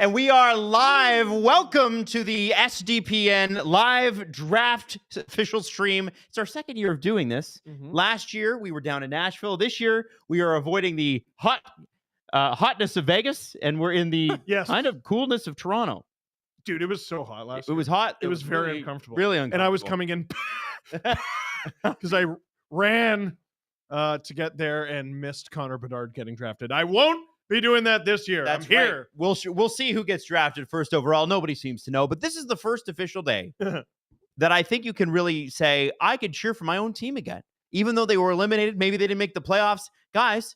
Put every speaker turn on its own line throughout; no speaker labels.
And we are live. Welcome to the SDPN live draft official stream. It's our second year of doing this. Last year, we were down in Nashville. This year, we are avoiding the hotness of Vegas, and we're in the kind of coolness of Toronto.
Dude, it was so hot last year.
It was hot.
It was very uncomfortable.
Really uncomfortable.
And I was coming in because I ran to get there and missed Connor Bedard getting drafted. I won't be doing that this year.
That's
I'm here.
Right. We'll see who gets drafted first overall. Nobody seems to know, but this is the first official day that I think you can really say I could cheer for my own team again, even though they were eliminated. Maybe they didn't make the playoffs. Guys,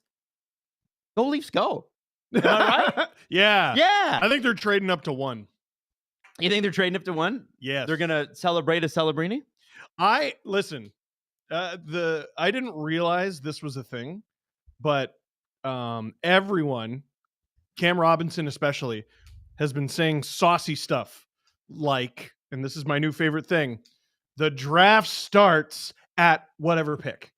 go Leafs, go! Am I right?
Yeah.
I
think they're trading up to 1.
You think they're trading up to 1?
Yes.
They're gonna celebrate a Celebrini.
Listen. I didn't realize this was a thing, but everyone, Cam Robinson especially, has been saying saucy stuff like, and this is my new favorite thing, the draft starts at whatever pick.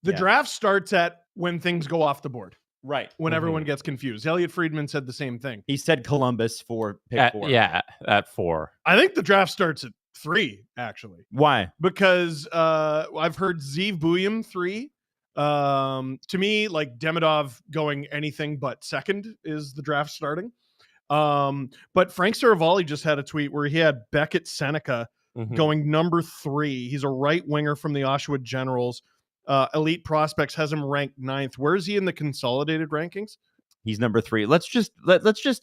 The draft starts at when things go off the board.
Right.
When everyone gets confused. Elliot Friedman said the same thing.
He said Columbus for pick 4.
Yeah, at 4.
I think the draft starts at 3, actually.
Why?
Because I've heard Zeev Buium 3. To me, like Demidov going anything but second is the draft starting. But Frank Saravalli just had a tweet where he had Beckett Seneca going number 3. He's a right winger from the Oshawa Generals. Elite Prospects has him ranked 9th. Where is he in the consolidated rankings?
He's number 3. Let's just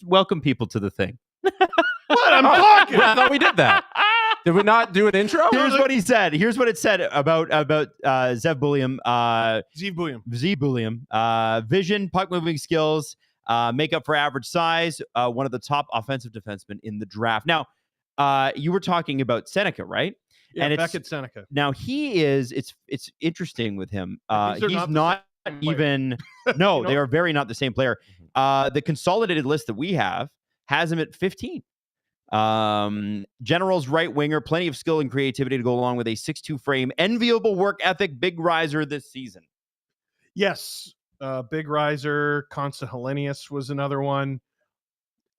welcome people to the thing.
What? I'm talking.
I thought we did that. Did we not do an intro?
Here's what he said. Here's what it said about Zeev Buium. Zeev Buium. Vision, puck moving skills, make up for average size. One of the top offensive defensemen in the draft. Now, you were talking about Seneca, right?
Yeah,
and
Beckett Seneca.
Now he is. It's interesting with him. He's not even. No, they are very not the same player. The consolidated list that we have has him at 15. General's right winger, plenty of skill and creativity to go along with a 6'2" frame, enviable work ethic, big riser this season.
Yes, big riser. Constant Hellenius was another one.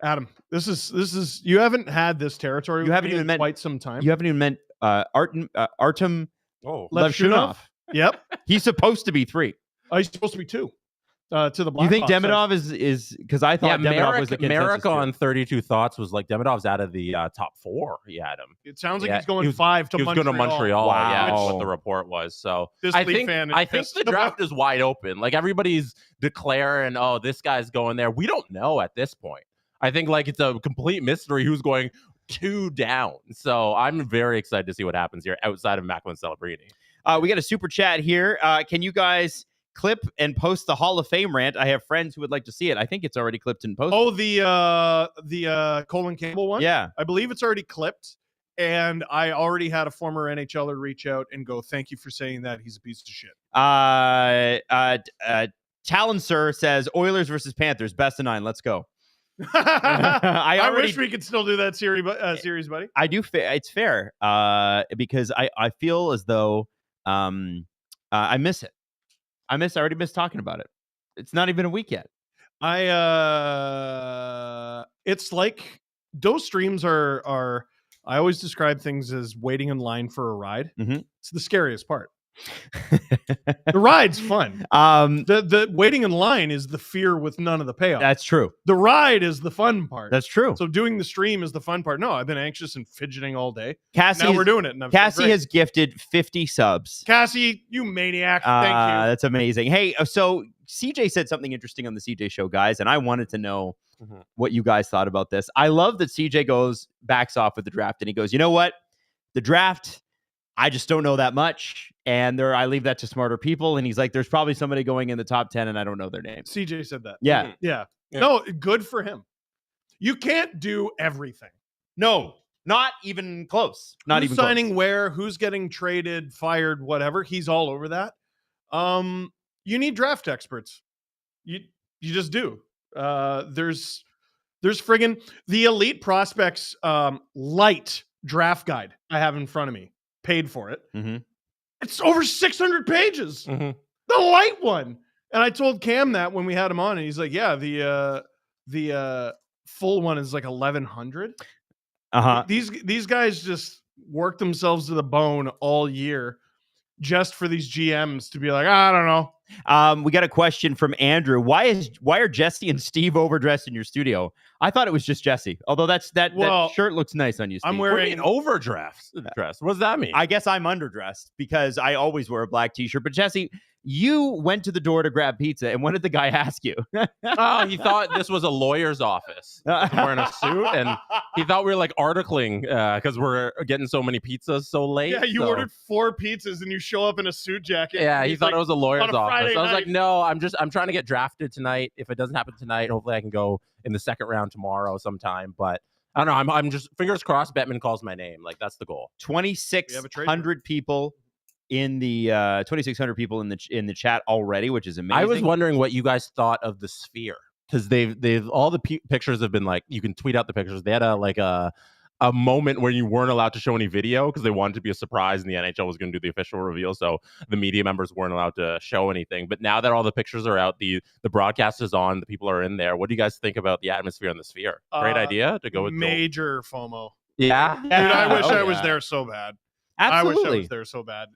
Adam, this is you haven't had this territory.
You haven't even met
quite some time.
You haven't even met Artem Levshunov.
Yep,
he's supposed to be 3.
Oh, he's supposed to be 2. To the Black
you think
Hawks,
Demidov is because I thought Demidov was the
Merrick on 32 Thoughts was like Demidov's out of the top 4. He had him.
It sounds like he's going 5 to Montreal.
He was going to Montreal.
Wow.
Yeah, that's what the report was. So I think the draft is wide open. Like everybody's declaring, oh, this guy's going there. We don't know at this point. I think like it's a complete mystery who's going 2 down. So I'm very excited to see what happens here outside of Macklin Celebrini.
We got a super chat here. Can you guys clip and post the Hall of Fame rant? I have friends who would like to see it. I think it's already clipped and posted.
Oh, the Colin Campbell one?
Yeah.
I believe it's already clipped. And I already had a former NHLer reach out and go, thank you for saying that. He's a piece of shit.
Talon Sir says Oilers versus Panthers, best of 9. Let's go.
I wish we could still do that series, buddy.
I do. It's fair because I feel as though I miss it. I already miss talking about it. It's not even a week yet.
It's like those streams are I always describe things as waiting in line for a ride. It's the scariest part. The ride's fun. The waiting in line is the fear with none of the payoff.
That's true.
The ride is the fun part.
That's true.
So doing the stream is the fun part. No, I've been anxious and fidgeting all day.
Now
we're doing it. And
Cassie has gifted 50 subs.
Cassie, you maniac. Thank you.
That's amazing. Hey, so CJ said something interesting on the CJ show, guys, and I wanted to know what you guys thought about this. I love that CJ backs off with the draft, and he goes, you know what? The draft, I just don't know that much. And I leave that to smarter people. And he's like, there's probably somebody going in the top 10 and I don't know their name.
CJ said that.
Yeah.
Yeah. No, good for him. You can't do everything.
No, not even close. Not
who's
even
signing
close.
Where, who's getting traded, fired, whatever. He's all over that. You need draft experts. You just do. There's friggin' the Elite Prospects light draft guide I have in front of me. Paid for it. It's over 600 pages. The light one. And I told Cam that when we had him on, and he's like, yeah, the full one is like 1,100. These guys just work themselves to the bone all year just for these GMs to be like, I don't know.
We got a question from Andrew. Why are Jesse and Steve overdressed in your studio? I thought it was just Jesse. Although that shirt looks nice on you, Steve.
I'm wearing
an overdressed dress. What does that mean?
I guess I'm underdressed because I always wear a black t-shirt. But Jesse, you went to the door to grab pizza, and what did the guy ask you?
Oh, he thought this was a lawyer's office. Wearing a suit, and he thought we were like articling because we're getting so many pizzas so late.
Yeah, you ordered 4 pizzas, and you show up in a suit jacket.
Yeah, he thought it was a lawyer's office. I was like, no, I'm trying to get drafted tonight. If it doesn't happen tonight, hopefully I can go in the second round tomorrow sometime. But I don't know. I'm just fingers crossed. Bettman calls my name. Like that's the goal.
2,600 people in the 2,600 people in the chat already, which is amazing.
I was wondering what you guys thought of the Sphere because they've all the pictures have been like, you can tweet out the pictures. They had a moment where you weren't allowed to show any video because they wanted to be a surprise and the NHL was going to do the official reveal. So the media members weren't allowed to show anything. But now that all the pictures are out, the broadcast is on, the people are in there. What do you guys think about the atmosphere on the Sphere? Great idea to go with
major FOMO.
Yeah.
Dude, I wish I was there so bad.
Absolutely.
I wish I was there so bad.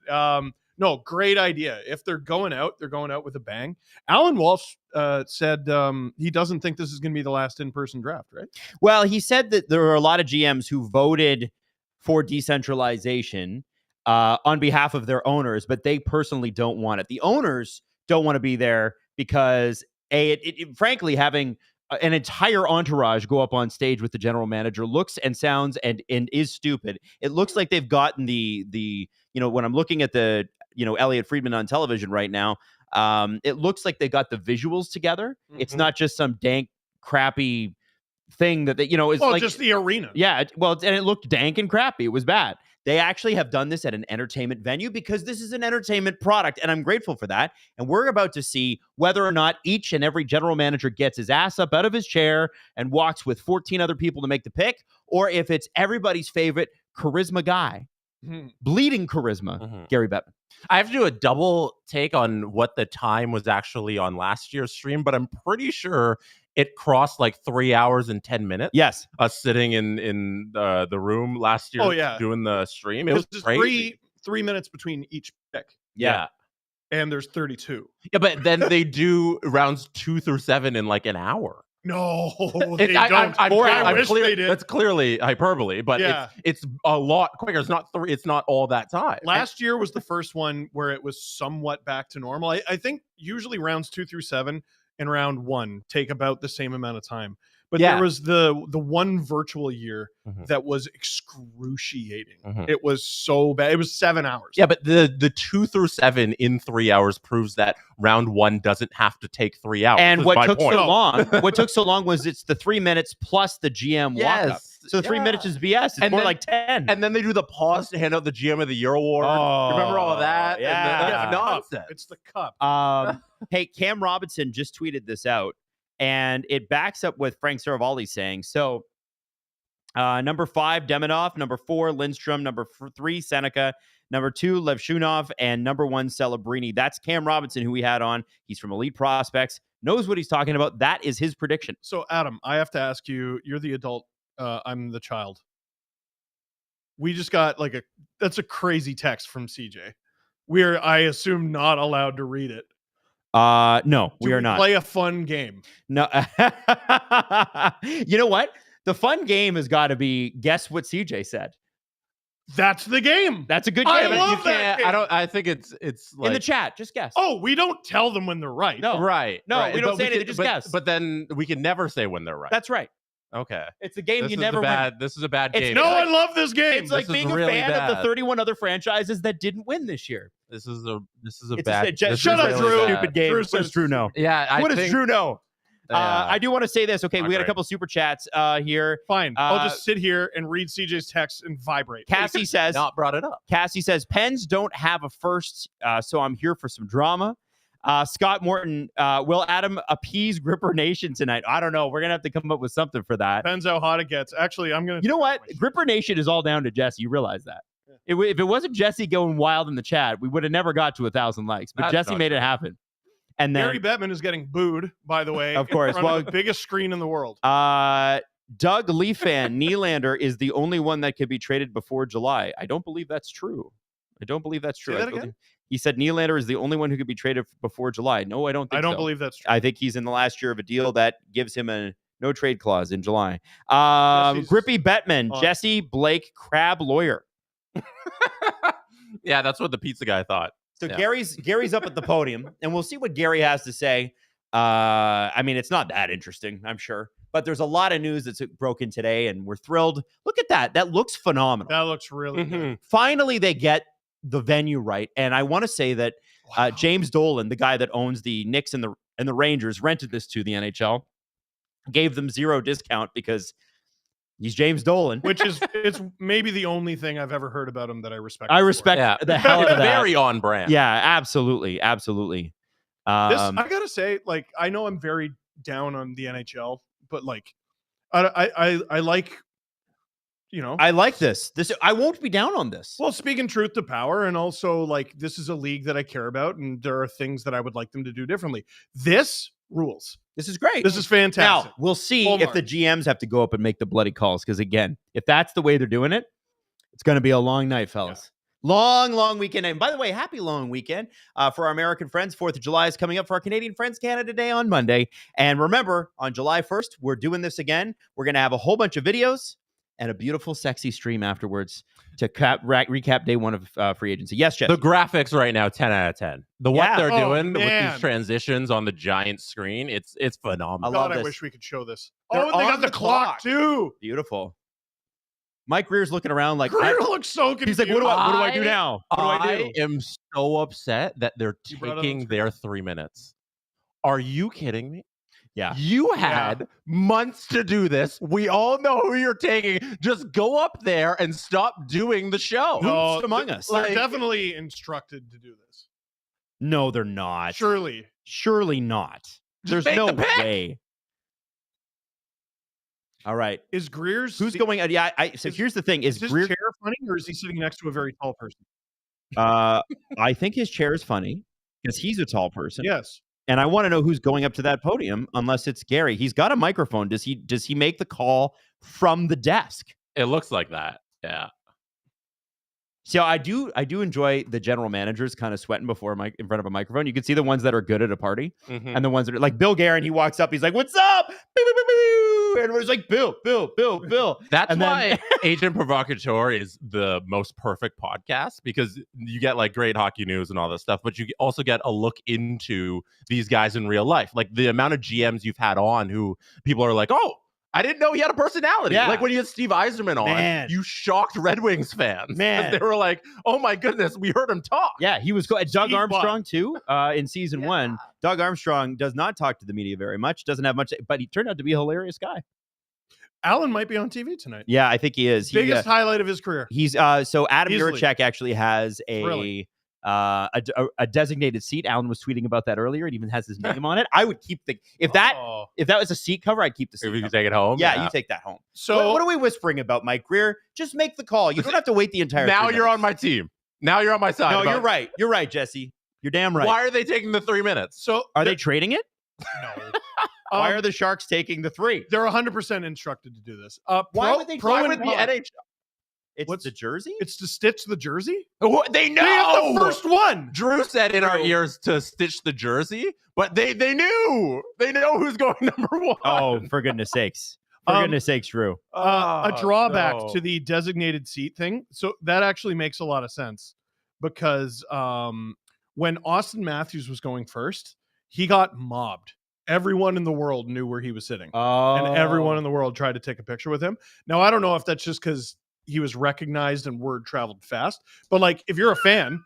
No, great idea. If they're going out with a bang. Alan Walsh said he doesn't think this is going to be the last in-person draft, right?
Well, he said that there are a lot of GMs who voted for decentralization on behalf of their owners, but they personally don't want it. The owners don't want to be there because, frankly, having an entire entourage go up on stage with the general manager looks and sounds and is stupid. It looks like they've gotten the when I'm looking at the Elliot Friedman on television right now, it looks like they got the visuals together. Mm-hmm. It's not just some dank, crappy thing that is like
just the arena.
Yeah, well, and it looked dank and crappy. It was bad. They actually have done this at an entertainment venue because this is an entertainment product, and I'm grateful for that. And we're about to see whether or not each and every general manager gets his ass up out of his chair and walks with 14 other people to make the pick, or if it's everybody's favorite charisma guy. Mm-hmm. Bleeding charisma, mm-hmm. Gary Bettman.
I have to do a double take on what the time was actually on last year's stream, but I'm pretty sure it crossed like 3 hours and 10 minutes.
Yes.
Us sitting in the room last year doing the stream. It was
just
crazy.
3 minutes between each pick.
Yeah.
And there's 32.
Yeah, but then they do rounds 2 through 7 in like an hour.
No, they don't.
I wish they did. That's clearly hyperbole, but it's a lot quicker. It's not it's not all that time.
Last year was the first one where it was somewhat back to normal. I think usually rounds 2 through 7 and round 1 take about the same amount of time. But there was the one virtual year that was excruciating. It was so bad. It was 7 hours.
Yeah, but the 2 through 7 in 3 hours proves that round 1 doesn't have to take 3 hours.
And what took so long was it's the 3 minutes plus the GM walk-up. So 3 minutes is BS. It's more like 10.
And then they do the pause to hand out the GM of the Year award. Remember all of that?
Yeah.
Nonsense.
It's the cup.
Hey, Cam Robinson just tweeted this out. And it backs up with Frank Saravalli saying, so number 5, Demidov, number 4, Lindstrom, number 3, Seneca, number 2, Levshunov, and number 1, Celebrini. That's Cam Robinson, who we had on. He's from Elite Prospects, knows what he's talking about. That is his prediction.
So, Adam, I have to ask you, you're the adult, I'm the child. We just got that's a crazy text from CJ. We're, I assume, not allowed to read it.
No, we are not.
Play a fun game.
No. You know what? The fun game has got to be guess what CJ said.
That's the game.
That's a good game.
I love that game.
I think it's like,
in the chat. Just guess.
Oh, we don't tell them when they're right.
No,
right.
No,
right.
we don't say anything. Just guess.
But then we can never say when they're right.
That's right.
Okay.
It's a game you never win.
This is a bad game.
No, I love this game.
It's like being a fan of the 31 other franchises that didn't win this year.
This is a bad.
Shut up, Drew.
Stupid game. What does Drew know?
Yeah.
What does Drew know? I do want to say this. Okay, we got a couple super chats here.
Fine. I'll just sit here and read CJ's text and vibrate.
Cassie says,
not brought it up.
Cassie says, Pens don't have a first, so I'm here for some drama. Scott Morton, will Adam appease Gripper Nation tonight? I don't know. We're going to have to come up with something for that.
Depends how hot it gets. Actually, I'm going to...
You know what? Gripper Nation is all down to Jesse. You realize that. Yeah. If it wasn't Jesse going wild in the chat, we would have never got to 1,000 likes. But Jesse made it happen. And then
Gary Bettman is getting booed, by the way.
Of course.
In front of the biggest screen in the world.
Doug Leafan, Nylander is the only one that could be traded before July. I don't believe that's true.
Say that again?
He said Nylander is the only one who could be traded before July. No, I don't think so.
I don't believe that's true.
I think he's in the last year of a deal that gives him a no trade clause in July. Grippy Bettman, Jesse Blake, Crab lawyer.
Yeah, that's what the pizza guy thought.
So yeah. Gary's up at the podium, and we'll see what Gary has to say. I mean, it's not that interesting, I'm sure. But there's a lot of news that's broken today, and we're thrilled. Look at that. That looks phenomenal.
That looks really good.
Finally, they get the venue right. And I want to say that James Dolan, the guy that owns the Knicks and the Rangers, rented this to the NHL, gave them 0 discount because he's James Dolan.
Which is, it's maybe the only thing I've ever heard about him that I respect.
I respect the hell out of that.
Very on brand.
Yeah, absolutely. Absolutely.
I gotta say, like, I know I'm very down on the NHL, but like, I like, you know,
I like this. I won't be down on this.
Well, speaking truth to power, and also like, this is a league that I care about, and there are things that I would like them to do differently. This rules.
This is great.
This is fantastic.
Now, we'll see if the GMs have to go up and make the bloody calls. Because again, if that's the way they're doing it, it's going to be a long night, fellas. Yeah. Long weekend. And by the way, happy long weekend for our American friends. 4th of July is coming up for our Canadian friends. Canada Day on Monday. And remember, on July 1st, we're doing this again. We're going to have a whole bunch of videos and a beautiful, sexy stream afterwards to recap day 1 of free agency. Yes, Jeff.
The graphics right now, 10 out of 10. What they're doing with these transitions on the giant screen, it's phenomenal.
I wish we could show this. They got the clock too.
Beautiful. Mike Greer's looking around like
Greer looks so confused.
He's like, what do I do now? What do I do?
I am so upset that they're taking their 3 minutes. Are you kidding me?
Yeah.
You had months to do this. We all know who you're taking. Just go up there and stop doing the show.
Who's among us?
They're definitely instructed to do this.
No, they're not.
Surely
not. There's no way. All right.
Is Greer's...
Who's going... So here's the thing.
Is his chair funny, or is he sitting next to a very tall person?
I think his chair is funny because he's a tall person.
Yes.
And I want to know who's going up to that podium, unless it's Gary. He's got a microphone. Does he make the call from the desk?
It looks like that. Yeah.
So I do enjoy the general managers kind of sweating in front of a microphone. You can see the ones that are good at a party, and the ones that are like Bill Guerin. He walks up, he's like, "What's up?" And everyone's like, Bill.
That's why Agent Provocateur is the most perfect podcast, because you get like great hockey news and all this stuff, but you also get a look into these guys in real life. Like the amount of GMs you've had on who people are like, oh, I didn't know he had a personality. Yeah. Like when you had Steve Yzerman on, you shocked Red Wings fans. Man. They were like, oh my goodness, we heard him talk.
Yeah, he was good. Doug Armstrong too, in season 1. Doug Armstrong does not talk to the media very much, doesn't have much, but he turned out to be a hilarious guy.
Alan might be on TV tonight.
Yeah, I think he is.
Biggest highlight of his career.
He's so Adam Yurachek actually has a designated seat. Alan was tweeting about that earlier. It even has his name on it. I would keep if that was a seat cover, I'd keep the seat.
If you
cover.
Could take it home.
Yeah, you take that home. So what are we whispering about, Mike Greer? Just make the call. You don't have to wait the entire.
Now you're on my team. Now you're on my side.
No, you're right. You're right, Jesse. You're damn right.
Why are they taking the 3 minutes?
So
are they trading it?
No.
Why are the Sharks taking the 3?
They're 100% instructed to do this.
Why would they?
Why would the NHL?
It's the jersey?
It's to stitch the jersey?
They know!
They have the first one!
Drew said in our ears to stitch the jersey, but they knew! They know who's going number 1.
Oh, for goodness sakes. For goodness sakes, Drew.
A drawback to the designated seat thing. So that actually makes a lot of sense, because when Austin Matthews was going first, he got mobbed. Everyone in the world knew where he was sitting. And everyone in the world tried to take a picture with him. Now, I don't know if that's just because he was recognized and word traveled fast, but like, if you're a fan,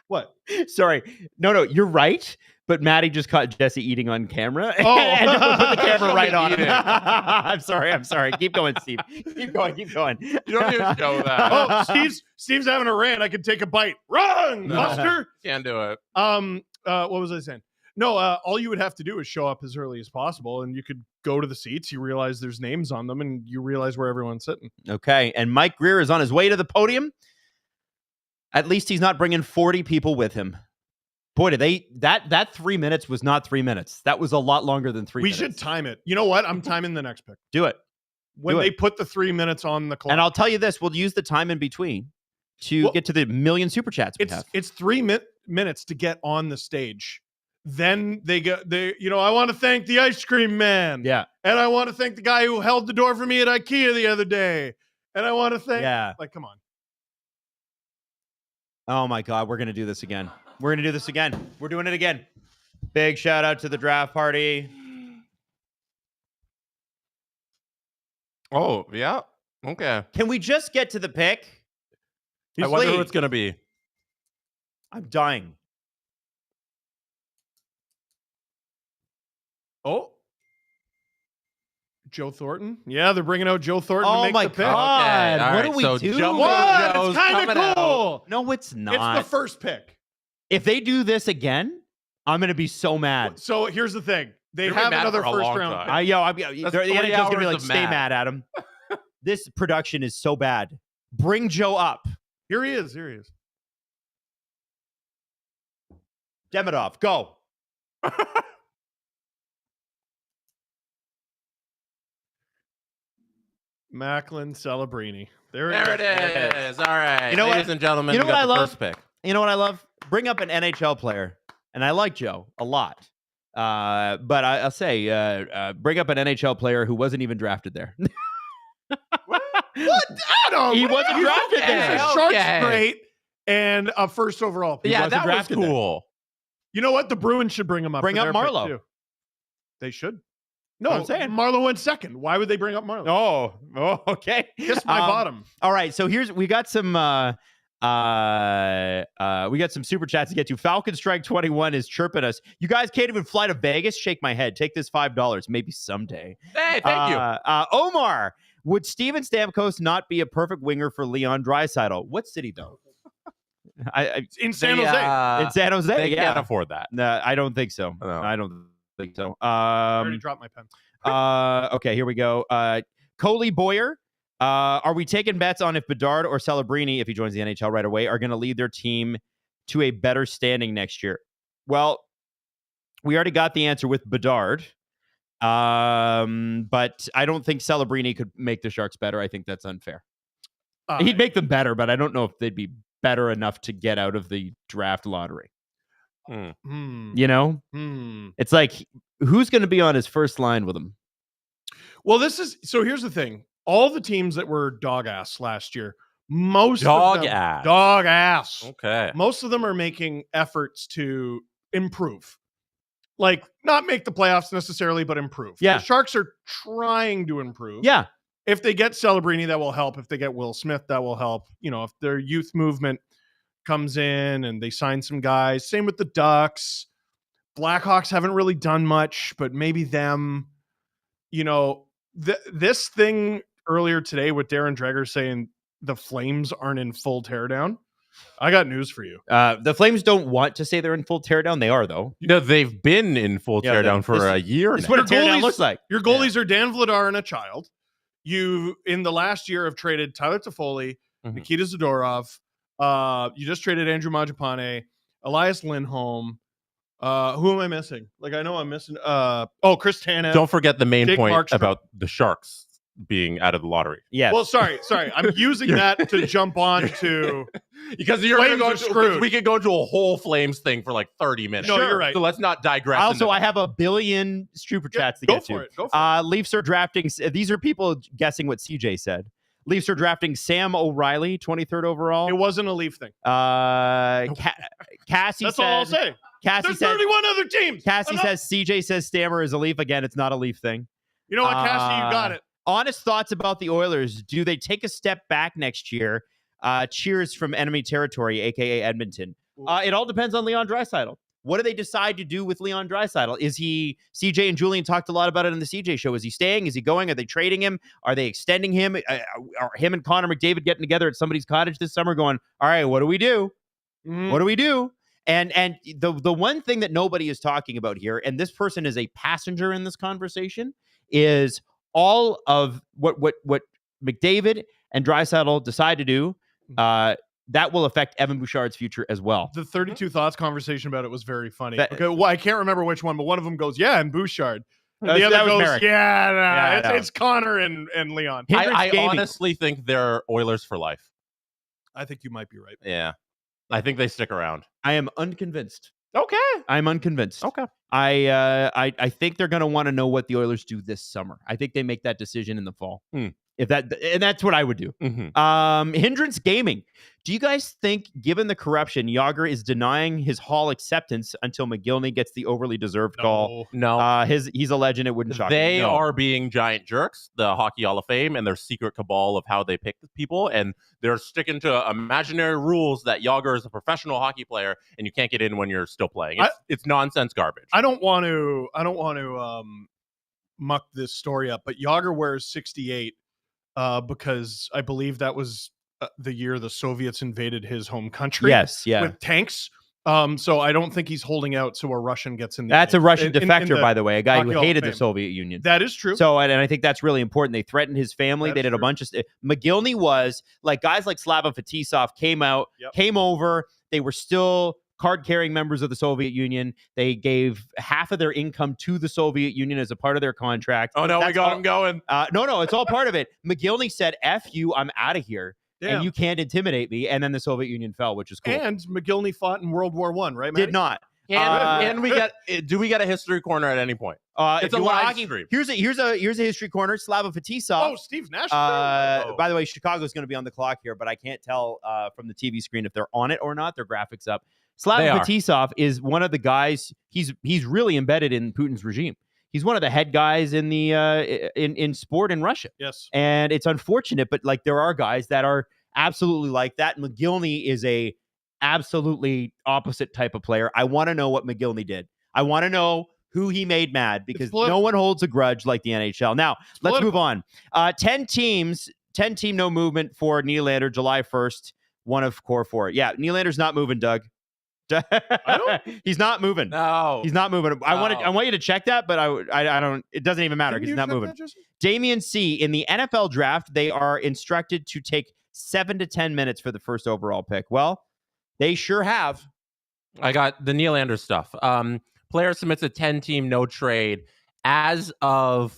what?
Sorry. No, you're right. But Maddie just caught Jesse eating on camera. And put the camera right on him. I'm sorry. Keep going, Steve. Keep going.
You don't need to show that.
Oh, Steve's having a rant. I can take a bite. Wrong, Buster.
Can't do it.
What was I saying? No, all you would have to do is show up as early as possible, and you could go to the seats. You realize there's names on them, and you realize where everyone's sitting.
Okay, and Mike Greer is on his way to the podium. At least he's not bringing 40 people with him. Boy, did they that 3 minutes was not 3 minutes. That was a lot longer than 3 minutes.
We should time it. You know what? I'm timing the next pick.
Do it.
When they put the 3 minutes on the clock.
And I'll tell you this, we'll use the time in between to get to the million super chats we have.
It's 3 minutes to get on the stage. Then I want to thank the ice cream man.
Yeah.
And I want to thank the guy who held the door for me at IKEA the other day. And I want to thank come on.
Oh my God, we're gonna do this again. We're gonna do this again. We're doing it again. Big shout out to the draft party.
Oh, yeah. Okay.
Can we just get to the pick?
I wonder who it's gonna be.
I'm dying.
Oh, Joe Thornton. Yeah, they're bringing out Joe Thornton to make the pick.
God.
Okay,
what
do
we do?
What? It's kind of cool.
No, it's not.
It's the first pick.
If they do this again, I'm going to be so mad.
So here's the thing. They have another first round pick.
The NHL's going to be like, stay mad, Adam. This production is so bad. Bring Joe up.
Here he is.
Demidov, go.
Macklin Celebrini. There
it is. All right.
You know
Ladies and gentlemen,
you know
we got
what I love?
first pick.
You know what I love? Bring up an NHL player. And I like Joe a lot. But I'll say, bring up an NHL player who wasn't even drafted there.
What? Adam?
He wasn't drafted there.
Sharks great and a first overall pick.
Yeah, that was cool.
You know what? The Bruins should bring him up.
Bring up Marleau.
Too. They should. No,
I'm saying
Marleau went second. Why would they bring up Marleau?
Oh, okay.
Kiss my bottom.
All right, so we got some super chats to get to. Falcon Strike 21 is chirping us. You guys can't even fly to Vegas. Shake my head. Take this $5. Maybe someday.
Hey, thank you.
Omar, would Steven Stamkos not be a perfect winger for Leon Draisaitl? What city though?
In San Jose.
In San Jose.
They can't afford that.
No, I don't think so.
No.
I don't think so.
I already dropped my pen.
Okay, here we go. Coley Boyer. Are we taking bets on if Bedard or Celebrini, if he joins the NHL right away, are going to lead their team to a better standing next year? Well, we already got the answer with Bedard. But I don't think Celebrini could make the Sharks better. I think that's unfair. He'd make them better, but I don't know if they'd be better enough to get out of the draft lottery. You know? It's like, who's going to be on his first line with him?
Well, here's the thing. All the teams that were dog ass last year, dog ass.
Okay.
Most of them are making efforts to improve. Like, not make the playoffs necessarily, but improve.
Yeah.
The Sharks are trying to improve.
Yeah.
If they get Celebrini, that will help. If they get Will Smith, that will help. You know, if their youth movement comes in and they sign some guys. Same with the Ducks. Blackhawks haven't really done much, but maybe them. You know, this thing earlier today with Darren Dreger saying the Flames aren't in full teardown. I got news for you.
The Flames don't want to say they're in full teardown. They are, though.
You know, they've been in full teardown for a year.
It's what a teardown looks like.
Your goalies are Dan Vladar and a child. You, in the last year, have traded Tyler Toffoli, Nikita Zadorov. You just traded Andrew Mangiapane, Elias Lindholm. Who am I missing? Like, I know I'm missing. Chris Tanev.
Don't forget the main
Jake
point
Markstrom.
about the Sharks being out of the lottery.
Yeah.
Well, sorry. I'm using that to jump on to
because we could go into a whole Flames thing for like 30 minutes.
No, you're right.
So let's not digress.
Also, I have a billion super chats to get to.
Go for it.
Leafs are drafting. These are people guessing what CJ said. Leafs are drafting Sam O'Reilly, 23rd overall.
It wasn't a Leaf thing.
Cassie
That's
said,
all I'll say. There's 31 other teams.
Cassie says CJ says Stammer is a Leaf again. It's not a Leaf thing.
You know what, Cassie? You got it.
Honest thoughts about the Oilers. Do they take a step back next year? Cheers from enemy territory, a.k.a. Edmonton. It all depends on Leon Draisaitl. What do they decide to do with Leon Draisaitl? Is he... CJ and Julian talked a lot about it in the CJ show. Is he staying? Is he going? Are they trading him? Are they extending him? Are him and Connor McDavid getting together at somebody's cottage this summer going, all right, what do we do? What do we do? And the one thing that nobody is talking about here, and this person is a passenger in this conversation, is all of what McDavid and Draisaitl decide to do that will affect Evan Bouchard's future as well.
The 32 Thoughts conversation about it was very funny. Well, I can't remember which one, but one of them goes, yeah, and Bouchard. And the other goes, Merrick. It's Connor and Leon.
I honestly think they're Oilers for life.
I think you might be right.
Yeah. I think they stick around.
I am unconvinced.
Okay.
I'm unconvinced.
Okay.
I think they're going to want to know what the Oilers do this summer. I think they make that decision in the fall. And that's what I would do. Hindrance Gaming. Do you guys think, given the corruption, Yager is denying his Hall acceptance until McGillney gets the overly deserved call?
No.
He's a legend. It wouldn't shock me.
They are being giant jerks, the Hockey Hall of Fame, and their secret cabal of how they pick people. And they're sticking to imaginary rules that Yager is a professional hockey player and you can't get in when you're still playing. It's nonsense garbage.
I don't want to muck this story up, but Yager wears 68 because I believe that was the year the Soviets invaded his home country.
Yes, yeah.
With tanks. So I don't think he's holding out so a Russian gets in there.
That's a Russian defector, by the way, a guy who hated the Soviet Union.
That is true.
So, and I think that's really important. They threatened his family. They did a bunch of stuff. McGillney was like guys like Slava Fetisov came over. They were still card-carrying members of the Soviet Union. They gave half of their income to the Soviet Union as a part of their contract.
Oh, no, we got him going.
No, it's all part of it. McGillney said, F you, I'm out of here. Yeah. And you can't intimidate me. And then the Soviet Union fell, which is cool.
And McGillney fought in World War I, right, Matty?
Did not.
And do we get a history corner at any point?
It's a live stream. Here's a history corner. Slava Fetisov.
Oh, Steve Nash.
By the way, Chicago's going to be on the clock here, but I can't tell from the TV screen if they're on it or not. Their graphics up. Slava Fetisov is one of the guys. He's really embedded in Putin's regime. He's one of the head guys in the in sport in Russia.
Yes,
and it's unfortunate, but like there are guys that are absolutely like that. McGillney is a absolutely opposite type of player. I want to know what McGillney did. I want to know who he made mad because no one holds a grudge like the NHL. Now let's move on. 10 team no movement for Nylander July 1st. One of core 4. Yeah, Nylander's not moving, Doug. He's not moving.
No,
he's not moving. I want you to check that, but I don't. It doesn't even matter because he's not moving. Damian C. In the NFL draft, they are instructed to take 7 to 10 minutes for the first overall pick. Well, they sure have.
I got the Nylander stuff. Player submits a 10-team no trade. As part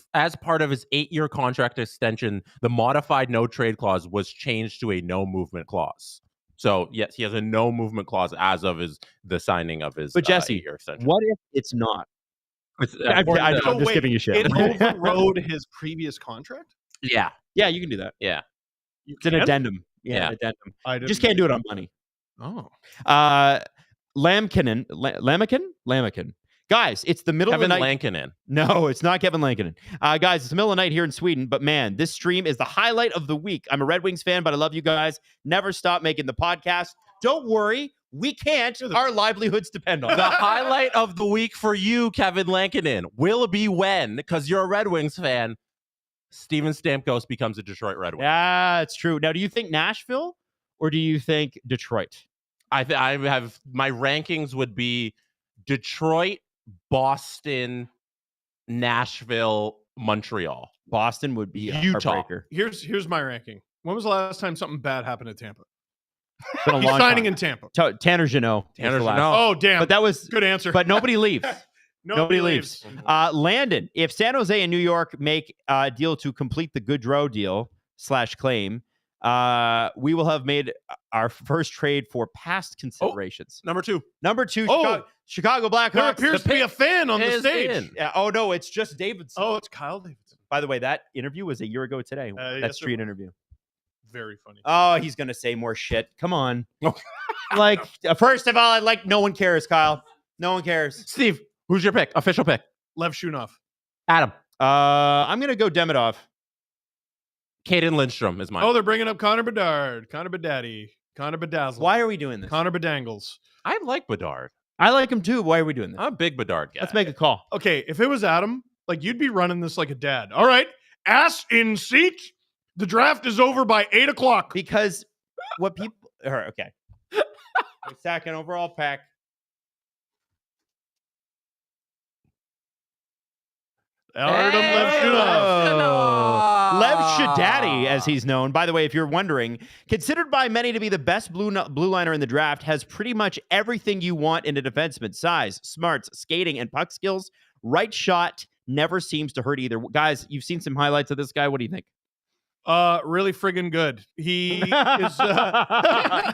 of his 8-year contract extension, the modified no trade clause was changed to a no movement clause. So, yes, he has a no movement clause as of the signing of his 8-year extension.
What if it's not?
I'm just giving you shit. It overrode his previous contract?
Yeah.
Yeah, you can do that.
Yeah.
It's an addendum.
Yeah.
An addendum. You just can't do it on money.
Oh.
Lampkin. Guys, it's the middle of the night.
Kevin Lankinen.
No, it's not Kevin Lankinen. Guys, it's the middle of the night here in Sweden, but man, this stream is the highlight of the week. I'm a Red Wings fan, but I love you guys. Never stop making the podcast. Don't worry, we can't. Our livelihoods depend on it.
The highlight of the week for you, Kevin Lankinen, will be when, because you're a Red Wings fan, Steven Stamkos becomes a Detroit Red Wing.
Yeah, it's true. Now, do you think Nashville or do you think Detroit?
I have my rankings would be Detroit, Boston, Nashville, Montreal.
Boston would be
Utah.
Here's my ranking. When was the last time something bad happened at Tampa?
It's been a long
signing
time.
in Tampa.
Tanner Jeannot.
Oh, damn.
But that was
good answer.
But nobody leaves. Nobody leaves. Landon, if San Jose and New York make a deal to complete the Goodrow deal / claim, we will have made our first trade for past considerations.
Number two,
Chicago Blackhawks.
There appears to be a fan on the stage.
Yeah, oh, no, it's just Davidson.
Oh, it's Kyle Davidson.
By the way, that interview was a year ago today. That street interview.
Very funny.
Oh, he's going to say more shit. Come on. First of all, no one cares, Kyle. No one cares.
Steve, who's your pick? Official pick.
Lev Shunov.
Adam.
I'm going to go Demidov.
Caden Lindstrom is mine.
Oh, they're bringing up Connor Bedard. Connor Bedaddy. Connor Bedazzle.
Why are we doing this?
Connor Bedangles.
I like Bedard.
I like him too. Why are we doing this?
I'm a big Bedard guy.
Let's make a call.
Okay, if it was Adam, you'd be running this like a dad. All right, ass in seat. The draft is over by 8:00.
Because what people... All right, okay. Second overall pack.
Artem Lev Shunov.
Lev Shadaddy, as he's known. By the way, if you're wondering, considered by many to be the best blue liner in the draft, has pretty much everything you want in a defenseman: size, smarts, skating, and puck skills. Right shot never seems to hurt either. Guys, you've seen some highlights of this guy. What do you think?
Really friggin' good. He is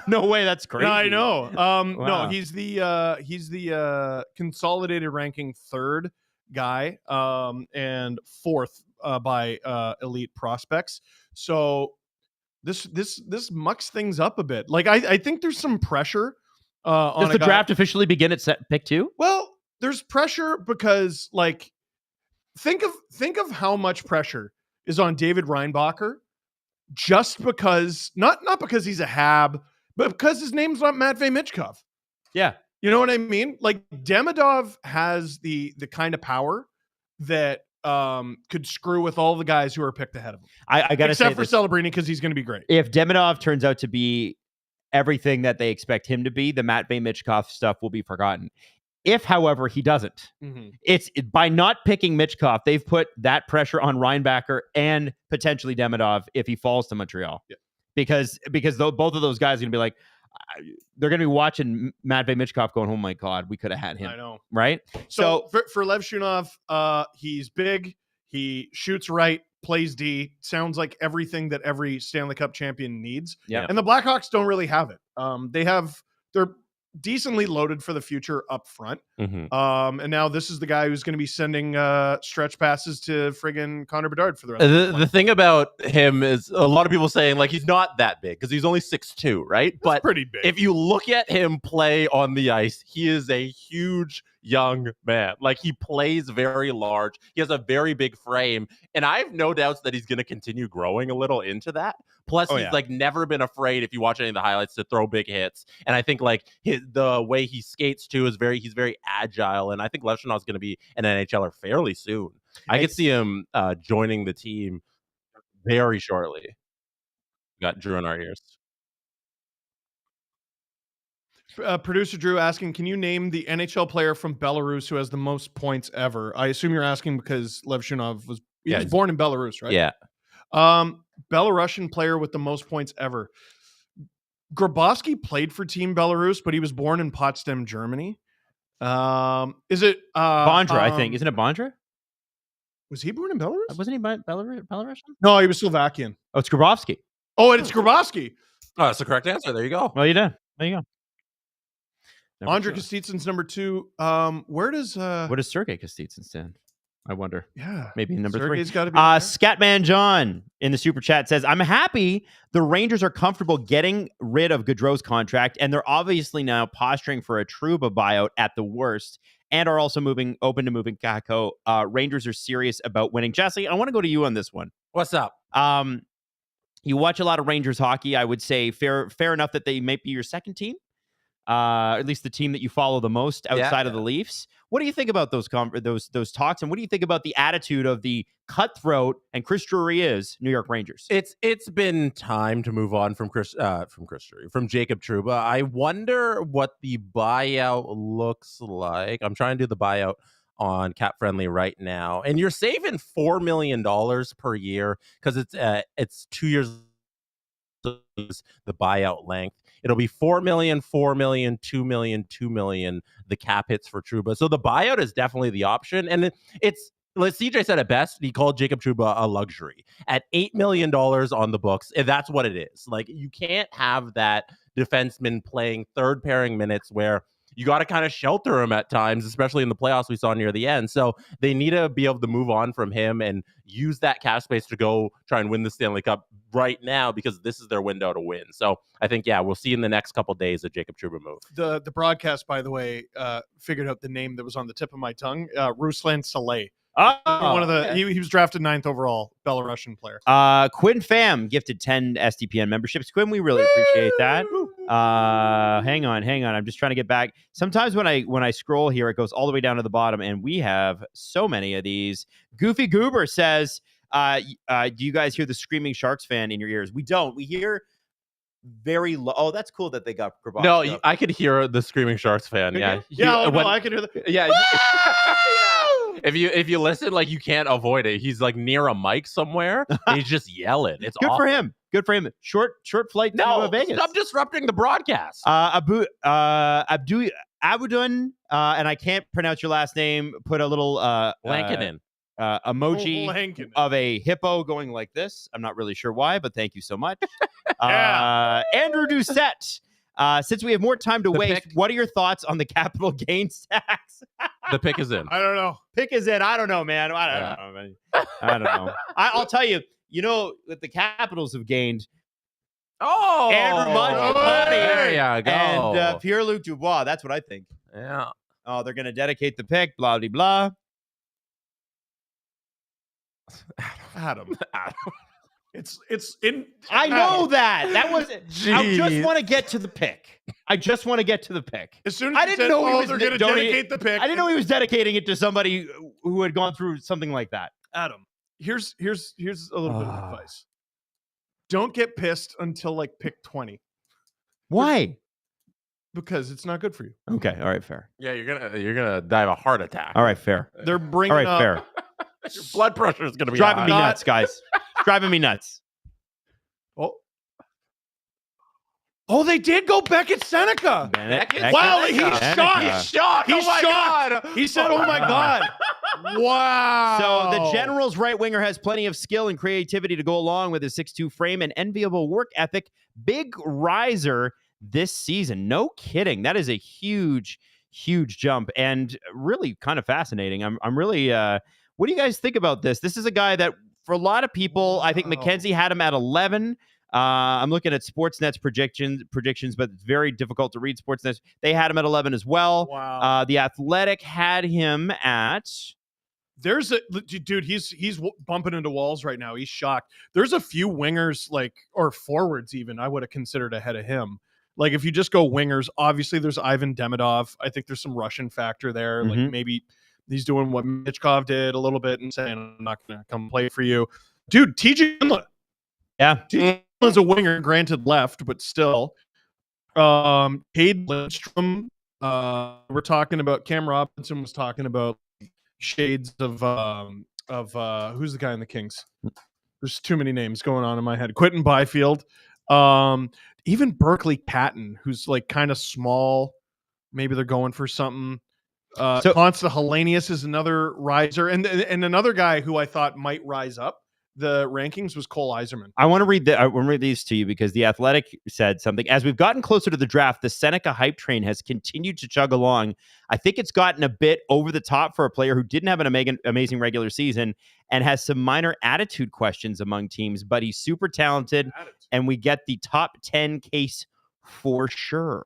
no way, that's crazy.
No, I know.
Wow.
No, he's the consolidated ranking third guy, and fourth by elite prospects. So this mucks things up a bit. Like I think there's some pressure.
Does the draft officially begin at pick 2?
Well, there's pressure because like think of how much pressure is on David Reinbacher, just because not because he's a hab, but because his name's not Matvei Michkov.
Yeah.
You know what I mean? Like Demidov has the kind of power that could screw with all the guys who are picked ahead of him.
I gotta say,
except for Celebrini, because he's going to be great.
If Demidov turns out to be everything that they expect him to be, the Matvei Michkov stuff will be forgotten. If, however, he doesn't, it's by not picking Michkov, they've put that pressure on Reinbacher and potentially Demidov if he falls to Montreal. Yeah. Because both of those guys are going to be like, they're going to be watching Matvei Michkov going, oh my God, we could have had him.
I know.
Right?
So for Lev Shunov, he's big, he shoots right, plays D, sounds like everything that every Stanley Cup champion needs.
Yeah.
And the Blackhawks don't really have it. They're decently loaded for the future up front. And now this is the guy who's going to be sending stretch passes to friggin' Connor Bedard for the rest of
the thing about him is a lot of people saying like he's not that big because he's only 6'2", right?
That's
but
pretty big.
If you look at him play on the ice, he is a huge young man. Like he plays very large. He has a very big frame. And I have no doubts that he's going to continue growing a little into that. Plus, he's like never been afraid, if you watch any of the highlights, to throw big hits. And I think like the way he skates too is he's very agile. And I think Levshunov's going to be an NHLer fairly soon. I could see him joining the team very shortly. Got Drew in our ears.
Producer Drew asking, can you name the NHL player from Belarus who has the most points ever? I assume you're asking because Lev Shunov was born in Belarus, right?
Yeah.
Belarusian player with the most points ever. Grabowski played for Team Belarus, but he was born in Potsdam, Germany. Is it
Bondra? I think, isn't it Bondra?
Was he born in Belarus?
Wasn't he Belarusian?
No, he was Slovakian.
Oh, it's Grabowski.
Oh, and it's Grabowski.
Oh, that's the correct answer. There you go.
Well, you did. There you go.
Andre Kostitsyn's number 2. Where does
what does Sergei Kostitsyn stand? I wonder.
Yeah,
maybe number
Sergei's
3.
Got to be
Scatman John in the super chat says, "I'm happy the Rangers are comfortable getting rid of Gaudreau's contract, and they're obviously now posturing for a Trouba buyout at the worst, and are also open to moving Kakko. Rangers are serious about winning." Jesse, I want to go to you on this one.
What's up?
You watch a lot of Rangers hockey. I would say fair enough that they might be your second team. At least the team that you follow the most outside of the Leafs. What do you think about those talks, and what do you think about the attitude of the cutthroat and Chris Drury is New York Rangers?
It's been time to move on from Jacob Trouba. I wonder what the buyout looks like. I'm trying to do the buyout on Cap Friendly right now, and you're saving $4 million per year because it's 2 years the buyout length. It'll be $4 million, $4 million, $2 million, $2 million, the cap hits for Trouba. So the buyout is definitely the option. And it's, like CJ said it best, he called Jacob Trouba a luxury. At $8 million on the books, and that's what it is. Like, you can't have that defenseman playing third pairing minutes where you got to kind of shelter him at times, especially in the playoffs we saw near the end. So they need to be able to move on from him and use that cap space to go try and win the Stanley Cup right now, because this is their window to win. So I think, we'll see in the next couple of days a Jacob Trouba move.
The broadcast, by the way, figured out the name that was on the tip of my tongue. Ruslan Saleh. One of the he was drafted 9th overall, Belarusian player.
Quinn Pham gifted 10 SDPN memberships. Quinn, we really appreciate that. Hang on. I'm just trying to get back. Sometimes when I scroll here, it goes all the way down to the bottom, and we have so many of these. Goofy Goober says, do you guys hear the screaming Sharks fan in your ears? We don't. We hear very low. Oh, that's cool that they got Grabowski.
No, I could hear the screaming Sharks fan. Yeah.
I could hear that.
Yeah. if you listen, like you can't avoid it. He's like near a mic somewhere. And he's just yelling. It's
good
awful.
for him. Good for him. Short flight to Vegas.
Stop disrupting the broadcast.
Abudun, and I can't pronounce your last name. Put a little
Lankinen.
Emoji of a hippo going like this. I'm not really sure why, but thank you so much. Andrew Doucette. Since we have more time to waste, what are your thoughts on the capital gains tax?
The pick is in.
I don't know.
Pick is in. I don't know, man. I don't know. I'll tell you. You know that the Capitals have gained. Andrew Money.
There you go.
And Pierre-Luc Dubois. That's what I think.
Yeah.
Oh, they're going to dedicate the pick. Blah blah blah.
Adam. It's in.
I know that was. I just want to get to the pick. As soon as
I didn't know they're going to dedicate the pick.
I didn't know he was dedicating it to somebody who had gone through something like that.
Adam, here's a little bit of advice. Don't get pissed until like pick 20.
Why?
Because it's not good for you.
Okay. All right. Fair.
Yeah, you're gonna die of a heart attack.
All right. Fair.
They're bringing up.
Fair.
Your blood pressure is going to be
driving
high.
me nuts, guys. Driving me nuts.
Oh, they did go Beckett Seneca. Wow, he's shocked.
He's shocked.
He's shocked.
God.
He said, "Oh my God." Wow.
So the Generals right winger has plenty of skill and creativity to go along with his 6'2" frame and enviable work ethic. Big riser this season. No kidding. That is a huge jump and really kind of fascinating. I'm really what do you guys think about this? This is a guy that for a lot of people, I think Mackenzie had him at 11. I'm looking at Sportsnet's predictions, but it's very difficult to read Sportsnet. They had him at 11 as well.
Wow.
The Athletic had him at.
There's a dude. He's bumping into walls right now. He's shocked. There's a few wingers or forwards even I would have considered ahead of him. Like if you just go wingers, obviously there's Ivan Demidov. I think there's some Russian factor there.
Mm-hmm.
Like maybe he's doing what Michkov did a little bit and saying, "I'm not going to come play for you," dude. TJ Inlet.
Yeah.
Is a winger, granted left, but still. Cade Lindstrom. We're talking about Cam Robinson was talking about shades of who's the guy in the Kings? There's too many names going on in my head. Quentin Byfield. Even Berkeley Patton, who's like kind of small. Maybe they're going for something. Consta Hellenius is another riser, and another guy who I thought might rise up the rankings was Cole Yzerman.
I want to read these to you because The Athletic said something. As we've gotten closer to the draft, the Seneca hype train has continued to chug along. I think it's gotten a bit over the top for a player who didn't have an amazing regular season and has some minor attitude questions among teams, but he's super talented, and we get the top 10 case for sure.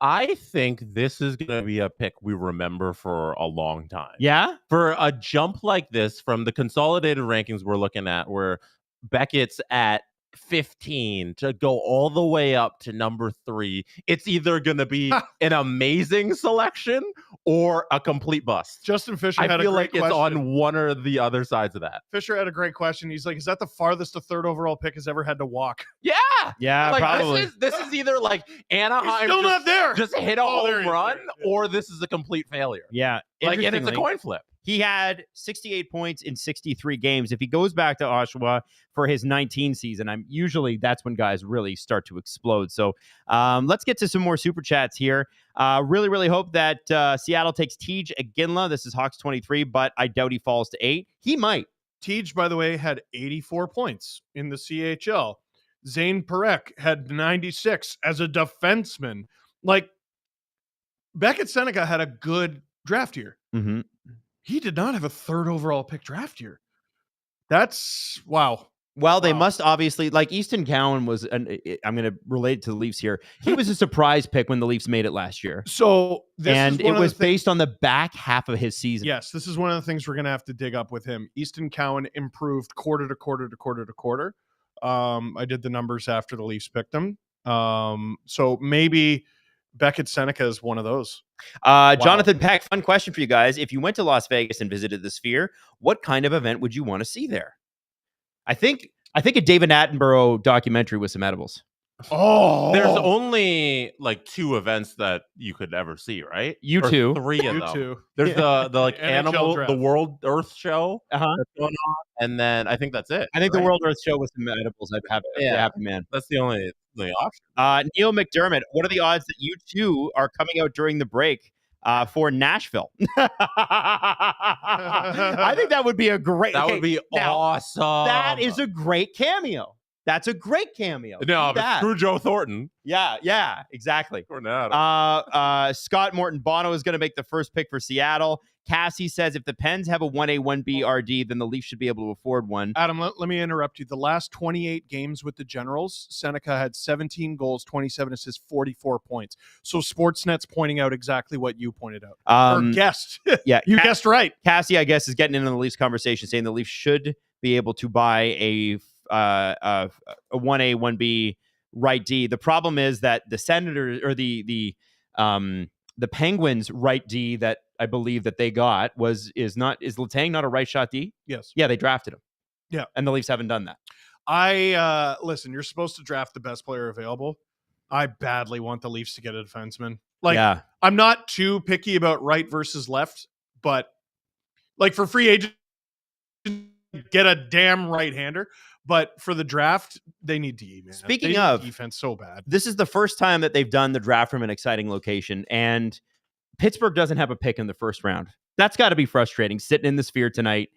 I think this is going to be a pick we remember for a long time.
Yeah?
For a jump like this from the consolidated rankings we're looking at, where Beckett's at 15 to go all the way up to number 3, it's either going to be an amazing selection or a complete bust.
Justin Fisher
had
a great question.
It's on one or the other sides of that.
Fisher had a great question. He's like, is that the farthest a third overall pick has ever had to walk?
Yeah, like,
probably.
This is either like Anaheim
still not there.
Just hit a home run, or this is a complete failure.
Yeah,
and it's a coin flip.
He had 68 points in 63 games. If he goes back to Oshawa for his 19 season, that's when guys really start to explode. So let's get to some more super chats here. Really hope that Seattle takes Tej Aginla. This is Hawks 23, but I doubt he falls to 8. He might.
Tej, by the way, had 84 points in the CHL. Zane Parekh had 96 as a defenseman. Like, Beckett Seneca had a good draft year.
Mm-hmm.
He did not have a third overall pick draft year. That's wow.
Well, they must obviously, like Easton Cowan was, I'm going to relate it to the Leafs here. He was a surprise pick when the Leafs made it last year.
So
it was based on the back half of his season.
Yes, this is one of the things we're going to have to dig up with him. Easton Cowan improved quarter to quarter to quarter to quarter. I did the numbers after the Leafs picked him. So maybe Beckett Seneca is one of those.
Jonathan Peck, fun question for you guys. If you went to Las Vegas and visited the Sphere, what kind of event would you want to see there? I think a David Attenborough documentary with some edibles.
Oh,
there's only like 2 events that you could ever see, right?
You
Or
two.
3 of
you
them.
too.
There's the like
NHL
animal,
draft.
the World Earth show
Uh-huh.
that's going on, and then I think that's it.
I think
right?
the World Earth show with some edibles. I'd have
Yeah.
happy man.
That's the only option.
Neil McDermott, what are the odds that you two are coming out during the break for Nashville? I think that would be a great.
That would be awesome.
That is a great cameo. That's a great cameo.
No, but screw Joe Thornton.
Yeah, exactly.
Tornado.
Scott Morton Bono is going to make the first pick for Seattle. Cassie says if the Pens have a 1A, 1B RD, then the Leafs should be able to afford one.
Adam, let me interrupt you. The last 28 games with the Generals, Seneca had 17 goals, 27 assists, 44 points. So Sportsnet's pointing out exactly what you pointed out. Or guessed.
Yeah,
you guessed right.
Cassie, I guess, is getting into the Leafs conversation, saying the Leafs should be able to buy a 1A, 1B right D. The problem is that the Senators or the Penguins right D that I believe that they got is Letang not a right shot D?
Yes.
Yeah, they drafted him.
Yeah.
And the Leafs haven't done that.
Listen, you're supposed to draft the best player available. I badly want the Leafs to get a defenseman. I'm not too picky about right versus left, but like for free agent, get a damn right-hander. But for the draft, they need D, man.
Speaking of
defense so bad.
This is the first time that they've done the draft from an exciting location, and Pittsburgh doesn't have a pick in the first round. That's got to be frustrating, sitting in the Sphere tonight,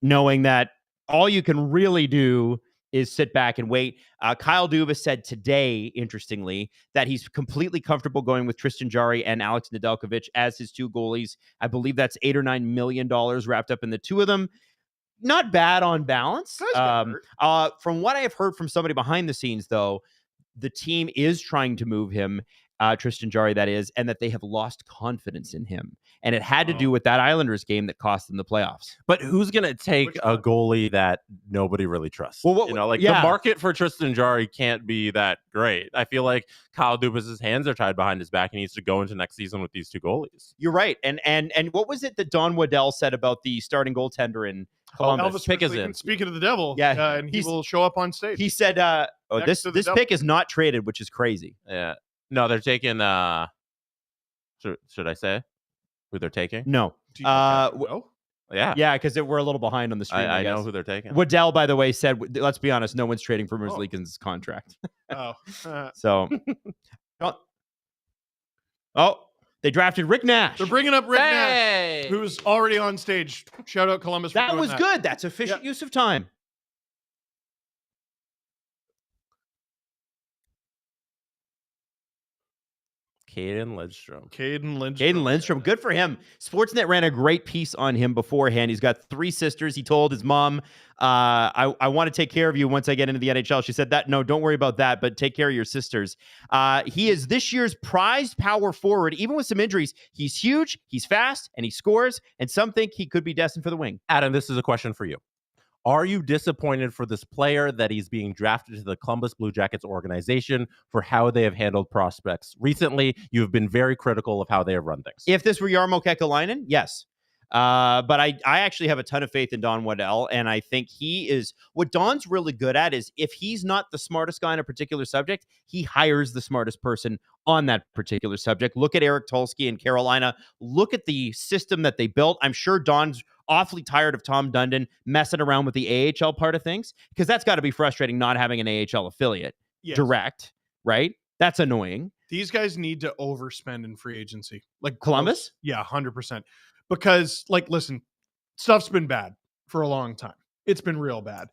knowing that all you can really do is sit back and wait. Kyle Dubas said today, interestingly, that he's completely comfortable going with Tristan Jarry and Alex Nedeljkovic as his 2 goalies. I believe that's $8 or $9 million wrapped up in the 2 of them. Not bad on balance. From what I have heard from somebody behind the scenes, though, the team is trying to move him, Tristan Jarry, that is, and that they have lost confidence in him. And it had to do with that Islanders game that cost them the playoffs.
But who's going to take a goalie that nobody really trusts?
Well,
the market for Tristan Jarry can't be that great. I feel like Kyle Dubas' hands are tied behind his back. He needs to go into next season with these 2 goalies.
You're right. And what was it that Don Waddell said about the starting goaltender in Columbus?
Elvis pick is in. Speaking of the devil, and he will show up on stage.
He said, this pick is not traded, which is crazy.
Yeah. No, they're taking. Should I say who they're taking?
No.
Yeah,
because we're a little behind on the stream.
I know who they're taking.
Waddell, by the way, said, let's be honest, no one's trading for Merzlikins' contract. So. They drafted Rick Nash.
They're bringing up Rick Nash, who's already on stage. Shout out Columbus.
That was good. That's efficient use of time.
Caden Lindstrom.
Caden Lindstrom. Good for him. Sportsnet ran a great piece on him beforehand. He's got 3 sisters. He told his mom, I want to take care of you once I get into the NHL. She said, no, don't worry about that, but take care of your sisters. He is this year's prized power forward. Even with some injuries, he's huge, he's fast, and he scores, and some think he could be destined for the wing.
Adam, this is a question for you. Are you disappointed for this player that he's being drafted to the Columbus Blue Jackets organization for how they have handled prospects? Recently, you have been very critical of how they have run things.
If this were Jarmo Kekalainen, yes. But I actually have a ton of faith in Don Waddell, and I think what Don's really good at is if he's not the smartest guy on a particular subject, he hires the smartest person on that particular subject. Look at Eric Tulsky in Carolina. Look at the system that they built. I'm sure Don's awfully tired of Tom Dundon messing around with the AHL part of things, because that's got to be frustrating not having an AHL affiliate direct, right? That's annoying.
These guys need to overspend in free agency. Like
Columbus?
Yeah, 100%. Because, listen, stuff's been bad for a long time. It's been real bad.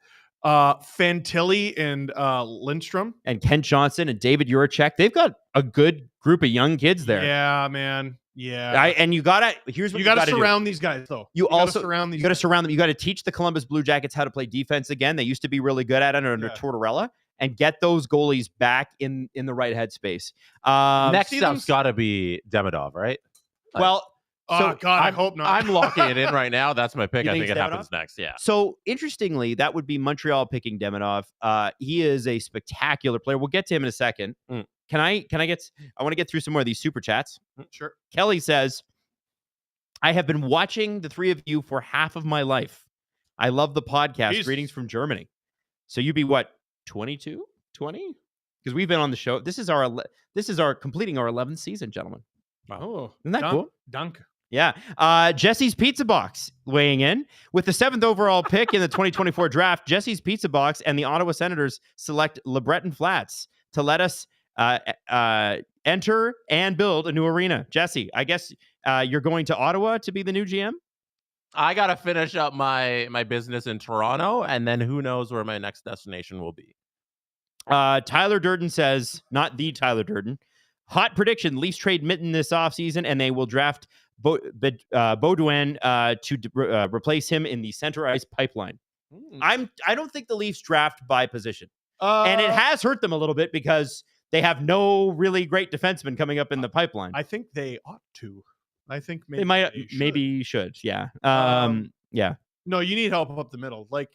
Fantilli and Lindstrom.
And Kent Johnson and David Juracek. They've got a good group of young kids there.
Yeah, man. Yeah.
You gotta
surround these guys, though.
You gotta surround them. You gotta teach the Columbus Blue Jackets how to play defense again. They used to be really good at it under Tortorella. And get those goalies back in the right headspace.
Next step's got to be Demidov, right?
I hope not.
I'm locking it in right now. That's my pick. I think it happens next. Yeah.
So interestingly, that would be Montreal picking Demidov. He is a spectacular player. We'll get to him in a second. Can I want to get through some more of these super chats.
Sure.
Kelly says, I have been watching the 3 of you for half of my life. I love the podcast.
Jesus.
Greetings from Germany. So you'd be what, 22, 20? because we've been on the show. This is our completing our 11th season, gentlemen.
Wow. Oh,
isn't that cool?
Dunk.
Yeah. Jesse's Pizza Box weighing in with the 7th overall pick in the 2024 draft. Jesse's Pizza Box and the Ottawa Senators select LeBreton Flats to let us enter and build a new arena. Jesse, I guess you're going to Ottawa to be the new GM?
I got to finish up my business in Toronto, and then who knows where my next destination will be.
Tyler Durden says, not the Tyler Durden, hot prediction, Leafs trade Mitten this offseason, and they will draft Baudouin to replace him in the center ice pipeline. I don't think the Leafs draft by position. And it has hurt them a little bit because they have no really great defensemen coming up in the pipeline.
I think they ought to. I think
maybe should. Yeah. Yeah.
No, you need help up the middle. Like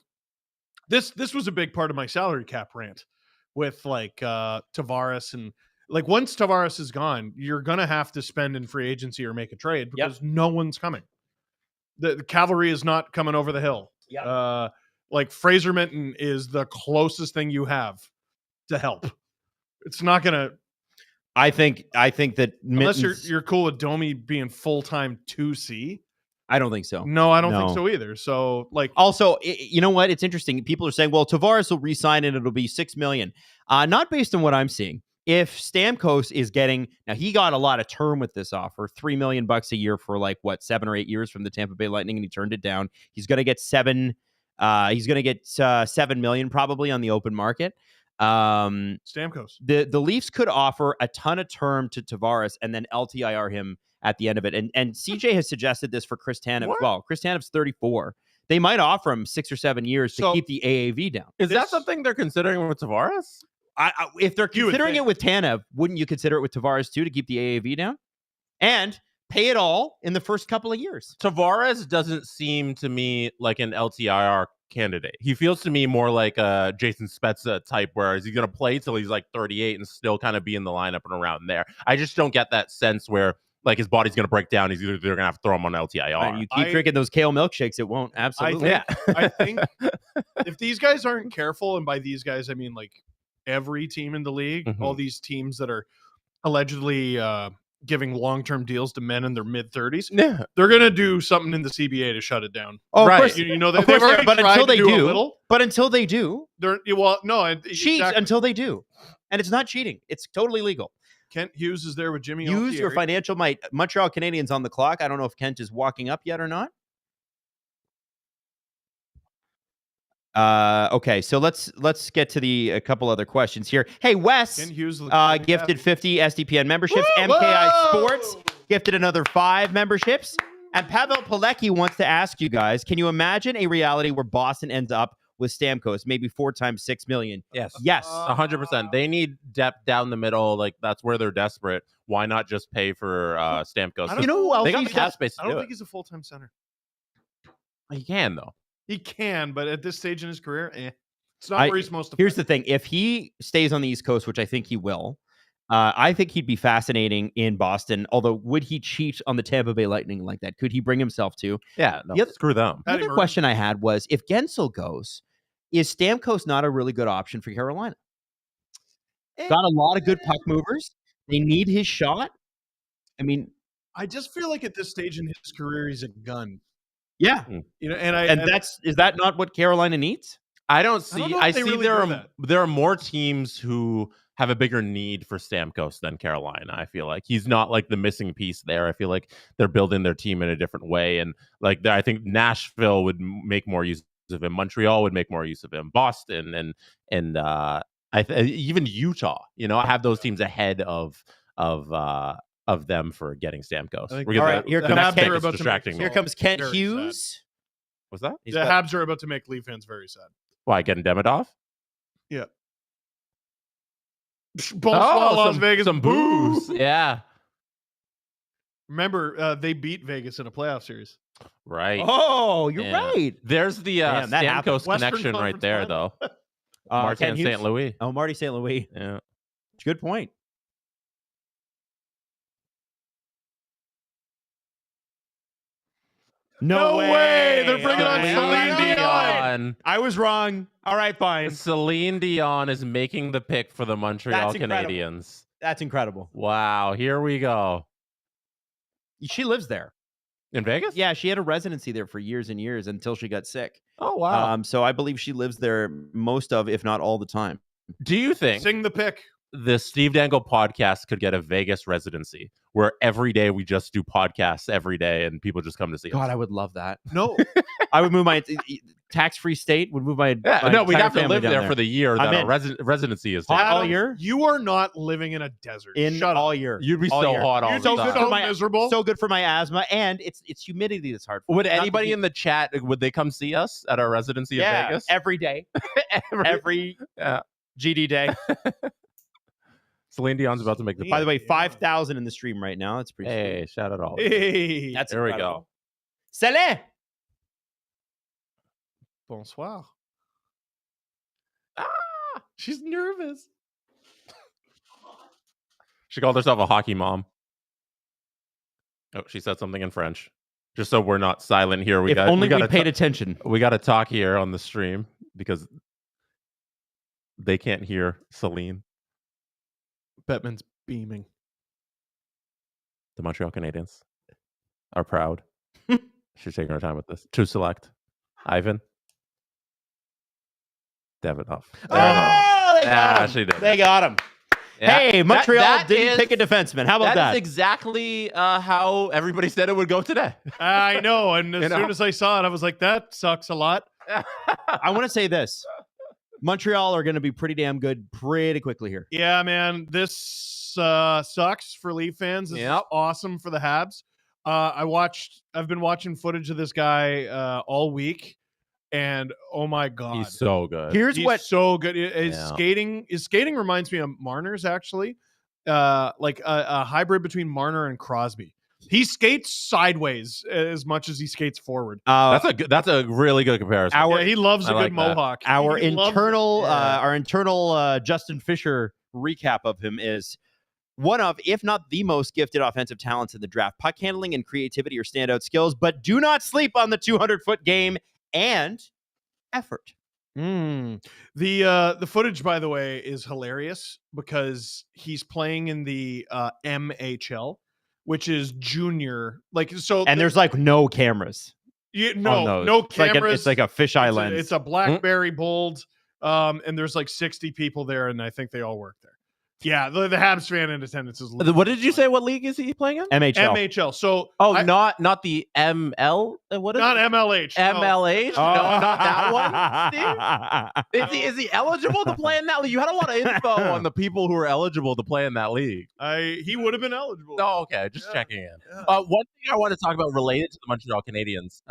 this was a big part of my salary cap rant with like Tavares, and like once Tavares is gone, you're gonna have to spend in free agency or make a trade because no one's coming. The cavalry is not coming over the hill.
Yeah.
Like Fraser Minton is the closest thing you have to help. It's not gonna.
I think that
unless you're cool with Domi being full-time 2C.
I don't think so.
No, I don't think so either. So, like,
also, you know what? It's interesting. People are saying, "Well, Tavares will re-sign and it'll be $6 million." Not based on what I'm seeing. If Stamkos is getting now, he got a lot of term with this offer, $3 million a year for like 7 or 8 years from the Tampa Bay Lightning, and he turned it down. He's going to get $7 million probably on the open market.
Stamkos.
The Leafs could offer a ton of term to Tavares and then LTIR him at the end of it. And CJ has suggested this for Chris Tanev as well. Chris Tanev's 34. They might offer him 6 or 7 years to keep the AAV down.
Is that something they're considering with Tavares?
If they're considering it with Tanev, wouldn't you consider it with Tavares too to keep the AAV down? And pay it all in the first couple of years.
Tavares doesn't seem to me like an LTIR candidate. He feels to me more like a Jason Spezza type, where is he going to play till he's like 38 and still kind of be in the lineup and around there. I just don't get that sense where like his body's going to break down. They're going to have to throw him on LTIR.
Right, you keep drinking those kale milkshakes, it won't. Absolutely.
I think if these guys aren't careful, and by these guys I mean like every team in the league, all these teams that are allegedly giving long-term deals to men in their mid-30s, they're going to do something in the CBA to shut it down.
Oh,
right.
Of course.
You know, they've already
but
tried
until they
to do
do,
a little.
But until they do,
cheat exactly.
Until they do. And it's not cheating. It's totally legal.
Kent Hughes is there with Jimmy
Use
Altieri.
your financial might. Montreal Canadiens on the clock. I don't know if Kent is walking up yet or not. Okay, so let's get to a couple other questions here. Hey, Wes,
Kent Hughes
gifted 50 SDPN memberships. MKI Sports gifted another 5 memberships. And Pavel Pilecki wants to ask you guys, can you imagine a reality where Boston ends up with Stamkos, maybe 4 times $6 million?
Yes.
100%.
They need depth down the middle. Like that's where they're desperate. Why not just pay for Stamkos?
You know who else
they got the cap space to
I don't
do
think he's a full-time center.
He can though.
He can, but at this stage in his career, it's not where he's most.
Here's the thing: if he stays on the East Coast, which I think he will, I think he'd be fascinating in Boston. Although, would he cheat on the Tampa Bay Lightning like that? Could he bring himself to?
Yeah, no, screw them.
The other question I had was, if Gensel goes, is Stamkos not a really good option for Carolina? Got a lot of good puck movers. They need his shot. I mean,
I just feel like at this stage in his career, he's a gun.
Yeah,
you know,
is that not what Carolina needs?
I don't see. I see
really
there are more teams who have a bigger need for Stamkos than Carolina. I feel like he's not like the missing piece there. I feel like they're building their team in a different way, and like I think Nashville would make more use of him. Montreal would make more use of him. Boston and even Utah. You know, I have those teams ahead of them for getting Stamkos.
All right, here comes Kent Hughes.
Sad.
What's that?
The Habs are about to make Leaf fans very sad.
Why, getting Demidov?
Yeah. Las Vegas.
Some booze. Yeah.
Remember, they beat Vegas in a playoff series.
Right.
Oh, you're right.
There's the Stamkos connection right there, though. Martin St. Louis.
Oh, Marty St. Louis.
Yeah.
Good point.
No way. They're bringing on
Celine Dion.
I was wrong. All right, fine.
Celine Dion is making the pick for the Montreal Canadiens.
That's incredible.
Wow, here we go.
She lives there.
In Vegas?
Yeah, she had a residency there for years and years until she got sick.
Oh, wow.
So I believe she lives there most of, if not all the time.
Do you think
Sing the pick.
the Steve Dangle podcast could get a Vegas residency where every day we just do podcasts every day and people just come to see us?
God, I would love that.
No.
I would move my tax-free state, would move my
no, we'd
entire
have to
family
live
down
there for the year that our residency is.
All year?
You are not living in a desert.
Shut all year.
You'd be
all
so
year.
hot all
You're
the
so
time.
miserable.
So good for my asthma, and it's humidity that's hard for
Would
me.
anybody in the chat, would they come see us at our residency in Vegas?
Every day. every GD day.
Celine Dion's about to make the.
By the way, 5,000 in the stream right now. That's pretty.
Hey,
sweet.
shout out all.
Hey.
That's
there
incredible.
we go.
Salut.
Bonsoir. She's nervous.
She called herself a hockey mom. Oh, she said something in French. Just so we're not silent here, we
paid attention.
We got to talk here on the stream because they can't hear Celine.
Bettman's beaming.
The Montreal Canadiens are proud. She's taking her time with this. To select Ivan Davidoff. She did.
They got him.
Yeah.
Hey, Montreal didn't pick a defenseman. How about that?
That is exactly how everybody said it would go today.
I know. And as soon as I saw it, I was like, that sucks a lot.
I want to say this. Montreal are going to be pretty damn good pretty quickly here.
Yeah, man. This sucks for Leaf fans. This is awesome for the Habs. I've been watching footage of this guy all week. And oh my God,
he's so good.
He's so good. His skating reminds me of Marner's, actually, like a hybrid between Marner and Crosby. He skates sideways as much as he skates forward.
That's a really good comparison.
He loves a good mohawk.
Our internal Justin Fisher recap of him is one of, if not the most gifted offensive talents in the draft. Puck handling and creativity are standout skills, but do not sleep on the 200-foot game and effort.
The footage, by the way, is hilarious because he's playing in the MHL, which is junior. And
there's like no cameras.
No cameras.
It's like a fisheye lens.
It's a BlackBerry Bold, and there's like 60 people there, and I think they all work there. Yeah, the Habs fan in attendance is.
What did you say? What league is he playing in?
MHL. So
not the ML. What is
not
it?
MLH?
MLH? No, not that one. Steve? Is he eligible to play in that league? You had a lot of info on the people who are eligible to play in that league.
He would have been eligible.
Oh, okay. Just checking in. One thing I want to talk about related to the Montreal Canadiens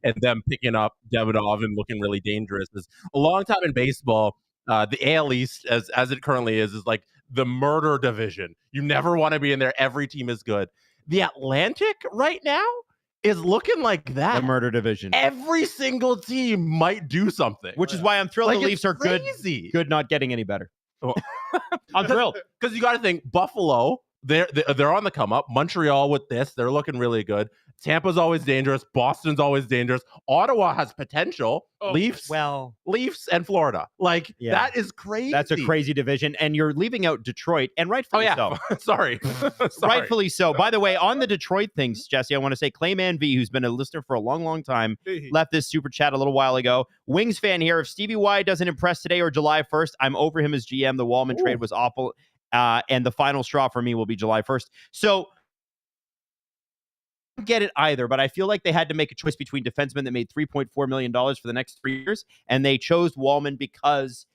and them picking up Davidoff and looking really dangerous is a long time in baseball. The AL East, as it currently is like the murder division. You never want to be in there. Every team is good. The Atlantic right now is looking like that.
The murder division.
Every single team might do something.
Which is why I'm thrilled the Leafs are
crazy.
Good not getting any better. I'm thrilled.
Because you got to think, Buffalo, they're on the come up. Montreal with this, they're looking really good. Tampa's always dangerous. Boston's always dangerous. Ottawa has potential. Leafs and Florida. That is crazy.
That's a crazy division. And you're leaving out Detroit, and rightfully so.
Sorry.
Rightfully so. By the way, on the Detroit things, Jesse, I want to say Clayman V, who's been a listener for a long, long time, left this super chat a little while ago. Wings fan here. If Stevie Y doesn't impress today or July 1st, I'm over him as GM. The Wallman trade was awful. And the final straw for me will be July 1st. So, get it either, but I feel like they had to make a choice between defensemen that made $3.4 million for the next 3 years, and they chose Wallman because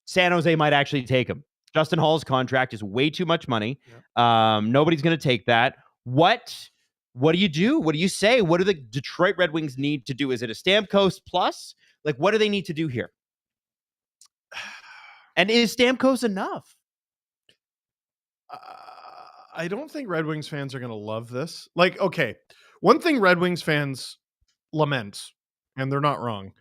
San Jose might actually take him. Justin Hall's contract is way too much money. Nobody's going to take that. What do you do? What do you say? What do the Detroit Red Wings need to do? Is it a Stamkos plus? What do they need to do here? And is Stamkos enough?
I don't think Red Wings fans are going to love this. One thing Red Wings fans lament, and they're not wrong,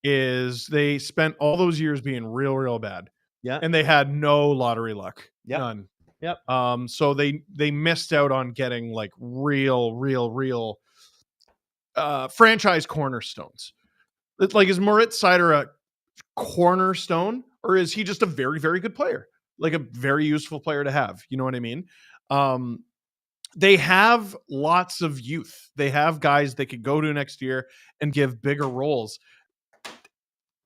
is they spent all those years being real, real bad.
Yeah.
And they had no lottery luck.
Yep.
None.
Yep.
So they missed out on getting real franchise cornerstones. It's like, is Moritz Seider a cornerstone, or is he just a very, very good player? Like a very useful player to have. You know what I mean? They have lots of youth. They have guys they could go to next year and give bigger roles.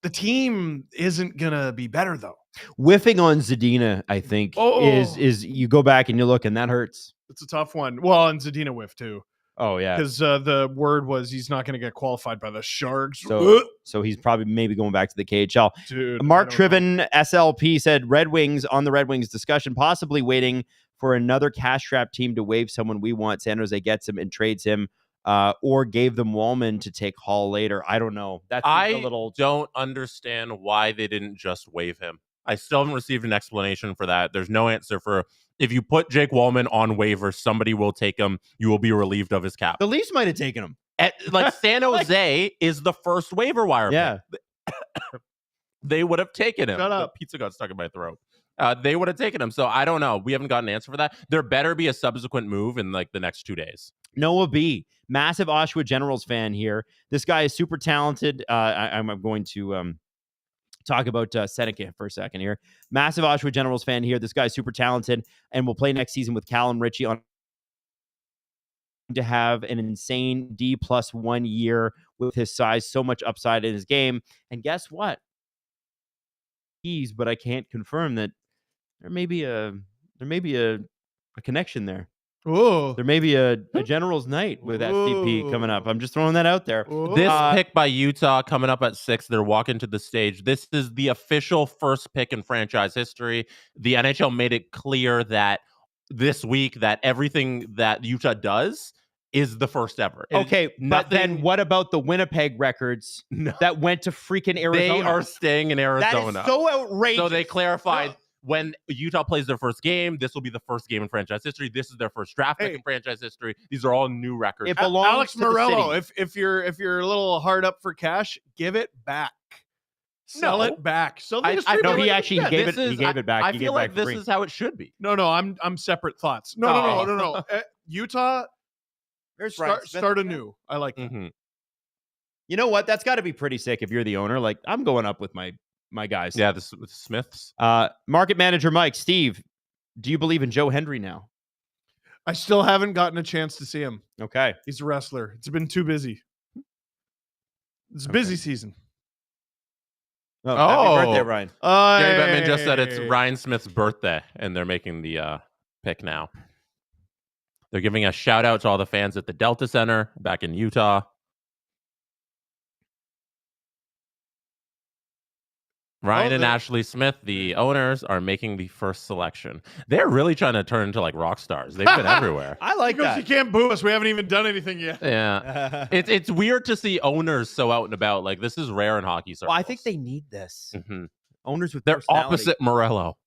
The team isn't gonna be better though.
Whiffing on Zadina, I think, is you go back and you look, and that hurts.
It's a tough one. Well, and Zadina whiffed too.
Oh yeah,
because the word was he's not going to get qualified by the Sharks.
So he's probably maybe going back to the KHL.
Dude,
Mark Triven SLP said Red Wings on the Red Wings discussion, possibly waiting for another cash-strapped team to waive someone we want. San Jose gets him and trades him, or gave them Wallman to take Hall later. I don't know. That's a little.
Don't understand why they didn't just waive him. I still haven't received an explanation for that. There's no answer for. If you put Jake Wallman on waiver, somebody will take him. You will be relieved of his cap.
The Leafs might have taken him.
Like San Jose is the first waiver wire.
Yeah.
They would have taken him.
Shut up.
The pizza got stuck in my throat. They would have taken him. So I don't know. We haven't gotten an answer for that. There better be a subsequent move in like the next 2 days.
Noah B, massive Oshawa Generals fan here. This guy is super talented. I'm going to talk about Seneca for a second here. Massive Oshawa Generals fan here. This guy's super talented and will play next season with Callum Ritchie on to have an insane D+1 year with his size, so much upside in his game. And guess what? But I can't confirm that there may be a connection there.
Ooh.
There may be a Generals night with SCP coming up. I'm just throwing that out there.
Ooh.
This pick by Utah coming up at 6. They're walking to the stage. This is the official first pick in franchise history. The NHL made it clear that this week that everything that Utah does is the first ever.
Okay, but then what about the Winnipeg records that went to freaking Arizona?
They are staying in Arizona.
That is so outrageous.
So they clarified when Utah plays their first game, this will be the first game in franchise history. This is their first draft pick in franchise history. These are all new records.
It belongs
Alex
to
Morello,
the city.
if you're a little hard up for cash, give it back. Sell it back. So they
no, he actually gave it back.
I feel like this is how it should be.
No, I'm separate thoughts. No. Utah, start anew. I like that.
Mm-hmm.
You know what? That's got to be pretty sick if you're the owner. Like, I'm going up with my guys.
Yeah, the Smiths.
Market manager Mike, Steve, do you believe in Joe Hendry now?
I still haven't gotten a chance to see him.
Okay.
He's a wrestler. It's been too busy. It's a busy season.
Oh, happy birthday, Ryan.
Gary Bettman just said it's Ryan Smith's birthday, and they're making the pick now. They're giving a shout out to all the fans at the Delta Center back in Utah. Ryan and Ashley Smith, the owners, are making the first selection. They're really trying to turn into like rock stars. They've been everywhere.
I like that.
You can't boo us. We haven't even done anything yet.
Yeah. It's weird to see owners so out and about. Like, this is rare in hockey circles.
Well, I think they need this.
Mm-hmm.
Owners with
They're opposite Morello.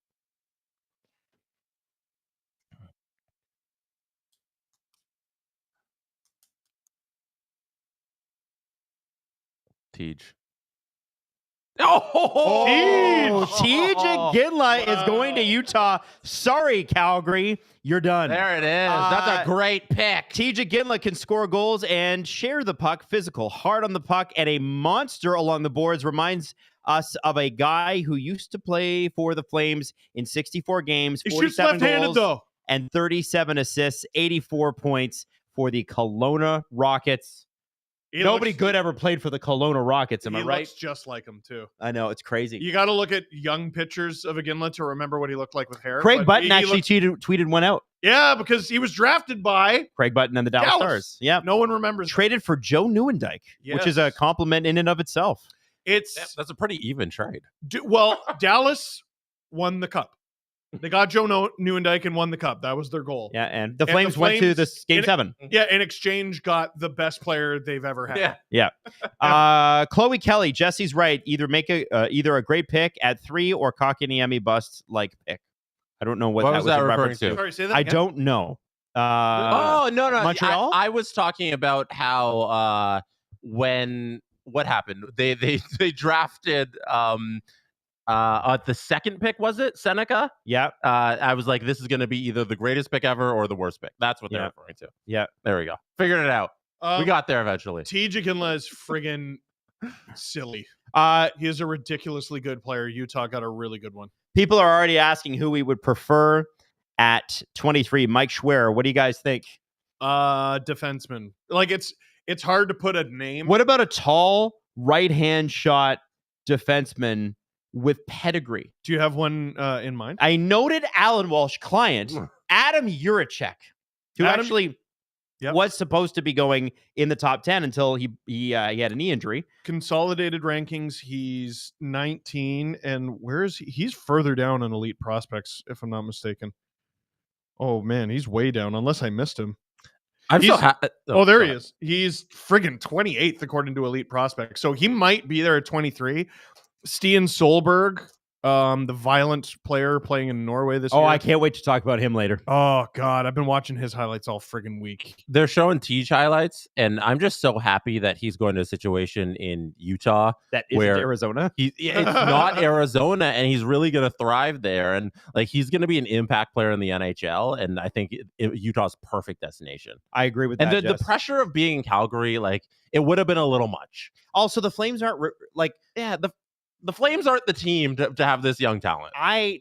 Tej.
Tej Ginla is going to Utah. Sorry, Calgary. You're done.
There it is. That's a great pick.
Tej Ginla can score goals and share the puck. Physical, hard on the puck, and a monster along the boards. Reminds us of a guy who used to play for the Flames in 64 games, 47 goals,
though,
and 37 assists, 84 points for the Kelowna Rockets. Nobody good ever played for the Kelowna Rockets, am I right?
He looks just like him, too.
I know, it's crazy.
You got to look at young pictures of Ginla to remember what he looked like with hair.
Craig Button actually tweeted one out.
Yeah, because he was drafted by
Craig Button and the Dallas Stars. Yeah,
no one remembers.
Traded for Joe Nieuwendyk, which is a compliment in and of itself.
That's a pretty even trade.
Dallas won the cup. They got Joe Nieuwendyk and won the cup. That was their goal.
Yeah, and the Flames went to this Game 7.
Yeah, in exchange, got the best player they've ever had.
Yeah. Chloe Kelly, Jesse's right. Either make either a great pick at 3 or Kakaniemi bust like pick. I don't know what that was a reference to.
Sorry, say that
I
again?
don't know.
No.
Montreal?
I was talking about how what happened? They drafted the second pick, was it Seneca?
Yeah.
I was like, this is going to be either the greatest pick ever or the worst pick. That's what they're referring to.
Yeah.
There we go. Figured it out. We got there eventually.
TJ Ginla is friggin' silly. He is a ridiculously good player. Utah got a really good one.
People are already asking who we would prefer at 23. Mike Schwer, what do you guys think?
Defenseman. Like it's hard to put a name.
What about a tall right-hand shot defenseman with pedigree?
Do you have one in mind?
I noted Alan Walsh client, Adam Juracek, who actually was supposed to be going in the top 10 until he had a knee injury.
Consolidated rankings, he's 19, and where is he? He's further down on elite prospects, if I'm not mistaken. Oh man, he's way down, unless I missed him. There he is. He's friggin' 28th according to elite prospects. So he might be there at 23. Stian Solberg, the violent player playing in Norway this year.
Oh, I can't wait to talk about him later.
Oh, God. I've been watching his highlights all friggin' week.
They're showing Tej highlights, and I'm just so happy that he's going to a situation in Utah.
That isn't Arizona?
It's not Arizona, and he's really going to thrive there. And like he's going to be an impact player in the NHL, and I think Utah's perfect destination.
I agree with that,
And the pressure of being in Calgary, like it would have been a little much.
Also, the Flames aren't
the Flames aren't the team to have this young talent.
I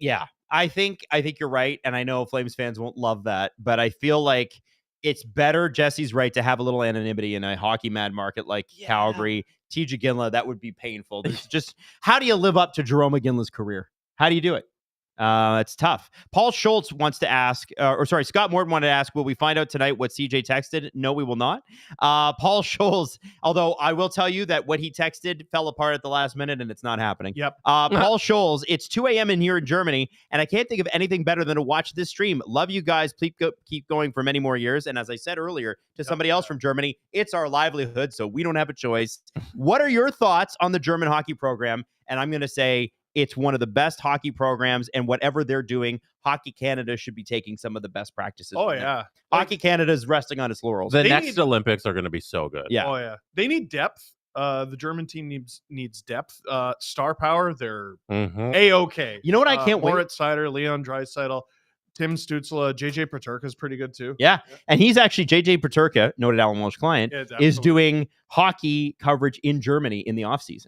think you're right, and I know Flames fans won't love that, but I feel like it's better. Jesse's right to have a little anonymity in a hockey mad market like Calgary. TJ Ginla, that would be painful. There's just how do you live up to Jerome Ginla's career? How do you do it? It's tough. Paul Schultz wants to ask, Scott Morton wanted to ask, will we find out tonight what CJ texted? No, we will not. Paul Schultz, although I will tell you that what he texted fell apart at the last minute and it's not happening.
Yep.
Paul Schultz, it's 2 a.m. in here in Germany, and I can't think of anything better than to watch this stream. Love you guys. Please keep going for many more years. And as I said earlier to somebody else from Germany, it's our livelihood, so we don't have a choice. What are your thoughts on the German hockey program? And I'm going to say, it's one of the best hockey programs, and whatever they're doing, Hockey Canada should be taking some of the best practices.
Oh, yeah.
Hockey Canada is resting on its laurels.
The next Olympics are going to be so good.
Yeah.
Oh, yeah. They need depth. The German team needs depth. Star power, they're A-okay.
You know what I can't wait?
Moritz Seider, Leon Draisaitl, Tim Stützle, JJ Peterka is pretty good too.
Yeah. And he's actually, JJ Peterka, noted Alan Walsh client, is doing hockey coverage in Germany in the offseason.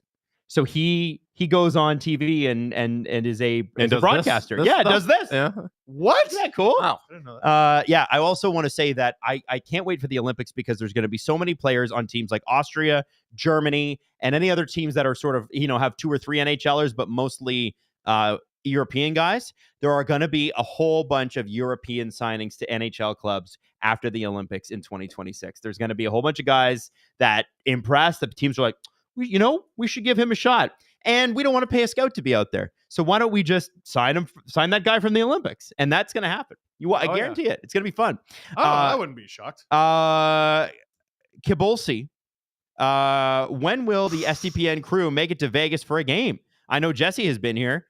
So he goes on TV and is a broadcaster. Does this.
Yeah. What?
Isn't that cool?
Wow. I didn't know that.
I also want to say that I can't wait for the Olympics because there's going to be so many players on teams like Austria, Germany, and any other teams that are sort of, have 2 or 3 NHLers, but mostly European guys. There are going to be a whole bunch of European signings to NHL clubs after the Olympics in 2026. There's going to be a whole bunch of guys that impress. The teams are like, we should give him a shot. And we don't want to pay a scout to be out there. So why don't we just sign that guy from the Olympics? And that's going to happen. I guarantee it. It's going to be fun.
I wouldn't be shocked.
Kibolsi, when will the SDPN crew make it to Vegas for a game? I know Jesse has been here.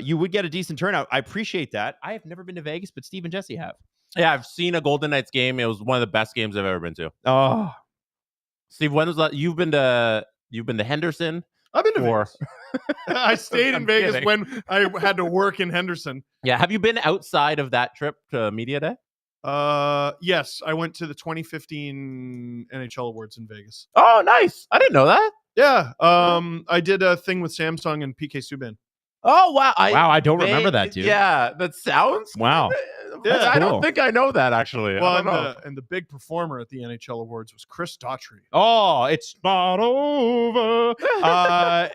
You would get a decent turnout. I appreciate that. I have never been to Vegas, but Steve and Jesse have.
Yeah, I've seen a Golden Knights game. It was one of the best games I've ever been to.
Oh,
Steve, when was that? You've been to Henderson?
I've been to Vegas. I stayed in Vegas when I had to work in Henderson.
Yeah. Have you been outside of that trip to Media Day?
Yes. I went to the 2015 NHL Awards in Vegas.
Oh, nice. I didn't know that.
Yeah. I did a thing with Samsung and PK Subban.
Oh, wow.
I don't remember that, dude.
Yeah. That sounds...
Wow.
Yeah, I don't think I know that, actually.
Well, and the big performer at the NHL Awards was Chris Daughtry.
Oh, it's not over.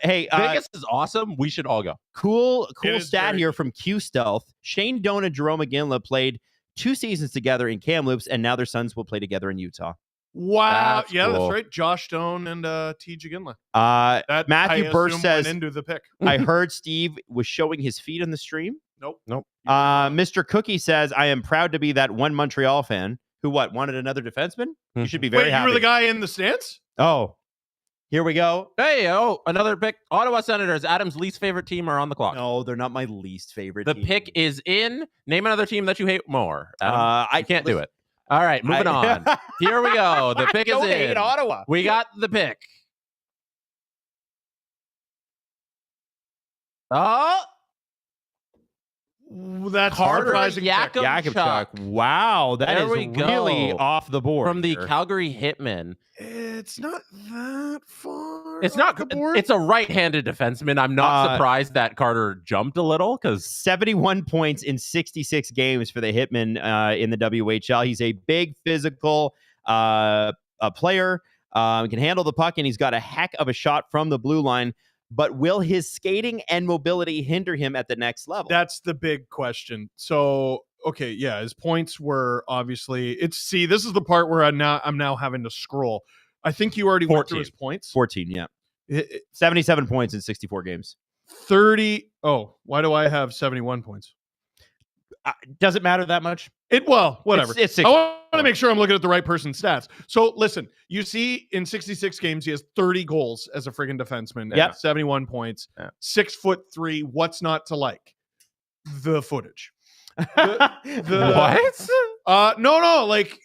Hey,
Vegas is awesome. We should all go.
Cool stat here from Q Stealth. Shane Doan and Jerome Ginla played 2 seasons together in Kamloops, and now their sons will play together in Utah.
Wow. That's right. Josh Doan and TJ Ginla.
Matthew Burst says,
into the pick.
I heard Steve was showing his feet on the stream.
Nope.
Mr. Cookie says, I am proud to be that one Montreal fan who wanted another defenseman. You should be very happy.
You were the guy in the stands?
Oh, here we go.
Hey, another pick. Ottawa Senators, Adam's least favorite team, are on the clock.
No, they're not my least favorite
The
team.
pick is in. Name another team that you hate more. Adam, I can't do it. All right, moving on. Here we go. The pick is in.
Hate Ottawa.
We got the pick. Oh.
That's
Carter
surprising.
Yakupchuk. Wow, that is really off the board.
From the Calgary Hitmen.
It's not that far.
It's not. It's a right-handed defenseman. I'm not surprised that Carter jumped a little because
71 points in 66 games for the Hitmen in the WHL. He's a big physical player. Can handle the puck, and he's got a heck of a shot from the blue line. But will his skating and mobility hinder him at the next level?
That's the big question. So, okay, yeah, his points were obviously. This is the part where I'm now having to scroll. I think you already went through his points.
14, yeah. 77 points in 64 games.
30. Oh, why do I have 71 points?
Does it matter that much?
Whatever.
It's
I want to make sure I'm looking at the right person's stats. So listen, you see in 66 games, he has 30 goals as a friggin' defenseman.
Yep.
71 points. 6'3". What's not to like? The footage.
What?
No. Like,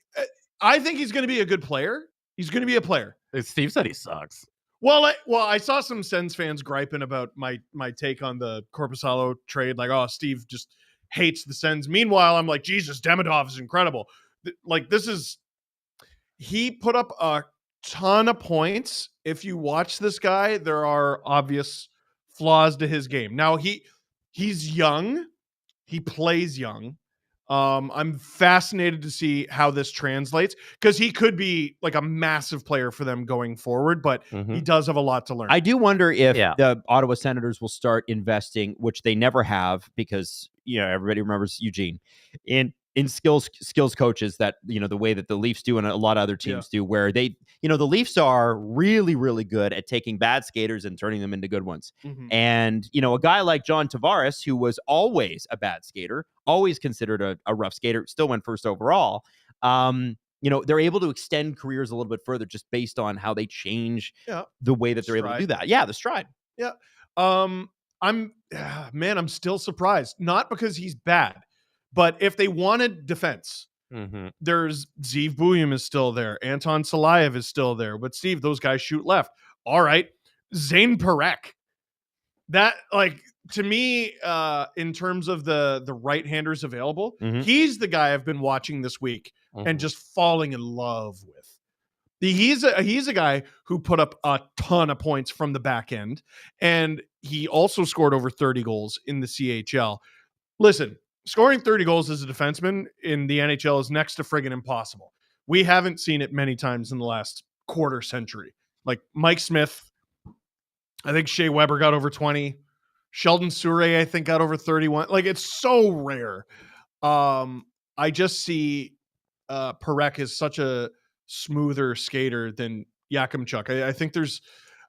I think he's going to be a good player. He's going to be a player.
Steve said he sucks.
Well, I saw some Sens fans griping about my take on the Korpisalo trade. Like, oh, Steve just hates the Sens. Meanwhile, I'm like, Jesus, Demidov is incredible. Like, he put up a ton of points. If you watch this guy, there are obvious flaws to his game. Now, he's young. He plays young. I'm fascinated to see how this translates because he could be like a massive player for them going forward, but he does have a lot to learn.
I do wonder if the Ottawa Senators will start investing, which they never have because, everybody remembers Eugene, in skills coaches that, the way that the Leafs do and a lot of other teams do, where they, the Leafs are really, really good at taking bad skaters and turning them into good ones. And, a guy like John Tavares, who was always a bad skater, always considered a rough skater, still went first overall. They're able to extend careers a little bit further just based on how they change the way that they're able to do that. Yeah, the stride.
Yeah. I'm still surprised. Not because he's bad, but if they wanted defense, there's Zeev Buium is still there. Anton Salayev is still there. But Steve, those guys shoot left. All right. Zane Parekh. That, like, to me, in terms of the right-handers available, he's the guy I've been watching this week and just falling in love with. He's a guy who put up a ton of points from the back end, and he also scored over 30 goals in the CHL. Listen, scoring 30 goals as a defenseman in the NHL is next to friggin' impossible. We haven't seen it many times in the last quarter century. Like Mike Smith, I think Shea Weber got over 20. Sheldon Souray, I think, got over 31. Like, it's so rare. I just see Parekh is such a smoother skater than Yakupchuk. I think there's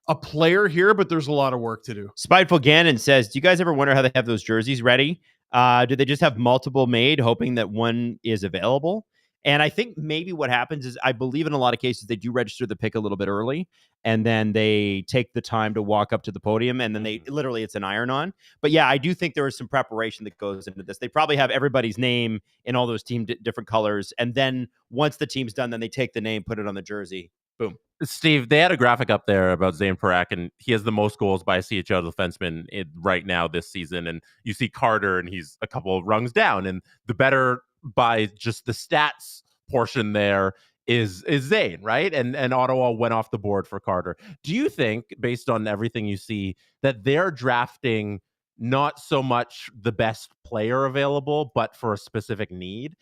a player here, but there's a lot of work to do.
Spiteful Gannon says, do you guys ever wonder how they have those jerseys ready? Do they just have multiple made, hoping that one is available? And I think maybe what happens is, I believe in a lot of cases, they do register the pick a little bit early, and then they take the time to walk up to the podium, and then it's an iron-on. But yeah, I do think there is some preparation that goes into this. They probably have everybody's name in all those team different colors, and then once the team's done, then they take the name, put it on the jersey. Boom.
Steve, they had a graphic up there about Zane Parekh, and he has the most goals by a CHL defenseman right now this season. And you see Carter, and he's a couple of rungs down. And the better by just the stats portion there is Zane, right? And Ottawa went off the board for Carter. Do you think, based on everything you see, that they're drafting not so much the best player available, but for a specific need?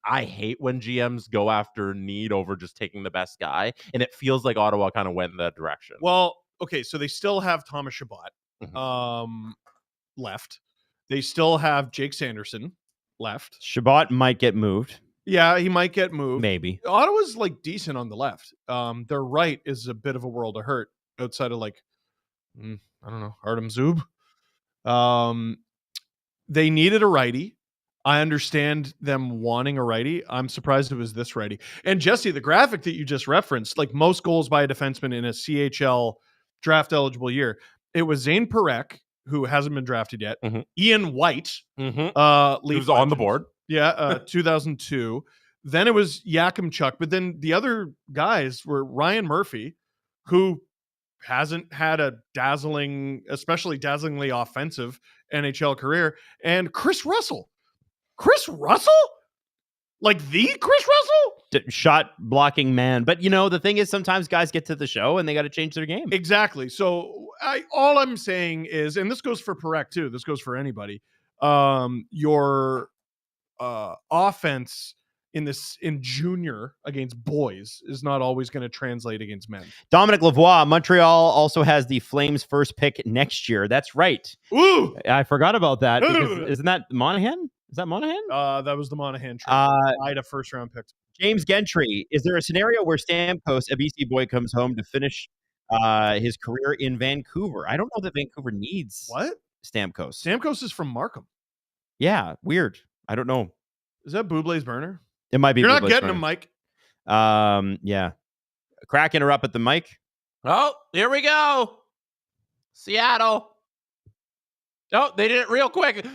I hate when GMs go after need over just taking the best guy, and it feels like Ottawa kind of went in that direction.
Well, okay, so they still have Thomas Chabot left. They still have Jake Sanderson left.
Chabot might get moved.
Yeah, he might get moved.
Maybe.
Ottawa's like decent on the left. Their right is a bit of a world of hurt outside of like, I don't know, Artem Zub. They needed a righty. I understand them wanting a righty. I'm surprised it was this righty. And Jesse, the graphic that you just referenced, like most goals by a defenseman in a CHL draft eligible year, it was Zane Parekh, who hasn't been drafted yet. Ian White,
who's on the board.
Yeah, 2002. Then it was Yakupchuk, but then the other guys were Ryan Murphy, who hasn't had a especially dazzlingly offensive NHL career. And Chris Russell, like the Chris Russell,
shot blocking man. But the thing is, sometimes guys get to the show and they got to change their game.
Exactly. So all I'm saying is, and this goes for Parekh too. This goes for anybody. Your offense in junior against boys is not always going to translate against men.
Dominic Lavoie, Montreal also has the Flames first pick next year. That's right.
Ooh,
I forgot about that. Because, isn't that Monahan? Is that Monahan?
That was the Monahan trade. I had a first round pick.
James Gentry, is there a scenario where Stamkos, a BC boy, comes home to finish his career in Vancouver? I don't know that Vancouver needs Stamkos.
Stamkos is from Markham.
Yeah, weird. I don't know.
Is that Bublé's burner?
It might be.
You're
Bublé's
not getting
burner.
him, Mike.
Yeah. Cracking her up at the mic.
Oh, here we go. Seattle. Oh, they did it real quick.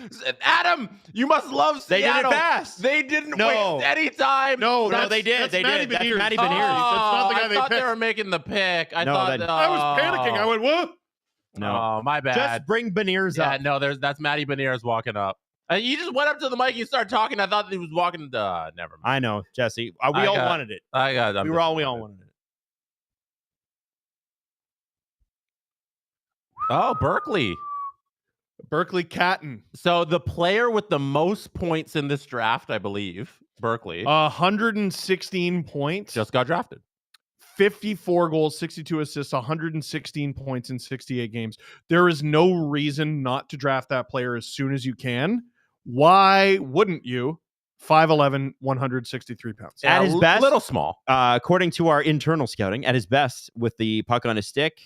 Adam, you must love Seattle.
They did it fast.
They didn't waste any time.
No, they did. They did. That's Matty Beniers.
Oh,
that's not the guy
I thought they were making the pick. I thought
I was panicking. I went, what?
No, my bad.
Just bring Beniers up.
Yeah, no, that's Matty Beniers walking up. You just went up to the mic and you started talking. I thought that he was walking. Never mind.
I know, Jesse. We all wanted it. We all wanted it.
Oh, Berkeley
Catton.
So the player with the most points in this draft, I believe, Berkeley.
116 points.
Just got drafted.
54 goals, 62 assists, 116 points in 68 games. There is no reason not to draft that player as soon as you can. Why wouldn't you? 5'11", 163 pounds.
At his best,
little small.
According to our internal scouting, at his best with the puck on his stick,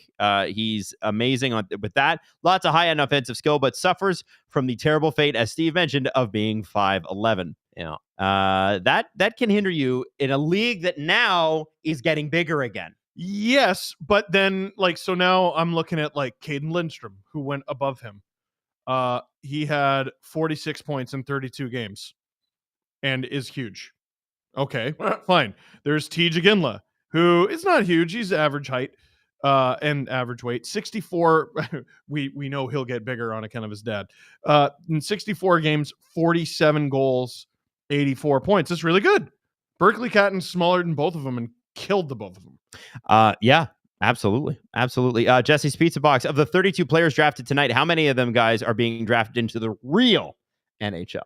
he's amazing with that. Lots of high-end offensive skill, but suffers from the terrible fate, as Steve mentioned, of being 5'11".
Yeah,
that can hinder you in a league that now is getting bigger again.
Yes, but then so now I'm looking at Caden Lindstrom, who went above him. He had 46 points in 32 games. And is huge. Okay, fine. There's T.J. Ginla, who is not huge. He's average height and average weight. 64. We know he'll get bigger on account of his dad. In 64 games, 47 goals, 84 points. That's really good. Berkeley Catton's smaller than both of them and killed the both of them.
Yeah. Absolutely. Jesse's Pizza Box. Of the 32 players drafted tonight, how many of them guys are being drafted into the real NHL?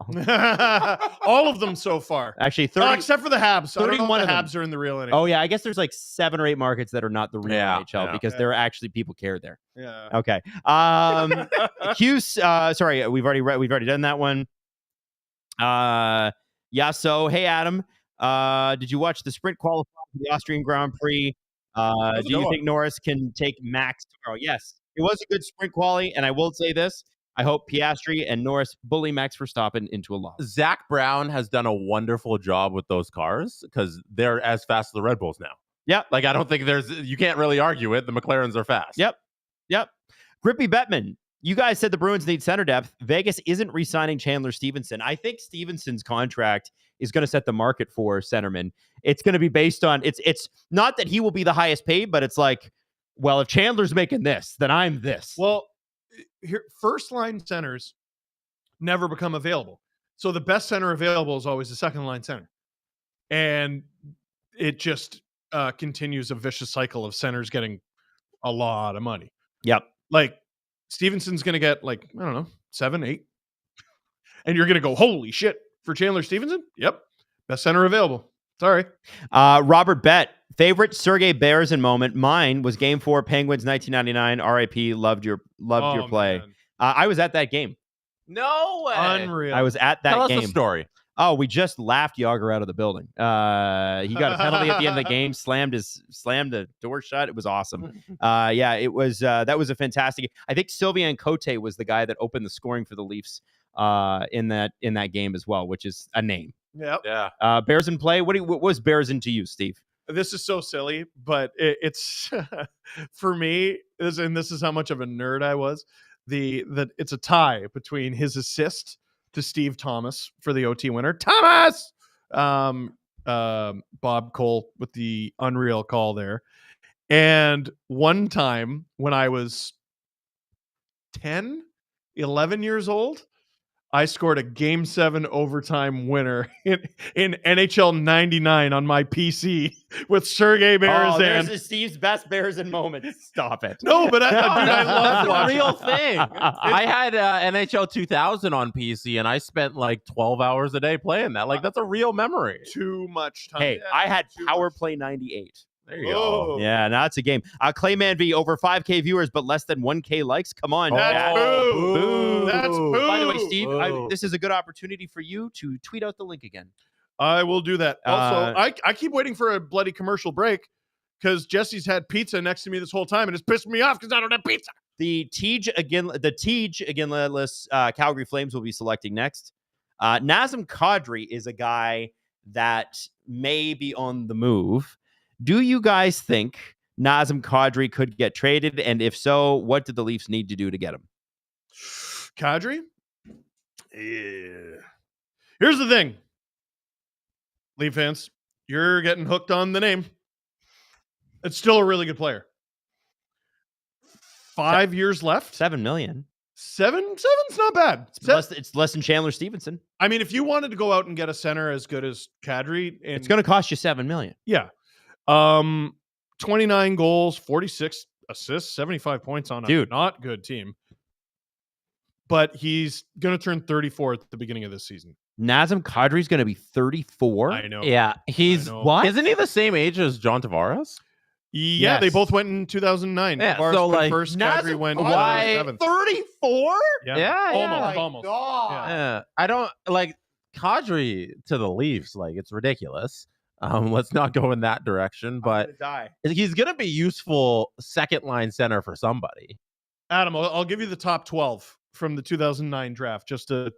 All of them so far.
Actually, 30,
except for the Habs.
31
of the Habs are in the real NHL.
Oh, yeah. I guess there's 7 or 8 markets that are not the real NHL because there are actually people care there.
Yeah.
Okay. Hughes, sorry, we've already done that one. Yeah, so hey Adam, did you watch the sprint qualifier for the Austrian Grand Prix? Do you think Norris can take Max tomorrow? Yes. It was a good sprint quali, and I will say this. I hope Piastri and Norris bully Max Verstappen into a loss.
Zach Brown has done a wonderful job with those cars because they're as fast as the Red Bulls now.
Yep.
I don't think you can't really argue it. The McLarens are fast.
Yep. Grippy Bettman, you guys said the Bruins need center depth. Vegas isn't re-signing Chandler Stevenson. I think Stevenson's contract is going to set the market for centerman. It's going to be based on, it's not that he will be the highest paid, but it's well, if Chandler's making this, then I'm this.
Well, here, first line centers never become available. So the best center available is always the second line center. And it just continues a vicious cycle of centers getting a lot of money.
Yep.
Stevenson's going to get I don't know, 7, 8. And you're going to go, holy shit, for Chandler Stevenson? Yep. Best center available. Sorry.
Robert Bett, favorite Sergei Berzin moment. Mine was Game 4, Penguins 1999. RIP. Loved your play. I was at that game.
No way.
Unreal.
I was at that
Tell
game.
us the story.
Oh, we just laughed Yager out of the building. He got a penalty at the end of the game, slammed the door shut. It was awesome. Yeah, it was. That was a fantastic. I think Sylvain Cote was the guy that opened the scoring for the Leafs in that game as well, which is a name.
Yep.
Yeah.
Berzin play. What was Berzin to you, Steve?
This is so silly, but it's for me. This is how much of a nerd I was. It's a tie between his assist to Steve Thomas for the OT winner. Thomas! Bob Cole with the unreal call there. And one time when I was 10 11 years old, I scored a Game 7 overtime winner in NHL 99 on my PC with Sergei Berezan.
Oh, there's Steve's best Bears and moments. Stop it.
No, but I love
that's a real thing. I had NHL 2000 on PC, and I spent like 12 hours a day playing that. Like, that's a real memory.
Too much time.
Hey, I had Power Play 98.
There you go.
Yeah, now it's a game. Clayman V, over 5K viewers, but less than 1K likes. Come on.
That's boo.
Boo.
That's boo.
By the way, Steve, this is a good opportunity for you to tweet out the link again.
I will do that. Also, I keep waiting for a bloody commercial break because Jesse's had pizza next to me this whole time and it's pissing me off because I don't have pizza.
The Tej againless Calgary Flames will be selecting next. Nazem Kadri is a guy that may be on the move. Do you guys think Nazem Kadri could get traded? And if so, what do the Leafs need to do to get him?
Kadri? Yeah. Here's the thing. Leaf fans, you're getting hooked on the name. It's still a really good player. 5 years left.
$7 million.
Seven's not bad.
It's less than Chandler Stevenson.
I mean, if you wanted to go out and get a center as good as Kadri,
it's going to cost you $7 million.
Yeah. 29 goals, 46 assists, 75 points on a not good team. But he's going to turn 34 at the beginning of this season.
Nazem Kadri's going to be 34.
I know.
Yeah, he's
what?
Isn't he the same age as John Tavares?
Yeah, yes. They both went in 2009.
Yeah, Tavares so like
first, Kadri went
why
34?
Yeah,
almost.
God.
Yeah. I don't like Kadri to the Leafs. Like, it's ridiculous. Let's not go in that direction, but he's going to be useful second line center for somebody.
Adam, I'll give you the top 12 from the 2009 draft just to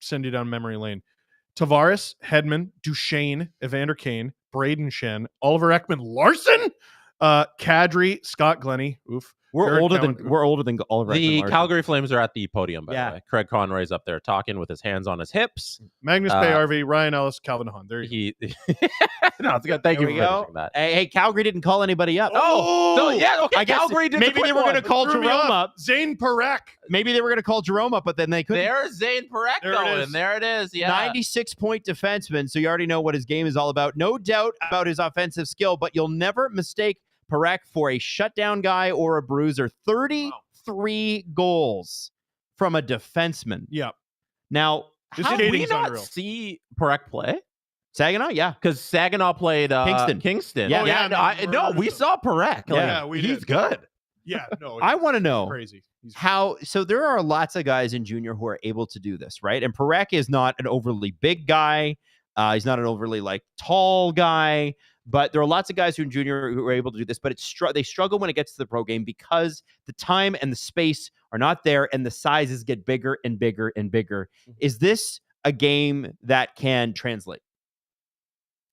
send you down memory lane. Tavares, Hedman, Duchesne, Evander Kane, Braden Shen, Oliver Ekman-Larsson, Kadri, Scott Glennie. Oof.
We're older than Oliver.
The Calgary Flames are at the podium, by the way. Craig Conroy's up there talking with his hands on his hips.
Magnus Pay-RV, Ryan Ellis, Calvin Hahn. There you go.
No, it's good. Thank you for finishing that.
Hey, Calgary didn't call anybody up.
So okay. I guess Calgary did.
Maybe they were going to call Jerome up.
Zane Parekh.
Maybe they were going to call Jerome up, but then they couldn't.
There's Zane Parekh going. There it is. Yeah.
96-point defenseman, so you already know what his game is all about. No doubt about his offensive skill, but you'll never mistake Parekh for a shutdown guy or a bruiser. 33 goals from a defenseman.
Yeah.
Now,
how did we not see Parekh play?
Saginaw, yeah.
Because Saginaw played Kingston.
Yeah.
No, we saw Parekh. He's good.
Yeah, no.
I want to know
crazy.
So there are lots of guys in junior who are able to do this, right? And Parekh is not an overly big guy. He's not an overly tall guy. But there are lots of guys who in junior who are able to do this, but they struggle when it gets to the pro game because the time and the space are not there and the sizes get bigger and bigger and bigger. Is this a game that can translate?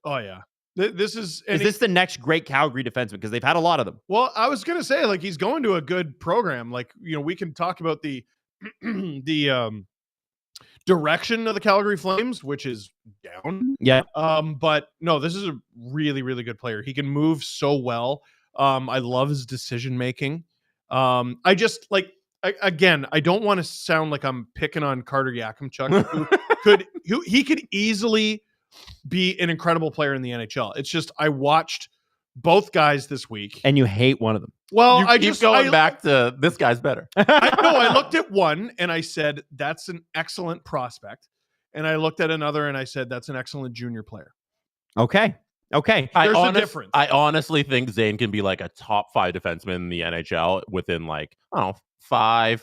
Oh, yeah. Is
this the next great Calgary defenseman? Because they've had a lot of them.
Well, I was going to say, he's going to a good program. We can talk about the direction of the Calgary Flames, which is down.
Yeah.
But no, this is a really, really good player. He can move so well. I love his decision making. I just again, I don't want to sound like I'm picking on Carter Yakimchuk. He could easily be an incredible player in the NHL. It's just I watched both guys this week,
and you hate one of them.
Well,
I keep going back to this guy's better.
I looked at one and I said that's an excellent prospect, and I looked at another and I said that's an excellent junior player.
Okay.
There's a difference.
I honestly think Zane can be a top 5 defenseman in the NHL within 5-6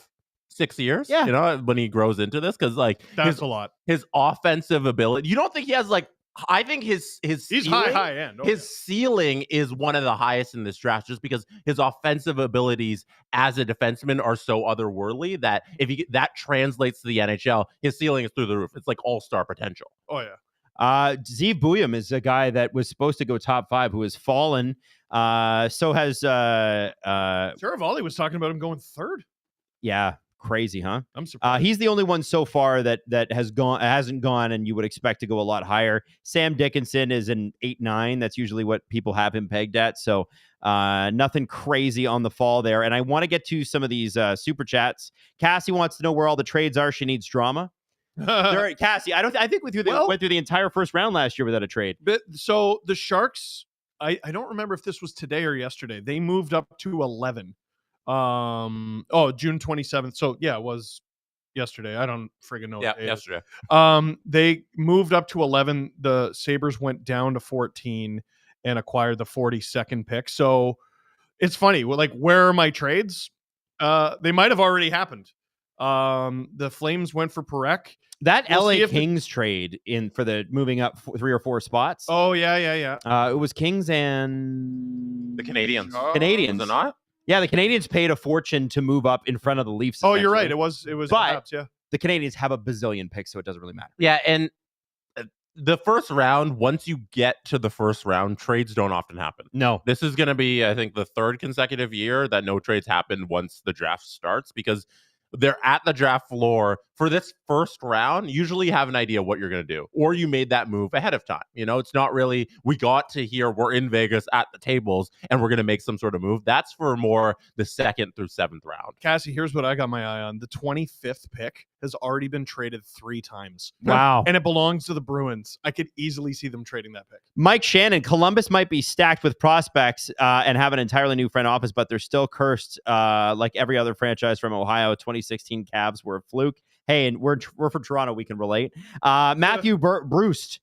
years.
Yeah,
when he grows into this, because
that's a lot.
His offensive ability. You don't think he has I think his
he's
ceiling,
high end.
His ceiling is one of the highest in this draft, just because his offensive abilities as a defenseman are so otherworldly that if that translates to the NHL, his ceiling is through the roof. It's all-star potential.
Oh yeah.
Zeev Buium is a guy that was supposed to go top 5 who has fallen. So has
Saravalli was talking about him going 3rd.
Yeah. Crazy, huh?
I'm surprised.
He's the only one so far that hasn't gone, and you would expect to go a lot higher. Sam Dickinson is an 8-9. That's usually what people have him pegged at. So nothing crazy on the fall there. And I want to get to some of these super chats. Cassie wants to know where all the trades are. She needs drama. Cassie, I think we went through the entire first round last year without a trade.
But so the Sharks, I don't remember if this was today or yesterday. They moved up to 11. June 27th. So yeah, it was yesterday. I don't friggin' know.
Yeah, yesterday.
They moved up to 11. The Sabres went down to 14 and acquired the 42nd pick. So it's funny. Like, where are my trades? They might have already happened. The Flames went for Parekh.
That LA Kings trade for the moving up 3 or 4 spots.
Oh yeah.
It was Kings and
the Canadians.
Canadians,
was it not?
Yeah, the Canadians paid a fortune to move up in front of the Leafs.
Oh, you're right. It was.
But
perhaps, yeah.
The Canadians have a bazillion picks, so it doesn't really matter.
Yeah, and the first round, once you get to the first round, trades don't often happen.
No.
This is going to be, I think, the 3rd consecutive year that no trades happen once the draft starts, because they're at the draft floor for this first round. Usually you have an idea what you're going to do, or you made that move ahead of time. It's not really, we got to here, we're in Vegas at the tables and we're going to make some sort of move. That's for more the 2nd through 7th round.
Cassie, here's what I got my eye on. The 25th pick has already been traded 3 times.
Wow.
And it belongs to the Bruins. I could easily see them trading that pick.
Mike Shannon, Columbus might be stacked with prospects and have an entirely new front office, but they're still cursed like every other franchise from Ohio. 2016 Cavs were a fluke. Hey, and we're from Toronto. We can relate. Matthew Bruce.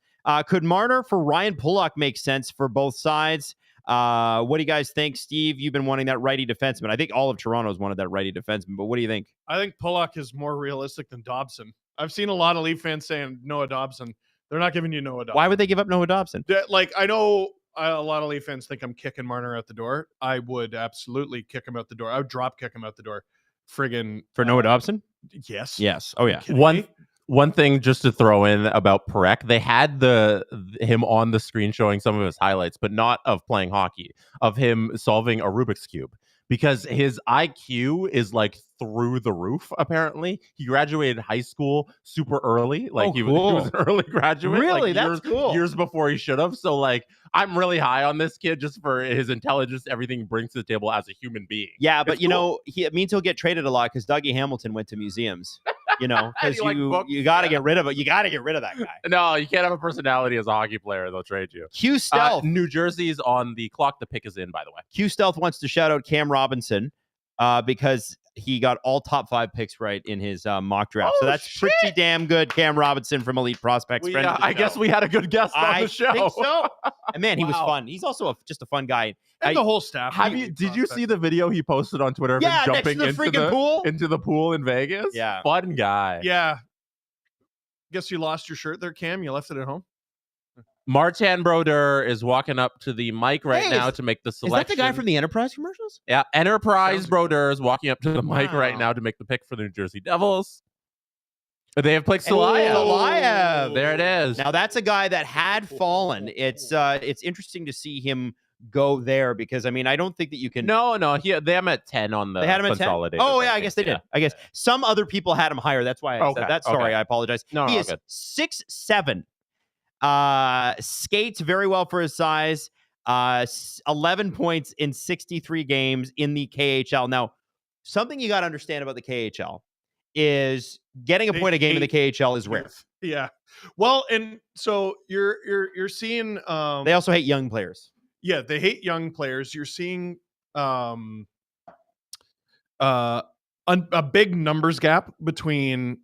Could Marner for Ryan Pulock make sense for both sides? What do you guys think? Steve, you've been wanting that righty defenseman. I think all of Toronto's wanted that righty defenseman, but what do you think?
I think Pulock is more realistic than Dobson. I've seen a lot of Leaf fans saying Noah Dobson. They're not giving you Noah Dobson.
Why would they give up Noah Dobson?
I know a lot of Leaf fans think I'm kicking Marner out the door. I would absolutely kick him out the door. I would drop kick him out the door. Friggin'
for Noah Dobson?
Yes.
Yes. Oh yeah.
One thing just to throw in about Parekh, they had him on the screen showing some of his highlights, but not of playing hockey, of him solving a Rubik's Cube, because his IQ is like through the roof. Apparently, he graduated high school super early. Like he was an early graduate.
Really,
like
that's cool.
Years before he should have. So like, I'm really high on this kid just for his intelligence, everything he brings to the table as a human being.
Yeah, but it means he'll get traded a lot because Dougie Hamilton went to museums. Because you got to get rid of it. You got to get rid of that guy.
No, you can't have a personality as a hockey player. They'll trade you.
Q Stealth.
New Jersey's on the clock. The pick is in, by the way.
Q Stealth wants to shout out Cam Robinson because he got all top 5 picks right in his mock draft. So that's pretty damn good. Cam Robinson from Elite Prospects.
I guess we had a good guest on the show.
I think so. And man, he was fun. He's also just a fun guy.
And the whole staff.
Did you see the video he posted on Twitter?
Yeah,
of him jumping
next to the freaking pool
into the pool in Vegas.
Yeah,
fun guy.
Yeah. Guess you lost your shirt there, Cam. You left it at home.
Martin Brodeur is walking up to the mic right now to make the selection.
Is that the guy from the Enterprise commercials?
Yeah, Enterprise Brodeur is walking up to the mic right now to make the pick for the New Jersey Devils. They have picked Salayev. There it is.
Now that's a guy that had fallen. It's interesting to see him go there because I don't think that you can.
No, they have him at 10 on the.
They had him at 10.
Consolidated.
Oh yeah, I guess they did. I guess some other people had him higher. That's why I said that. Sorry, I apologize.
No,
he is 6'7". Skates very well for his size. 11 points in 63 games in the KHL. Now, something you got to understand about the KHL is getting a point a game in the KHL is rare.
Yeah. Well, and so you're seeing
they also hate young players.
Yeah, they hate young players. You're seeing a big numbers gap between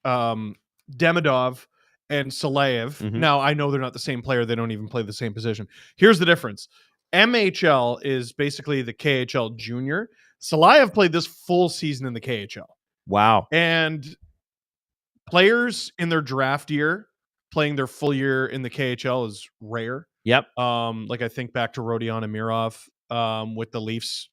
Demidov and Salayev.
Mm-hmm.
Now, I know they're not the same player. They don't even play the same position. Here's the difference. MHL is basically the KHL junior. Salayev played this full season in the KHL.
Wow.
And players in their draft year playing their full year in the KHL is rare.
Yep.
Like I think back to Rodion Amirov with the Leafs.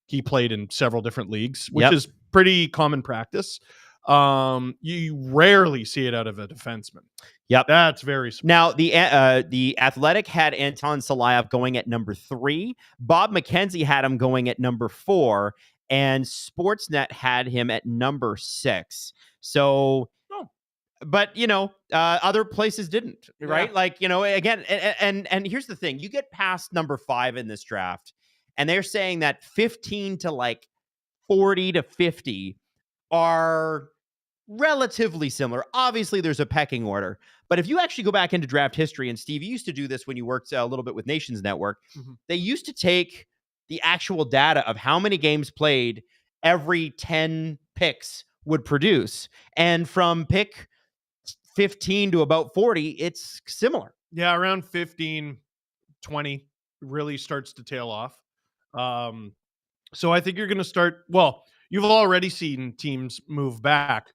He played in several different leagues, which is pretty common practice. You rarely see it out of a defenseman.
Yep.
That's very smart.
Now, the Athletic had Anton Salayev going at number 3. Bob McKenzie had him going at number 4. and Sportsnet had him at number 6. So, but other places didn't, right? Like, again, and here's the thing: you get past number 5 in this draft, and they're saying that 15 to like 40 to 50 are relatively similar. Obviously, there's a pecking order. But if you actually go back into draft history, and Steve, you used to do this when you worked a little bit with Nations Network, they used to take the actual data of how many games played every 10 picks would produce. And from pick 15 to about 40, it's similar.
Yeah, around 15, 20 really starts to tail off. So I think you're going to start, well, you've already seen teams move back.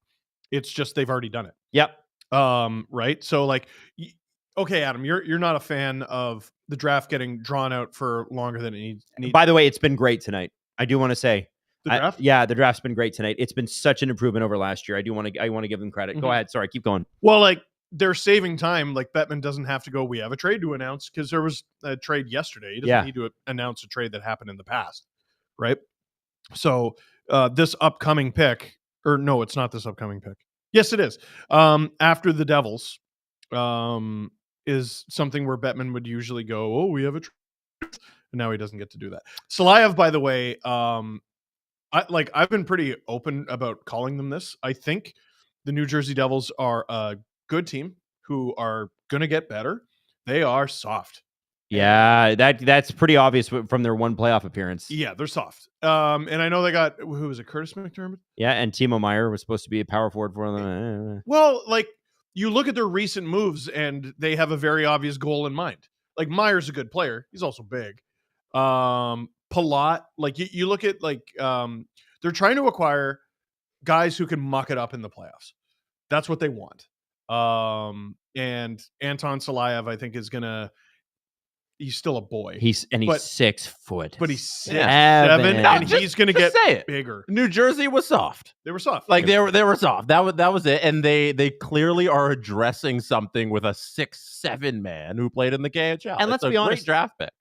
It's just they've already done it.
Yep.
Right. So like, okay, Adam, you're not a fan of the draft getting drawn out for longer than it needs.
By the way, it's been great tonight. I do want to say
the draft.
The draft's been great tonight. It's been such an improvement over last year. I want to give them credit. Go ahead. Sorry, keep going.
Well, like they're saving time. Like Bettman doesn't have to go, we have a trade to announce, because there was a trade yesterday. He doesn't need to announce a trade that happened in the past. Right. So this upcoming pick, or no, it's not this upcoming pick. Yes, it is. After the Devils is something where Bettman would usually go, oh, we have a trade. And now he doesn't get to do that. Salayev, by the way, I've been pretty open about calling them this. I think the New Jersey Devils are a good team who are going to get better. They are soft.
Yeah, that's pretty obvious from their one playoff appearance.
Yeah, they're soft. And I know they got, who was it, Curtis McDermott?
Yeah, and Timo Meier was supposed to be a power forward for them.
Well, like, you look at their recent moves, and they have a very obvious goal in mind. Like, Meier's a good player. He's also big. Palat, like, you look at, like, they're trying to acquire guys who can muck it up in the playoffs. That's what they want. And Anton Salayev, I think, is going to, he's still a boy.
He's 6 foot.
But he's 6'7", and he's going to get bigger.
New Jersey was soft.
They were soft.
Like they were soft. That was it. And they clearly are addressing something with a 6'7" man who played in the KHL.
And let's be honest,
great draft pick.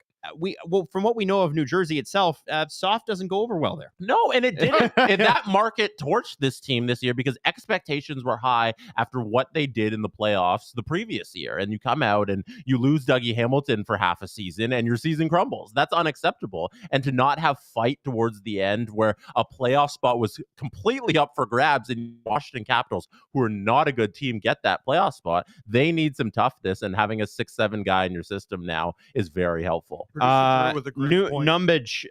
From what we know of New Jersey itself, soft doesn't go over well there.
No, and it didn't. And that market torched this team this year because expectations were high after what they did in the playoffs the previous year. And you come out and you lose Dougie Hamilton for half a season and your season crumbles. That's unacceptable. And to not have fight towards the end where a playoff spot was completely up for grabs, and Washington Capitals, who are not a good team, get that playoff spot, they need some toughness. And having a 6'7" guy in your system now is very helpful.
Numbage,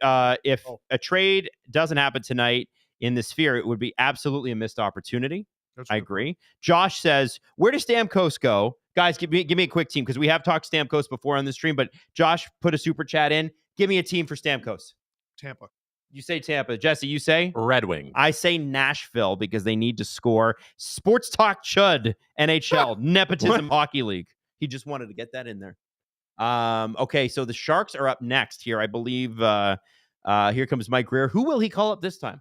if a trade doesn't happen tonight in the Sphere, it would be absolutely a missed opportunity. I agree. Josh says, where does Stamkos go? Guys, give me a quick team, because we have talked Stamkos before on the stream, but Josh put a super chat in. Give me a team for Stamkos.
Tampa.
You say Tampa. Jesse, you say?
Red Wings.
I say Nashville, because they need to score. Sports Talk Chud, NHL, Nepotism Hockey League. He just wanted to get that in there. Okay, so the Sharks are up next here. I believe here comes Mike Greer. Who will he call up this time?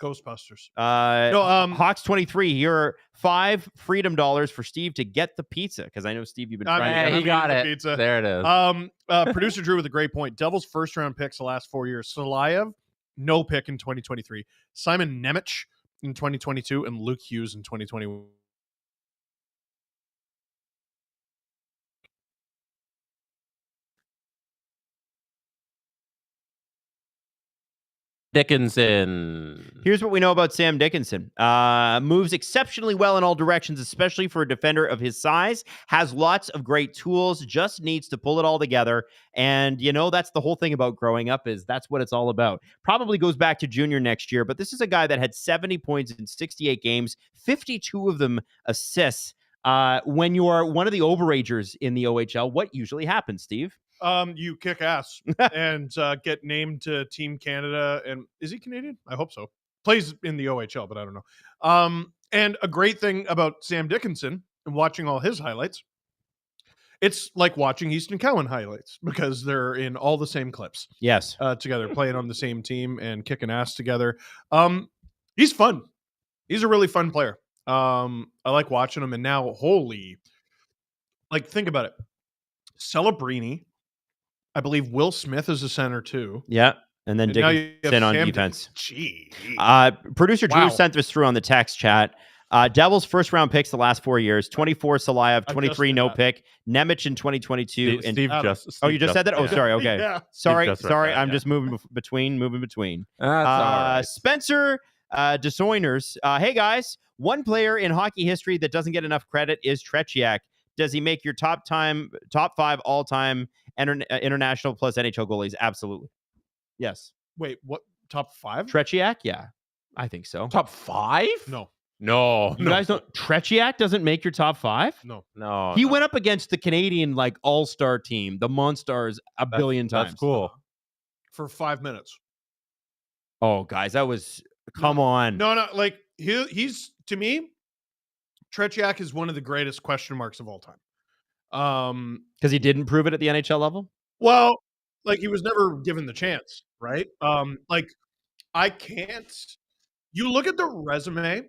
Ghostbusters.
Hawks 23. Here are $5 freedom dollars for Steve to get the pizza, because I know, Steve, you've been trying to
he got it. Pizza. There it is.
Producer Drew with a great point. Devils first round picks the last 4 years. Salayev, no pick in 2023. Simon Nemec in 2022 and Luke Hughes in 2021.
Dickinson.
Here's what we know about Sam Dickinson. Moves exceptionally well in all directions, especially for a defender of his size. Has lots of great tools, just needs to pull it all together. And, that's the whole thing about growing up, is that's what it's all about. Probably goes back to junior next year, but this is a guy that had 70 points in 68 games, 52 of them assists. When you are one of the overagers in the OHL, what usually happens, Steve?
You kick ass and get named to Team Canada. And is he Canadian? I hope so. Plays in the OHL, but I don't know. And a great thing about Sam Dickinson and watching all his highlights, it's like watching Easton Cowan highlights, because they're in all the same clips.
Yes.
Together, playing on the same team and kicking ass together. He's fun. He's a really fun player. I like watching him. And now, think about it. Celebrini. I believe Will Smith is a center too.
Yeah. And then Dickinson on defense.
Gee.
Producer Drew sent this through on the text chat. Devils first round picks the last 4 years. 24 Salayev, 23 no pick. Nemec in 2022.
Steve
you just said that? Oh, sorry. Okay.
Yeah.
Sorry. I'm just moving between.
That's all right.
Spencer DeSoyners. Hey guys, one player in hockey history that doesn't get enough credit is Tretiak. Does he make your top 5 all time international plus NHL goalies? Absolutely. Yes.
Wait, what? Top 5?
Tretiak? Yeah, I think so.
Top 5?
No.
You guys don't. Tretiak doesn't make your top 5?
No.
He went up against the Canadian all-star team, the Monstars, a billion times.
That's cool.
For 5 minutes.
Oh, guys, that was. Come on.
No. He's to me, Tretiak is one of the greatest question marks of all time.
Because he didn't prove it at the NHL level.
Well, he was never given the chance, right? I can't. You look at the resume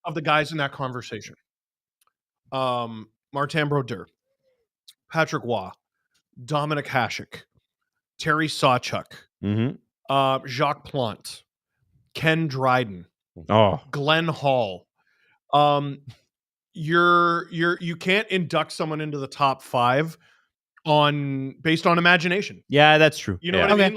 of the guys in that conversation. Martin Brodeur, Patrick Waugh, Dominic Hasek, Terry Sawchuk, Jacques Plante, Ken Dryden, Glenn Hall. You can't induct someone into the top 5 based on imagination.
Yeah, that's true.
You know what I mean?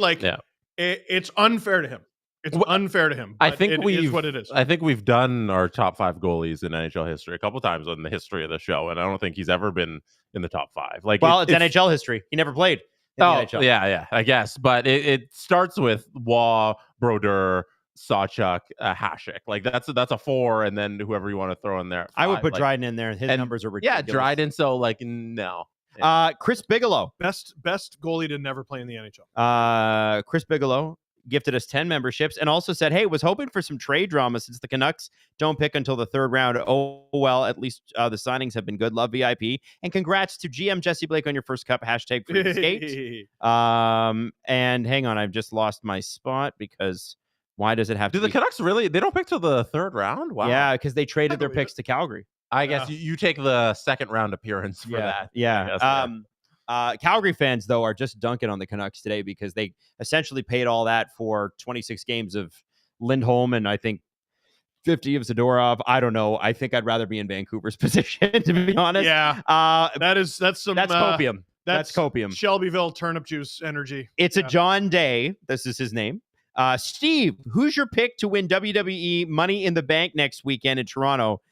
It's unfair to him. It's unfair to him.
I think
it is what it is.
I think we've done our top 5 goalies in NHL history a couple times in the history of the show, and I don't think he's ever been in the top 5.
It's NHL history. He never played in the NHL.
Yeah, I guess. But it starts with Waugh, Brodeur, Sawchuk, Hasek. That's a 4, and then whoever you want to throw in there.
I would put Dryden in there. His numbers are ridiculous.
Yeah, Dryden. So no.
Chris Bigelow,
best goalie to never play in the NHL.
Chris Bigelow gifted us 10 memberships and also said, hey, was hoping for some trade drama since the Canucks don't pick until the 3rd round. Oh, well, at least the signings have been good. Love VIP. And congrats to GM Jesse Blake on your first cup. Hashtag free skate. And hang on, I've just lost my spot because why does it have to
the Canucks really? They don't pick till the 3rd round? Wow.
Yeah, because they traded their picks to Calgary.
I guess you take the 2nd round appearance for that.
Yeah. Calgary fans, though, are just dunking on the Canucks today because they essentially paid all that for 26 games of Lindholm and I think 50 of Zadorov. I don't know. I think I'd rather be in Vancouver's position, to be honest.
Yeah. That's
copium. That's copium.
Shelbyville turnip juice energy.
It's a John Day. This is his name. Steve, who's your pick to win WWE Money in the Bank next weekend in Toronto?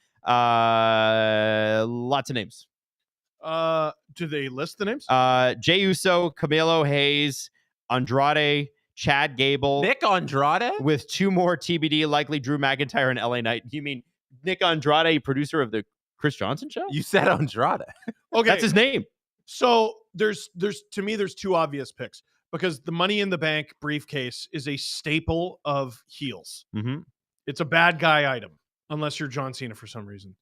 Lots of names.
Do they list the names?
Jey Uso, Camilo Hayes, Andrade, Chad Gable.
Nick Andrade?
With 2 more TBD, likely Drew McIntyre and LA Knight. You mean Nick Andrade, producer of the Chris Johnson show?
You said Andrade.
Okay.
That's his name.
So there's 2 obvious picks because the Money in the Bank briefcase is a staple of heels.
Mm-hmm.
It's a bad guy item unless you're John Cena for some reason.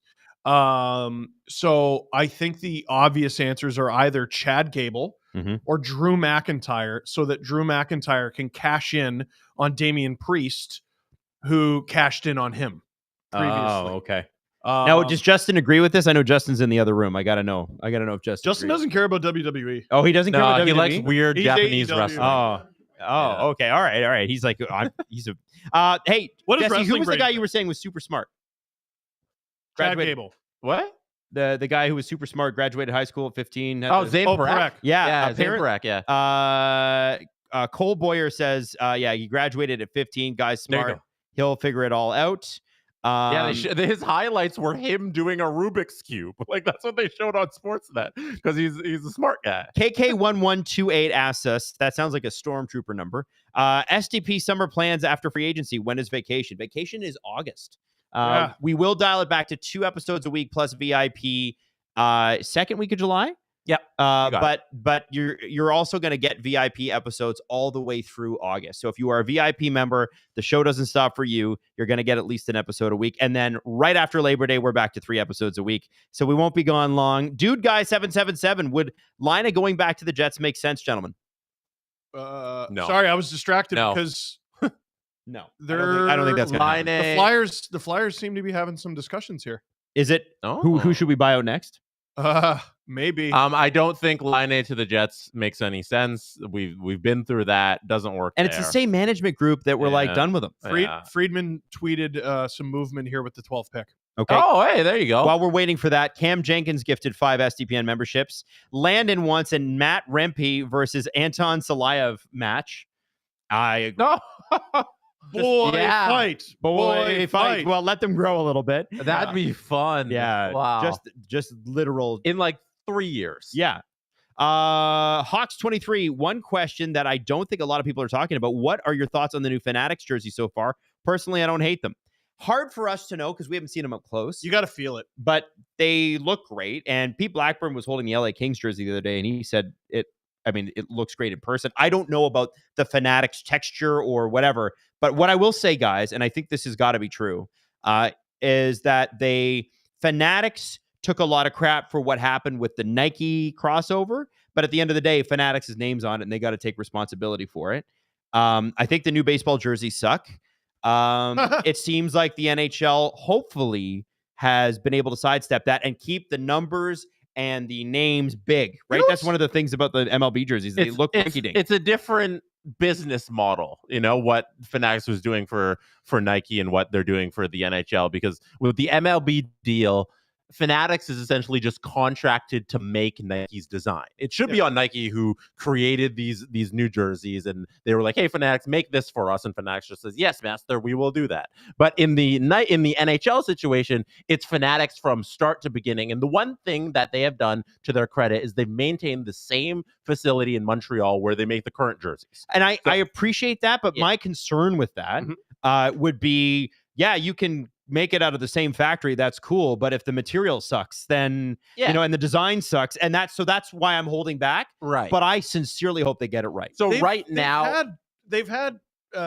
So I think the obvious answers are either Chad Gable or Drew McIntyre, so that Drew McIntyre can cash in on Damian Priest, who cashed in on him previously.
Oh, okay. Now, does Justin agree with this? I know Justin's in the other room. I gotta know if Justin agrees.
Doesn't care about WWE.
Oh, he doesn't care about WWE?
He likes weird Japanese
AEW.
wrestling.
Oh, okay. All right. He's like, hey,
what is
Jesse,
wrestling?
who was the guy you were saying was super smart?
Chad Gable.
What?
The guy who was super smart, graduated high school at 15.
Zane Parekh.
Yeah,
Zane Parekh, yeah.
Cole Boyer says, he graduated at 15. Guy's smart. He'll figure it all out.
His highlights were him doing a Rubik's Cube. That's what they showed on Sportsnet because he's a smart guy.
KK1128 asks us, that sounds like a stormtrooper number. SDP summer plans after free agency. When is vacation? Vacation is August. We will dial it back to 2 episodes a week plus VIP 2nd week of July.
Yep.
But you're also going to get VIP episodes all the way through August. So if you are a VIP member, the show doesn't stop for you. You're going to get at least an episode a week. And then right after Labor Day, we're back to 3 episodes a week. So we won't be gone long. Dude Guy 777, would Lina going back to the Jets make sense, gentlemen?
No. Sorry, I was distracted because
no. I don't think that's going to
happen. The Flyers seem to be having some discussions here.
Is it?
Oh.
Who should we buy out next?
Maybe.
I don't think Laine to the Jets makes any sense. We've been through that. Doesn't work.
And it's the same management group that we're like done with them.
Friedman tweeted some movement here with the 12th pick.
Okay.
Oh, hey, there you go.
While we're waiting for that, Cam Jenkins gifted 5 SDPN memberships. Landon wants a Matt Rempe versus Anton Salayev match.
Boy fight.
Well, let them grow a little bit.
That'd be fun.
Yeah.
Wow.
Just literal.
In like 3 years.
Yeah. Hawks 23. One question that I don't think a lot of people are talking about. What are your thoughts on the new Fanatics jersey so far? Personally, I don't hate them. Hard for us to know because we haven't seen them up close.
You got to feel it.
But they look great. And Pete Blackburn was holding the LA Kings jersey the other day, and he said it looks great in person. I don't know about the Fanatics texture or whatever. But what I will say, guys, and I think this has got to be true, is that Fanatics took a lot of crap for what happened with the Nike crossover. But at the end of the day, Fanatics' name's on it, and they got to take responsibility for it. I think the new baseball jerseys suck. It seems like the NHL hopefully has been able to sidestep that and keep the numbers and the names big, right? That's one of the things about the MLB jerseys. They look rinky-dink.
It's a different business model, what Fanatics was doing for Nike and what they're doing for the NHL, because with the MLB deal, Fanatics is essentially just contracted to make Nike's design. It should be on Nike, who created these new jerseys, and they were like, "Hey, Fanatics, make this for us." And Fanatics just says, "Yes, master, we will do that." But in the NHL situation, it's Fanatics from start to beginning. And the one thing that they have done to their credit is they've maintained the same facility in Montreal where they make the current jerseys.
And I appreciate that, but my concern with that would be, you can make it out of the same factory, that's cool, but if the material sucks, then and the design sucks, and that's why I'm holding back.
Right.
But I sincerely hope they get it right.
So
they've had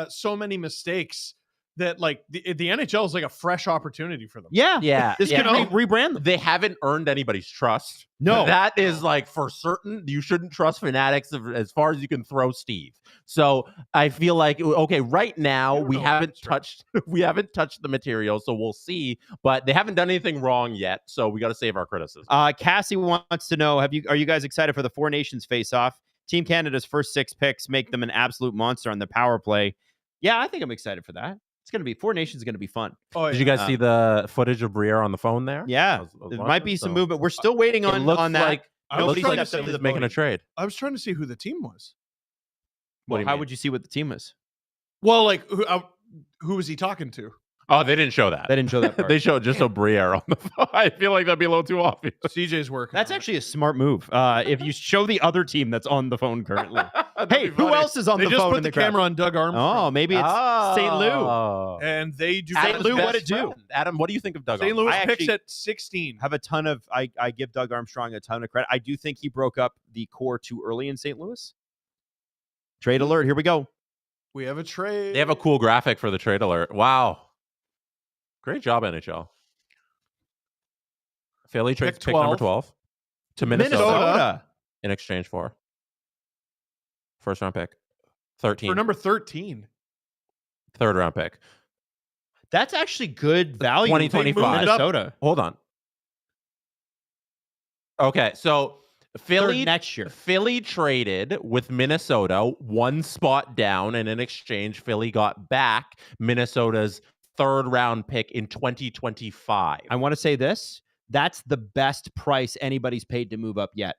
so many mistakes that like the NHL is like a fresh opportunity for them.
This can rebrand them.
They haven't earned anybody's trust.
No,
that is like for certain. You shouldn't trust Fanatics as far as you can throw Steve. So I feel like, okay, right now we haven't touched the material, so we'll see. But they haven't done anything wrong yet, so we got to save our criticism.
Cassie wants to know: are you guys excited for the Four Nations face-off? Team Canada's first 6 picks make them an absolute monster on the power play. Yeah, I think I'm excited for that. It's going to be Four Nations. Going to be fun.
Did you guys see the footage of Briere on the phone there?
Yeah, there might be some movement. We're still waiting on that.
Like, looks like he's making a trade.
I was trying to see who the team was.
Well, how would you see what the team is?
Well, like who was he talking to?
Oh, they didn't show that.
They didn't show that part.
They showed just a Briere on the phone. I feel like that'd be a little too obvious.
CJ's work.
That's actually a smart move. If you show the other team that's on the phone currently. Hey, who else is on the phone?
They just put the camera on Doug Armstrong.
Oh, maybe it's St. Lou.
And they do.
St. Lou, what it do?
Adam, what do you think of Doug
St.
Armstrong?
Louis picks at 16.
Have a ton of. I give Doug Armstrong a ton of credit. I do think he broke up the core too early in St. Louis. Trade alert. Here we go.
We have a trade.
They have a cool graphic for the trade alert. Wow. Great job, NHL. Philly trades pick number 12 to Minnesota in exchange for first round pick. 13.
For number 13.
Third round pick.
That's actually good value.
2025.
Minnesota.
Hold on. Okay, so Philly
next year.
Philly traded with Minnesota 1 spot down, and in exchange, Philly got back Minnesota's third round pick in 2025.
I want to say this. That's the best price anybody's paid to move up yet,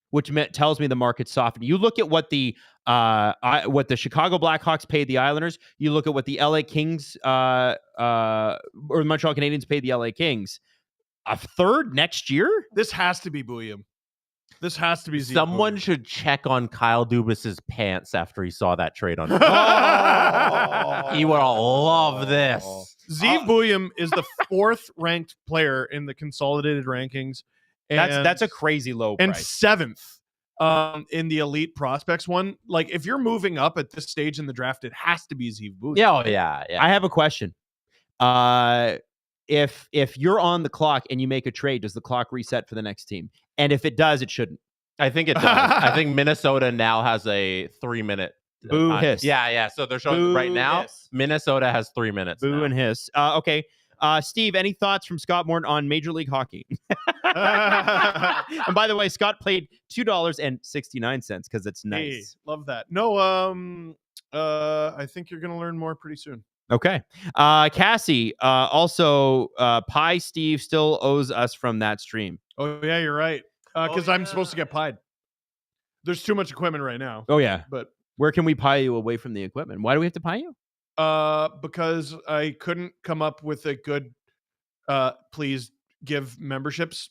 which tells me the market's softened. You look at what the Chicago Blackhawks paid the Islanders. You look at what the LA Kings or the Montreal Canadiens paid the LA Kings. A third next year?
This has to be Bouillon. This has to be Zeev.
Someone should check on Kyle Dubas's pants after he saw that trade on. He would love this.
Zeev Bouillon is the 4th ranked player in the consolidated rankings. And
that's a crazy low price.
And 7th in the elite prospects one. Like, if you're moving up at this stage in the draft, it has to be Zeev Bouillon.
Yeah.
I have a question. If you're on the clock and you make a trade, does the clock reset for the next team? And if it does, it shouldn't.
I think it does. I think Minnesota now has a 3-minute
boo hiss.
Yeah. So they're showing
boo
right now.
Hiss.
Minnesota has 3 minutes.
Boo
now.
and hiss. Okay. Steve, any thoughts from Scott Morton on Major League Hockey? And by the way, Scott played $2.69 because it's nice.
Hey, love that. No, I think you're gonna learn more pretty soon.
Okay. Cassie, also, Pie Steve still owes us from that stream.
Oh yeah, you're right. Because I'm supposed to get pied. There's too much equipment right now.
Oh yeah.
But
where can we pie you away from the equipment? Why do we have to pie you?
Because I couldn't come up with a good please give memberships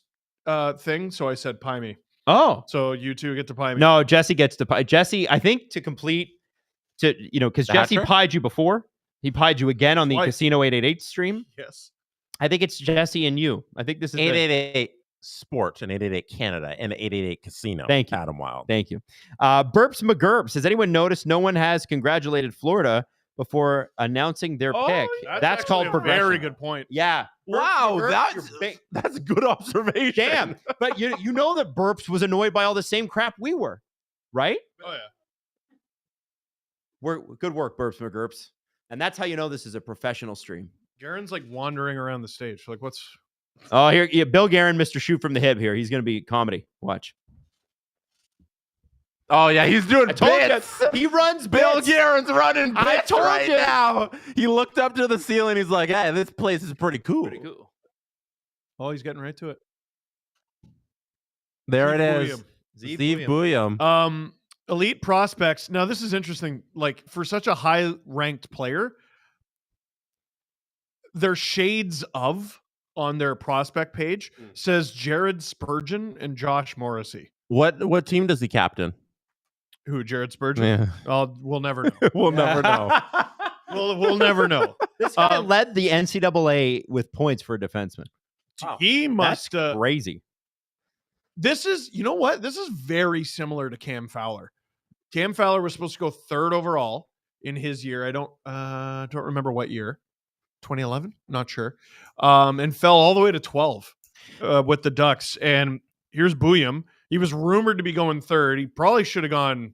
thing, so I said pie me.
Oh.
So you two get to pie me.
No, Jesse gets to pie. Jesse, I think because Jesse pied you before. He pied you again on the Casino 888 stream.
Yes.
I think it's Jesse and you. I think this is
888 Sports and 888 Canada and 888 Casino.
Thank you.
Adam Wylde.
Thank you. Burps McGurps. Has anyone noticed no one has congratulated Florida before announcing their pick? That's called progression.
Very good point.
Yeah.
Wow, that's a good observation.
Damn. But you know that Burps was annoyed by all the same crap we were, right?
Oh yeah.
Good work, Burps McGurps. And that's how you know this is a professional stream.
Garen's like wandering around the stage. Like, what's...
Oh, here, yeah, Bill Guerin, Mr. Shoot from the Hip here. He's going to be comedy. Watch.
Oh, yeah, he's doing bits.
He runs
Bill
bits.
Guerin's running bits
I told
right
you.
now. He looked up to the ceiling. He's like, hey, this place is pretty cool.
Pretty cool.
Oh, he's getting right to it.
There
Steve
it is. Steve Bouillon.
Elite prospects. Now, this is interesting. Like, for such a high-ranked player, their shades of on their prospect page says Jared Spurgeon and Josh Morrissey.
What team does he captain?
Who, Jared Spurgeon?
Yeah.
We'll never know.
We'll never know.
We'll never know.
This guy led the NCAA with points for a defenseman.
Wow. He must...
That's crazy.
This is, you know what? This is very similar to Cam Fowler. Cam Fowler was supposed to go 3rd overall in his year. I don't remember what year. 2011? Not sure. And fell all the way to 12 with the Ducks. And here's Bouillon. He was rumored to be going 3rd. He probably should have gone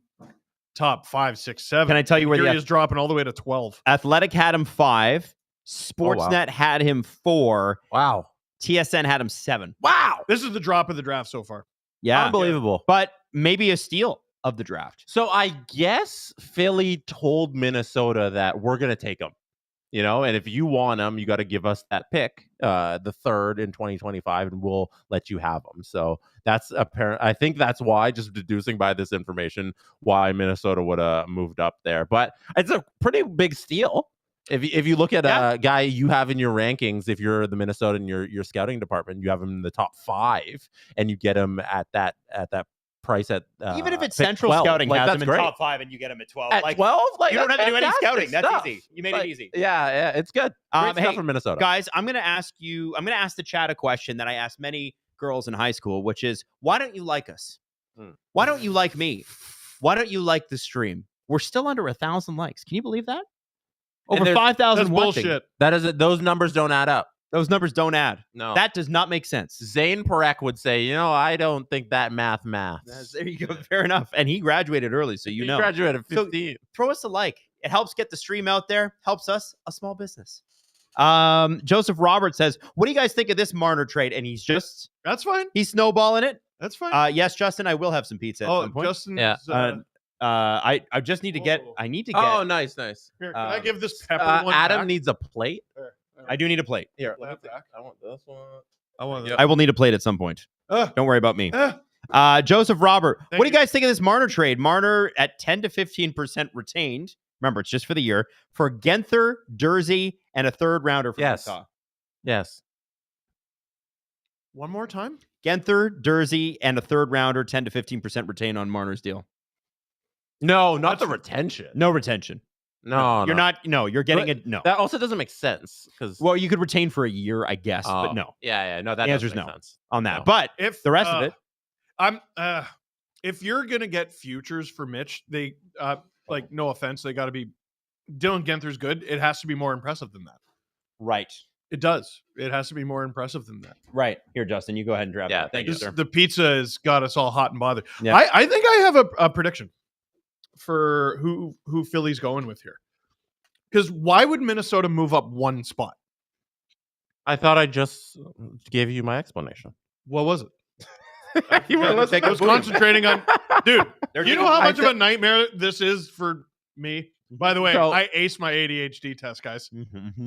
top 5, 6, 7.
Can I tell you where
he is dropping all the way to 12?
Athletic had him 5. Sportsnet had him 4.
Wow.
TSN had him 7.
Wow.
This is the drop of the draft so far.
Yeah.
Unbelievable.
But maybe a steal of the draft.
So I guess Philly told Minnesota that we're going to take him. You know, and if you want him, you got to give us that pick, the 3rd in 2025, and we'll let you have him. So that's apparent. I think that's why, just deducing by this information, why Minnesota would have moved up there. But it's a pretty big steal. If you look at a guy you have in your rankings, if you're the Minnesota in your scouting department, you have him in the top 5, and you get him at that price at
even if it's Central
12,
Scouting has him in
great.
top 5 and you get him at 12.
At 12?
You don't have to do any scouting.
Stuff.
That's easy. You made it easy.
Yeah, it's good. Great stuff from Minnesota.
Guys, I'm going to ask the chat a question that I asked many girls in high school, which is, why don't you like us? Why don't you like me? Why don't you like the stream? We're still under 1,000 likes. Can you believe that? Over 5,000 watching.
Bullshit.
That is it. Those numbers don't add up.
Those numbers don't add.
No.
That does not make sense.
Zane Parekh would say, I don't think that maths.
There you go. Fair enough. And he graduated early, so
He graduated at 15.
So throw us a like. It helps get the stream out there. Helps us, a small business. Joseph Roberts says, what do you guys think of this Marner trade? And
That's fine.
He's snowballing it.
That's fine.
Yes, Justin, I will have some pizza at some point.
Justin.
Yeah.
I just need to get. I need to get.
Oh, nice.
Here, can I give this pepper one
Adam
back?
needs a plate.
I do need a plate.
Here,
I
want this one.
I want
I will need a plate at some point. Don't worry about me. Joseph Robert, what do you guys think of this Marner trade? Marner at 10 to 15% retained. Remember, it's just for the year for Genther, Dursey, and a 3rd rounder for Utah.
Yes.
One more time.
Genther, Dursey, and a 3rd rounder, 10 to 15% retain on Marner's deal.
No, not the retention.
No retention.
No,
you're not. No, you're getting it. No,
that also doesn't make sense because
you could retain for a year, I guess, but no.
Yeah, no. That
the answer's
make
no
sense
on that. No. But if the rest of it,
if you're gonna get futures for Mitch, they no offense, they got to be. Dylan Genther's good. It has to be more impressive than that.
Right.
It does. It has to be more impressive than that.
Right. Here, Justin, you go ahead and grab it.
Yeah, thank you, sir.
The pizza has got us all hot and bothered.
Yeah.
I think I have a prediction for who Philly's going with here. Because why would Minnesota move up one spot?
I thought I just gave you my explanation.
What was it?
You were
I was concentrating on, dude. You know how much of a nightmare this is for me? By the way, I aced my ADHD test, guys.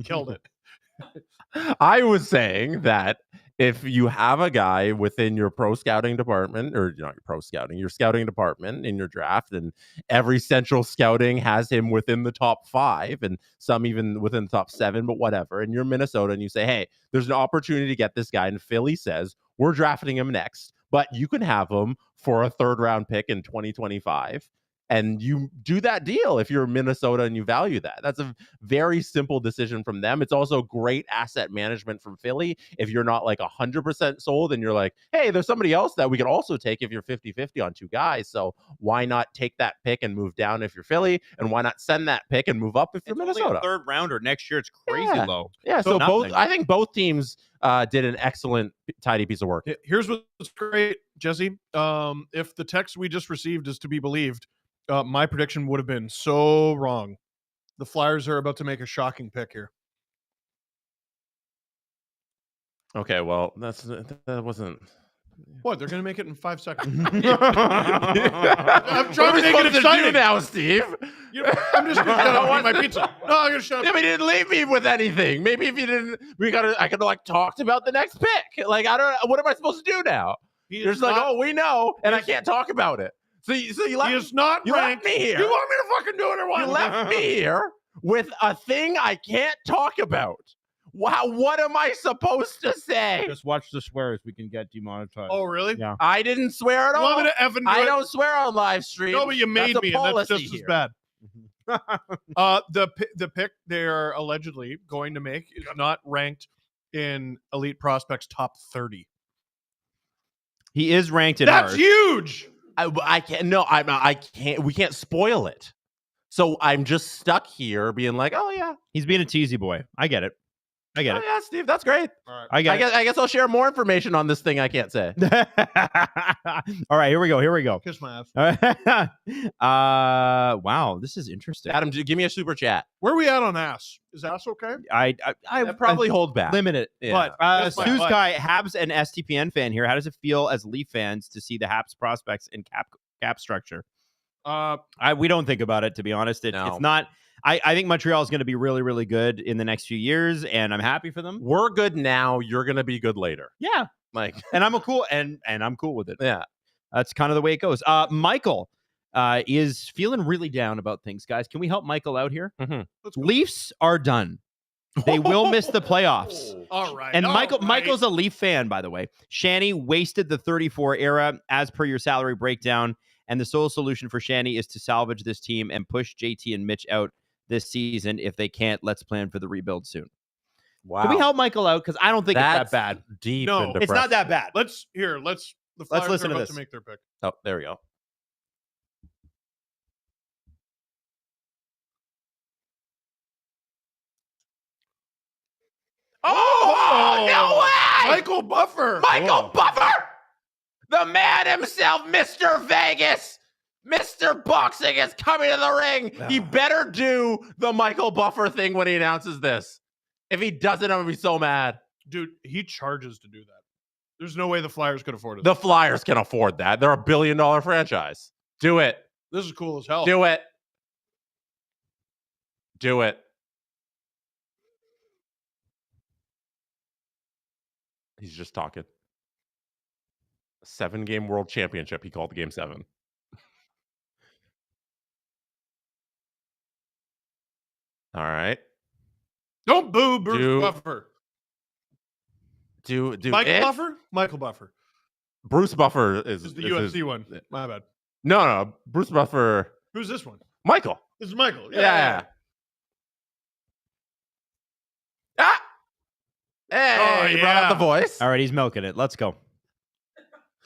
Killed it.
I was saying that if you have a guy within your pro scouting department, or not your pro scouting, your scouting department in your draft, and every central scouting has him within the top 5 and some even within the top 7, but whatever, and you're Minnesota and you say, hey, there's an opportunity to get this guy, and Philly says, we're drafting him next, but you can have him for a 3rd round pick in 2025. And you do that deal if you're Minnesota and you value that. That's a very simple decision from them. It's also great asset management from Philly. If you're not like 100% sold and you're like, hey, there's somebody else that we could also take if you're 50-50 on 2 guys. So why not take that pick and move down if you're Philly? And why not send that pick and move up if you're Minnesota?
Only a 3rd rounder next year. It's crazy low.
Yeah. So I think both teams did an excellent, tidy piece of work.
Here's what's great, Jesse. If the text we just received is to be believed, my prediction would have been so wrong. The Flyers are about to make a shocking pick here.
Okay, well, that wasn't.
What? They're going to make it in 5 seconds.
I'm trying to make it exciting now, Steve.
I'm just going to shut up and eat my pizza. No, I'm going to shut up.
Yeah, but you didn't leave me with anything. Maybe if you didn't, I could have talked about the next pick. Like, I don't. What am I supposed to do now? You're just like, oh, we know, and I can't talk about it. So you left,
he is not
you left me here.
You want me to fucking do it or what?
You left me here with a thing I can't talk about. Wow, what am I supposed to say?
Just watch the swears. We can get demonetized.
Oh, really?
Yeah.
I
didn't swear at all. I don't swear on live stream.
No, but you made me, and that's just as bad. The pick they're allegedly going to make is not ranked in Elite Prospects top 30.
He is ranked in
That's
ours.
Huge.
I can't. No, I can't. We can't spoil it. So I'm just stuck here, being like, "Oh yeah,
he's being a teasy boy." I get it.
Yeah, Steve, that's great.
All right.
I guess I'll share more information on this thing I can't say.
All right, here we go.
Kiss my ass.
All right. Wow, this is interesting.
Adam, give me a super chat.
Where are we at on ass? Is ass okay?
I
probably hold back.
Limit it.
Yeah.
But Suzkai, Habs and STPN fan here. How does it feel as Leaf fans to see the Habs prospects in cap structure? We don't think about it, to be honest. It's not. I think Montreal is going to be really, really good in the next few years, and I'm happy for them.
We're good now. You're going to be good later.
Yeah, and I'm cool with it.
Yeah,
that's kind of the way it goes. Michael is feeling really down about things, guys. Can we help Michael out here?
Mm-hmm.
Leafs are done. They will miss the playoffs.
All right.
And Michael's a Leaf fan, by the way. Shanny wasted the 34 era as per your salary breakdown, and the sole solution for Shanny is to salvage this team and push JT and Mitch out this season. If they can't, let's plan for the rebuild soon.
Wow.
Can we help Michael out? Because I don't think it's that bad.
Deep.
No, it's not that bad.
The Flyers
listen
are
to
about
this.
to make their pick.
Oh, there we go. Oh, no way!
Michael Buffer.
The man himself, Mr. Vegas. Mr. Boxing is coming to the ring. He better do the Michael Buffer thing when he announces this. If he doesn't, I'm going to be so mad.
Dude, he charges to do that. There's no way the Flyers could afford it.
The Flyers can afford that. They're $1 billion franchise. Do it.
This is cool as hell.
Do it. Do it. He's just talking. A 7-game world championship. He called the game 7. All right.
Don't boo Bruce Buffer. Michael Buffer.
Bruce Buffer is
the UFC one. My bad.
No. Bruce Buffer.
Who's this one?
Michael.
This is Michael.
Yeah. Ah! Hey, he brought out the voice.
All right, he's milking it. Let's go.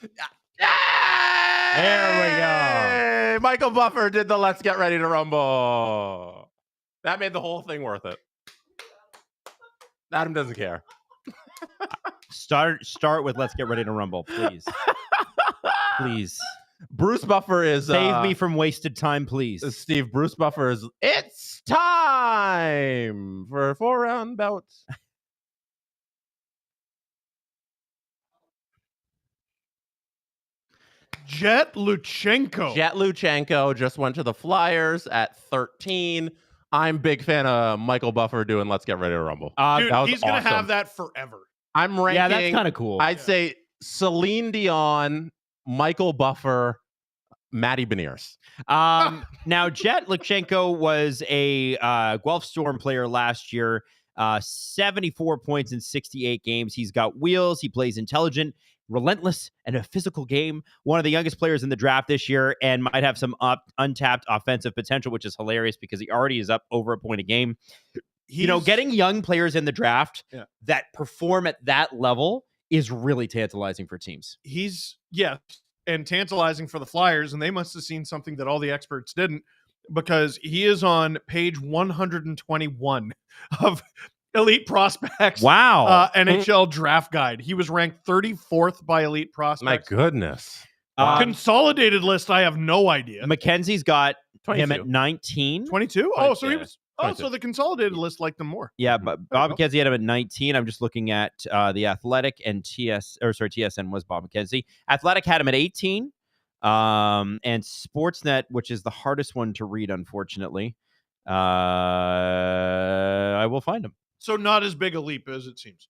There we go. Michael Buffer did the Let's Get Ready to Rumble. That made the whole thing worth it. Adam doesn't care.
Start with Let's Get Ready to Rumble, please. Please.
Bruce Buffer is...
Save me from wasted time, please.
Steve, Bruce Buffer is... It's time for a 4-round bout
Jet Luchenko
just went to the Flyers at 13. I'm a big fan of Michael Buffer doing Let's Get Ready to Rumble.
Dude, he's going to have that forever.
I'm ranking.
Yeah, that's kind of cool.
I'd say Celine Dion, Michael Buffer, Matty Beniers.
Now, Jet Luchenko was a Guelph Storm player last year. 74 points in 68 games. He's got wheels. He plays intelligent, relentless, and a physical game. One of the youngest players in the draft this year, and might have some untapped offensive potential, which is hilarious because he already is up over a point a game. Getting young players in the draft that perform at that level is really tantalizing for teams.
And tantalizing for the Flyers, and they must have seen something that all the experts didn't, because he is on page 121 of Elite Prospects.
Wow.
NHL Draft Guide. He was ranked 34th by Elite Prospects.
My goodness.
Consolidated list, I have no idea.
Mackenzie's got
22.
him at 19.
22? Oh, so he was... Oh, so the consolidated list liked them more.
Yeah, but Bob McKenzie had him at 19. I'm just looking at the Athletic and TSN was Bob McKenzie. Athletic had him at 18. And Sportsnet, which is the hardest one to read, unfortunately. I will find him.
So not as big a leap as it seems.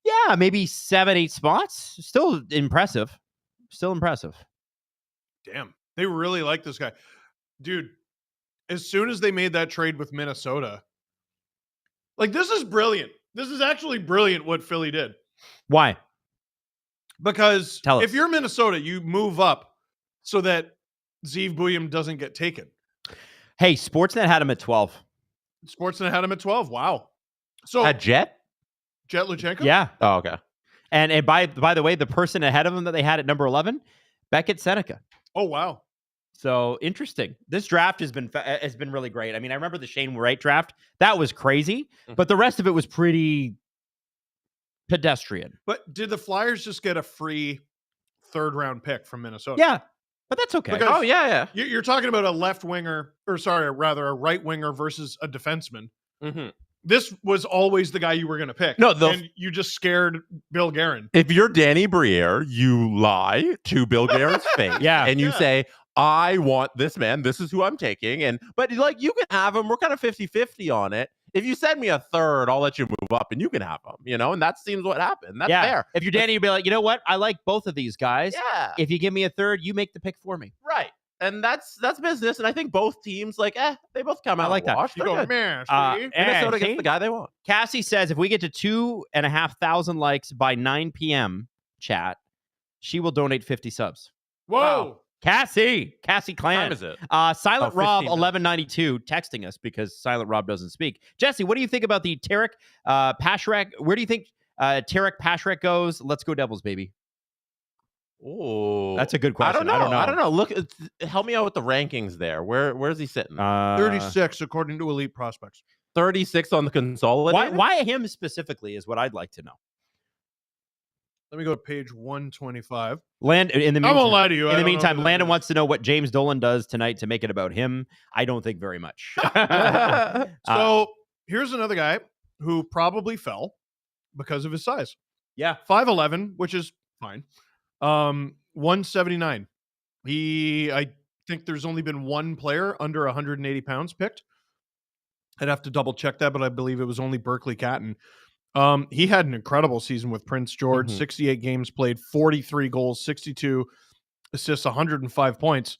Yeah, maybe 7-8 spots. Still impressive.
Damn. They really like this guy. Dude, as soon as they made that trade with Minnesota, this is brilliant. This is actually brilliant what Philly did.
Why?
Because if you're Minnesota, you move up so that Zeev Buium doesn't get taken.
Hey, Sportsnet had him at 12.
Sportsnet had him at 12. Wow. So
at Jet
Luchenko?
Yeah.
Oh, okay.
And by the way, the person ahead of him that they had at number 11, Beckett Seneca.
Oh, wow.
So interesting. This draft has been really great. I mean, I remember the Shane Wright draft. That was crazy, but the rest of it was pretty pedestrian.
But did the Flyers just get a free 3rd round pick from Minnesota?
Yeah, but that's okay.
Because
yeah.
You're talking about a left winger, a right winger versus a defenseman.
Mm-hmm.
This was always the guy you were going to pick. And you just scared Bill Guerin.
If you're Danny Briere, you lie to Bill Guerin's face. And you say, I want this man. This is who I'm taking. But you can have him. We're kind of 50-50 on it. If you send me a 3rd, I'll let you move up and you can have him, and that seems what happened. That's fair.
If you're Danny, you'd be like, you know what? I like both of these guys.
Yeah.
If you give me a 3rd, you make the pick for me.
Right. And that's business. And I think both teams they both come out
like that.
wash.
You go, man.
Minnesota gets the guy they want.
Cassie says if we get to 2,500 likes by 9 p.m. chat, she will donate 50 subs.
Whoa.
Wow. Cassie Clan.
What time is it?
Silent Rob 1192 texting us because Silent Rob doesn't speak. Jesse, what do you think about the Tarek Pastrnak? Where do you think Tarek Pastrnak goes? Let's go Devils, baby.
Oh,
that's a good question.
I don't know. Look, help me out with the rankings there. Where's he sitting?
36 according to Elite Prospects.
36 on the consolidated.
Why him specifically is what I'd like to know.
Let me go to page 125.
In the meantime,
I won't lie to you.
In the meantime, Landon wants to know what James Dolan does tonight to make it about him. I don't think very much.
So here's another guy who probably fell because of his size.
Yeah.
5'11", which is fine. 179. I think there's only been one player under 180 pounds picked. I'd have to double check that, but I believe it was only Berkeley Catton. He had an incredible season with Prince George, 68 games played, 43 goals, 62 assists, 105 points.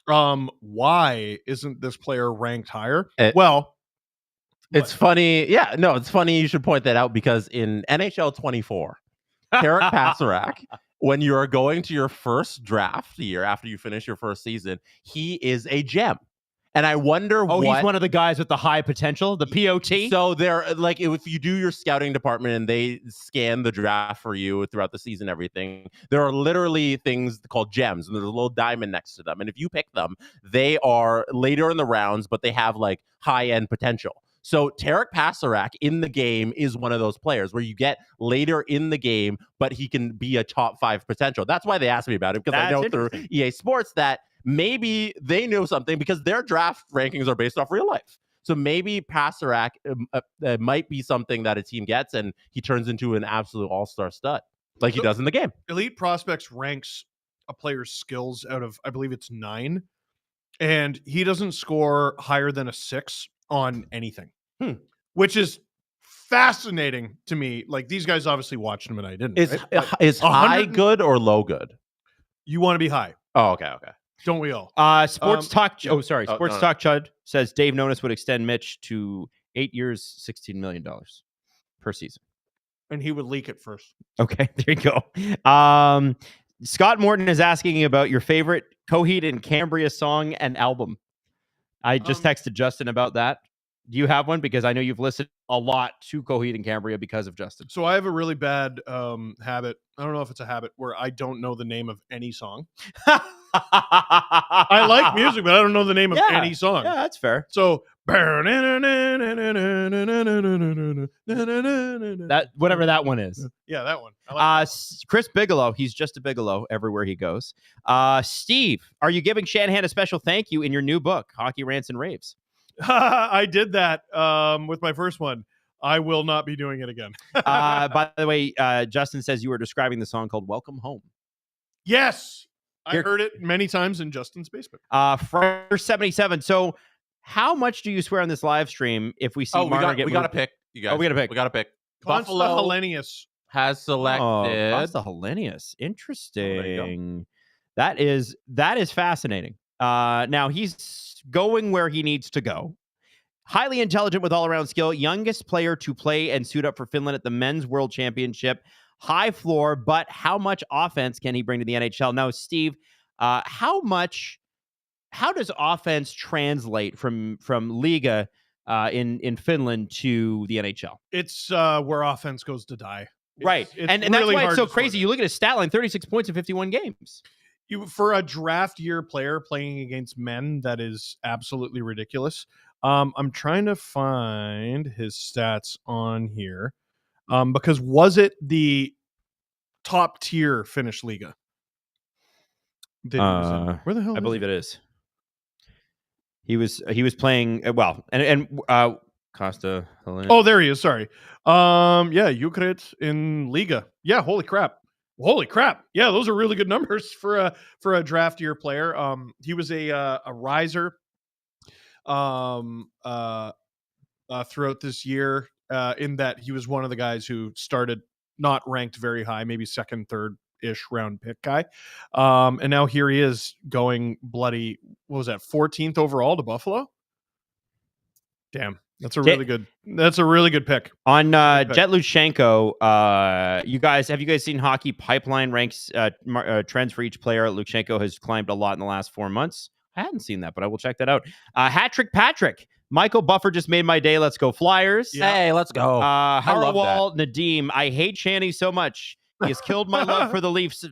Why isn't this player ranked higher?
It's funny. Yeah, no, it's funny you should point that out because in NHL 24, Tarek Pastrnak, when you are going to your first draft year after you finish your first season, he is a gem. And I wonder
he's one of the guys with the high potential, the POT.
So they're if you do your scouting department and they scan the draft for you throughout the season, everything, there are literally things called gems and there's a little diamond next to them. And if you pick them, they are later in the rounds, but they have high end potential. So Tarek Pastrnak in the game is one of those players where you get later in the game, but he can be a top 5 potential. That's why they asked me about it, because I know through EA Sports that maybe they know something because their draft rankings are based off real life. So maybe Pastrnak might be something that a team gets and he turns into an absolute all-star stud like he does in the game.
Elite Prospects ranks a player's skills out of, I believe it's 9, and he doesn't score higher than a 6 on anything, which is fascinating to me. Like, these guys obviously watched him and I didn't.
Is high good or low good?
You want to be high.
Oh, okay.
Don't we all?
Sports Talk.
yeah.
Sports Talk Chud says Dave Nonis would extend Mitch to 8 years, $16 million per season.
And he would leak it first.
Okay, there you go. Scott Morton is asking about your favorite Coheed and Cambria song and album. I just texted Justin about that. Do you have one? Because I know you've listened a lot to Coheed and Cambria because of Justin.
So I have a really bad habit. I don't know if it's a habit where I don't know the name of any song. I like music, but I don't know the name of any song.
Yeah, that's fair.
So
that whatever that one is.
Yeah, that one. I like that one.
Chris Bigelow, he's just a Bigelow everywhere he goes. Steve, are you giving Shanahan a special thank you in your new book, Hockey Rants and Raves?
I did that with my first one. I will not be doing it again.
By the way, Justin says you were describing the song called Welcome Home.
Yes. I heard it many times in Justin's basement.
For 77. So how much do you swear on this live stream if we see Marner get moved?
We got to pick, you guys.
We got to pick.
Buffalo Hellenius
has selected.
Costa Hellenius. Interesting. That is fascinating. Now he's going where he needs to go. Highly intelligent with all-around skill, youngest player to play and suit up for Finland at the Men's World Championship. High floor, but how much offense can he bring to the NHL? Now, Steve, how does offense translate from Liga in Finland to the NHL?
It's where offense goes to die.
Right. And that's why it's so crazy. You look at his stat line, 36 points in 51 games.
For a draft year player playing against men, that is absolutely ridiculous. I'm trying to find his stats on here because was it the top tier Finnish Liga? Where the hell?
I believe it is. He was playing well, and Costa.
Oh, there he is. Sorry. Ukret in Liga. Yeah. Holy crap. Yeah, those are really good numbers for a draft year player. He was a riser throughout this year in that he was one of the guys who started not ranked very high, maybe second, third-ish round pick guy. And now here he is going bloody, what was that, 14th overall to Buffalo? Damn. That's a really good pick.
On Jet Lushenko, have you guys seen Hockey Pipeline ranks trends for each player? Lushenko has climbed a lot in the last 4 months. I hadn't seen that, but I will check that out. Hat-trick Patrick. Michael Buffer just made my day. Let's go Flyers.
Yeah. Hey, let's go.
Harwal Nadeem. I hate Shanny so much. He has killed my love for the Leafs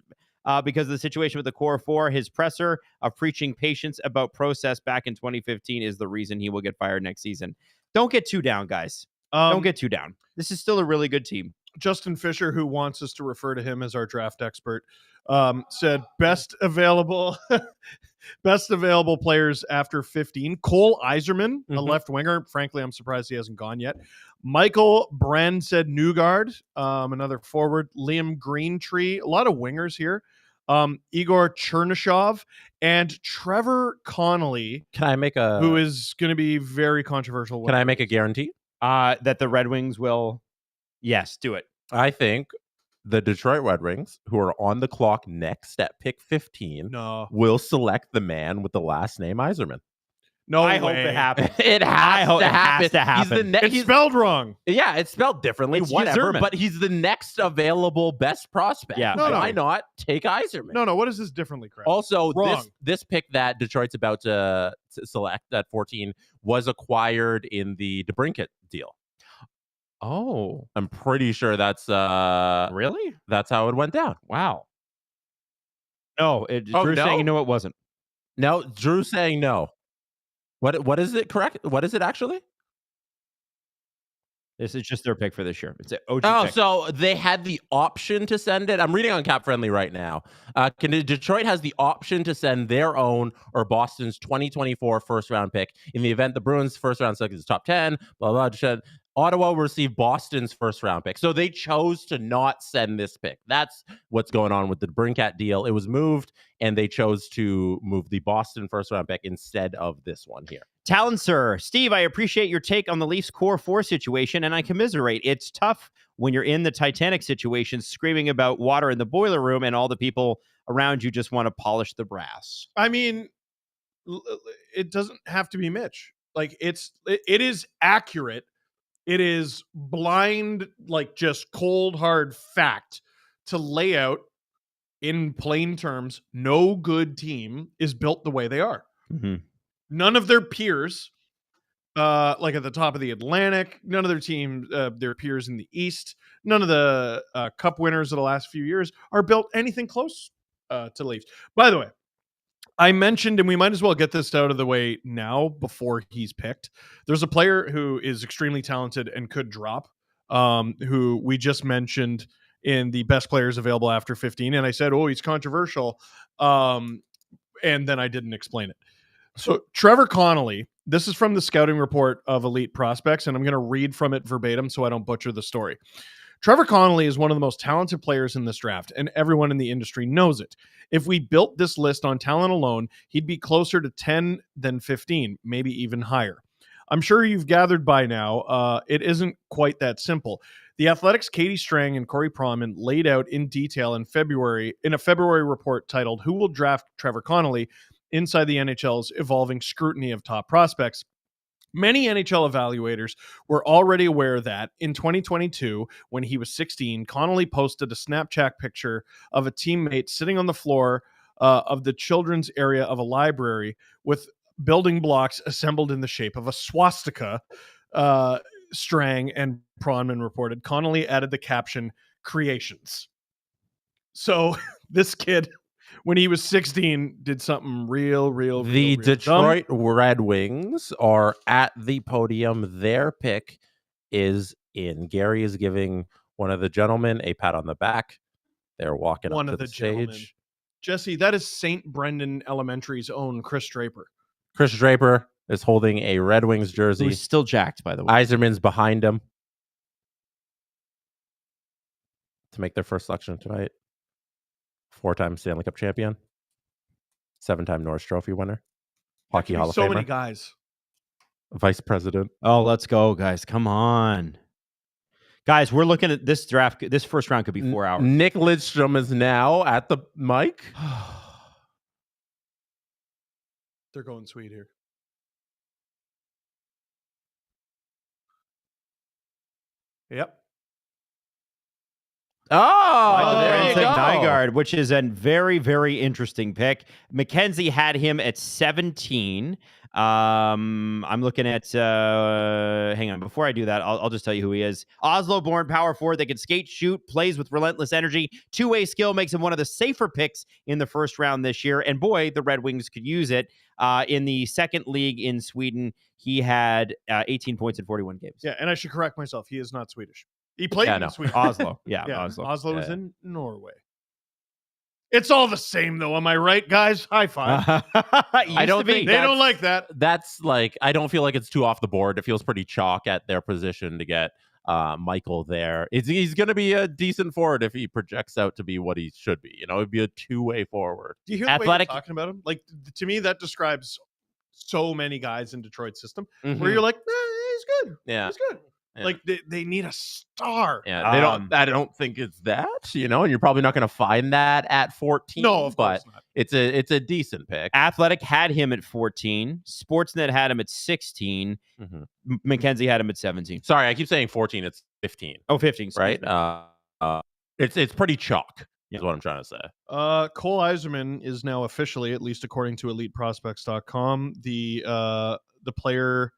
because of the situation with the core four. His presser of preaching patience about process back in 2015 is the reason he will get fired next season. Don't get too down, guys. Don't get too down. This is still a really good team.
Justin Fisher, who wants us to refer to him as our draft expert, said best available players after 15. Cole Yzerman, a left winger. Frankly, I'm surprised he hasn't gone yet. Michael Bren said Newgard, another forward. Liam Greentree, a lot of wingers here. Igor Chernyshov and Trevor Connolly. Who is going to be very controversial?
Can I make a guarantee?
That the Red Wings will. Yes, do it.
I think the Detroit Red Wings, who are on the clock next at pick 15, will select the man with the last name Yzerman.
No,
I hope it happens.
It has to happen.
It's spelled wrong.
Yeah, it's spelled differently.
It's
whatever,
Yzerman.
but he's the next available best prospect.
Yeah.
Why not take Yzerman?
No. What is this differently, Craig?
Also,
wrong.
this pick that Detroit's about to select at 14 was acquired in the DeBrincat deal.
Oh,
I'm pretty sure that's
really?
That's how it went down.
Wow. No, Drew's saying no, it wasn't.
No, Drew's saying no. What is it correct? What is it actually?
This is just their pick for this year. It's an OG pick.
So they had the option to send it. I'm reading on Cap Friendly right now. Detroit has the option to send their own or Boston's 2024 first round pick in the event the Bruins first round select is top 10. Blah blah. Ottawa will receive Boston's first round pick. So they chose to not send this pick. That's what's going on with the Brincat deal. It was moved, and they chose to move the Boston first round pick instead of this one here.
Talon, sir. Steve, I appreciate your take on the Leafs core 4 situation, and I commiserate. It's tough when you're in the Titanic situation, screaming about water in the boiler room, and all the people around you just want to polish the brass.
I mean, it doesn't have to be Mitch. Like, it is accurate. It is blind, like just cold, hard fact to lay out in plain terms. No good team is built the way they are.
Mm-hmm.
None of their peers, like at the top of the Atlantic, none of their team, their peers in the East, none of the cup winners of the last few years are built anything close to the Leafs. By the way, I mentioned, and we might as well get this out of the way now before he's picked. There's a player who is extremely talented and could drop, who we just mentioned in the best players available after 15. And I said, oh, he's controversial. And then I didn't explain it. So Trevor Connolly, this is from the scouting report of Elite Prospects, and I'm going to read from it verbatim so I don't butcher the story. Trevor Connolly is one of the most talented players in this draft, and everyone in the industry knows it. If we built this list on talent alone, he'd be closer to 10 than 15, maybe even higher. I'm sure you've gathered by now, it isn't quite that simple. The Athletic's Katie Strang and Corey Pronman laid out in detail in a February report titled "Who Will Draft Trevor Connolly?" inside the NHL's evolving scrutiny of top prospects. Many NHL evaluators were already aware that in 2022, when he was 16, Connolly posted a Snapchat picture of a teammate sitting on the floor of the children's area of a library with building blocks assembled in the shape of a swastika. Strang and Pronman reported. Connolly added the caption, "Creations." So this kid, when he was 16, did something real
Detroit
dumb.
Red Wings are at the podium. Their pick is in. Gary is giving one of the gentlemen a pat on the back. They're walking up to the stage. Gentlemen.
Jesse, that is St. Brendan Elementary's own Chris Draper.
Chris Draper is holding a Red Wings jersey.
Who's still jacked, by the way.
Yzerman's behind him to make their first selection tonight. 4-time Stanley Cup champion, 7-time Norris Trophy winner, Hockey Hall of Famer.
So many guys.
Vice president.
Oh, let's go, guys. Come on. Guys, we're looking at this draft. This first round could be 4 hours.
Nick Lidstrom is now at the mic.
They're going sweet here. Yep.
Oh, there you go.
Nygaard, which is a very, very interesting pick. Mackenzie had him at 17. I'm looking at, hang on, before I do that, I'll just tell you who he is. Oslo-born power forward that can skate, shoot, plays with relentless energy. Two-way skill makes him one of the safer picks in the first round this year. And boy, the Red Wings could use it. In the second league in Sweden, he had 18 points in 41 games.
Yeah, and I should correct myself. He is not Swedish. He played in Sweden.
Oslo. Yeah,
Oslo.
Oslo
is in Norway. It's all the same, though. Am I right, guys? High five.
I don't think
they don't like that.
That's like, I don't feel like it's too off the board. It feels pretty chalk at their position to get Michael there. He's going to be a decent forward if he projects out to be what he should be. You know, it'd be a two-way forward.
Do you hear Athletic the way you're talking about him? Like, to me, that describes so many guys in Detroit's system where you're like, he's good.
Yeah,
he's good. Yeah. Like they need a star.
Yeah, they don't. I don't think it's that. You know, and you're probably not going to find that at 14.
No, of course not.
It's a decent pick.
Athletic had him at 14. Sportsnet had him at 16. Mackenzie had him at 17.
Sorry, I keep saying 14. It's 15.
Oh, 15.
Right. It's pretty chalk. Is what I'm trying to say.
Cole Yzerman is now officially, at least according to EliteProspects.com, the player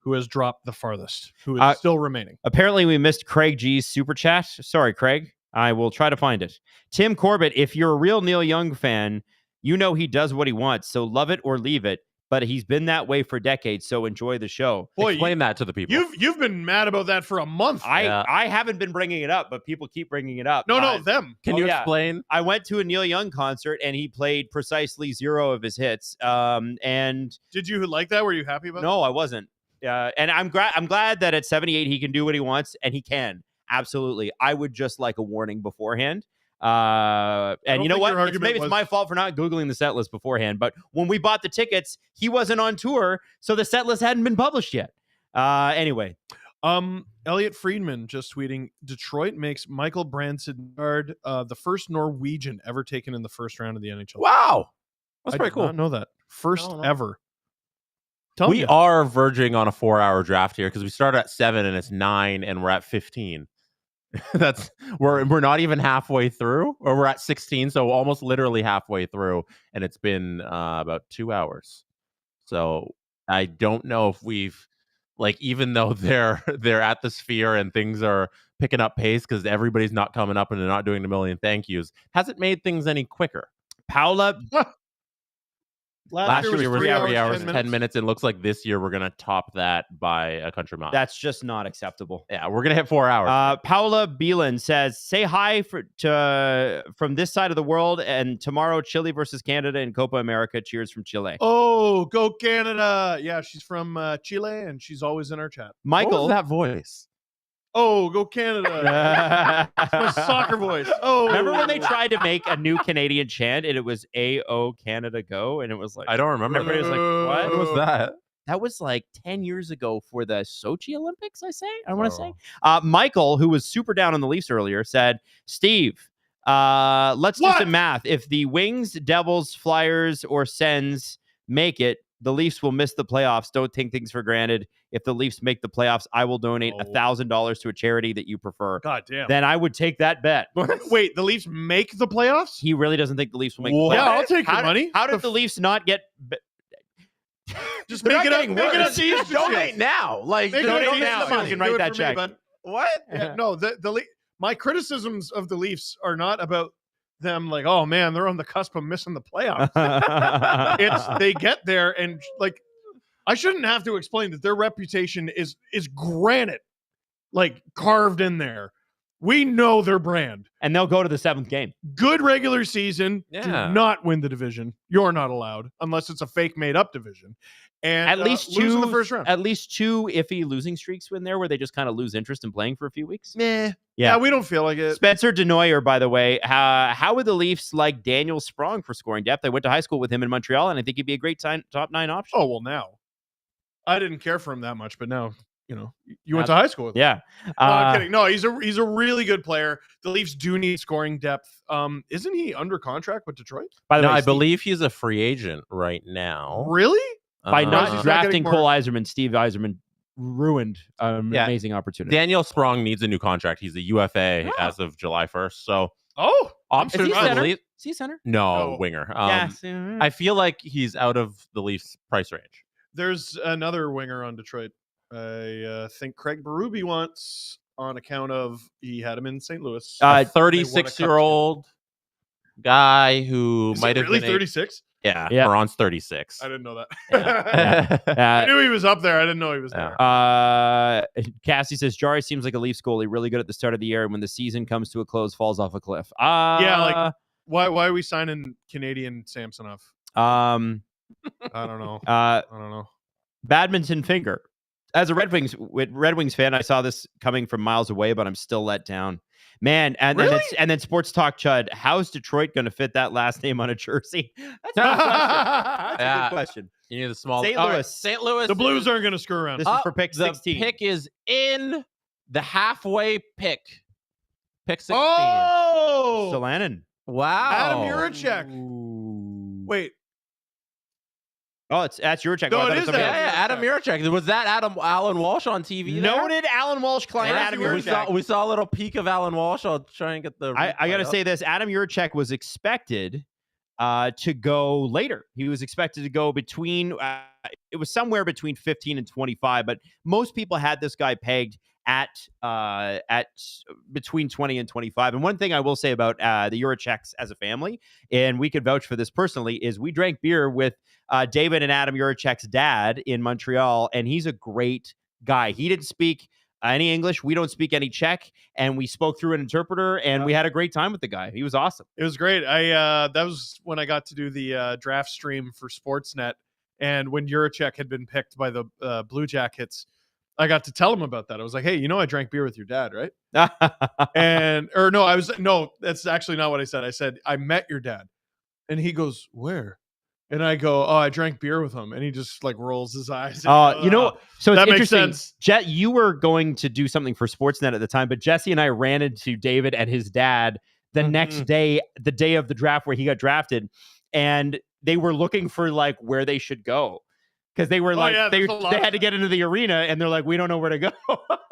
who has dropped the farthest, who is still remaining.
Apparently, we missed Craig G's super chat. Sorry, Craig. I will try to find it. Tim Corbett, if you're a real Neil Young fan, you know he does what he wants, so love it or leave it. But he's been that way for decades, so enjoy the show.
Boy, explain that to the people.
You've been mad about that for a month.
I haven't been bringing it up, but people keep bringing it up.
No, them.
Can you explain?
I went to a Neil Young concert, and he played precisely 0 of his hits. And
did you like that? Were you happy about that?
No, I wasn't. And I'm glad that at 78 he can do what he wants, and he can. Absolutely. I would just like a warning beforehand. And you know what? Maybe it's my fault for not Googling the set list beforehand. But when we bought the tickets, he wasn't on tour, so the set list hadn't been published yet. Anyway.
Elliot Friedman just tweeting, Detroit makes Michael Brandsgaard the first Norwegian ever taken in the first round of the NHL.
Wow. That's
I
pretty cool.
I did not know that. First ever.
We are verging on a 4-hour draft here because we started at 7 and it's 9 and we're at 15. We're not even halfway through, or we're at 16, so almost literally halfway through, and it's been about 2 hours. So I don't know if we've, like, even though they're at the Sphere and things are picking up pace because everybody's not coming up and they're not doing the million thank yous, hasn't made things any quicker.
Paula.
Last year was 3 hours, 10 minutes. It looks like this year we're going to top that by a country mile.
That's just not acceptable.
Yeah, we're going to hit 4 hours.
Paula Beelan says, say hi from this side of the world, and tomorrow Chile versus Canada in Copa America. Cheers from Chile.
Oh, go Canada. Yeah, she's from Chile, and she's always in our chat.
Michael.
What was that voice?
Oh, go Canada. It's my soccer voice. Oh,
remember when they tried to make a new Canadian chant and it was AO Canada Go? And it was like,
I don't remember.
Everybody was like,
what was that?
That was like 10 years ago for the Sochi Olympics, I want to say. Michael, who was super down on the Leafs earlier, said, Steve, let's do some math. If the Wings, Devils, Flyers, or Sens make it, the Leafs will miss the playoffs. Don't take things for granted. If the Leafs make the playoffs, I will donate $1,000 to a charity that you prefer.
God damn.
Then I would take that bet.
Wait, the Leafs make the playoffs?
He really doesn't think the Leafs will make the playoffs.
Yeah, I'll take your money.
How did the Leafs not get...
Just make it up. Make it up.
Donate now. Like,
donate now. So you can write that check.
What? Yeah, no, my criticisms of the Leafs are not about them like, oh man, they're on the cusp of missing the playoffs. It's they get there and like, I shouldn't have to explain that their reputation is granite, like carved in there. We know their brand,
and they'll go to the 7th game.
Good regular season. Do not win the division. You're not allowed unless it's a fake made up division. And
at least
lose in the first round.
At least 2 iffy losing streaks in there where they just kind of lose interest in playing for a few weeks.
Yeah, we don't feel like it.
Spencer Denoyer, by the way, how would the Leafs like Daniel Sprong for scoring depth? I went to high school with him in Montreal, and I think he'd be a great top 9 option.
Oh, well, now. I didn't care for him that much, but now, you know, you went to high school with him.
Yeah.
No, I'm kidding. No, he's a really good player. The Leafs do need scoring depth. Isn't he under contract with Detroit?
By the way, I believe he's a free agent right now.
Really?
By not drafting Cole Yzerman, Steve Yzerman ruined an amazing opportunity.
Daniel Sprong needs a new contract. He's a UFA as of July 1st. So,
is he center? Is he center?
No, winger. I feel like he's out of the Leafs' price range.
There's another winger on Detroit. I think Craig Berube wants, on account of he had him in St. Louis.
36-year-old guy who might have been
36.
Yeah, Perron's 36.
I didn't know that. I knew he was up there. I didn't know he was there.
Cassie says, Jari seems like a Leafs goalie, really good at the start of the year, and when the season comes to a close, falls off a cliff.
Like, why are we signing Canadian Samsonov? I don't know. I don't know.
Badminton finger. As a Red Wings fan, I saw this coming from miles away, but I'm still let down. Man, and then Sports Talk Chud, how's Detroit going to fit that last name on a jersey? That's a good question.
You need the small
St. Louis.
Right. St. Louis.
The Blues aren't going to screw around.
This is for pick 16.
The pick is in the halfway pick. Pick 16.
Oh!
Solanin.
Wow.
Adam Juracek. Wait.
Oh, that's Juracek.
No, it is
Adam Juracek. Was that Alan Walsh on TV?
Noted Alan Walsh client Adam Juracek.
We saw a little peek of Alan Walsh. I'll try and get the...
I got to say this. Adam Juracek was expected to go later. He was expected to go between... it was somewhere between 15 and 25, but most people had this guy pegged at between 20 and 25. And one thing I will say about the Juraceks as a family, and we could vouch for this personally, is we drank beer with David and Adam Juracek's dad in Montreal, and he's a great guy. He didn't speak any English. We don't speak any Czech, and we spoke through an interpreter, and we had a great time with the guy. He was awesome.
It was great. That was when I got to do the draft stream for Sportsnet, And when Juracek had been picked by the Blue Jackets, I got to tell him about that. I was like, hey, I drank beer with your dad, right? No, that's actually not what I said. I said, I met your dad. And he goes, where? And I go, oh, I drank beer with him. And he just like rolls his eyes.
So it's
that makes
interesting.
Sense.
Jet, you were going to do something for Sportsnet at the time, but Jesse and I ran into David and his dad the next day, the day of the draft where he got drafted. And they were looking for like where they should go. Because they were they had to get into the arena and they're like, we don't know where to go.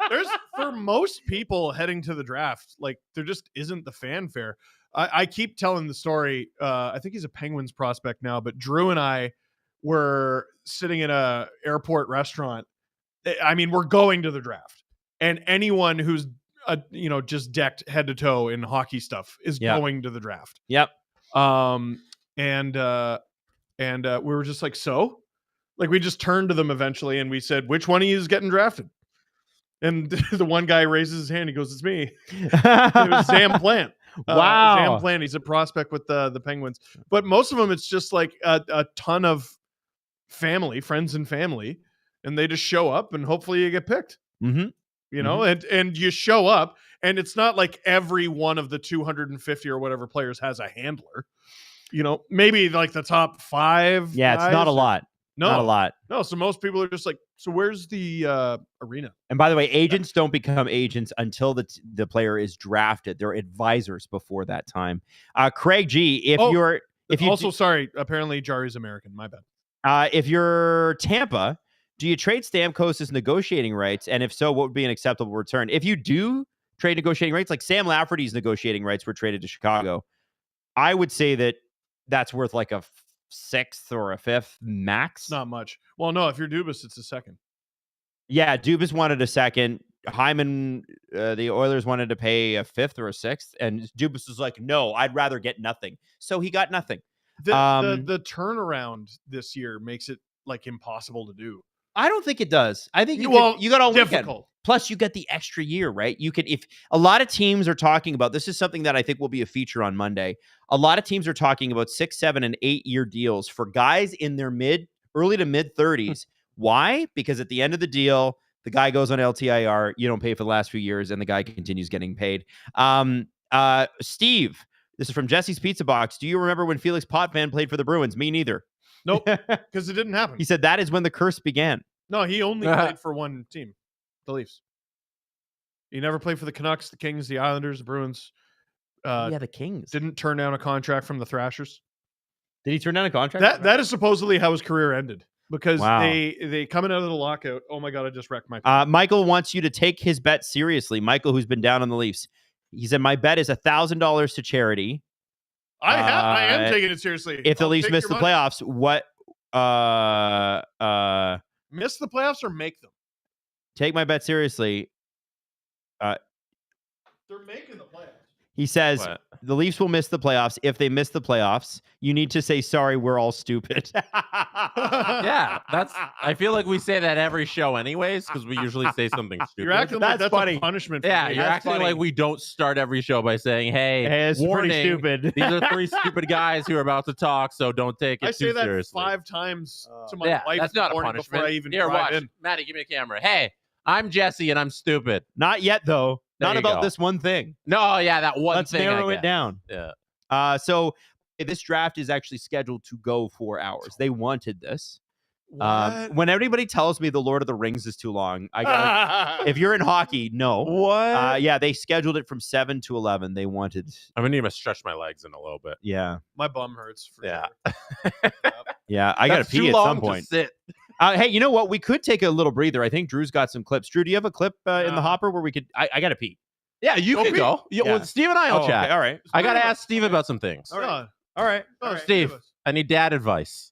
There's for most people heading to the draft, like there just isn't the fanfare. I keep telling the story. I think he's a Penguins prospect now, but Drew and I were sitting in a airport restaurant. I mean, we're going to the draft, and anyone who's just decked head to toe in hockey stuff is going to the draft.
Yep.
And we were just like, so. Like we just turned to them eventually and we said, which one of you is getting drafted? And the one guy raises his hand. He goes, it's me. It was Sam Plant.
Wow.
Sam Plant. He's a prospect with the Penguins. But most of them, it's just like a ton of friends and family. And they just show up and hopefully you get picked.
Mm-hmm.
And you show up and it's not like every one of the 250 or whatever players has a handler. Maybe like the top 5.
Yeah, it's not a lot.
No,
not a lot.
No, so most people are just like, so where's the arena?
And by the way, agents don't become agents until the player is drafted. They're advisors before that time. Craig G,
sorry, apparently Jari's American. My bad.
If you're Tampa, do you trade Stamkos' negotiating rights? And if so, what would be an acceptable return? If you do trade negotiating rights, like Sam Lafferty's negotiating rights were traded to Chicago, I would say that's worth like a 6th or a 5th max.
Not much. Well, no, if you're Dubas, it's a 2nd.
Yeah, Dubas wanted a 2nd. Hyman, the Oilers wanted to pay a 5th or a 6th, and Dubas was like, "No, I'd rather get nothing." So he got nothing.
The turnaround this year makes it like impossible to do.
I don't think it does. I think you got all
difficult.
Weekend. Plus, you get the extra year, right? You can, if a lot of teams are talking about this, is something that I think will be a feature on Monday. A lot of teams are talking about 6, 7, and 8 year deals for guys in their early to mid 30s. Why? Because at the end of the deal, the guy goes on LTIR. You don't pay for the last few years, and the guy continues getting paid. Steve, this is from Jesse's Pizza Box. Do you remember when Felix Potvin played for the Bruins? Me neither.
Nope, because it didn't happen.
He said that is when the curse began.
No, he only played for one team. The Leafs. He never played for the Canucks, the Kings, the Islanders, the Bruins.
The Kings.
Didn't turn down a contract from the Thrashers.
Did he turn down a contract?
That is supposedly how his career ended. Because they coming out of the lockout. Oh my God, I just wrecked my
Michael wants you to take his bet seriously. Michael, who's been down on the Leafs. He said, my bet is $1,000 to charity.
I am taking it seriously.
If the Leafs miss the playoffs, what
miss the playoffs or make them?
Take my bet seriously.
They're making the playoffs.
He says the Leafs will miss the playoffs. If they miss the playoffs, you need to say, sorry, we're all stupid.
Yeah, I feel like we say that every show anyways, because we usually say something stupid.
You're acting like that's funny. A punishment.
Yeah, you're acting like we don't start every show by saying, hey
it's
warning,
pretty stupid.
These are 3 stupid guys who are about to talk, so don't take it too seriously.
I say that 5 times to my wife.
That's not a punishment.
Before I even
Here, watch.
in.
Maddie, give me a camera. Hey, I'm Jesse and I'm stupid.
Not yet, though. Not about this one thing.
No, yeah, that one
Let's
thing.
Let's narrow it down.
Yeah.
So this draft is actually scheduled to go 4 hours. They wanted this. When everybody tells me the Lord of the Rings is too long, I gotta, if you're in hockey, no.
What?
Yeah, they scheduled it from 7 to 11. They wanted.
I'm gonna need to stretch my legs in a little bit.
Yeah.
My bum hurts.
Yeah.
Yeah, I gotta pee at some point.
Sit.
Hey, you know what? We could take a little breather. I think Drew's got some clips. Drew, do you have a clip in the hopper where we could? I gotta pee.
Yeah, you can go. Well, Steve and I will chat.
Okay, all right.
I gotta ask Steve about some things.
All right.
Steve, I need dad advice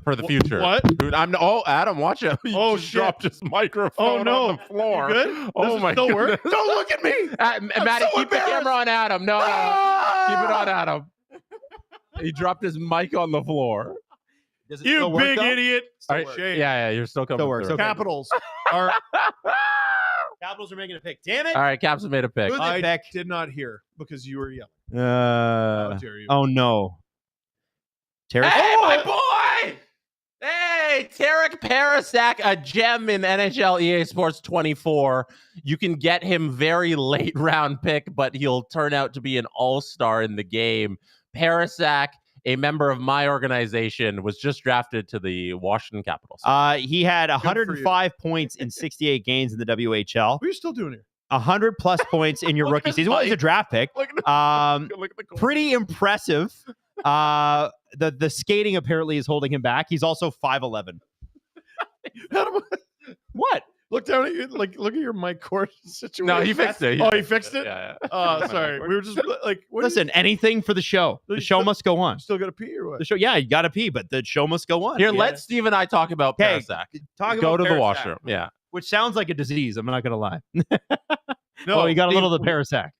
for the future.
What?
Dude, Adam, watch it. He just dropped his microphone on the floor.
You good?
Oh my
God.
Don't
look at me.
Maddie, keep the camera on Adam. No, keep it on Adam. He dropped his mic on the floor.
You big idiot.
Yeah, you're still coming through.
So Capitals are
Capitals are making a pick. Damn it.
All right, Caps have made a pick.
I did not hear because you were yelling.
How dare you? Oh no.
Hey, my boy! Hey! way, Tarek Parasak, a gem in NHL EA Sports 24. You can get him very late round pick, but he'll turn out to be an all-star in the game. Parasak, a member of my organization, was just drafted to the Washington Capitals.
He had 105 points in 68 games in the WHL.
What are you still doing here?
100 plus points in your rookie season. Well, he's a draft pick. Pretty impressive. The skating apparently is holding him back. He's also 5'11". What?
Look down at you. Look at your mic cord situation.
No, he fixed it.
He fixed it?
Yeah.
Sorry. We were just like,
listen, anything for the show. The show must go on.
Still got to pee or what?
The show, yeah, you got to pee, but the show must go on.
Here, let Steve and I talk about Parasak. Go to the washroom. Yeah.
Which sounds like a disease. I'm not going to lie.
No,
you got a little of the Parasak.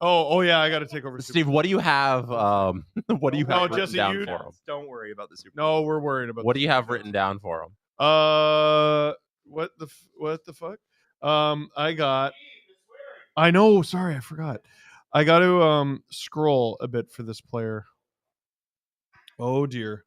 Oh yeah, I got to take over.
Steve, what do you have? What do you have written
Jesse,
down for him?
Don't worry about the Super.
No, we're worried about.
What do you have written down for him?
What the fuck? I know. Sorry, I forgot. I got to scroll a bit for this player. Oh dear.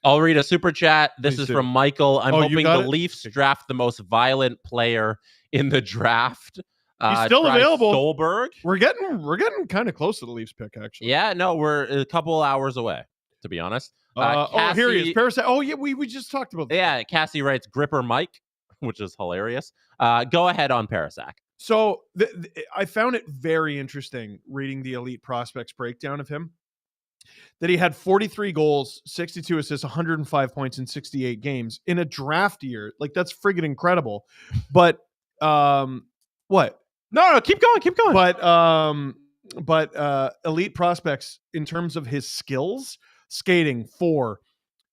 I'll read a super chat. This
Please
is
do.
from Michael. I'm hoping the
it?
Leafs draft the most violent player in the draft.
He's still
try
available.
Stolberg.
We're getting kind of close to the Leafs pick, actually.
Yeah, no, we're a couple hours away, to be honest.
Here he is. Parasite. Oh yeah, we just talked about this.
Yeah, Cassie writes Gripper Mike, which is hilarious. Go ahead on Parasak.
So I found it very interesting reading the Elite Prospects breakdown of him. That he had 43 goals, 62 assists, 105 points in 68 games in a draft year. Like, that's friggin' incredible. But what?
No, keep going.
But Elite Prospects, in terms of his skills, skating 4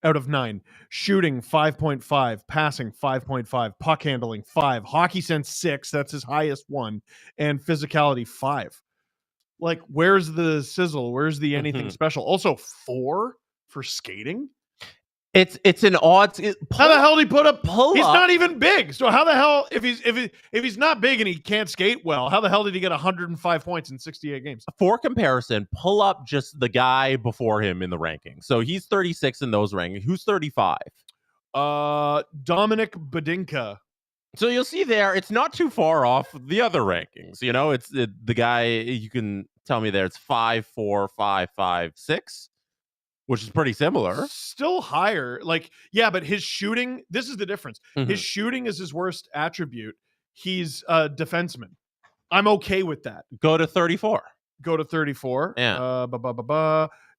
out of 9, shooting 5.5, passing 5.5, puck handling 5, hockey sense 6, that's his highest one, and physicality 5. Like, where's the sizzle? Where's the anything special? Also, 4 for skating.
It's an odd.
How the hell did he put up? He's
up.
Not even big. So how the hell, if he's not big and he can't skate well, how the hell did he get 105 points in 68 games?
For comparison, pull up just the guy before him in the rankings. So he's 36 in those rankings. Who's 35?
Dominic Badinka.
So you'll see there, it's not too far off the other rankings. You know, it's the guy, you can tell me there, it's 5, 4, 5, 5, 6, which is pretty similar.
Still higher. Like, yeah, but his shooting, this is the difference.
Mm-hmm.
His shooting is his worst attribute. He's a defenseman. I'm okay with that.
Go to 34.
Yeah.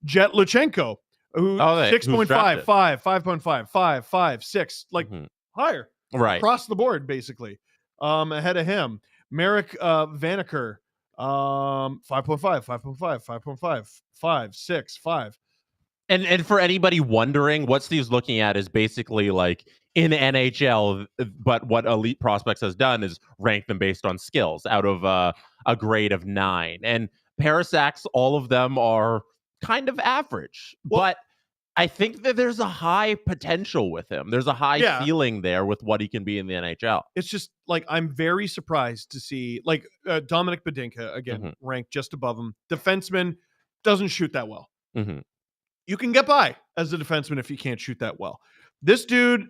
Jet Luchenko, who 6.5, 5, 5.5, 5, 5, 6, like higher.
Right.
Across the board, basically. Ahead of him. Marek Vanaker, 5.5, 5.5, 5.5, 5, 6, 5.
And for anybody wondering, what Steve's looking at is basically like in NHL, but what Elite Prospects has done is rank them based on skills out of a grade of 9. And Parasak's, all of them are kind of average. Well, but I think that there's a high potential with him. There's a high ceiling there with what he can be in the NHL.
It's just like, I'm very surprised to see like Dominic Badinka, again, ranked just above him. Defenseman, doesn't shoot that well. You can get by as a defenseman if you can't shoot that well. This dude,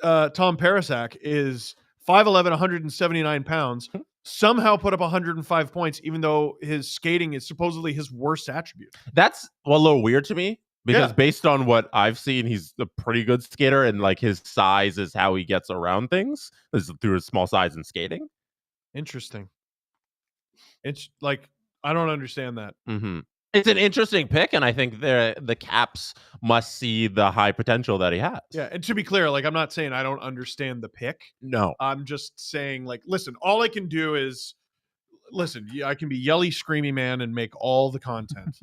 Tom Parasak, is 5'11", 179 pounds, somehow put up 105 points, even though his skating is supposedly his worst attribute.
That's a little weird to me. Because based on what I've seen, he's a pretty good skater, and like his size is how he gets around things, is through his small size and skating.
Interesting. It's like, I don't understand that.
It's an interesting pick, and I think the Caps must see the high potential that he has.
Yeah, and to be clear, like, I'm not saying I don't understand the pick.
No.
I'm just saying, like, listen, all I can do is, I can be yelly, screamy man and make all the content,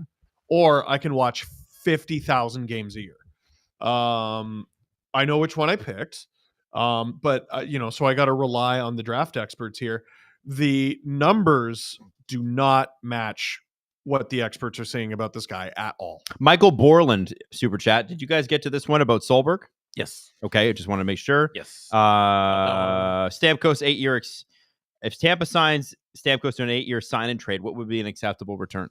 or I can watch 50,000 games a year. I know which one I picked, but so I got to rely on the draft experts here. The numbers do not match what the experts are saying about this guy at all.
Michael Borland, super chat. Did you guys get to this one about Solberg?
Yes.
Okay, I just want to make sure.
Yes.
Stamkos 8-year. If Tampa signs Stamkos to an 8-year sign and trade, what would be an acceptable return?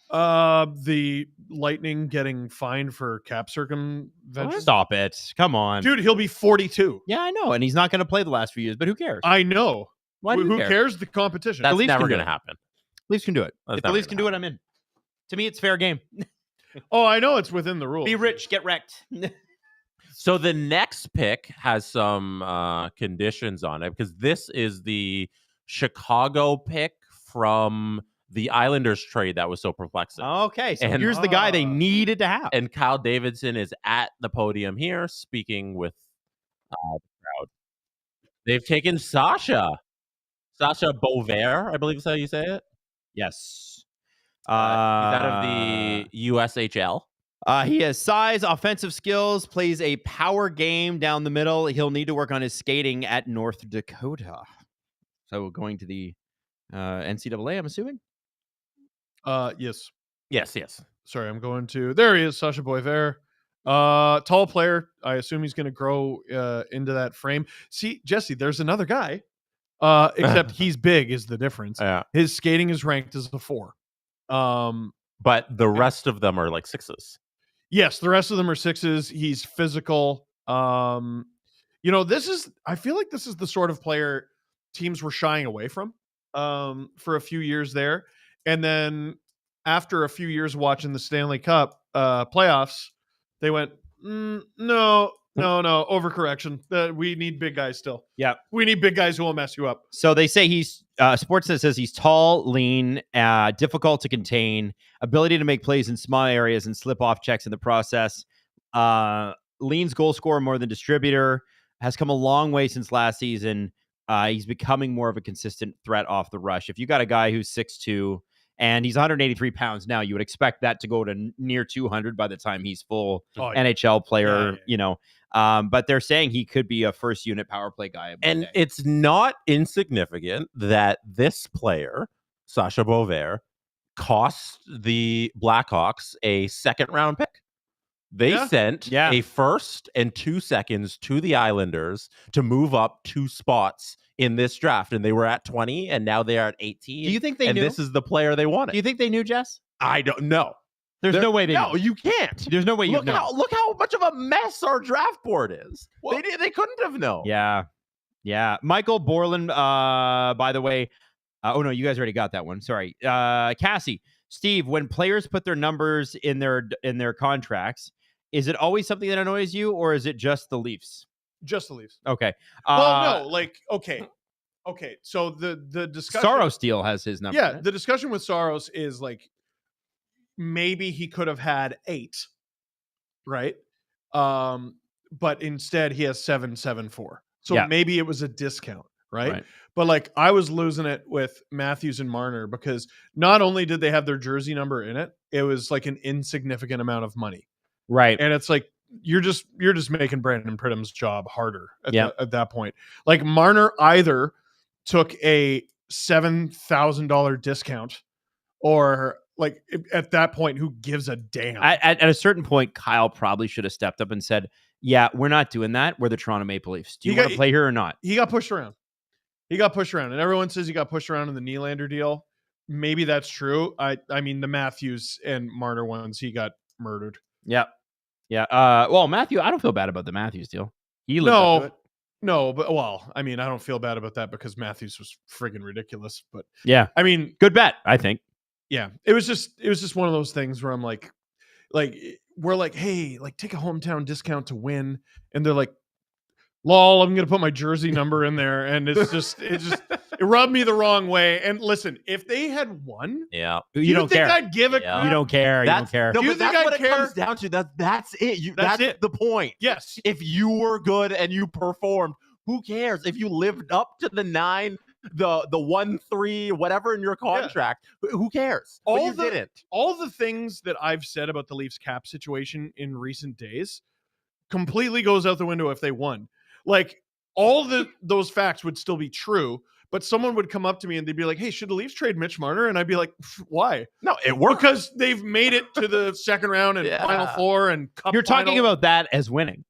The Lightning getting fined for cap circumvention.
Stop it. Come on.
Dude, he'll be 42.
Yeah, I know. And he's not going to play the last few years, but who cares?
I know.
Why do you
Who
care?
cares? The competition.
That's never going to happen.
Leafs can do it. If the Leafs can do it, I'm in. To me, it's fair game.
Oh, I know it's within the rules.
Be rich, get wrecked.
So the next pick has some conditions on it because this is the Chicago pick from the Islanders trade that was so perplexing.
Okay, so here's the guy they needed to have.
And Kyle Davidson is at the podium here speaking with the crowd. They've taken Sasha Beauvert, I believe is how you say it.
Yes.
He's out of the USHL.
He has size, offensive skills, plays a power game down the middle. He'll need to work on his skating at North Dakota. So going to the NCAA, I'm assuming?
Yes.
Yes.
Sorry, I'm going to... There he is, Sasha Beauvert. Tall player. I assume he's going to grow into that frame. See, Jesse, there's another guy. Except he's big is the difference.
Yeah.
His skating is ranked as a 4.
But the rest of them are like 6s.
Yes, the rest of them are 6s. He's physical. I feel like this is the sort of player teams were shying away from for a few years there. And then after a few years watching the Stanley Cup playoffs, they went, no, overcorrection. We need big guys still.
Yeah.
We need big guys who will mess you up.
So they say he's, Sportsnet says he's tall, lean, difficult to contain, ability to make plays in small areas and slip off checks in the process. Lean's goal scorer more than distributor, has come a long way since last season. He's becoming more of a consistent threat off the rush. If you got a guy who's 6'2", and he's 183 pounds now, you would expect that to go to near 200 by the time he's full NHL player, but they're saying he could be a first unit power play guy.
And it's not insignificant that this player, Sasha Beauvert, cost the Blackhawks a second round pick. They sent a first and 2 seconds to the Islanders to move up 2 spots in this draft, and they were at 20, and now they are at 18.
Do you think they knew?
This is the player they wanted.
Do you think they knew, Jess?
I don't know.
There's no way they knew.
No, you can't.
There's no way you know.
Look how much of a mess our draft board is. Well, they couldn't have known.
Yeah. Michael Borland, by the way. Oh, no, you guys already got that one. Sorry. Cassie, Steve, when players put their numbers in their contracts, is it always something that annoys you, or is it just the Leafs?
Just the Leafs.
Okay.
Well, no, okay. So the discussion...
Saros deal has his number.
Yeah, the discussion with Saros is like, maybe he could have had 8, right? But instead he has 774. So maybe it was a discount, right? But like, I was losing it with Matthews and Marner because not only did they have their jersey number in it, it was like an insignificant amount of money.
Right.
And it's like, you're just making Brandon Pridham's job harder at that point. Like, Marner either took a $7,000 discount, or like at that point, who gives a damn?
At a certain point, Kyle probably should have stepped up and said, yeah, we're not doing that. We're the Toronto Maple Leafs. Do you want to play here or not?
He got pushed around. And everyone says he got pushed around in the Nylander deal. Maybe that's true. I mean, the Matthews and Marner ones, he got murdered.
Yeah. Well, Matthew, I don't feel bad about the Matthews deal. He lived up to it.
No, but I mean, I don't feel bad about that because Matthews was friggin' ridiculous. But
yeah,
I mean,
good bet, I think.
Yeah, it was just one of those things where I'm like we're like, hey, like, take a hometown discount to win, and they're like, lol, I'm gonna put my jersey number in there, and it rubbed me the wrong way. And listen, if they had won,
you don't
think
care.
I'd give it.
You don't care. You don't care.
No,
you
but
think
that's what
I'd care?
It comes down to. That's it. That's
it.
The point.
Yes.
If you were good and you performed, who cares? If you lived up to the 9, the 1-3, whatever in your contract, who cares? You didn't.
All the things that I've said about the Leafs cap situation in recent days completely goes out the window if they won. Like, all those facts would still be true, but someone would come up to me and they'd be like, hey, should the Leafs trade Mitch Marner? And I'd be like, why?
No, it worked.
Because they've made it to the second round and Final Four and Cup.
You're talking about that as winning.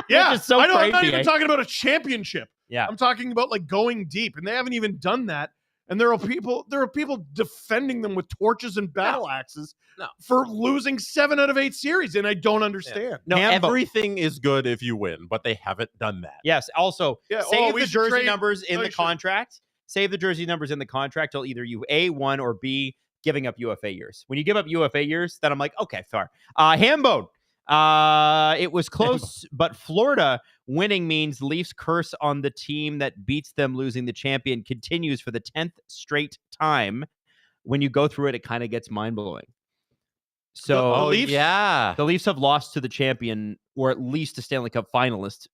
Yeah,
which is so
I know.
crazy,
I'm not even talking about a championship.
Yeah,
I'm talking about like going deep, and they haven't even done that And there are people defending them with torches and battle axes for losing 7 out of 8 series, and I don't understand.
No, everything is good if you win, but they haven't done that.
Yes. Also, save the jersey numbers in the contract. Save the jersey numbers in the contract till either you A, won, or B, giving up UFA years. When you give up UFA years, then I'm like, okay, fair. Hambone. It was close, but Florida winning means Leafs curse on the team that beats them losing the champion continues for the 10th straight time. When you go through it, it kind of gets mind-blowing. So the Leafs have lost to the champion, or at least a Stanley Cup finalist.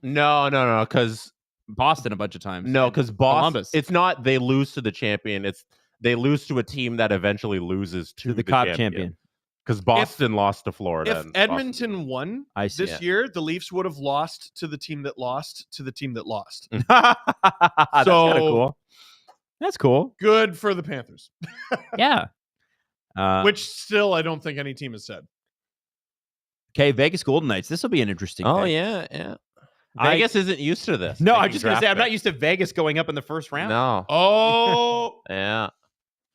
No, because
Boston a bunch of times.
No, because Boston.
Columbus.
It's not they lose to the champion. It's they lose to a team that eventually loses to the Cup champion. Because Boston lost to Florida.
If Edmonton won this year, the Leafs would have lost to the team that lost to the team that lost.
That's kind of cool. That's cool.
Good for the Panthers.
Yeah.
Which still I don't think any team has said.
Okay, Vegas Golden Knights. This will be an interesting
pick.
Yeah.
Vegas isn't used to this.
No, I'm just going to say, I'm not used to Vegas going up in the first round.
No.
Oh.
Yeah.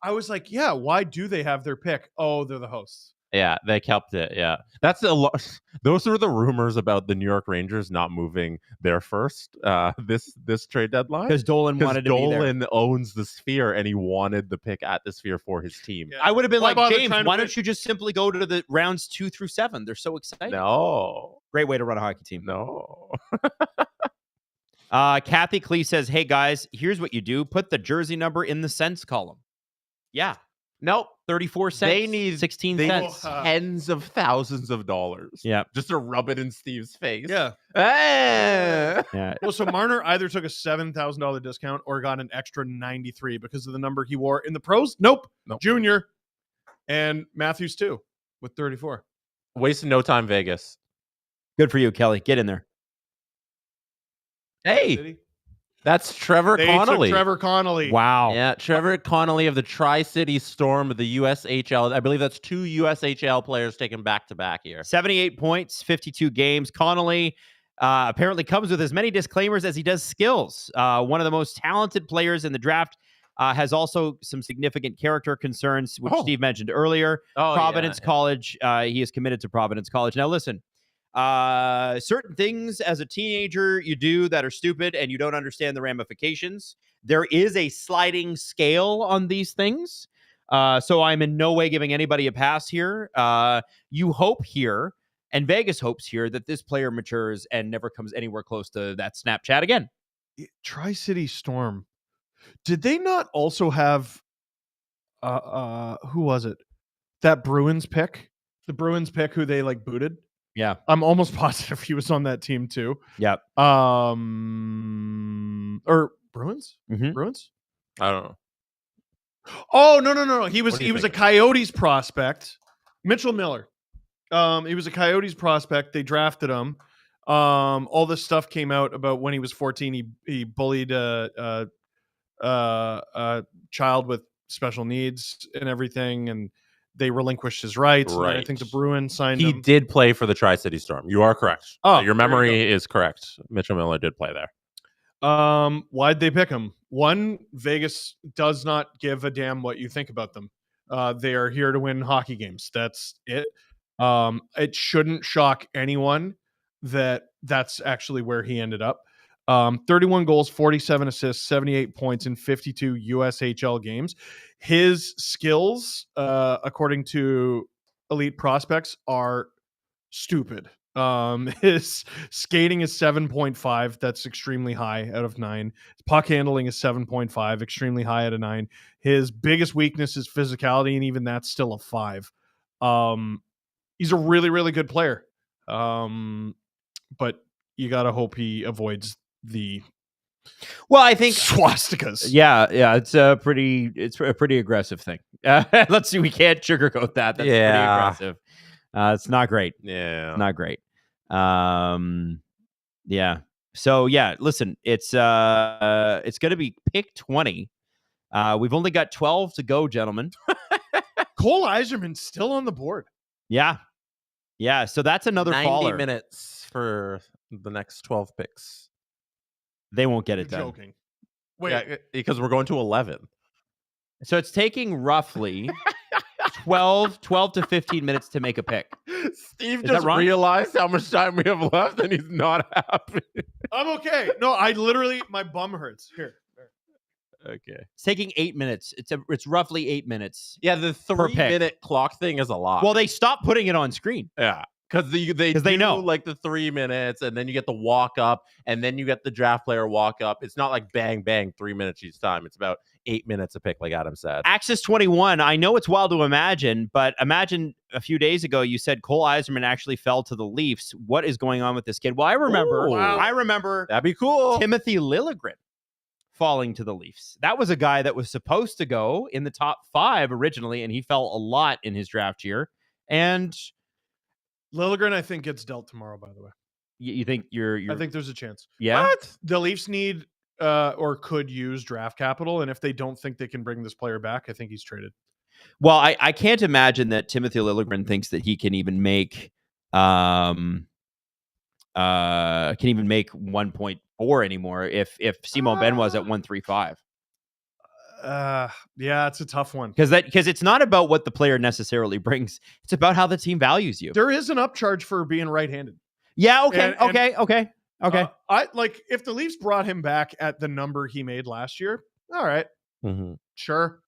I was like, yeah, why do they have their pick? Oh, they're the hosts.
Yeah, they kept it. Yeah, that's a lot. Those were the rumors about the New York Rangers not moving their first this trade deadline
because Dolan wanted to be there.
Dolan owns the Sphere and he wanted the pick at the Sphere for his team.
Yeah. I would have been like, James, why don't you just simply go to the rounds 2 through 7? They're so exciting.
No,
great way to run a hockey team.
No.
Kathy Klee says, "Hey guys, here's what you do: put the jersey number in the cents column." Yeah. Nope. 34 cents.
They need
16 cents.
Tens of thousands of dollars.
Yeah.
Just to rub it in Steve's face.
Yeah.
Yeah.
Well, so Marner either took a $7,000 discount or got an extra 93 because of the number he wore in the pros. Nope. Junior. And Matthews too with 34.
Wasting no time, Vegas.
Good for you, Kelly. Get in there.
Hey. That's Trevor Connolly.
Trevor Connolly.
Wow.
Yeah, Trevor Connolly of the Tri-City Storm of the USHL. I believe that's 2 USHL players taken back-to-back here.
78 points, 52 games. Connolly apparently comes with as many disclaimers as he does skills. One of the most talented players in the draft. Has also some significant character concerns, which Steve mentioned earlier. Providence College. He is committed to Providence College. Now, listen. Certain things as a teenager you do that are stupid and you don't understand the ramifications. There is a sliding scale on these things. So I'm in no way giving anybody a pass here. You hope here, and Vegas hopes here, that this player matures and never comes anywhere close to that Snapchat again.
Tri-City Storm. Did they not also have who was it? That Bruins pick? The Bruins pick who they like booted?
Yeah.
I'm almost positive he was on that team too.
Yep.
Or Bruins?
Mm-hmm.
Bruins?
I don't know.
Oh, no. He was a Coyotes prospect. Mitchell Miller. He was a Coyotes prospect. They drafted him. All this stuff came out about when he was 14. He bullied a child with special needs and everything, and they relinquished his rights.
Right.
I think the Bruins signed him.
He did play for the Tri-City Storm. You are correct. Oh, your memory is correct. Mitchell Miller did play there.
Why'd they pick him? One, Vegas does not give a damn what you think about them. They are here to win hockey games. That's it. It shouldn't shock anyone that that's actually where he ended up. 31 goals, 47 assists, 78 points in 52 USHL games. His skills, according to Elite Prospects, are stupid. His skating is 7.5. That's extremely high out of 9. His puck handling is 7.5, extremely high out of 9. His biggest weakness is physicality, and even that's still a 5. He's a really, really good player. But you got to hope he avoids the
I think
swastikas.
Yeah, it's a pretty aggressive thing. Let's see, we can't sugarcoat that. That's pretty aggressive. It's not great.
Yeah,
not great. Yeah. So yeah, listen, it's going to be pick 20. We've only got 12 to go, gentlemen.
Cole Yzerman's still on the board.
Yeah. So that's another
90
faller.
minutes for the next 12 picks.
They won't get it done.
Joking. Wait,
yeah, because we're going to 11.
So it's taking roughly 12 to 15 minutes to make a pick.
Steve just realized how much time we have left, and he's not happy.
I'm okay. No, my bum hurts. Here.
Okay.
It's taking 8 minutes. It's roughly 8 minutes.
Yeah, the 3-minute clock thing is a lot.
Well, they stopped putting it on screen.
Yeah. Because they know like the 3 minutes, and then you get the walk up, and then you get the draft player walk up. It's not like bang, bang, 3 minutes each time. It's about 8 minutes a pick, like Adam said.
Axis 21, I know it's wild to imagine, but imagine a few days ago you said Cole Eiserman actually fell to the Leafs. What is going on with this kid? Well, I remember
That'd be cool.
Timothy Liljegren falling to the Leafs. That was a guy that was supposed to go in the top 5 originally, and he fell a lot in his draft year. And
Liljegren, I think, gets dealt tomorrow, by the way.
You think you're
I think there's a chance.
Yeah.
What? The Leafs need or could use draft capital, and if they don't think they can bring this player back, I think he's traded.
Well, I can't imagine that Timothy Liljegren thinks that he can even make 1.4 anymore if Simon Ben was at 1.35.
Yeah, it's a tough one
because it's not about what the player necessarily brings. It's about how the team values you.
There is an upcharge for being right-handed.
Yeah. Okay. Okay.
I like if the Leafs brought him back at the number he made last year. All right.
Mm-hmm.
Sure.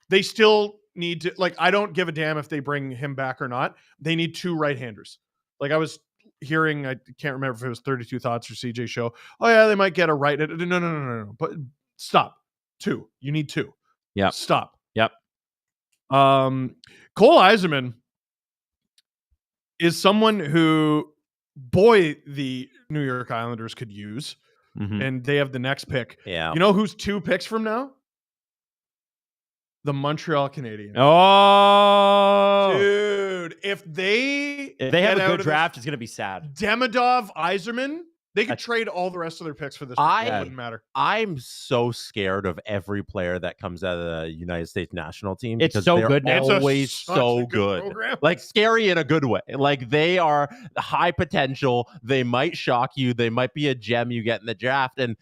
They still need to I don't give a damn if they bring him back or not. They need 2 right-handers. Like I was hearing, I can't remember if it was 32 Thoughts or CJ Show. Oh yeah, they might get a right. No. But stop. 2. You need 2.
Yeah.
Stop.
Yep.
Cole Eiserman is someone who, boy, the New York Islanders could use, and they have the next pick.
Yeah.
You know who's 2 picks from now? The Montreal Canadiens.
Oh,
dude! If they
have a good draft, it's going to be sad.
Demidov, Eiserman. They could trade all the rest of their picks for this. It wouldn't matter.
I'm so scared of every player that comes out of the United States national team.
It's so good.
They're always so good. Like scary in a good way. Like they are high potential. They might shock you. They might be a gem you get in the draft. And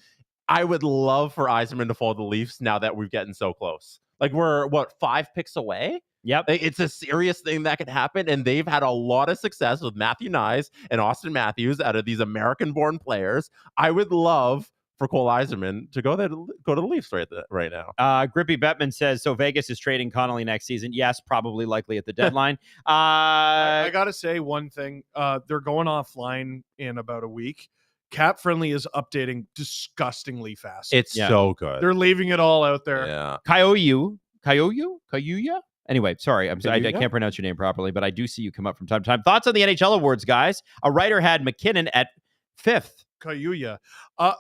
I would love for Eiserman to fall to the Leafs now that we've gotten so close. Like we're 5 picks away?
Yep.
It's a serious thing that could happen, and they've had a lot of success with Matthew Nyes and Austin Matthews out of these American-born players. I would love for Cole Eiserman to go to the Leafs right now.
Grippy Bettman says, so Vegas is trading Connolly next season. Yes, probably likely at the deadline.
I got to say one thing. They're going offline in about a week. Cap Friendly is updating disgustingly fast.
It's so good.
They're leaving it all out there.
Yeah.
Kayuya? Anyway, sorry. I can't pronounce your name properly, but I do see you come up from time to time. Thoughts on the NHL awards, guys? A writer had McKinnon at 5th.
Kayuya.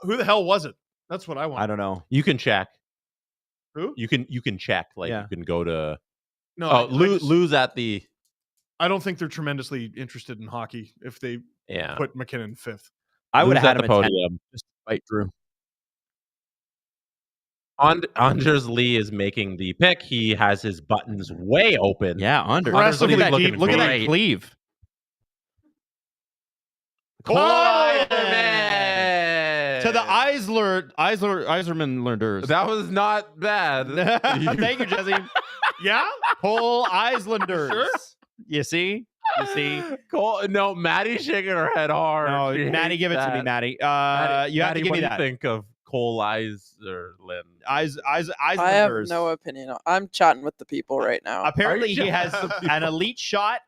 Who the hell was it? That's what I want.
I don't know.
You can check.
Who?
You can check. Like you can go to.
No.
Lose at the.
I don't think they're tremendously interested in hockey if they put McKinnon 5th.
I would have had him
at the podium
just to fight through.
Anders Lee is making the pick. He has his buttons way open.
Yeah, Anders.
Look at that
cleave.
Cole
Eiserman to the Eiserman learners.
That was not bad.
Thank you, Jesse.
Yeah,
Cole Islanders.
Sure.
You see.
Cole. No, Maddie's shaking her head hard.
No, Maddie, give it to me, Maddie. You have to give me that.
What do you think of Cole Eiserman?
I
have no opinion. I'm chatting with the people right now.
Apparently, he has an elite shot.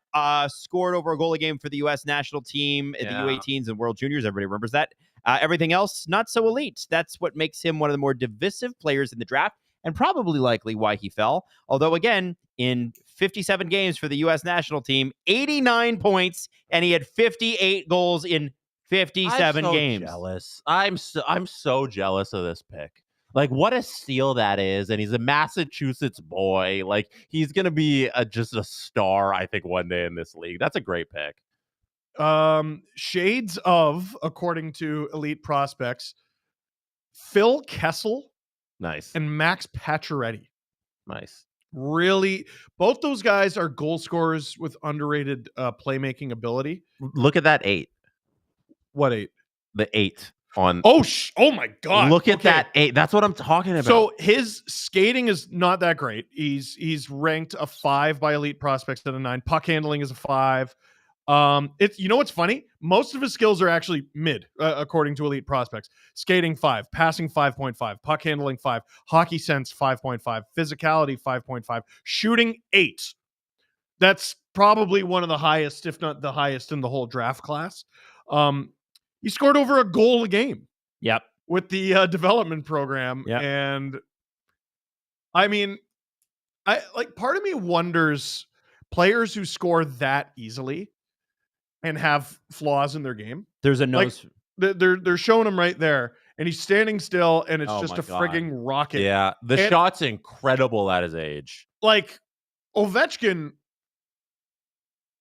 Scored over a goal a game for the U.S. national team at the U18s and World Juniors. Everybody remembers that. Everything else, not so elite. That's what makes him one of the more divisive players in the draft, and probably likely why he fell. Although, again, in 57 games for the U.S. national team, 89 points, and he had 58 goals in 57 games.
Jealous. I'm so jealous of this pick. Like, what a steal that is. And he's a Massachusetts boy. Like, he's going to be just a star, I think, one day in this league. That's a great pick.
Shades of, according to Elite Prospects, Phil Kessel.
Nice.
And Max Pacioretty.
Nice.
Really, both those guys are goal scorers with underrated playmaking ability.
Look at that 8.
What 8?
The 8. on.
Oh my God!
Look at that 8. That's what I'm talking about.
So his skating is not that great. He's ranked a 5 by elite prospects at a 9. Puck handling is a 5. It's, you know what's funny? Most of his skills are actually mid, according to elite prospects. Skating 5, passing 5.5, puck handling 5, hockey sense 5.5, physicality 5.5, shooting 8. That's probably one of the highest, if not the highest, in the whole draft class. He scored over a goal a game.
Yep.
With the development program.
Yep.
And I mean, part of me wonders players who score that easily and have flaws in their game.
There's a nose.
They're showing him right there, and he's standing still, and it's just a frigging rocket.
Yeah, the shot's incredible at his age.
Like, Ovechkin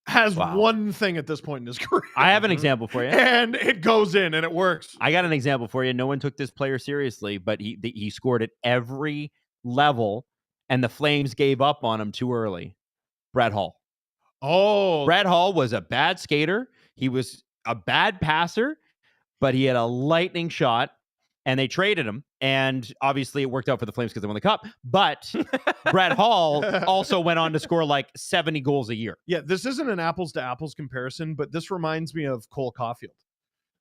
has one thing at this point in his career.
I have an example for you.
And it goes in, and it works.
I got an example for you. No one took this player seriously, but he scored at every level, and the Flames gave up on him too early. Brett Hull.
Oh.
Brett Hull was a bad skater. He was a bad passer, but he had a lightning shot, and they traded him. And obviously it worked out for the Flames because they won the cup. But Brett Hull also went on to score like 70 goals a year.
Yeah, this isn't an apples to apples comparison, but this reminds me of Cole Caulfield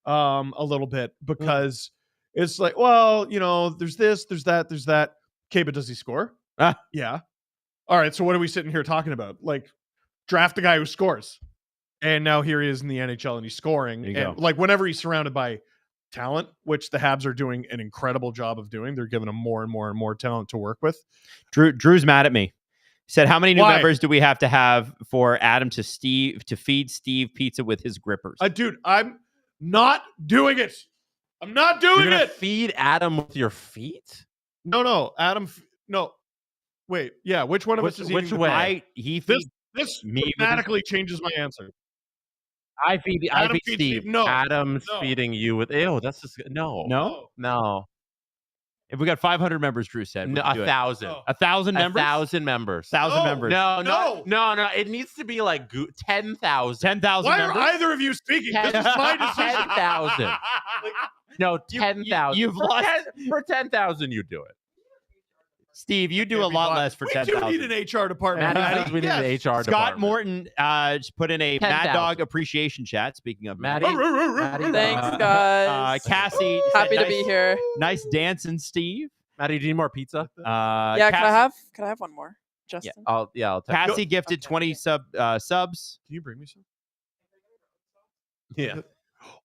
a little bit, because it's like, well, you know, there's this, there's that, there's that. Okay, but does he score? Yeah. All right, so what are we sitting here talking about? Like, draft the guy who scores. And now here he is in the NHL, and he's scoring. And like, whenever he's surrounded by talent, which the Habs are doing an incredible job of doing, they're giving him more and more and more talent to work with.
Drew's mad at me. He said, how many new members do we have to have for Adam to feed Steve pizza with his grippers?
Dude, I'm not doing it. I'm not doing it.
Feed Adam with your feet?
No, Adam. No, wait. Yeah, which one of us is
which way?
This automatically changes my answer.
I feed Steve.
No,
Adam's feeding you with. Ew, that's just no.
If we got 500 members, Drew said,
1,000.
1,000 members.
1,000 members.
1,000 members.
No. It needs to be like 10,000.
10,000.
Why are either of you speaking? This is my decision.
10,000. No, 10,000.
You've lost
for 10,000. You do it.
Steve, you do a lot less for 10,000.
We do need an HR department.
Maddie, we need an HR department.
Scott Morton put in a 10,000. Mad Dog appreciation chat. Speaking of
Maddie.
Thanks, guys.
Cassie.
Happy to be here.
Nice dancing, Steve.
Maddie, do you need more pizza?
Yeah, Cassie, can I have one more, Justin?
Yeah, I'll
Cassie gifted 20 subs.
Can you bring me some?
Yeah.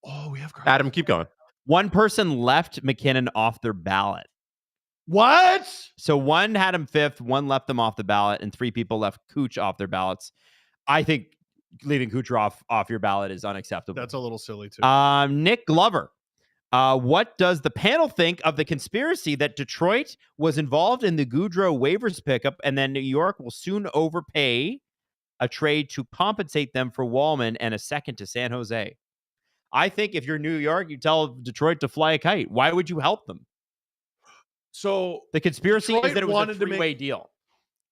Oh, we have
Adam, keep going.
One person left McKinnon off their ballot.
What?
So one had him 5th, one left them off the ballot, and 3 people left Cooch off their ballots. I think leaving Kucherov off your ballot is unacceptable.
That's a little silly too.
Nick Glover. What does the panel think of the conspiracy that Detroit was involved in the Gaudreau waivers pickup, and then New York will soon overpay a trade to compensate them for Wallman and a second to San Jose? I think if you're New York, you tell Detroit to fly a kite. Why would you help them?
So
the conspiracy is that it was a three-way deal.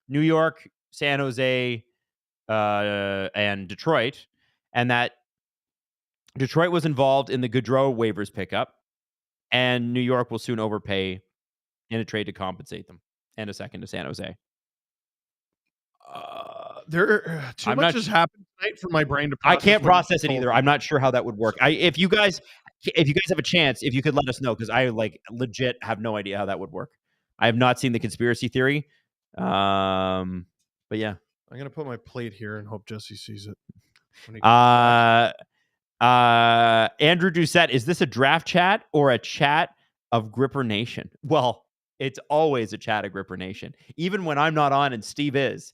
New York, San Jose, and Detroit, and that Detroit was involved in the Gaudreau waivers pickup, and New York will soon overpay in a trade to compensate them, and a second to San Jose.
Too much has happened tonight for my brain to process.
I can't process it either. I'm not sure how that would work. If you guys have a chance, if you could let us know, because I legit have no idea how that would work. I have not seen the conspiracy theory. But yeah.
I'm gonna put my plate here and hope Jesse sees it.
Andrew Doucette, is this a draft chat or a chat of Gripper Nation? Well, it's always a chat of Gripper Nation. Even when I'm not on and Steve is,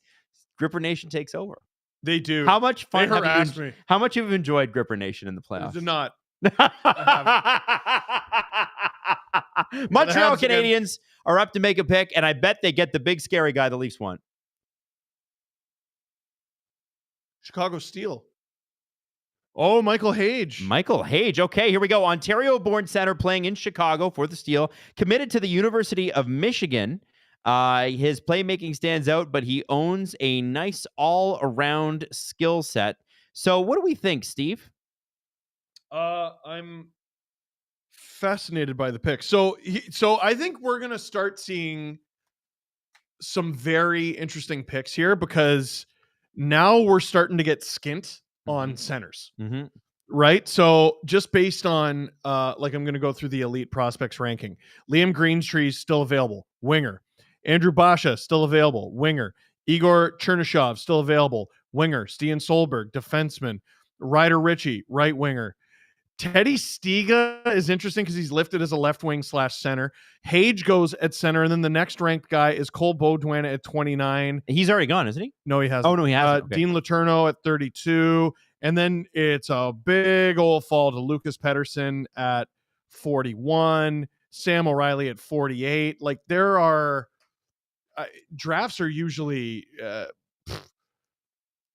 Gripper Nation takes over.
They do.
How much fun
have you?
How much have you enjoyed Gripper Nation in the playoffs?
Did not.
Montreal Canadiens are up to make a pick, and I bet they get the big scary guy the Leafs want.
Chicago Steel. Oh, Michael Hage.
Michael Hage. Okay, here we go. Ontario-born center playing in Chicago for the Steel. Committed to the University of Michigan. His playmaking stands out, but he owns a nice all-around skill set. So what do we think, Steve?
I'm fascinated by the pick. So I think we're gonna start seeing some very interesting picks here because now we're starting to get skint on centers. Right. So just based on like I'm going to go through the elite prospects ranking. Liam Greentree still available, winger. Andrew Basha still available, winger. Igor Chernyshov still available, winger. Stian Solberg, defenseman. Ryder Ritchie, right winger. Teddy Stiga is interesting because he's lifted as a left wing / center. Hage goes at center, and then the next ranked guy is Cole Beaudoin at 29.
He's already gone, isn't he?
No, he hasn't.
Oh, no, he hasn't. Okay.
Dean Letourneau at 32. And then it's a big old fall to Lucas Pettersson at 41. Sam O'Reilly at 48. Like, there are drafts are usually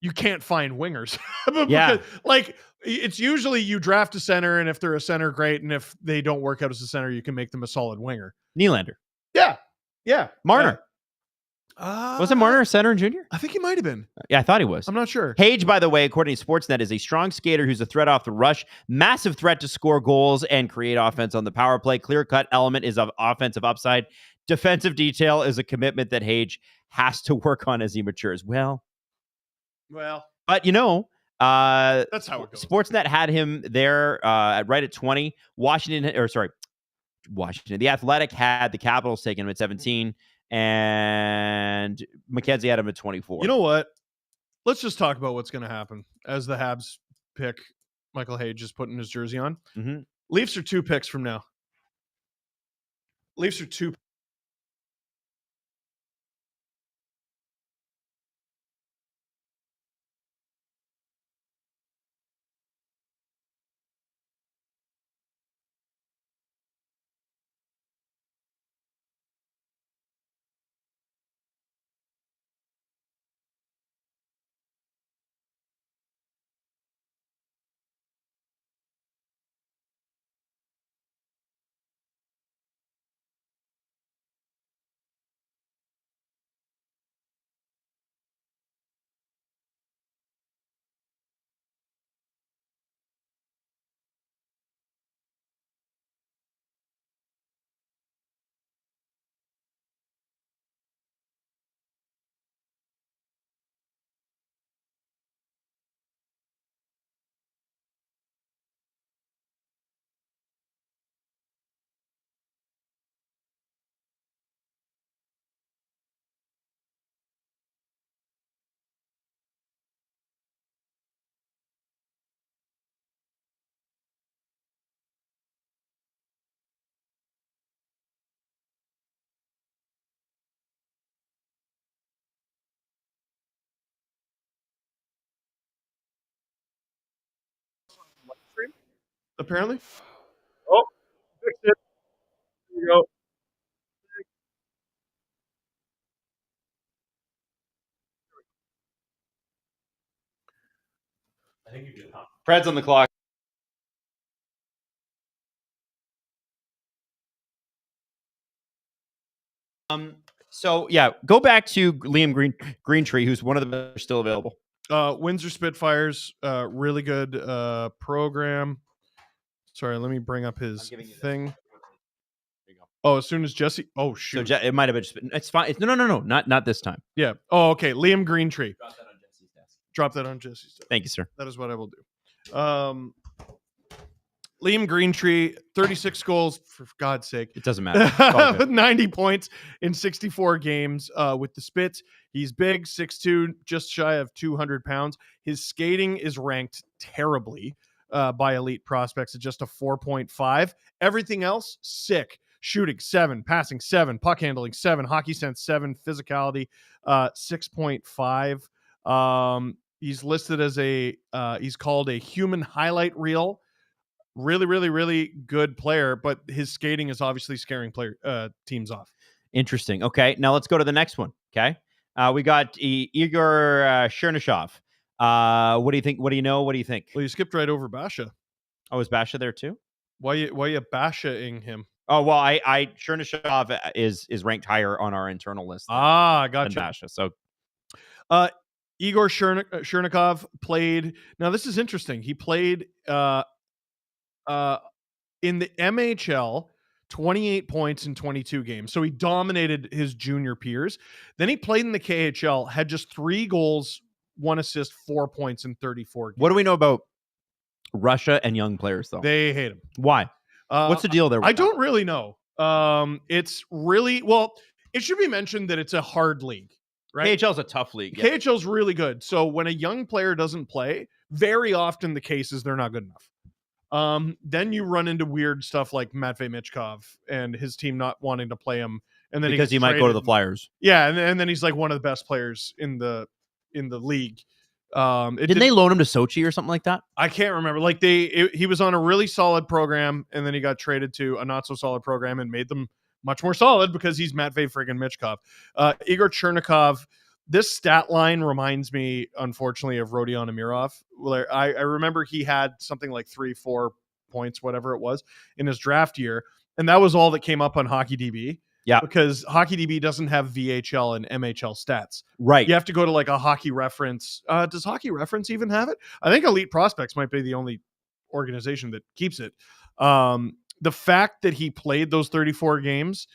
you can't find wingers.
Yeah.
Like, it's usually you draft a center, and if they're a center, great. And if they don't work out as a center, you can make them a solid winger.
Nylander.
Yeah. Yeah.
Marner. Wasn't Marner a center in junior?
I think he might have been.
Yeah, I thought he was.
I'm not sure.
Hage, by the way, according to Sportsnet, is a strong skater who's a threat off the rush, massive threat to score goals and create offense on the power play. Clear-cut element is of offensive upside. Defensive detail is a commitment that Hage has to work on as he matures. Well, but
that's how it goes.
Sportsnet had him there right at 20. Washington. The Athletic had the Capitals taking him at 17, and Mackenzie had him at 24.
You know what? Let's just talk about what's going to happen as the Habs pick Michael Hage is putting his jersey on. Leafs are 2 picks from now. Leafs are 2. Apparently. Oh, fixed it. Here we go.
I think you did. Fred's on the clock. So yeah, go back to Liam Greentree, who's one of the best still available.
Windsor Spitfires, really good program. Sorry, let me bring up his thing. Oh, as soon as Jesse. Oh shoot!
So it might have been. It's fine. No, not this time.
Yeah. Oh, okay. Liam Greentree. Drop that on Jesse's desk.
Thank you, sir.
That is what I will do. Liam Greentree, 36 goals, for God's sake.
It doesn't matter.
90 points in 64 games with the Spits. He's big, 6'2", just shy of 200 pounds. His skating is ranked terribly by elite prospects at just a 4.5. Everything else, sick. Shooting, 7. Passing, 7. Puck handling, 7. Hockey sense, 7. Physicality, 6.5. He's listed as he's called a human highlight reel. Really, really, really good player, but his skating is obviously scaring teams off.
Interesting. Okay, now let's go to the next one. Okay, we got Igor Chernyshov. What do you think? What do you know? What do you think?
Well, you skipped right over Basha.
Oh, is Basha there too?
Why you Basha-ing him?
Oh well, I Chernyshov is ranked higher on our internal list.
Gotcha.
Than Basha. So,
Igor Chernikov played. Now this is interesting. He played in the MHL, 28 points in 22 games. So he dominated his junior peers. Then he played in the KHL, had just 3 goals, 1 assist, 4 points in 34 games.
What do we know about Russia and young players, though?
They hate him.
Why? What's the deal there?
I don't really know. It's really, well, it should be mentioned that it's a hard league, right?
KHL is a tough league.
Yeah. KHL is really good. So when a young player doesn't play, very often the case is they're not good enough. Then you run into weird stuff like Matvei Michkov and his team not wanting to play him, and then
because he might go to the Flyers.
Yeah, and then he's like one of the best players in the league.
Didn't they loan him to Sochi or something like that?
I can't remember. Like he was on a really solid program, and then he got traded to a not so solid program and made them much more solid because he's Matvei friggin' Michkov. Igor Chernikov. This stat line reminds me, unfortunately, of Rodion Amirov. Where I remember he had something like 3-4 points, whatever it was, in his draft year, and that was all that came up on HockeyDB.
Yeah,
because HockeyDB doesn't have VHL and MHL stats.
Right.
You have to go to like a Hockey Reference. Does Hockey Reference even have it? I think Elite Prospects might be the only organization that keeps it. The fact that he played those 34 games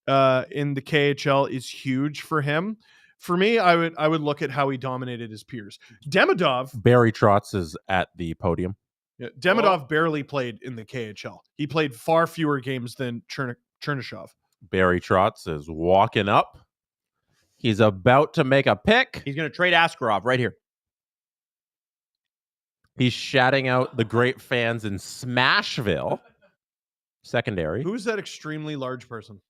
in the KHL is huge for him. For me, I would look at how he dominated his peers. Demidov.
Barry Trotz is at the podium.
Yeah, Demidov barely played in the KHL. He played far fewer games than Chernyshov.
Barry Trotz is walking up. He's about to make a pick.
He's going to trade Askarov right here.
He's shouting out the great fans in Smashville. Secondary.
Who's that extremely large person?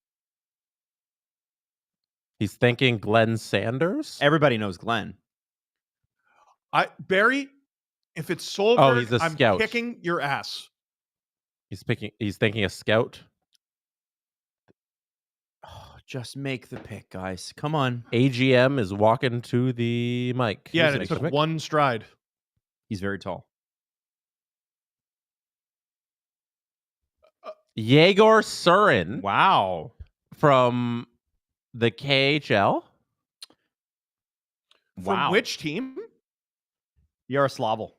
He's thinking Glenn Sanders.
Everybody knows Glenn.
Barry, if it's Solberg,
he's a
I'm
scout.
kicking your ass.
He's thinking a scout.
Just make the pick, guys. Come on.
AGM is walking to the mic.
Yeah, and it took one stride.
He's very tall.
Yegor Surin.
Wow.
From the KHL.
From which team?
Yaroslavl.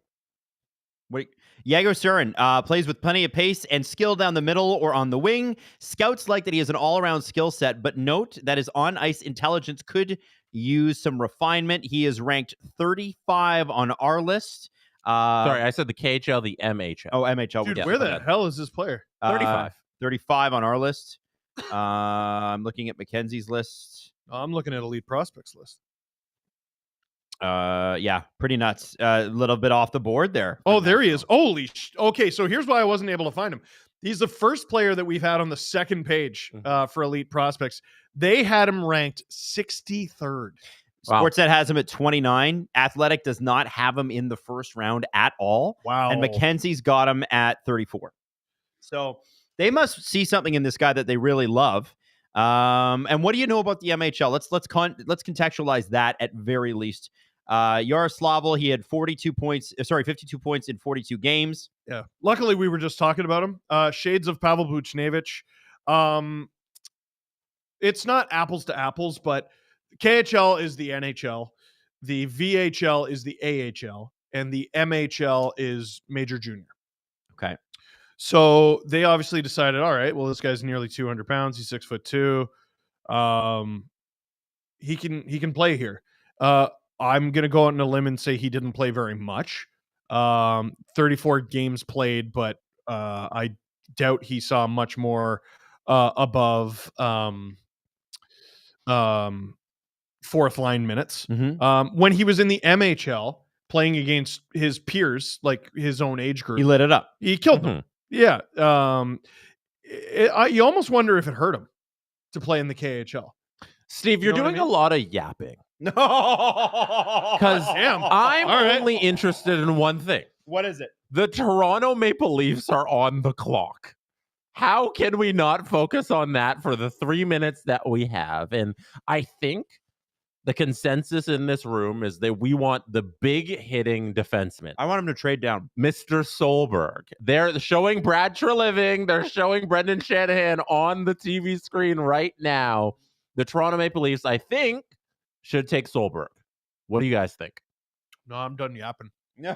Wait. Yegor Surin plays with plenty of pace and skill down the middle or on the wing. Scouts like that he has an all-around skill set, but note that his on-ice intelligence could use some refinement. He is ranked 35 on our list.
Sorry, I said the KHL, the MHL.
Oh, MHL.
Dude, where the hell is this player?
35.
35 on our list. I'm looking at Mackenzie's list.
I'm looking at Elite Prospects list.
Yeah, pretty nuts. A little bit off the board there.
Oh, there he is. Holy okay, so here's why I wasn't able to find him. He's the first player that we've had on the second page for Elite Prospects. They had him ranked 63rd.
Wow. Sportsnet has him at 29. Athletic does not have him in the first round at all.
Wow.
And Mackenzie's got him at 34. So they must see something in this guy that they really love. And what do you know about the MHL? Let's contextualize that at very least. Yaroslavl, he had 52 points in 42 games.
Yeah. Luckily, we were just talking about him. Shades of Pavel Buchnevich. It's not apples to apples, but KHL is the NHL. The VHL is the AHL. And the MHL is Major Junior.
Okay.
So they obviously decided, all right, well, this guy's nearly 200 pounds. He's 6'2". He can play here. I'm going to go out on a limb and say he didn't play very much. 34 games played, but I doubt he saw much more above fourth line minutes.
Mm-hmm.
When he was in the MHL playing against his peers, like his own age group,
he lit it up.
He killed them. Yeah. You almost wonder if it hurt him to play in the KHL.
Steve, you're doing a lot of yapping.
No.
Because I'm only interested in one thing.
What is it?
The Toronto Maple Leafs are on the clock. How can we not focus on that for the 3 minutes that we have? And I think the consensus in this room is that we want the big hitting defenseman.
I want him to trade down.
Mr. Solberg. They're showing Brad Treliving. They're showing Brendan Shanahan on the TV screen right now. The Toronto Maple Leafs, I think, should take Solberg. What do you guys think?
No, I'm done yapping.
No.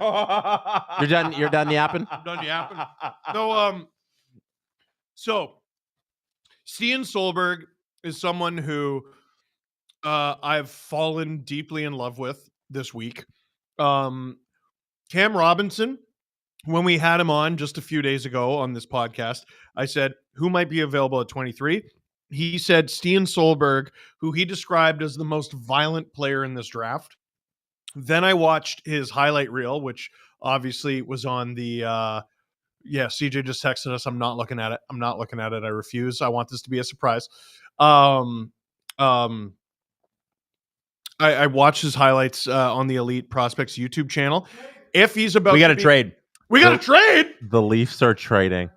You're done yapping?
I'm done yapping. No, So, Stian Solberg is someone who I've fallen deeply in love with this week. Cam Robinson, when we had him on just a few days ago on this podcast, I said, who might be available at 23? He said Stian Solberg, who he described as the most violent player in this draft. Then I watched his highlight reel, which obviously was on the CJ just texted us. I'm not looking at it. I refuse. I want this to be a surprise. I watched his highlights on the Elite Prospects YouTube channel. If he's about,
we got to trade.
We got to trade.
The Leafs are trading.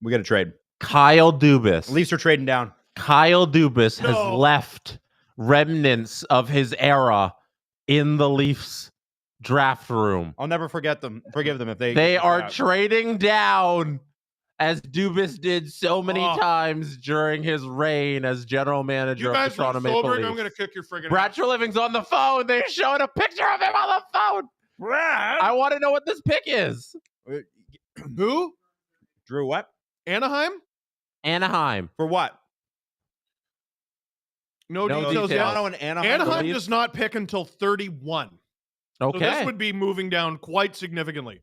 We got to trade.
Kyle Dubas.
Leafs are trading down.
Kyle Dubas has left remnants of his era in the Leafs draft room.
I'll never forgive them if
they are trading down, as Dubas did so many times during his reign as general manager of the Toronto Maple Leafs.
I'm going to kick your friggin'
Brad Treliving's on the phone. They're showing a picture of him on the phone.
Brad,
I want to know what this pick is.
Who?
Drew what?
Anaheim?
For what?
No details. Anaheim does not pick until 31.
Okay.
So this would be moving down quite significantly.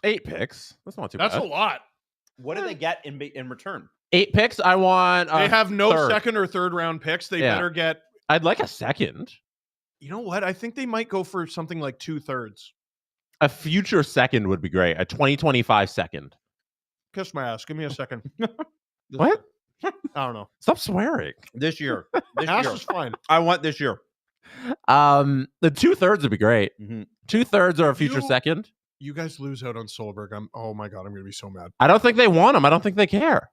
8 picks. That's not too bad.
That's a lot.
What do they get in return?
8 picks. I want.
They have no second or third round picks. They better get.
I'd like a second.
You know what? I think they might go for something like 2/3.
A future second would be great. A 2025 second.
Kiss my ass. Give me a second.
What?
I don't know.
Stop swearing.
This year.
Ass is fine.
I want this year.
The 2/3 would be great.
Mm-hmm.
2/3 or a future second.
You guys lose out on Solberg. Oh my God, I'm going to be so mad.
I don't think they want him. I don't think they care.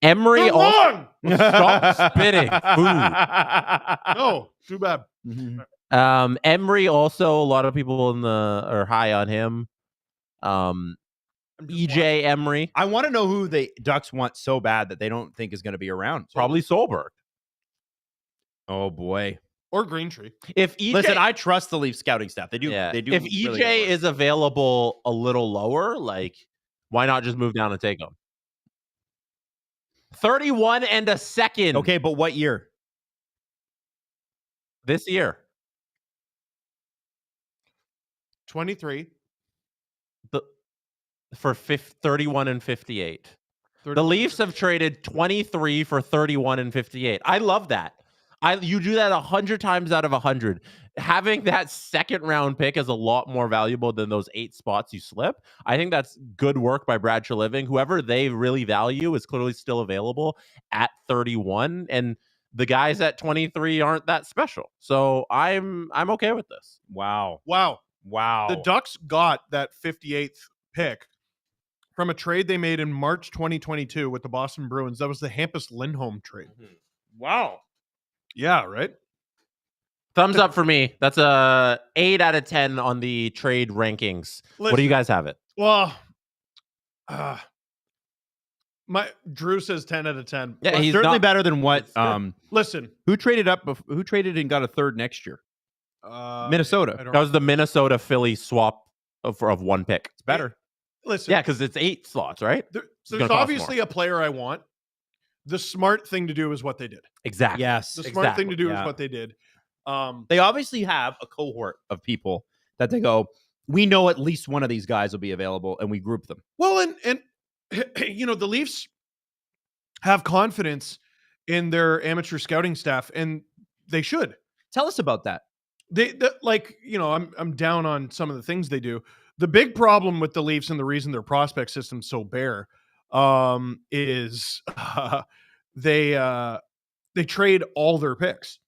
Emery also stop spitting food.
No, too bad.
Mm-hmm. Emery also, a lot of people are high on him. EJ Emery.
I want to know who the Ducks want so bad that they don't think is going to be around.
Probably Solberg.
Oh boy.
Or Greentree.
Listen, I trust the Leafs scouting staff. They do.
Yeah.
They do.
If EJ is available a little lower, like, why not just move down and take him? 31 and a second.
Okay, but what year?
This year.
23.
For 31 and 58. The Leafs have traded 23 for 31 and 58. I love that. You do that 100 times out of 100. Having that second round pick is a lot more valuable than those 8 spots you slip. I think that's good work by Brad Treliving. Whoever they really value is clearly still available at 31, and the guys at 23 aren't that special. So I'm okay with this.
Wow.
The Ducks got that 58th pick from a trade they made in March 2022 with the Boston Bruins. That was the Hampus Lindholm trade.
Mm-hmm. Wow.
Yeah, right?
Thumbs up for me. That's a 8 out of 10 on the trade rankings. What do you guys have it?
Well, Drew says 10 out of 10.
Yeah, he's certainly better than what.
Listen,
who traded up? Who traded and got a third next year? Minnesota.
That was the Minnesota Philly swap of 1 pick.
It's better.
Listen,
yeah, because it's 8 slots, right?
There's obviously a player I want. The smart thing to do is what they did.
Exactly.
Yes.
The smart thing to do is what they did.
They obviously have a cohort of people that they go, we know at least one of these guys will be available, and we group them.
Well, and you know, the Leafs have confidence in their amateur scouting staff, and they should.
Tell us about that.
I'm down on some of the things they do. The big problem with the Leafs and the reason their prospect system's so bare is they trade all their picks,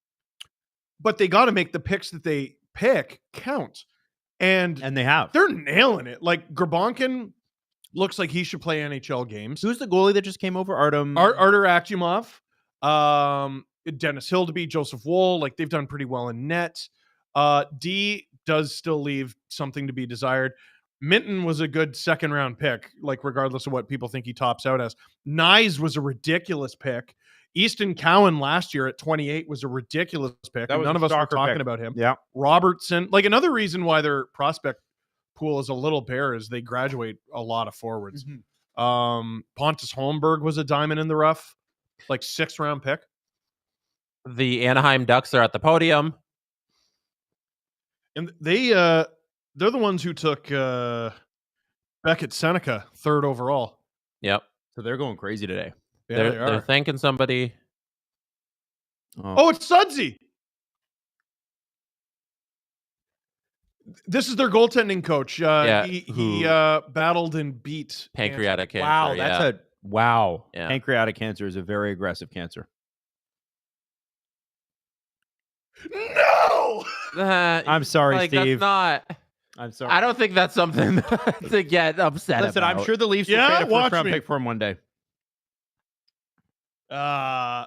but they got to make the picks that they pick count, and they're nailing it. Like Grabonkin looks like he should play NHL games.
Who's the goalie that just came over?
Artur Akimov, Dennis Hildeby, Joseph Woll. Like, they've done pretty well in net. D does still leave something to be desired. Minton was a good second round pick, like, regardless of what people think he tops out as. Nyes was a ridiculous pick. Easton Cowan last year at 28 was a ridiculous pick. None of us were talking about him.
Yeah.
Robertson, like, another reason why their prospect pool is a little bare as they graduate a lot of forwards. Pontus Holmberg was a diamond in the rough, like 6th round pick.
The Anaheim Ducks are at the podium.
And they're the ones who took Beckett Seneca 3rd overall.
Yep.
So they're going crazy today.
Yeah,
they're thanking somebody.
Oh, it's Sudsy. This is their goaltending coach. He battled and beat
pancreatic cancer.
Wow, that's
Yeah.
Pancreatic cancer is a very aggressive cancer.
No!
I'm sorry, Steve.
That's not.
I'm sorry.
I don't think that's something to get upset
Listen,
about.
I'm sure the Leafs will trade a first-round pick for him one day.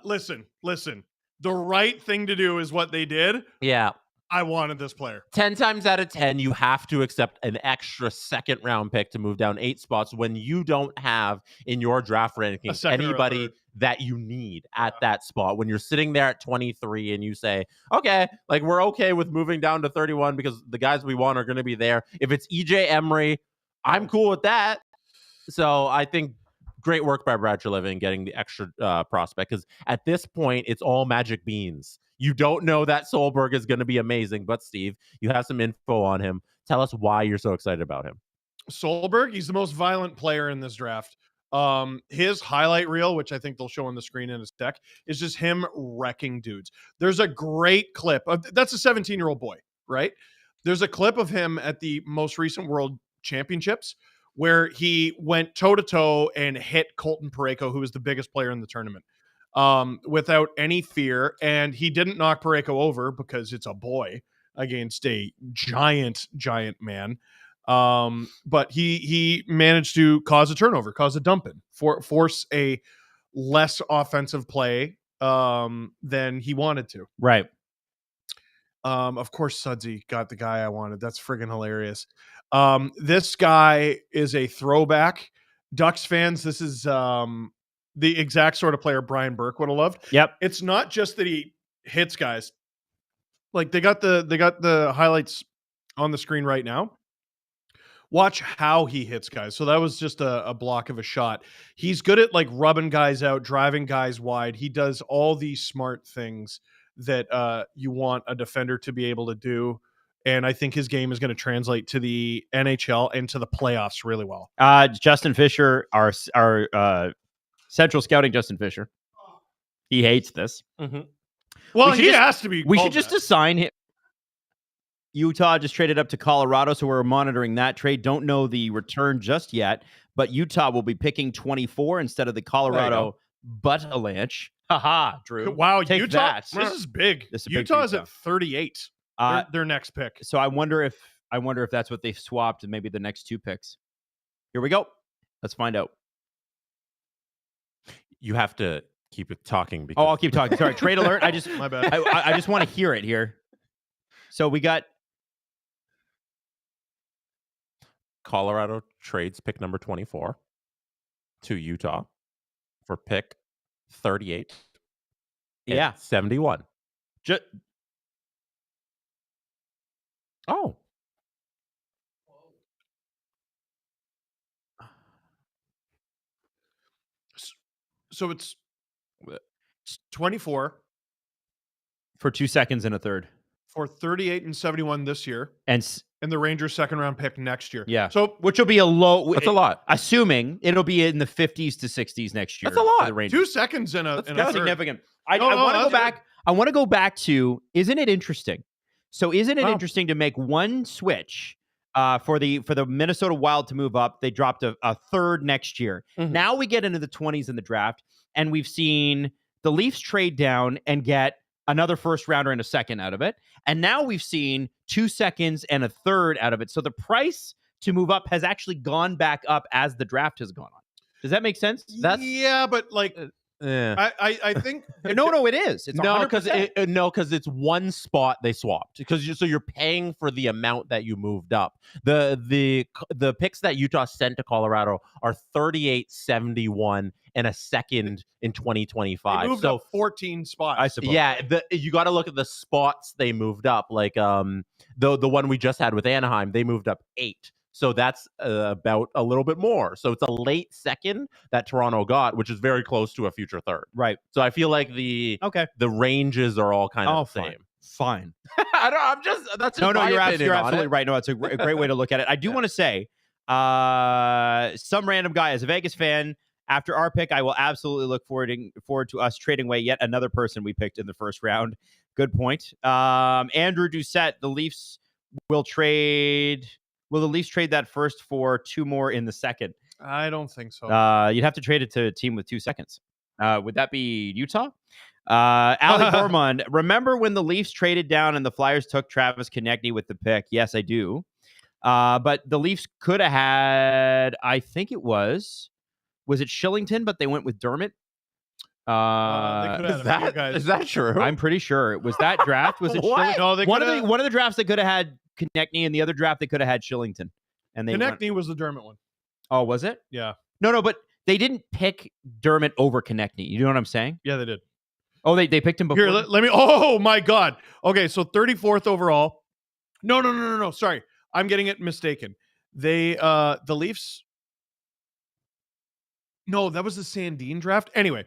Listen. The right thing to do is what they did.
Yeah.
I wanted this player.
10 times out of 10, you have to accept an extra 2nd round pick to move down 8 spots when you don't have in your draft rankings anybody that you need at that spot. When you're sitting there at 23 and you say, okay, like we're okay with moving down to 31 because the guys we want are going to be there. If it's EJ Emery, I'm cool with that. So I think great work by Brad Treliving getting the extra prospect, because at this point, it's all magic beans. You don't know that Solberg is going to be amazing, but Steve, you have some info on him. Tell us why you're so excited about him.
Solberg, he's the most violent player in this draft. His highlight reel, which I think they'll show on the screen in a sec, is just him wrecking dudes. There's a great clip that's a 17-year-old boy, right? There's a clip of him at the most recent World Championships where he went toe-to-toe and hit Colton Parayko, who was the biggest player in the tournament, without any fear. And he didn't knock Parayko over because it's a boy against a giant man. But he managed to cause a turnover, cause a dump in, force a less offensive play than he wanted to.
Right.
Of course, Sudsy got the guy I wanted. That's friggin' hilarious. This guy is a throwback. Ducks fans, this is the exact sort of player Brian Burke would have loved.
Yep.
It's not just that he hits guys. Like they got the highlights on the screen right now. Watch how he hits guys. So that was just a block of a shot. He's good at like rubbing guys out, driving guys wide. He does all these smart things that you want a defender to be able to do. And I think his game is going to translate to the NHL and to the playoffs really well.
Justin Fisher, our central scouting Justin Fisher, he hates this.
Mm-hmm. Well, he has to be.
We should just assign him. Utah just traded up to Colorado, so we're monitoring that trade. Don't know the return just yet, but Utah will be picking 24 instead of the Colorado Avalanche. Haha, Drew.
Wow,
Take
Utah.
that.
This is big.
Utah
is at 38. Their next pick.
So I wonder if that's what they swapped and maybe the next 2 picks. Here we go. Let's find out.
You have to keep it talking.
Oh, I'll keep talking. Sorry, trade alert.
My bad.
I just want to hear it here. So we got
Colorado trades pick number 24 to Utah for pick 38.
Yeah,
71. Oh.
So it's 24
for 2 seconds and a third
for 38 and 71 this year,
and
the Rangers' 2nd round pick next year.
Yeah.
So
which will be a low.
That's a lot.
Assuming it'll be in the 50s to 60s next year.
That's a lot.
The Rangers.
2 seconds and a
That's significant. I want to go back. I want to go back to. Isn't it interesting? So isn't it interesting to make one switch for the Minnesota Wild to move up? They dropped a third next year. Mm-hmm. Now we get into the 20s in the draft, and we've seen the Leafs trade down and get another first rounder and a second out of it. And now we've seen 2 seconds and a third out of it. So the price to move up has actually gone back up as the draft has gone on. Does that make sense?
Yeah, but like, I think
no, it is. It's
because it's one spot they swapped so you're paying for the amount that you moved up. The picks that Utah sent to Colorado are 38, 71, and a second in 2025.
They moved up 14 spots,
I suppose.
Yeah, you got to look at the spots they moved up. Like the one we just had with Anaheim, they moved up 8. So that's about a little bit more. So it's a late second that Toronto got, which is very close to a future third.
Right.
So I feel like the ranges are all kind of the same.
Fine.
That's just
no,
my
you're
opinion
absolutely right. No, it's a great way to look at it. I do want to say, some random guy as a Vegas fan. After our pick, I will absolutely look forward to us trading away yet another person we picked in the first round. Good point. Andrew Doucette, the Leafs will trade. Will the Leafs trade that first for 2 more in the second?
I don't think so.
You'd have to trade it to a team with 2 seconds. Would that be Utah? Ali Bormond, remember when the Leafs traded down and the Flyers took Travis Konechny with the pick? Yes, I do. But the Leafs could have had, I think it was it Shillington, but they went with Dermott?
Is
that true?
I'm pretty sure it was that draft. Was it Shillington? No, one of the drafts they could have had Konechny, and the other draft they could have had Shillington. And
Konechny was the Dermott one.
Oh, was it?
Yeah.
No, but they didn't pick Dermott over Konechny. You know what I'm saying?
Yeah, they did.
Oh, they picked him before.
Here, let me. Oh my God. Okay, so 34th overall. No. Sorry, I'm getting it mistaken. They the Leafs. No, that was the Sandin draft. Anyway,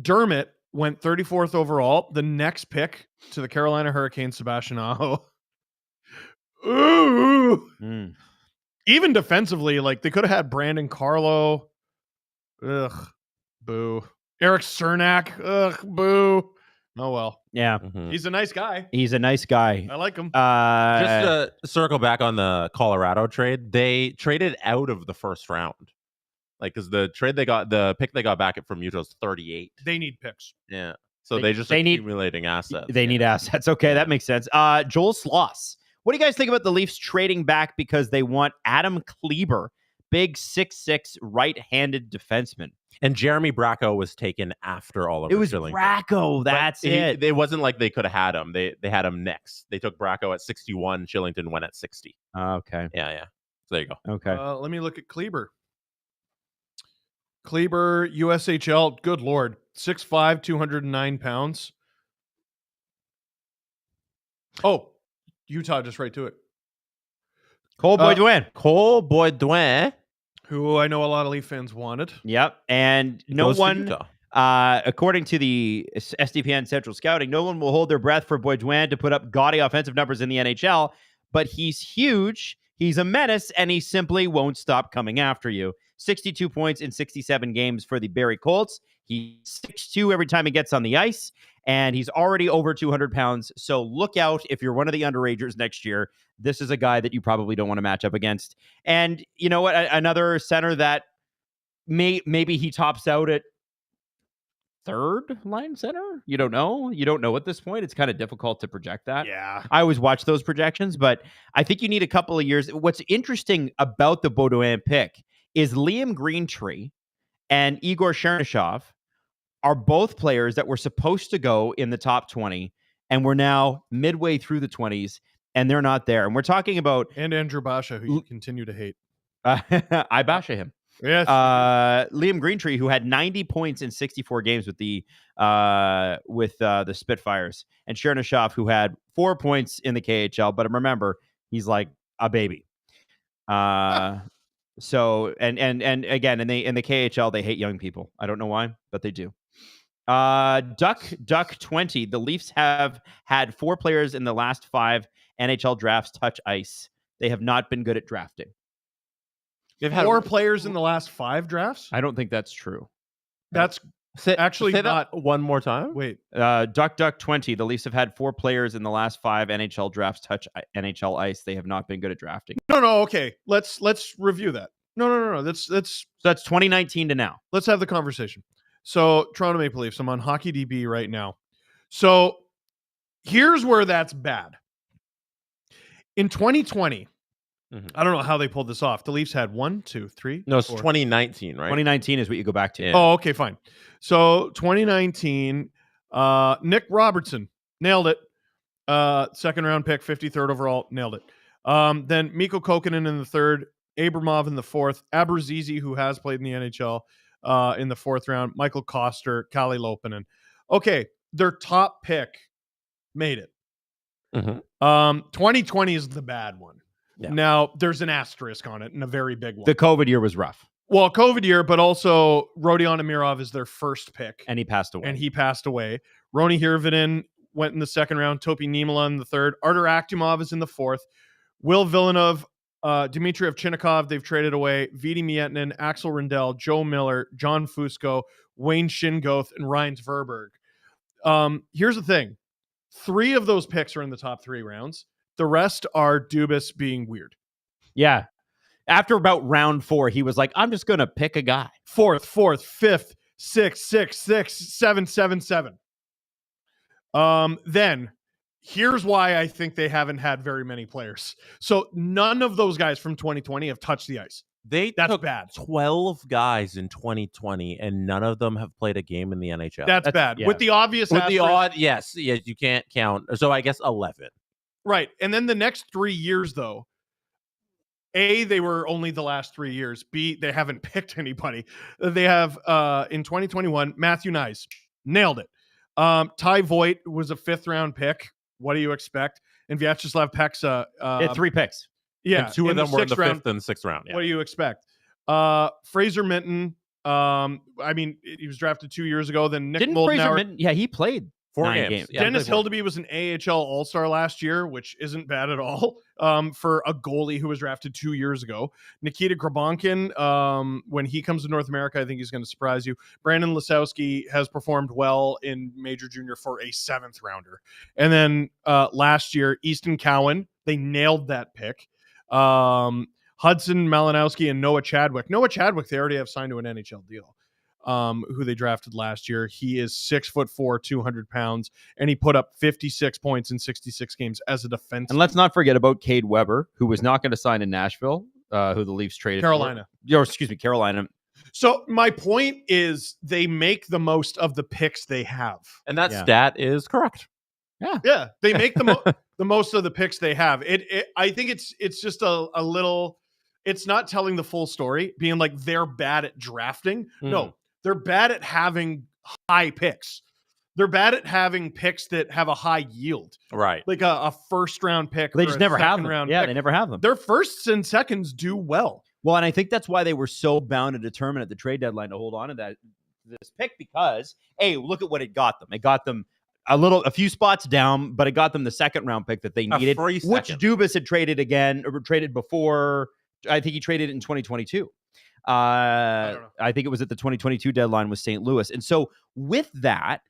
Dermott went 34th overall. The next pick to the Carolina Hurricanes, Sebastian Aho. Ooh. Even defensively, like they could have had Brandon Carlo. Ugh. Boo. Eric Cernak. Ugh. Boo. Oh, well.
Yeah.
He's a nice guy.
I
like him.
Just to circle back on the Colorado trade, they traded out of the first round. Like, because the pick they got back from Utah is 38.
They need picks.
Yeah. So they need accumulating assets.
They need assets. Okay, that makes sense. Joel Sloss. What do you guys think about the Leafs trading back because they want Adam Kleber, big 6'6" right-handed defenseman?
And Jeremy Bracco was taken after all of it.
It was Bracco. That's it.
It wasn't like they could have had him. They had him next. They took Bracco at 61. Shillington went at 60.
Okay.
Yeah. So there you go.
Okay.
Let me look at Kleber. Kleber, USHL. Good Lord. 6'5", 209 pounds. Oh, Utah just right to it.
Cole Boydouin.
Who I know a lot of Leaf fans wanted.
Yep. And no one, according to the SDPN Central Scouting, no one will hold their breath for Boydouin to put up gaudy offensive numbers in the NHL, but he's huge, he's a menace, and he simply won't stop coming after you. 62 points in 67 games for the Barrie Colts. He's 6'2" every time he gets on the ice, and he's already over 200 pounds. So look out if you're one of the underagers next year. This is a guy that you probably don't want to match up against. And you know what? Another center that maybe he tops out at third line center. You don't know. You don't know at this point. It's kind of difficult to project that.
Yeah.
I always watch those projections, but I think you need a couple of years. What's interesting about the Baudouin pick is Liam Greentree and Igor Chernyshov are both players that were supposed to go in the top 20, and we're now midway through the 20s, and they're not there. And we're talking about...
And Andrew Basha, who you continue to hate.
I Basha him.
Yes.
Liam Greentree, who had 90 points in 64 games with the Spitfires, and Chernyshov, who had 4 points in the KHL. But remember, he's like a baby. So and again, in the KHL, they hate young people. I don't know why, but they do. Duck 20. The Leafs have had 4 players in the last 5 NHL drafts touch ice. They have not been good at drafting.
They've had 4 players in the last 5 drafts?
I don't think that's true.
That's actually
say
not.
That one more time.
Wait.
Duck 20. The Leafs have had 4 players in the last 5 NHL drafts touch NHL ice. They have not been good at drafting.
No. Okay. Let's review that. No. That's
2019 to now.
Let's have the conversation. So Toronto Maple Leafs. I'm on HockeyDB right now. So here's where that's bad. In 2020, I don't know how they pulled this off. The Leafs had 1, 2, 3.
No, it's 2019, right?
2019 is what you go back to.
Yeah.
Oh, okay, fine. So 2019, Nick Robertson nailed it. Second round pick, 53rd overall, nailed it. Then Mikko Kokkonen in the 3rd, Abramov in the 4th, Abruzzese, who has played in the NHL, in the 4th round, Michael Koster, Kalle Lopinen. Okay, their top pick made it. 2020 is the bad one.
Yeah.
Now, there's an asterisk on it and a very big one.
The COVID year was rough.
Well, COVID year, but also Rodion Amirov is their first pick.
And he passed away.
Roni Hirvonen went in the second round. Topi Niemela in the third. Artur Akhtimov is in the fourth. Will Villeneuve, Dmitriev Chinnikov, they've traded away. Vidi Miettinen, Axel Rindell, Joe Miller, John Fusco, Wayne Shingoth, and Ryan Verberg. Here's the thing. 3 of those picks are in the top 3 rounds. The rest are Dubas being weird.
Yeah. After about round 4, he was like, I'm just going to pick a guy.
Fourth, fifth, sixth, 7, 7, 7. Then here's why I think they haven't had very many players. So none of those guys from 2020 have touched the ice. That's bad.
12 guys in 2020, and none of them have played a game in the NHL.
That's bad.
Yeah.
With the obvious
yes, you can't count. So I guess 11.
Right. And then the next 3 years, though, A, they were only the last 3 years. B, they haven't picked anybody. They have, in 2021, Matthew Nyes. Nailed it. Ty Voigt was a 5th-round pick. What do you expect? And Vyacheslav Peksa.
He had 3 picks.
Yeah.
And 2 of them were in the 5th and 6th round. Yeah.
What do you expect? Fraser Minton. I mean, he was drafted 2 years ago. Then Nick Moldenauer.
Fraser Minton? Yeah, he played
4 games. Yeah,
Dennis Hildeby was an AHL All-Star last year, which isn't bad at all for a goalie who was drafted 2 years ago. Nikita Grabonkin, when he comes to North America, I think he's going to surprise you. Brandon Lisowski has performed well in Major Junior for a 7th rounder. And then last year, Easton Cowan, they nailed that pick. Hudson Malinowski and Noah Chadwick. Noah Chadwick, they already have signed to an NHL deal. Who they drafted last year. He is 6'4", 200 pounds, and he put up 56 points in 66 games as a defenseman.
And let's not forget about Cade Weber, who was not going to sign in Nashville, who the Leafs traded
Carolina.
Carolina.
So my point is they make the most of the picks they have.
And that stat is correct.
Yeah. They make the most of the picks they have. I think it's just a little, it's not telling the full story, being like they're bad at drafting. No. They're bad at having high picks. They're bad at having picks that have a high yield.
Right.
Like a first-round pick.
They just never have them.
Yeah,
they never have them.
Their firsts and seconds do well.
Well, and I think that's why they were so bound and determined at the trade deadline to hold on to this pick because, hey, look at what it got them. It got them a few spots down, but it got them the 2nd-round pick that they needed, which Dubas had traded before. I think he traded it in 2022. I think it was at the 2022 deadline with St. Louis. And so with that,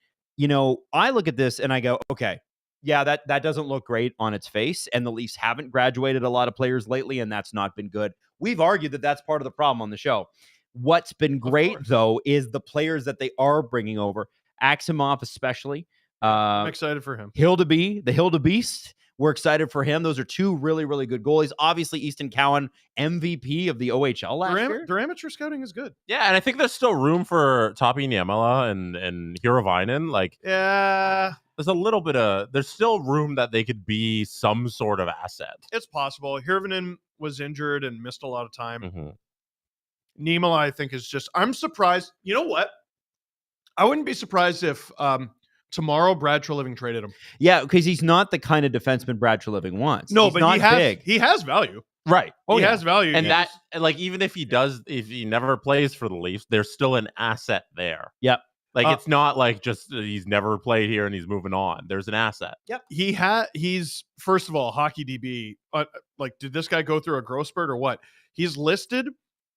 I look at this and I go, okay, yeah, that doesn't look great on its face. And the Leafs haven't graduated a lot of players lately, and that's not been good. We've argued that that's part of the problem on the show. What's been great, though, is the players that they are bringing over. Akhtimov especially.
I'm excited for him.
Hildeby, the Hildebeest. We're excited for him. Those are 2 really, really good goalies. Obviously, Easton Cowan, MVP of the OHL last year.
Their amateur scouting is good.
Yeah, and I think there's still room for Topi Niemela and Hirvonen. There's a little bit there's still room that they could be some sort of asset.
It's possible. Hirvonen was injured and missed a lot of time. Niemela, I think, is just, I'm surprised. You know what? I wouldn't be surprised if tomorrow Brad Treliving traded him.
Yeah, because he's not the kind of defenseman Brad Treliving wants.
No,
he's
but
not big.
He has value.
Right.
He has value.
And that, even if he never plays for the Leafs, there's still an asset there.
Yep.
It's not like just he's never played here and he's moving on. There's an asset.
Yep. He's first of all, hockey DB. Did this guy go through a growth spurt or what? He's listed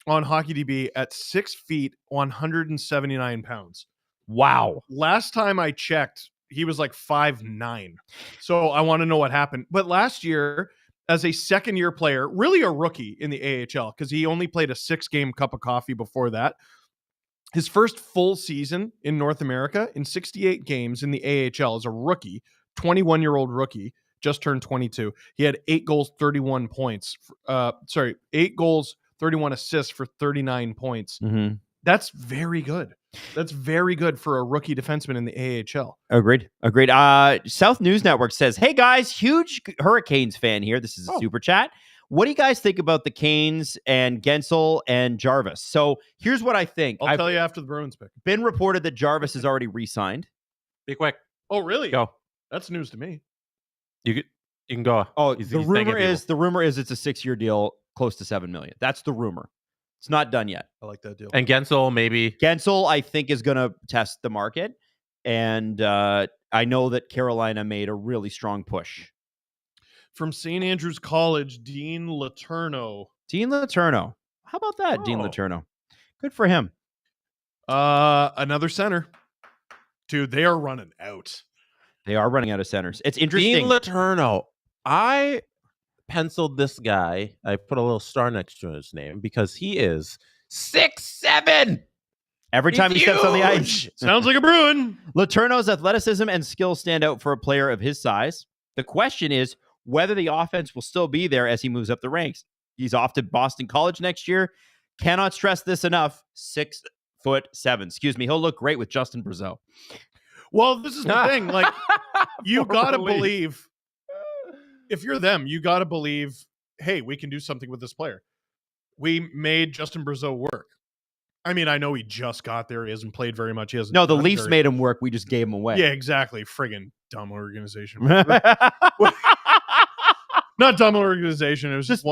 on hockey DB at 6 feet, 179 pounds.
Wow.
Last time I checked, he was like 5'9". So I want to know what happened. But last year, as a second-year player, really a rookie in the AHL, because he only played a 6-game cup of coffee before that. His first full season in North America in 68 games in the AHL as a rookie, 21-year-old rookie, just turned 22. He had 8 goals, 31 points. 8 goals, 31 assists for 39 points.
Mm-hmm.
That's very good. That's very good for a rookie defenseman in the AHL.
Agreed. South News Network says, hey guys, huge Hurricanes fan here. This is a super chat. What do you guys think about the Canes and Gensel and Jarvis? So here's what I think.
I'll tell you after the Bruins pick.
Been reported that Jarvis is already re-signed.
Be quick.
Oh, really?
Go.
That's news to me.
You could. You can go.
Oh, the rumor is it's a 6-year deal, close to $7 million. That's the rumor. It's not done yet.
I like that deal.
And Gensel, maybe.
Gensel, I think, is going to test the market. And I know that Carolina made a really strong push.
From St. Andrews College, Dean Letourneau.
How about that, Dean Letourneau? Good for him.
Another center. Dude, they are running out.
They are running out of centers. It's interesting.
Dean Letourneau. I penciled this guy. I put a little star next to his name because he is 6'7".
Every time he steps on the ice.
Sounds like a Bruin.
Letourneau's athleticism and skill stand out for a player of his size. The question is whether the offense will still be there as he moves up the ranks. He's off to Boston College next year. Cannot stress this enough. 6'7". Excuse me. He'll look great with Justin Brazeau.
Well, this is the thing. Like, you got to believe, if you're them, you got to believe, hey, we can do something with this player. We made Justin Brazeau work. I mean, I know he just got there. He hasn't played very much.
No, the Leafs made him work. We just gave him away.
Yeah, exactly. Friggin' dumb organization. Not dumb organization. It was just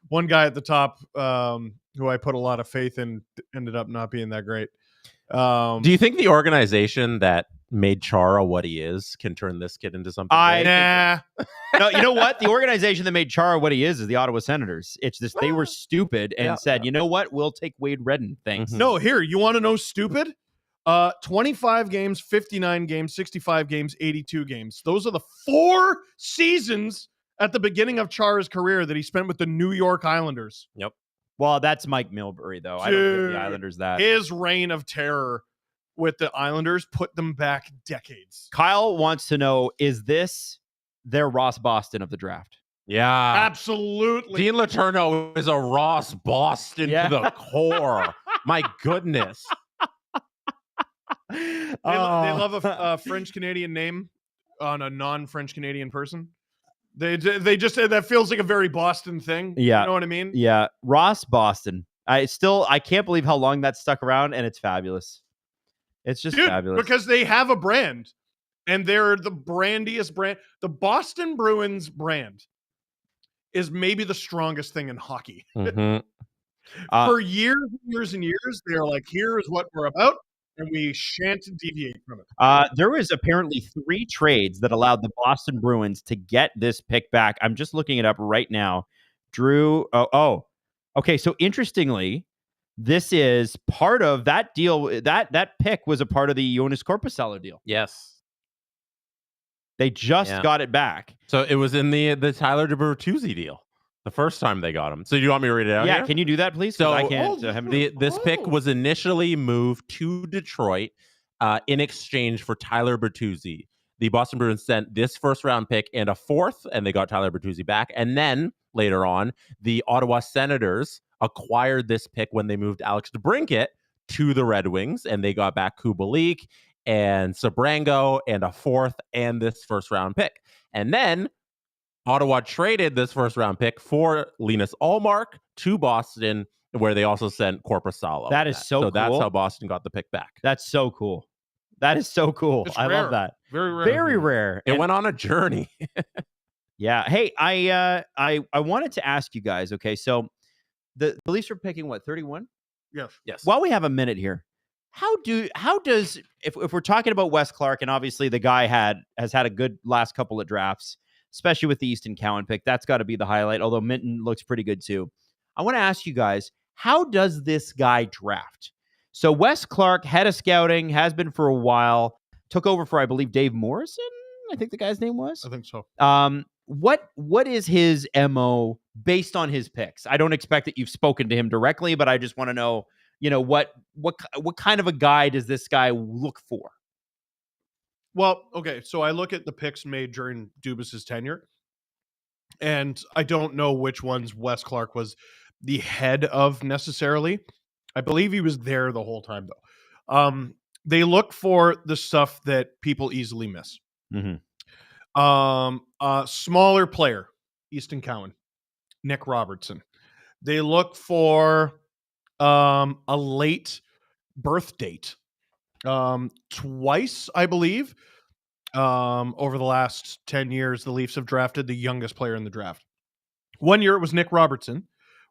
one guy at the top who I put a lot of faith in ended up not being that great.
Do you think the organization that made Chara what he is can turn this kid into something?
Nah.
No, you know what? The organization that made Chara what he is the Ottawa Senators. It's just they were stupid and said, you know what? We'll take Wade Redden. Thanks.
No, here, you want to know stupid? 25 games, 59 games, 65 games, 82 games. Those are the 4 seasons at the beginning of Chara's career that he spent with the New York Islanders.
Yep.
Well, that's Mike Milbury, though. I don't give the Islanders that.
His reign of terror with the Islanders put them back decades.
Kyle wants to know, is this their Ross Boston of the draft?
Yeah.
Absolutely.
Dean Letourneau is a Ross Boston to the core. My goodness.
They love a French-Canadian name on a non-French Canadian person. They just say that feels like a very Boston thing.
Yeah.
You know what I mean?
Yeah. Ross Boston. I can't believe how long that's stuck around, and it's fabulous. It's just fabulous.
Because they have a brand, and they're the brandiest brand. The Boston Bruins brand is maybe the strongest thing in hockey.
Mm-hmm.
For years and years, they're like, here is what we're about, and we shan't deviate from it.
There was apparently 3 trades that allowed the Boston Bruins to get this pick back. I'm just looking it up right now. Drew. Okay. So interestingly, this is part of that deal. That pick was a part of the Jonas Korpisalo deal.
Yes.
They just got it back.
So it was in the Tyler DeBertuzzi deal the first time they got him. So do you want me to read it out?
Yeah,
here?
Can you do that, please?
So
I can't.
This pick was initially moved to Detroit in exchange for Tyler Bertuzzi. The Boston Bruins sent this first-round pick and a 4th, and they got Tyler Bertuzzi back. And then later on, the Ottawa Senators acquired this pick when they moved Alex DeBrincat to the Red Wings, and they got back Kubalik and Sabrango and a 4th and this first-round pick. And then Ottawa traded this first-round pick for Linus Ullmark to Boston, where they also sent Korpisalo.
That is so cool.
That's how Boston got the pick back.
That's so cool. That is so cool.
It's
I
rare.
love that.
Very rare.
Very rare.
It went on a journey.
Yeah. Hey, I wanted to ask you guys. Okay, so the Leafs are picking what, 31?
Yes.
While we have a minute here, how does if we're talking about Wes Clark, and obviously the guy has had a good last couple of drafts, especially with the Easton Cowan pick, that's got to be the highlight. Although Minton looks pretty good too. I want to ask you guys, how does this guy draft? So Wes Clark, head of scouting, has been for a while. Took over for, I believe, Dave Morrison. I think the guy's name was.
I think so.
What is his MO based on his picks? I don't expect that you've spoken to him directly, but I just want to know, what kind of a guy does this guy look for?
Well, okay, so I look at the picks made during Dubas's tenure, and I don't know which ones Wes Clark was the head of necessarily. I believe he was there the whole time, though. They look for the stuff that people easily miss.
Mm-hmm.
Smaller player, Easton Cowan, Nick Robertson. They look for a late birth date. Twice, I believe, Over the last 10 years, the Leafs have drafted the youngest player in the draft. 1 year it was Nick Robertson.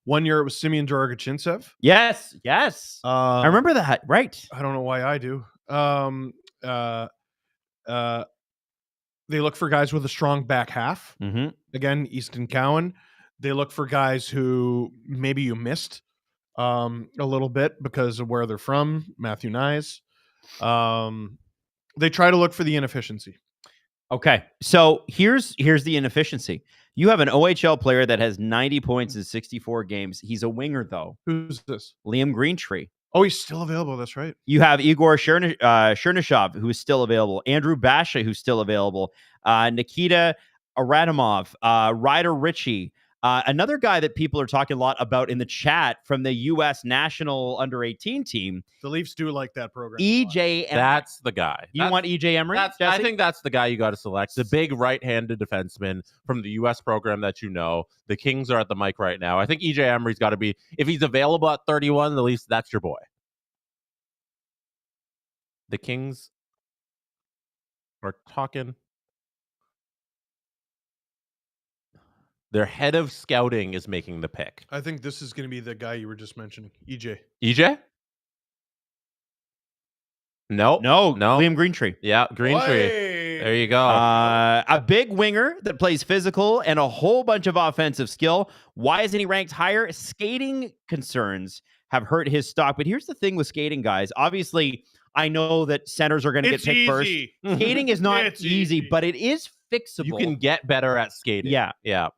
1 year it was Simeon Jorgachintsev.
Yes. I remember that. Right.
I don't know why I do. They look for guys with a strong back half.
Mm-hmm.
Again, Easton Cowan. They look for guys who maybe you missed a little bit because of where they're from. Matthew Nyes. They try to look for the inefficiency.
Okay, so here's the inefficiency. You have an OHL player that has 90 points in 64 games. He's a winger, though.
Who's this?
Liam Greentree.
Oh, he's still available. That's right.
You have Igor Chernyshov, who is still available. Andrew Basha, who's still available. Nikita Aradamov. Ryder Ritchie. Another guy that people are talking a lot about in the chat from the U.S. national under-18 team.
The Leafs do like that program.
EJ Emery.
That's the guy.
You want EJ Emery?
I think that's the guy you got to select. The big right-handed defenseman from the U.S. program that you know. The Kings are at the mic right now. I think EJ Emery's got to be, if he's available at 31, the Leafs, that's your boy. The Kings are talking. Their head of scouting is making the pick.
I think this is going to be the guy you were just mentioning, EJ.
EJ? No.
Liam Greentree.
Yeah, Greentree. There you go.
A big winger that plays physical and a whole bunch of offensive skill. Why isn't he ranked higher? Skating concerns have hurt his stock. But here's the thing with skating, guys. Obviously, I know that centers are going to get picked first. Skating is not easy, but it is fixable.
You can get better at skating.
Yeah.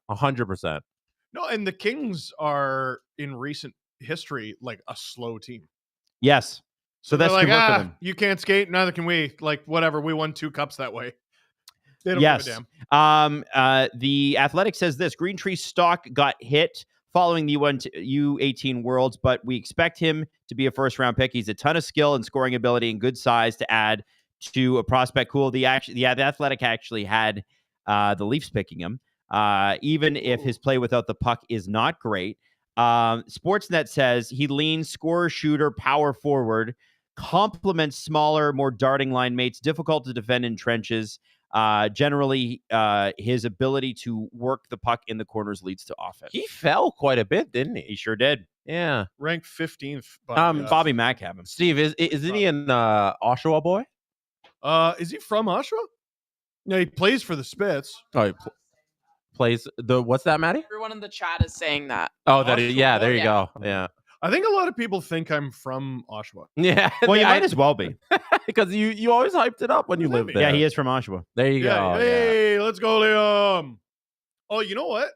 100%.
No, and the Kings are, in recent history, like a slow team.
Yes. So that's
like,
good work for them.
You can't skate, neither can we. Like, whatever, we won 2 cups that way. They don't give a damn.
The Athletic says this: Greentree's stock got hit following the U18 Worlds, but we expect him to be a first-round pick. He's a ton of skill and scoring ability and good size to add to a prospect pool. The Athletic actually had the Leafs picking him, even if his play without the puck is not great. Sportsnet says he leans scorer, shooter, power forward, complements smaller, more darting line mates, difficult to defend in trenches. Generally, his ability to work the puck in the corners leads to offense.
He fell quite a bit, didn't he?
He sure did.
Yeah.
Ranked 15th.
Bobby Mack have him.
Steve, isn't he an Oshawa boy?
Is he from Oshawa? No, he plays for the Spits.
Oh, he plays the what's that, Maddie?
Everyone in the chat is saying that.
Oh, there you go. Yeah.
I think a lot of people think I'm from Oshawa.
Yeah.
Well, you might as well be.
Because you always hyped it up when you lived there.
Yeah, he is from Oshawa.
There you go.
Hey, let's go, Liam. Oh, you know what?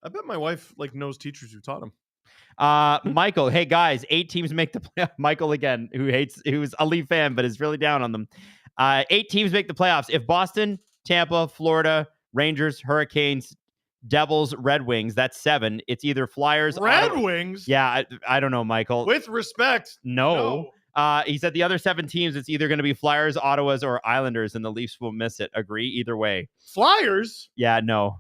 I bet my wife knows teachers who taught him.
Michael, hey guys, 8 teams make the playoff. Michael again, who's a Leaf fan but is really down on them. 8 teams make the playoffs. If Boston, Tampa, Florida, Rangers, Hurricanes, Devils, Red Wings, that's 7. It's either Flyers,
Red Wings.
Yeah, I don't know, Michael.
With respect,
no. He said the other 7 teams, it's either going to be Flyers, Ottawas, or Islanders, and the Leafs will miss it. Agree? Either way.
Flyers?
Yeah, no.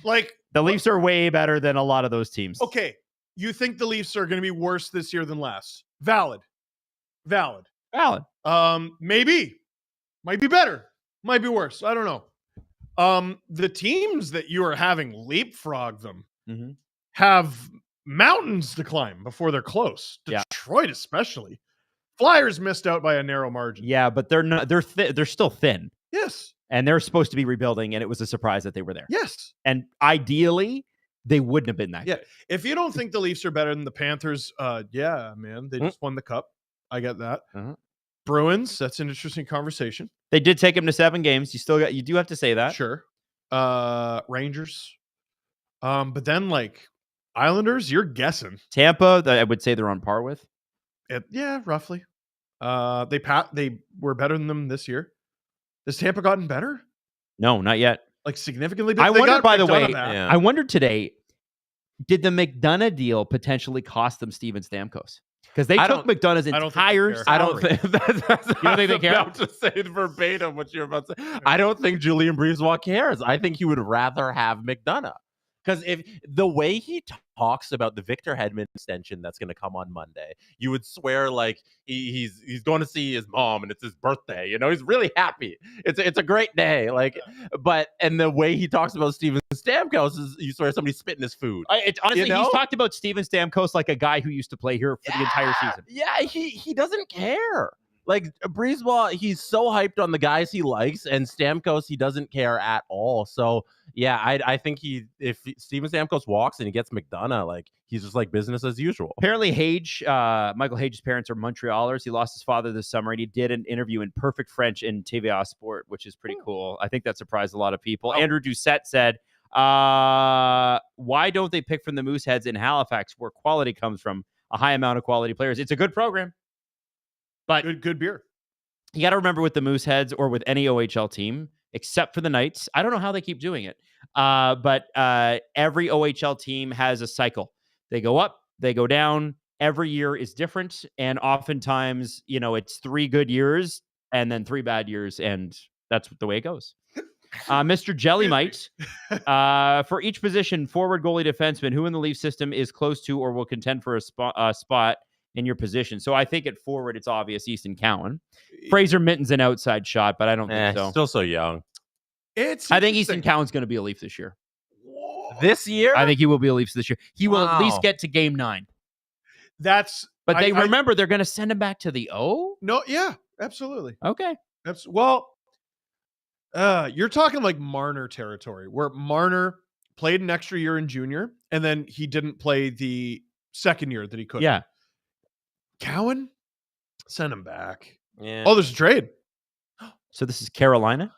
Like,
the Leafs are way better than a lot of those teams.
Okay, you think the Leafs are going to be worse this year than last? Valid. Maybe. Might be better. Might be worse. I don't know. The teams that you are having leapfrog them have mountains to climb before they're close. Detroit especially. Flyers missed out by a narrow margin.
Yeah, but they're not. They're still thin.
Yes.
And they're supposed to be rebuilding, and it was a surprise that they were there.
Yes.
And ideally, they wouldn't have been that good.
If you don't think the Leafs are better than the Panthers, yeah, man, they just won the cup. I get that. Bruins, that's an interesting conversation.
They did take him to 7 games. You do have to say that.
Sure. Rangers. But then Islanders, you're guessing.
Tampa, I would say they're on par with.
Yeah, roughly. They were better than them this year. Has Tampa gotten better?
No, not yet.
Significantly
better? I wonder, by the way,
yeah.
I wondered today, did the McDonough deal potentially cost them Steven Stamkos? Because they took McDonough's entire salary.
I don't think that's
you don't think they care?
About to say verbatim what you're about to say. I don't think Julian Brisebois cares. I think he would rather have McDonough. Because if the way he talks about the Victor Hedman extension that's going to come on Monday, you would swear like he's going to see his mom and it's his birthday. You know, he's really happy. It's a great day. Like, and the way he talks about Steven Stamkos is you swear somebody's spitting his food.
Honestly, he's talked about Steven Stamkos like a guy who used to play here for the entire season.
Yeah, he doesn't care. Like Breezeball, he's so hyped on the guys he likes, and Stamkos, he doesn't care at all. So yeah, I think if Steven Stamkos walks and he gets McDonough, like he's just like business as usual.
Apparently, Michael Hage's parents are Montrealers. He lost his father this summer, and he did an interview in perfect French in TVA Sport, which is pretty cool. I think that surprised a lot of people. Oh. Andrew Doucette said, "Why don't they pick from the Mooseheads in Halifax, where quality comes from? A high amount of quality players. It's a good program." But
good beer.
You got to remember with the Mooseheads or with any OHL team, except for the Knights, I don't know how they keep doing it. But every OHL team has a cycle. They go up, they go down. Every year is different. And oftentimes, it's 3 good years and then 3 bad years. And that's the way it goes. Mr. Jellymite, for each position, forward, goalie, defenseman, who in the Leaf system is close to or will contend for a spot in your position? So I think at forward, it's obvious Easton Cowan. Fraser Mitten's an outside shot, but I don't think so.
Still so young.
I think Easton Cowan's going to be a Leaf this year.
This year?
I think he will be a Leaf this year. He will at least get to game 9. But remember, they're going to send him back to the O?
No, yeah, absolutely.
Okay.
You're talking like Marner territory, where Marner played an extra year in junior, and then he didn't play the second year that he could.
Yeah.
Cowan, send him back.
Yeah.
Oh, there's a trade.
So this is Carolina?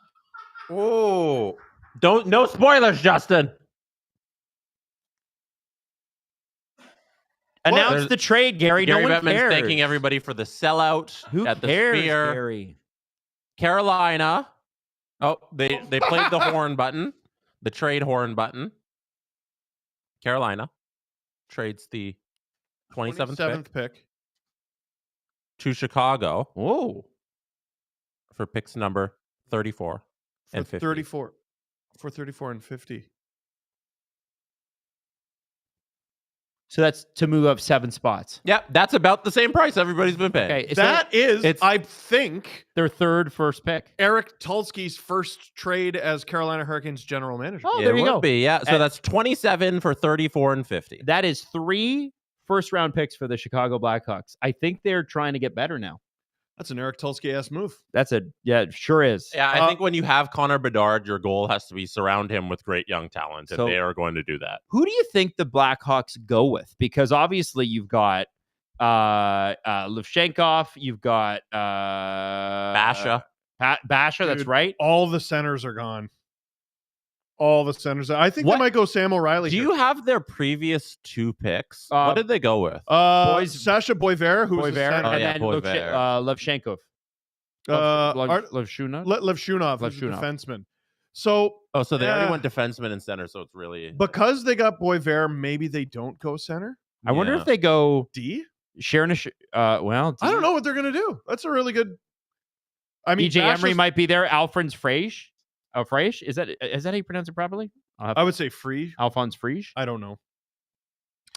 Oh. No spoilers, Justin.
Announce the trade, Gary. No one
Bettman's
cares.
thanking everybody for the sellout at the Sphere.
Gary?
Carolina. Oh, they played the horn button, the trade horn button. Carolina trades the 27th
pick
to Chicago.
Whoa.
For picks number 34 and 50.
34 and 50.
So that's to move up 7 spots.
Yep, that's about the same price everybody's been paying.
Okay,
that is, I think,
their first pick.
Eric Tulsky's first trade as Carolina Hurricanes general manager.
Oh, there you go.
Yeah, so that's 27 for 34 and 50.
That is 3 first-round picks for the Chicago Blackhawks. I think they're trying to get better now.
That's an Eric Tulsky-ass move.
It sure is.
Yeah, I think when you have Connor Bedard, your goal has to be surround him with great young talent, and they are going to do that.
Who do you think the Blackhawks go with? Because obviously you've got Levchenkov, you've got
Basha.
Basha,
Dude,
that's right.
All the centers are gone. All the centers. I think they might go Sam O'Reilly.
Do you have their previous 2 picks? What did they go with?
Sasha Boisvert, who's
then Levchenkov.
Levshunov, who's a defenseman. So
they already went defenseman and center, so it's really...
Because they got Boisvert, maybe they don't go center?
I wonder if they go...
D?
Sharon, D.
I don't know what they're going to do. That's a really good... I mean,
EJ Emery might be there. Alphonse Frege. Frege? Is that how you pronounce it properly?
I would say Frege.
Alphonse Frege?
I don't know.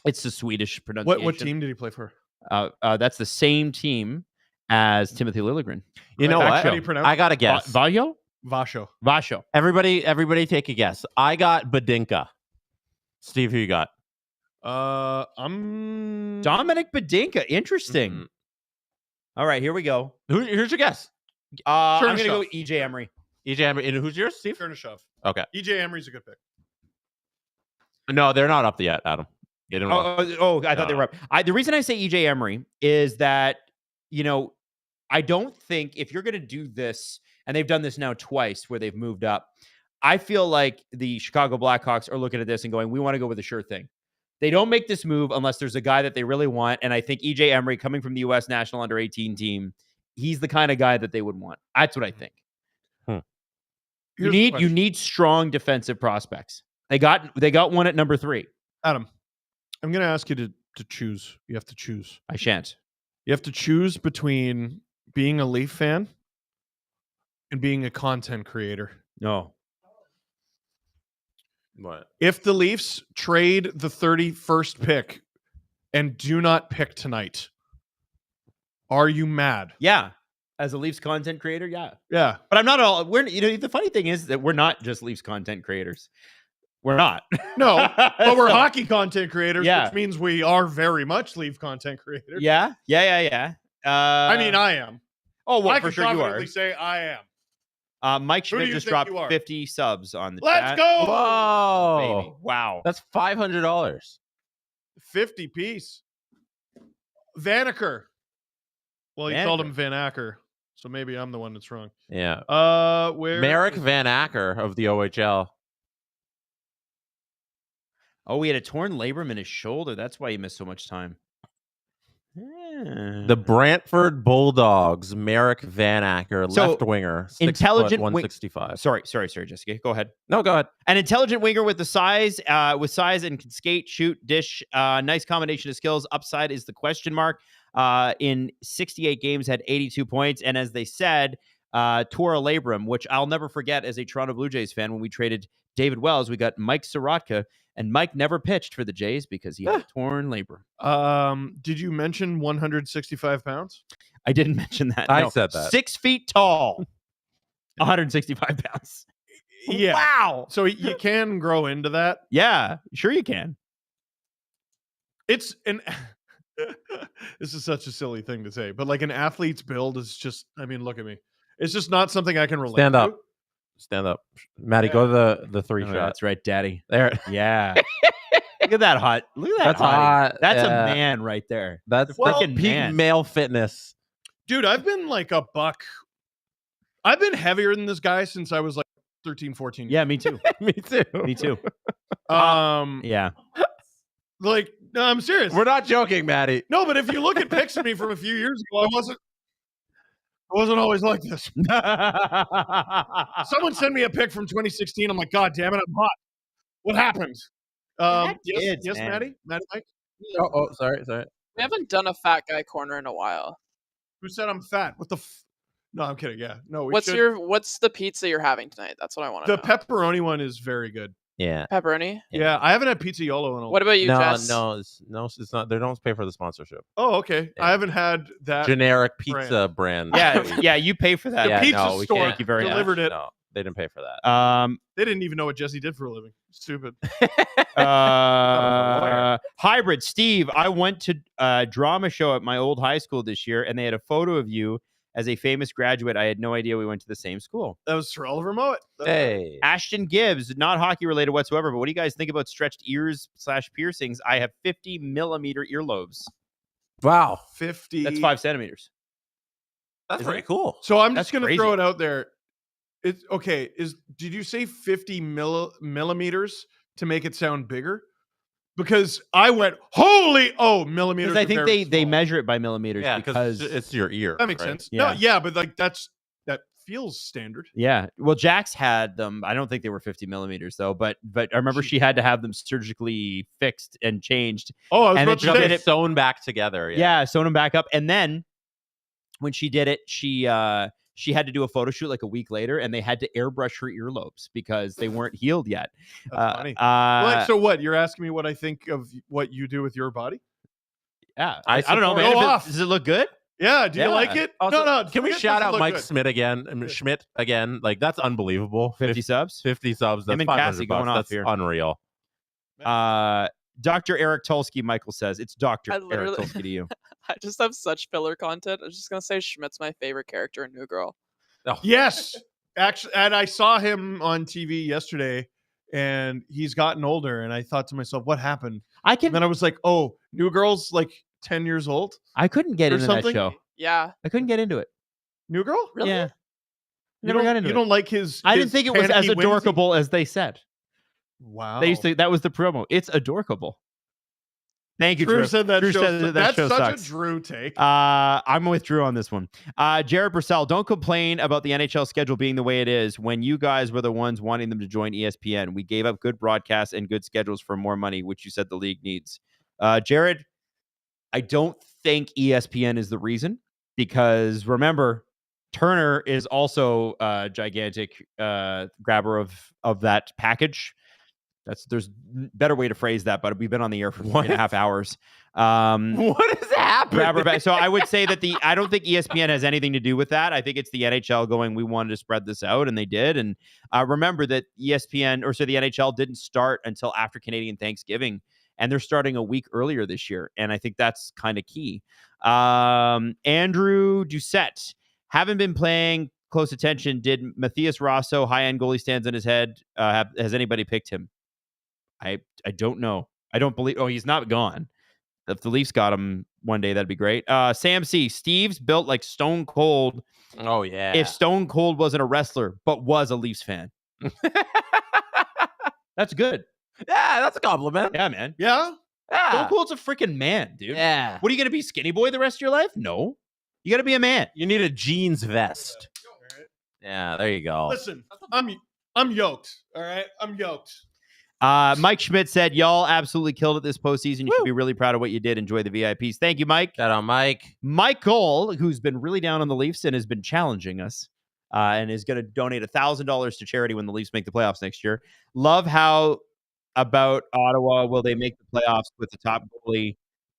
It's the Swedish pronunciation.
What team did he play for?
That's the same team as Timothy Liljegren.
You know what? I got a guess.
Vasho.
Everybody take a guess. I got Badinka. Steve, who you got?
I'm
Dominic Badinka. Interesting.
Mm-hmm.
All right, here we go.
Here's your guess.
I'm going to go with EJ Emery.
EJ Emery. And who's yours, Steve?
Chernyshov.
Okay.
EJ Emery's a good pick.
No, they're not up yet, Adam.
I thought they were up. The reason I say EJ Emery is that, I don't think if you're going to do this, and they've done this now twice where they've moved up, I feel like the Chicago Blackhawks are looking at this and going, we want to go with a sure thing. They don't make this move unless there's a guy that they really want. And I think EJ Emery, coming from the U.S. National Under-18 team, he's the kind of guy that they would want. That's what I think. You need strong defensive prospects. They got one at number 3.
Adam, I'm going to ask you to choose. You have to choose.
I shan't.
You have to choose between being a Leaf fan and being a content creator.
No.
What?
If the Leafs trade the 31st pick and do not pick tonight, are you mad?
Yeah. As a Leafs content creator, yeah.
Yeah.
But I'm not all the funny thing is that we're not just Leafs content creators. We're not.
No, but we're hockey content creators,
Yeah.
which means we are very much Leaf content creators.
Yeah.
I mean, I am.
Oh, well,
I
for
can
sure you
confidently
are.
say I am.
Mike
Who do
Schmidt
you
just
think
dropped
you are?
50 subs on the
Let's
chat.
go.
Whoa.
Baby. Wow.
That's $500.
50 piece. Vanacker. Well, he called him Van Acker, so maybe I'm the one that's wrong.
Yeah.
Where
Marek Van Acker of the OHL.
Oh, he had a torn labrum in his shoulder. That's why he missed so much time.
The Brantford Bulldogs, Marek Van Acker,
So,
left winger,
intelligent
165.
Sorry, Jessica. Go ahead.
No, go ahead.
An intelligent winger with size and can skate, shoot, dish. Nice combination of skills. Upside is the question mark. In 68 games, had 82 points. And as they said, tore a labrum, which I'll never forget as a Toronto Blue Jays fan. When we traded David Wells, we got Mike Sorotka, and Mike never pitched for the Jays because he had a torn labrum.
Did you mention 165 pounds?
I didn't mention that.
I said that.
6 feet tall, 165 pounds.
Yeah.
Wow.
So you can grow into that.
Yeah, sure you can.
It's an this is such a silly thing to say, but like an athlete's build is just, I mean, look at me. It's just not something I can relate
Stand
to.
up. Stand up. Maddie, go to the three
Oh,
shot.
that's right, Daddy.
There.
Yeah. Look at that hot. Look at that
That's
hottie.
hot.
That's
Yeah.
a man right there.
That's
Freaking
peak
man.
male fitness.
Dude, I've been like a buck. I've been heavier than this guy since I was like 13, 14.
Yeah, me too.
Me too.
Me too.
Yeah. Like, no, I'm serious.
We're not joking, Maddie.
No, but if you look at pics of me from a few years ago, I wasn't always like this. Someone sent me a pic from 2016. I'm like, God damn it, I'm hot. What happened? Yes,
man.
Maddie? Maddie, Mike?
Oh, sorry.
We haven't done a fat guy corner in a while.
Who said I'm fat? What the No, I'm kidding. Yeah. No,
What's the pizza you're having tonight? That's what I want to know.
The pepperoni one is very good.
Yeah.
Pepperoni?
Yeah, I haven't had pizzaiolo in a
What about you, Jess?
No, it's not. They don't pay for the sponsorship.
Oh, okay.
Yeah.
I haven't had that.
Generic pizza brand.
Yeah, you pay for that.
The pizza
we
store
can't.
Thank you very much.
delivered it.
No, they didn't pay for that.
They didn't even know what Jesse did for a living. Stupid.
Hybrid Steve, I went to a drama show at my old high school this year, and they had a photo of you as a famous graduate. I had no idea we went to the same school.
That was Terrell Vermouth.
Hey.
Ashton Gibbs, not hockey related whatsoever, but what do you guys think about stretched ears / piercings? I have 50 millimeter earlobes.
Wow.
50.
That's 5 centimeters.
That's
Isn't
pretty
it?
cool.
So I'm
That's
just going to
crazy.
throw it out there. It's okay. Did you say 50 millimeters to make it sound bigger? Because I went, millimeters.
Because I
are
think
very
they
small.
measure it by millimeters
Yeah,
because
it's your ear.
That makes
right?
sense.
Yeah.
No, yeah, but like that feels standard.
Yeah. Well, Jax had them. I don't think they were 50 millimeters though, but I remember she had to have them surgically fixed and changed.
Oh, I was
And
about
then
to
she
say
did it-
Sewn back together.
Yeah, sewn them back up. And then when she did it, she had to do a photo shoot like a week later, and they had to airbrush her earlobes because they weren't healed yet.
That's funny. So what? You're asking me what I think of what you do with your body?
Yeah,
I
don't know,
support-
man.
Go
If
off.
Does it look good?
Yeah. Do you
Yeah.
like it?
Also,
no.
Can we
forget
shout
does it
out
look
Mike
good.
Schmidt again? Like that's unbelievable.
50 subs.
50 subs. That's
Him and
500
Cassie going
bucks.
off
That's
here.
unreal.
Dr. Eric Tulsky, Michael says it's Dr.
I
Eric
literally-
Tulsky to you.
I just have such filler content. I was just gonna say Schmidt's my favorite character in New Girl.
Yes, actually, and I saw him on TV yesterday, and he's gotten older. And I thought to myself, "What happened?" And then I was like, "Oh, New Girl's like 10 years old.
I couldn't get
or
into that
something?
show.
Yeah.
I couldn't get into it.
New Girl?
Really?
Yeah.
You
Never got
don't,
into
you
it.
don't like his?
I didn't
his
think it was as
panicky, whimsy?
adorkable as they said.
Wow.
They used to. That was the promo. It's adorkable. Thank you,
Drew
Drew.
said that.
Drew
show,
said that
that's
show
such
sucks.
a Drew take.
I'm with Drew on this one. Jared Purcell, don't complain about the NHL schedule being the way it is when you guys were the ones wanting them to join ESPN. We gave up good broadcasts and good schedules for more money, which you said the league needs. Jared, I don't think ESPN is the reason because remember, Turner is also a gigantic grabber of that package. There's better way to phrase that, but we've been on the air for 3.5 hours.
What is happening?
So I would say that I don't think ESPN has anything to do with that. I think it's the NHL going, we wanted to spread this out, and they did. And remember that the NHL didn't start until after Canadian Thanksgiving, and they're starting a week earlier this year. And I think that's kind of key. Andrew Doucette, haven't been playing close attention. Did Matthias Rosso, high-end goalie stands on his head? Has anybody picked him? I don't know. I don't believe. Oh, he's not gone. If the Leafs got him one day, that'd be great. Sam C. Steve's built like Stone Cold.
Oh, yeah.
If Stone Cold wasn't a wrestler, but was a Leafs fan. That's good.
Yeah, that's a compliment.
Yeah, man.
Yeah.
Stone Cold's a freaking man, dude.
Yeah.
What are you going to be, skinny boy the rest of your life? No. You got to be a man.
You need a jeans vest. Yeah, there you go.
Listen, I'm yoked. All right, I'm yoked.
Mike Schmidt said, y'all absolutely killed it this postseason. You should be really proud of what you did. Enjoy the VIPs. Thank you, Mike.
Shout out, Mike.
Michael, who's been really down on the Leafs and has been challenging us and is going to donate $1,000 to charity when the Leafs make the playoffs next year. Love how about Ottawa, will they make the playoffs with the top goalie?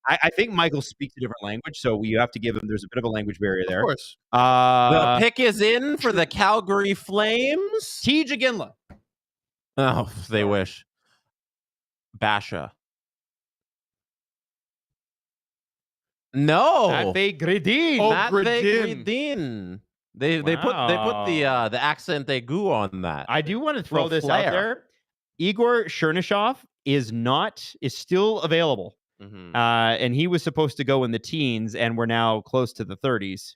I think Michael speaks a different language, so you have to give him, there's a bit of a language barrier there.
Of course.
The pick is in for the Calgary Flames.
T. Jaginla.
Oh, they wish. Basha. No.
Matvei Gridin.
Oh,
Matvei Gridin. They put the accent aigu on that.
I do want to throw
Little
this
flair.
out there. Igor Chernyshov is still available.
Mm-hmm.
And he was supposed to go in the teens, and we're now close to the 30s.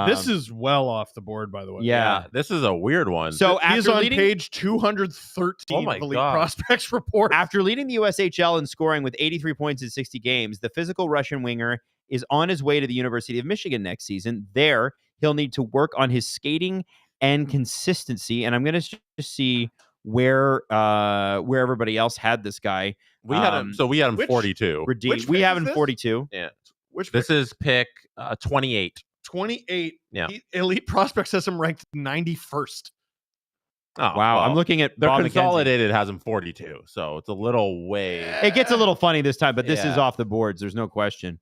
This is well off the board, by the way.
Yeah.
This is a weird one.
So
he's
after
on
leading,
page 213
Oh my
of the League
God.
Prospects Report.
after leading the USHL in scoring with 83 points in 60 games, the physical Russian winger is on his way to the University of Michigan next season. There, he'll need to work on his skating and consistency. And I'm going to just see where everybody else had this guy.
We had him 42.
Redeemed.
Which
We
pick
have
is
him
this?
42.
Yeah.
Which
This is pick 28.
28.
Yeah.
Elite Prospects has him ranked 91st.
Oh,
Wow.
well,
I'm looking at
their
Bob McKenzie.
consolidated has him 42, so it's a little way.
It gets a little funny this time, but this
Yeah.
is off the boards. There's no question.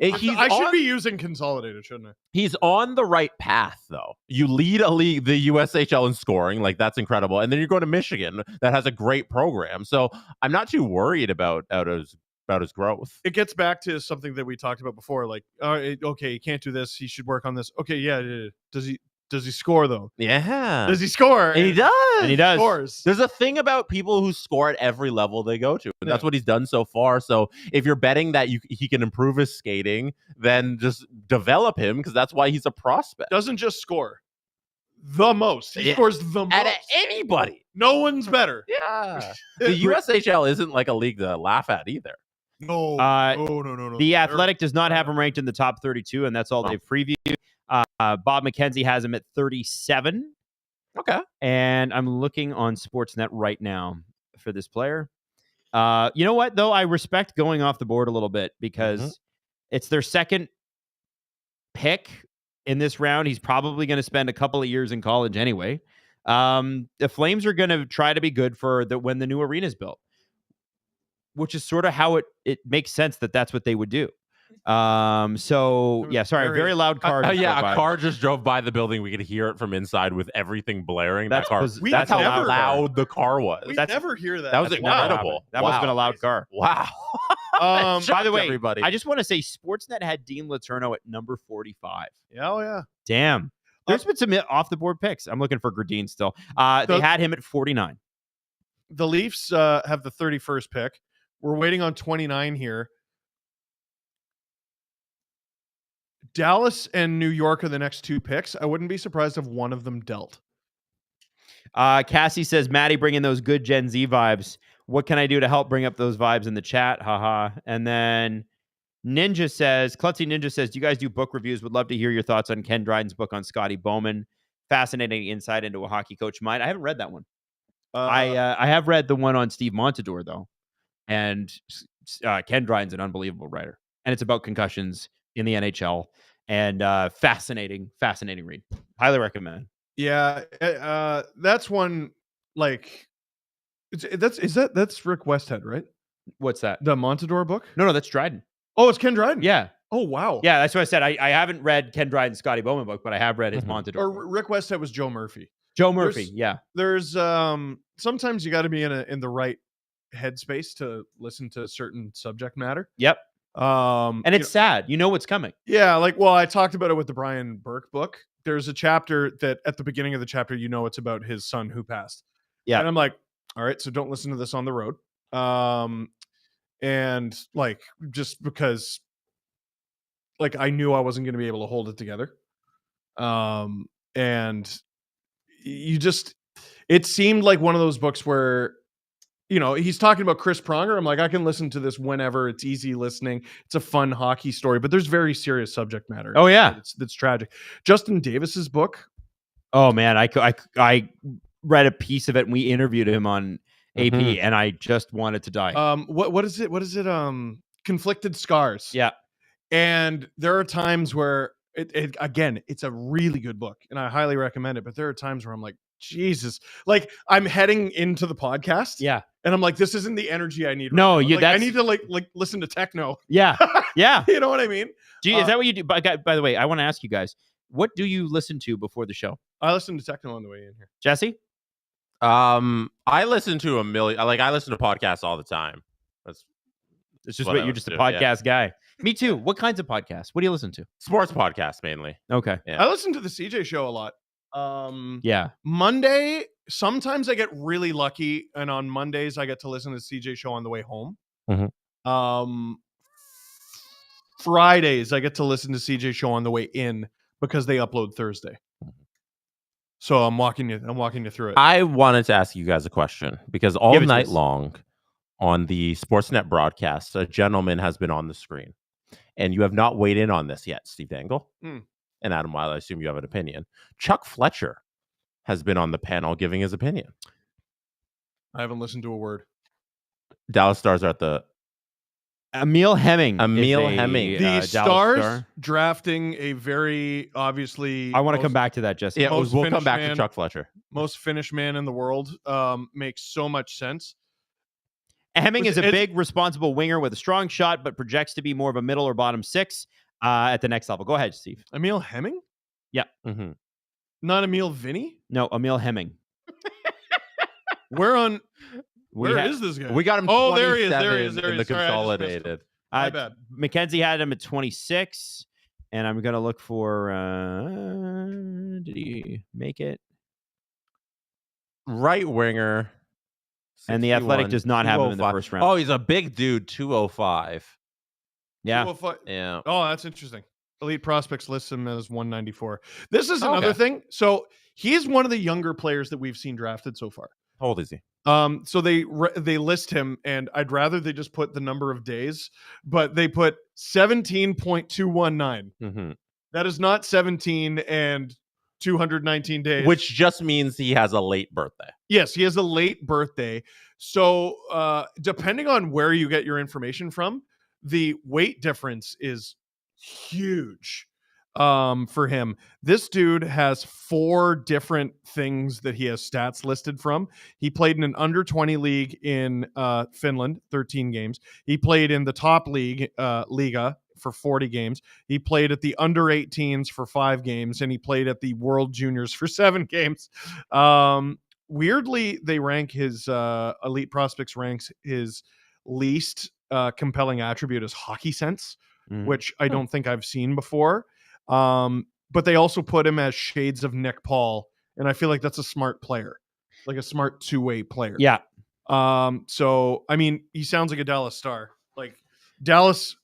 I should be using Consolidated, shouldn't I?
He's on the right path, though. You lead a league, the USHL in scoring, like that's incredible, and then you're going to Michigan, that has a great program. So I'm not too worried about his growth.
It gets back to something that we talked about before. Like, okay, he can't do this. He should work on this. Okay, yeah. Does he score though?
Yeah,
Does he score?
and he does.
And he does.
Scores.
There's a thing about people who score at every level they go to, and that's what he's done so far. So if you're betting that he can improve his skating, then just develop him, because that's why he's a prospect.
Doesn't just score the most. He
Yeah.
scores the most.
At anybody.
No one's better.
Yeah. The USHL isn't like a league to laugh at either.
No. No.
The Athletic does not have him ranked in the top 32, and that's all they've previewed. Bob McKenzie has him at 37.
Okay.
And I'm looking on Sportsnet right now for this player. You know what, though? I respect going off the board a little bit because it's their second pick in this round. He's probably going to spend a couple of years in college anyway. The Flames are going to try to be good for when the new arena is built, which is sort of how it makes sense that that's what they would do. Very loud car.
A car just drove by the building. We could hear it from inside with everything blaring.
That's
how loud the car was.
We never hear that.
That was incredible.
That must have been a loud car.
Wow.
By the way,
everybody.
I just want to say Sportsnet had Dean Letourneau at number 45.
Yeah, oh yeah.
Damn. There's been some off the board picks. I'm looking for Gradine still. They had him at 49.
The Leafs have the 31st pick. We're waiting on 29 here. Dallas and New York are the next two picks. I wouldn't be surprised if one of them dealt.
Cassie says, Maddie, bring in those good Gen Z vibes. What can I do to help bring up those vibes in the chat? Haha. And then Klutzy Ninja says, do you guys do book reviews? Would love to hear your thoughts on Ken Dryden's book on Scotty Bowman. Fascinating insight into a hockey coach mind. I haven't read that one. I have read the one on Steve Montador, though. And Ken Dryden's an unbelievable writer. And it's about concussions in the NHL. And fascinating read. Highly recommend.
Yeah, that's one, like, That's Rick Westhead, right?
What's that?
The Montador book?
No, that's Dryden.
Oh, it's Ken Dryden.
Yeah.
Oh, wow.
Yeah, that's what I said. I haven't read Ken Dryden's Scotty Bowman book, but I have read his Montador.
Or Rick Westhead was Joe Murphy.
Joe Murphy,
There's sometimes you got to be in the right headspace to listen to certain subject matter.
Yep. And it's sad. You know what's coming.
Yeah, I talked about it with the Brian Burke book. There's a chapter that at the beginning of the chapter, it's about his son who passed. Yeah. And I'm like, all right, so don't listen to this on the road. And just because I knew I wasn't going to be able to hold it together. And it seemed like one of those books where, he's talking about Chris Pronger. I'm like, I can listen to this whenever. It's easy listening. It's a fun hockey story, but there's very serious subject matter.
Oh yeah.
That's tragic. Justin Davis's book.
Oh man. I read a piece of it and we interviewed him on AP and I just wanted to die.
What is it? What is it? Conflicted Scars.
Yeah.
And there are times where again, it's a really good book and I highly recommend it. But there are times where I'm like, Jesus, I'm heading into the podcast.
Yeah.
And I'm like, this isn't the energy I need.
No,
right I need to listen to techno.
Yeah. Yeah.
You know what I mean?
Is that what you do? By the way, I want to ask you guys, what do you listen to before the show?
I listen to techno on the way in here.
Jesse?
I listen to a million. I listen to podcasts all the time.
It's just what you're just a podcast guy. Me too. What kinds of podcasts? What do you listen to?
Sports podcasts mainly.
Okay.
Yeah. I listen to the CJ show a lot.
Yeah.
Monday, sometimes I get really lucky, and on Mondays I get to listen to the CJ show on the way home. Fridays I get to listen to CJ show on the way in because they upload Thursday. So I'm walking you through it.
I wanted to ask you guys a question because all night long on the Sportsnet broadcast, a gentleman has been on the screen, and you have not weighed in on this yet, Steve Dangle. And Adam Wylde, I assume you have an opinion. Chuck Fletcher has been on the panel giving his opinion.
I haven't listened to a word.
Dallas Stars are at the...
Emil Hemming.
The Stars drafting a very obviously...
I want to come back to that, Jesse.
Yeah, we'll come back to Chuck Fletcher.
Most Finnish man in the world. Makes so much sense.
Hemming is a big, responsible winger with a strong shot, but projects to be more of a middle or bottom six at the next level. Go ahead, Steve.
Emil Hemming?
Yeah.
Not Emil Vinny?
No, Emil Hemming.
Where is this guy?
We got him.
Oh, there he is. There he is.
In the consolidated.
My bad.
Mackenzie had him at 26, and I'm gonna look for. Did he make it?
Right winger.
And the Athletic does not have him in the first round.
Oh, he's a big dude. 205.
Yeah.
205.
Yeah.
Oh, that's interesting. Elite Prospects lists him as 194. This is another thing. So he's one of the younger players that we've seen drafted so far.
How old is he?
So they list him, and I'd rather they just put the number of days, but they put 17.219. That is not 17 and 219 days.
Which just means he has a late birthday.
Yes, he has a late birthday. So depending on where you get your information from, the weight difference is huge for him. This dude has 4 different things that he has stats listed from. He played in an under 20 league in Finland, 13 games. He played in the top league, Liga, for 40 games. He played at the under 18s for 5 games, and he played at the World Juniors for 7 games. Weirdly, they rank his Elite Prospects ranks his least compelling attribute as hockey sense, which I don't think I've seen before. But they also put him as shades of Nick Paul, and I feel like that's a smart player, like a smart two-way player.
Yeah.
So I mean, he sounds like a Dallas Star. Like Dallas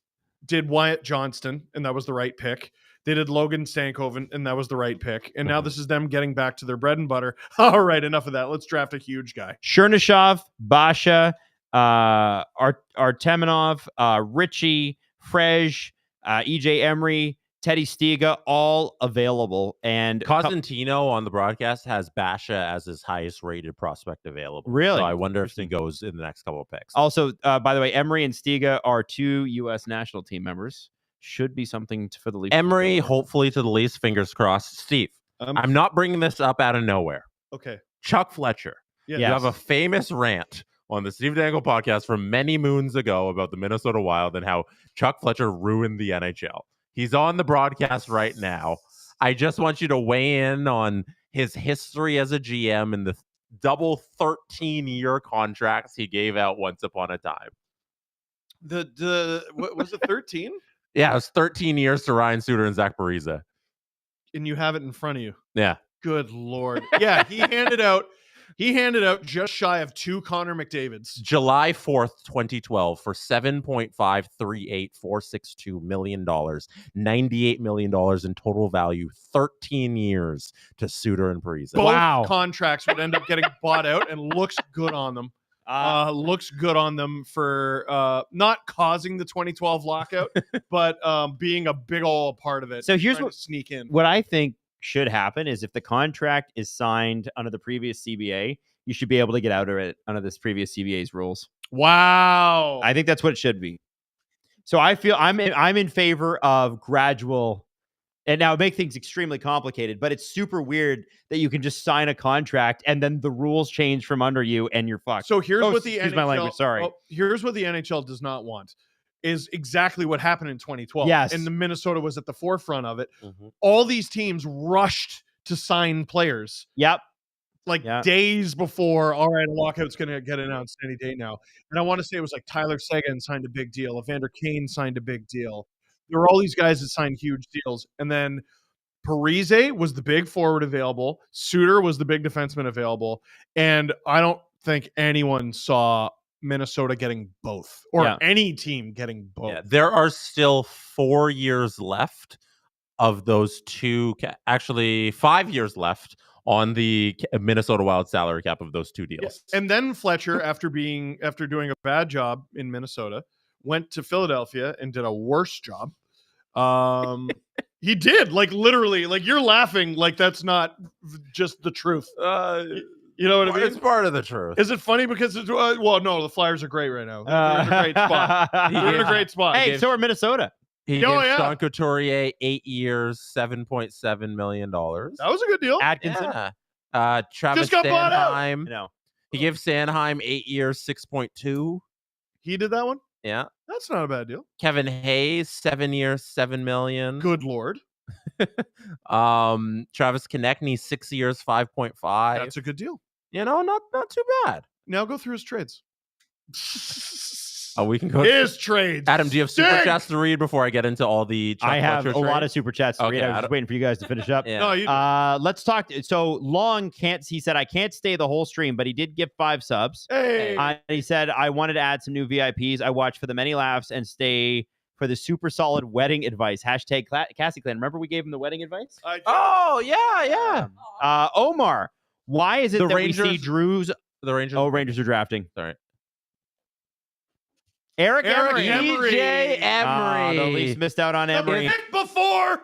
did Wyatt Johnston, and that was the right pick. They did Logan Stankoven, and that was the right pick. And now this is them getting back to their bread and butter. All right, enough of that. Let's draft a huge guy.
Chernyshov, Basha, Artemanov, Richie, Frege, EJ Emery, Teddy Stiga, all available. And
Cosentino on the broadcast has Basha as his highest rated prospect available.
Really?
So I wonder if he goes in the next couple of picks.
Also, by the way, Emery and Stiga are 2 U.S. national team members. Should be something for the Leafs.
Emery, hopefully to the Leafs, fingers crossed. Steve, I'm not bringing this up out of nowhere.
Okay.
Chuck Fletcher.
Yeah.
You have a famous rant on the Steve Dangle podcast from many moons ago about the Minnesota Wild and how Chuck Fletcher ruined the NHL. He's on the broadcast right now. I just want you to weigh in on his history as a GM and the double 13-year contracts he gave out once upon a time.
What was it, 13?
Yeah, it was 13 years to Ryan Suter and Zach Parise.
And you have it in front of you.
Yeah.
Good Lord. Yeah, he handed out just shy of 2 Connor McDavids.
July 4th, 2012 for $7.538462 million. $98 million in total value, 13 years to Suter and Parise.
Both contracts would end up getting bought out, and looks good on them. Looks good on them for not causing the 2012 lockout, but being a big ol' part of it.
So here's what
sneak in.
What I think should happen is if the contract is signed under the previous CBA, you should be able to get out of it under this previous CBA's rules.
Wow.
I think that's what it should be. So I feel I'm in favor of gradual, and now make things extremely complicated, but it's super weird that you can just sign a contract and then the rules change from under you and you're fucked.
So here's what the
excuse
NHL,
my language, sorry.
Here's what the NHL does not want. Is exactly what happened in 2012.
Yes.
And the Minnesota was at the forefront of it. Mm-hmm. All these teams rushed to sign players.
Yep.
Days before, all right, a lockout's going to get announced any day now. And I want to say it was like Tyler Seguin signed a big deal. Evander Kane signed a big deal. There were all these guys that signed huge deals. And then Parise was the big forward available. Suter was the big defenseman available. And I don't think anyone saw Minnesota getting both, or any team getting both.
Yeah, there are still 4 years left of those two, actually 5 years left on the Minnesota Wild salary cap of those two deals.
Yes. And then Fletcher, after doing a bad job in Minnesota, went to Philadelphia and did a worse job. He did, literally, you're laughing like that's not just the truth. You know what I mean?
It's part of the truth.
Is it funny because it's no, the Flyers are great right now. They're in a great spot. They're in a great spot.
Hey, so are Minnesota.
He gave Sean Couturier 8 years, $7.7 million.
That was a good deal.
Atkinson.
Travis
just got bought out.
No.
He gave Sanheim 8 years, 6.2.
He did that one?
Yeah.
That's not a bad deal.
Kevin Hayes, 7 years, $7 million.
Good Lord.
Travis Konechny, 6 years, 5.5.
That's a good deal.
Not too bad.
Now go through his trades.
We can go.
His trades.
Adam, do you have super chats to read before I get into all the Chuck
I have
Fletcher
a lot
trades?
of super chats to read. I was just waiting for you guys to finish up.
Yeah.
No, you
let's talk. So Long he said, I can't stay the whole stream, but he did give 5 subs.
Hey.
He said, I wanted to add some new VIPs. I watch for the many laughs and stay for the super solid wedding advice. Hashtag Cassie Clan. Remember we gave him the wedding advice?
Oh, yeah.
Omar, why is it
The
that
Rangers-
we see Drew's...
The Rangers.
Oh, Rangers are drafting.
Sorry.
Eric Emery.
EJ Emery.
The Leafs missed out on Emery.
The pick before.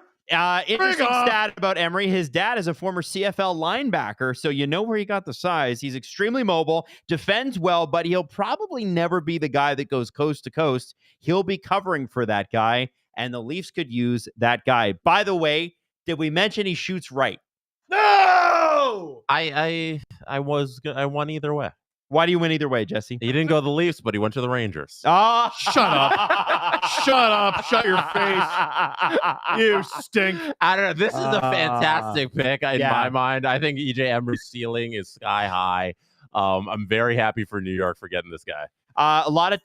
Interesting stat about Emery. His dad is a former CFL linebacker, so you know where he got the size. He's extremely mobile, defends well, but he'll probably never be the guy that goes coast to coast. He'll be covering for that guy, and the Leafs could use that guy. By the way, did we mention he shoots right?
No!
I won either way.
Why do you win either way, Jesse?
He didn't go to the Leafs, but he went to the Rangers.
Oh,
Shut up. Shut up. Shut your face. You stink.
I don't know. This is a fantastic pick in my mind. I think EJ Emery's ceiling is sky high. I'm very happy for New York for getting this guy.
A lot of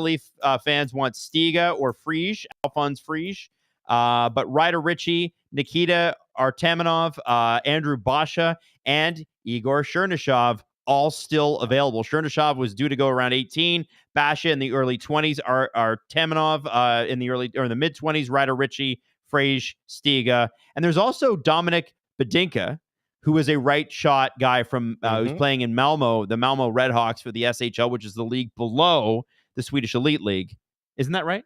Leaf fans want Stiga or Frege, Alphonse Frege. But Ryder Ritchie, Nikita Artemanov, Andrew Basha, and Igor Chernyshev all still available. Chernyshev was due to go around 18. Basha in the early 20s. Artemanov in the mid 20s. Ryder Ritchie, Frege, Stiga, and there's also Dominic Badinka, who is a right shot guy from who's playing in Malmo, the Malmo Redhawks for the SHL, which is the league below the Swedish Elite League. Isn't that right?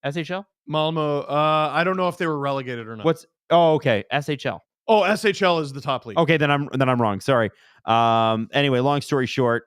SHL?
Malmo. I don't know if they were relegated or not.
Okay. SHL.
Oh, SHL is the top league.
Okay, then I'm wrong. Sorry. Anyway, long story short,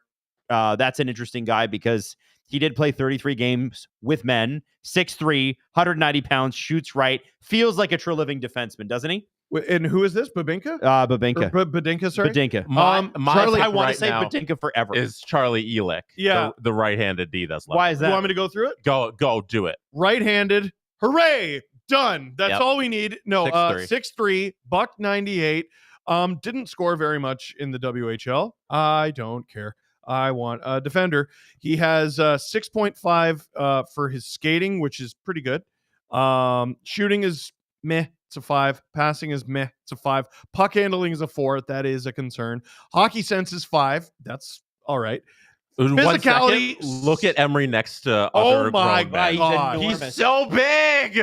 that's an interesting guy because He did play 33 games with men, 6'3", 190 pounds, shoots right, feels like a true living defenseman, doesn't he?
And who is this? Babinka?
Babinka.
Badinka, sorry.
Badinka.
My
Charlie, I
pick
want
right
to say
now
Badinka forever.
is Charlie Elick.
Yeah.
The right-handed D that's left.
Why is that?
You want me to go through it?
Go do it.
Right-handed. Hooray! Done. That's all we need. No, 6'3", $198. Didn't score very much in the WHL. I don't care. I want a defender. He has 6.5 for his skating, which is pretty good. Shooting is meh. It's a 5. Passing is meh. It's a 5. Puck handling is a 4. That is a concern. Hockey sense is 5. That's all right.
Physicality. Look at Emery next to other
my
grown
God.
men. He's so big. He's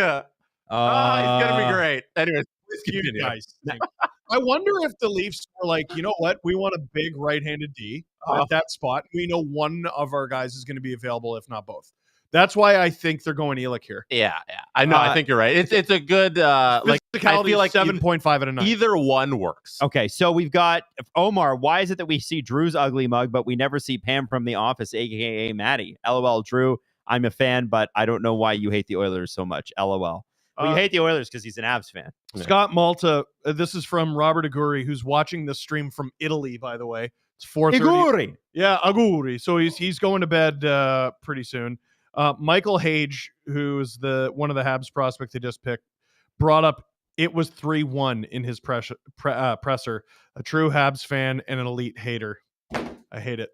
gonna be great. Anyways,
you guys think. I wonder if the Leafs were like, you know what? We want a big right-handed D at that spot. We know one of our guys is going to be available, if not both. That's why I think they're going Elick here.
Yeah. I know. I think you're right. It's a good like. I feel like
7.5 out of 9.
Either one works.
Okay, so we've got Omar. Why is it that we see Drew's ugly mug, but we never see Pam from The Office, aka Maddie? LOL, Drew. I'm a fan, but I don't know why you hate the Oilers so much. LOL. Well, you hate the Oilers because he's an Avs fan.
Scott Malta. This is from Robert Aguri, who's watching the stream from Italy, by the way. It's 4:30.
Aguri.
Yeah, Aguri. So he's going to bed pretty soon. Michael Hage, who's one of the Habs prospects they just picked, brought up it was 3-1 in his presser. A true Habs fan and an elite hater. I hate it.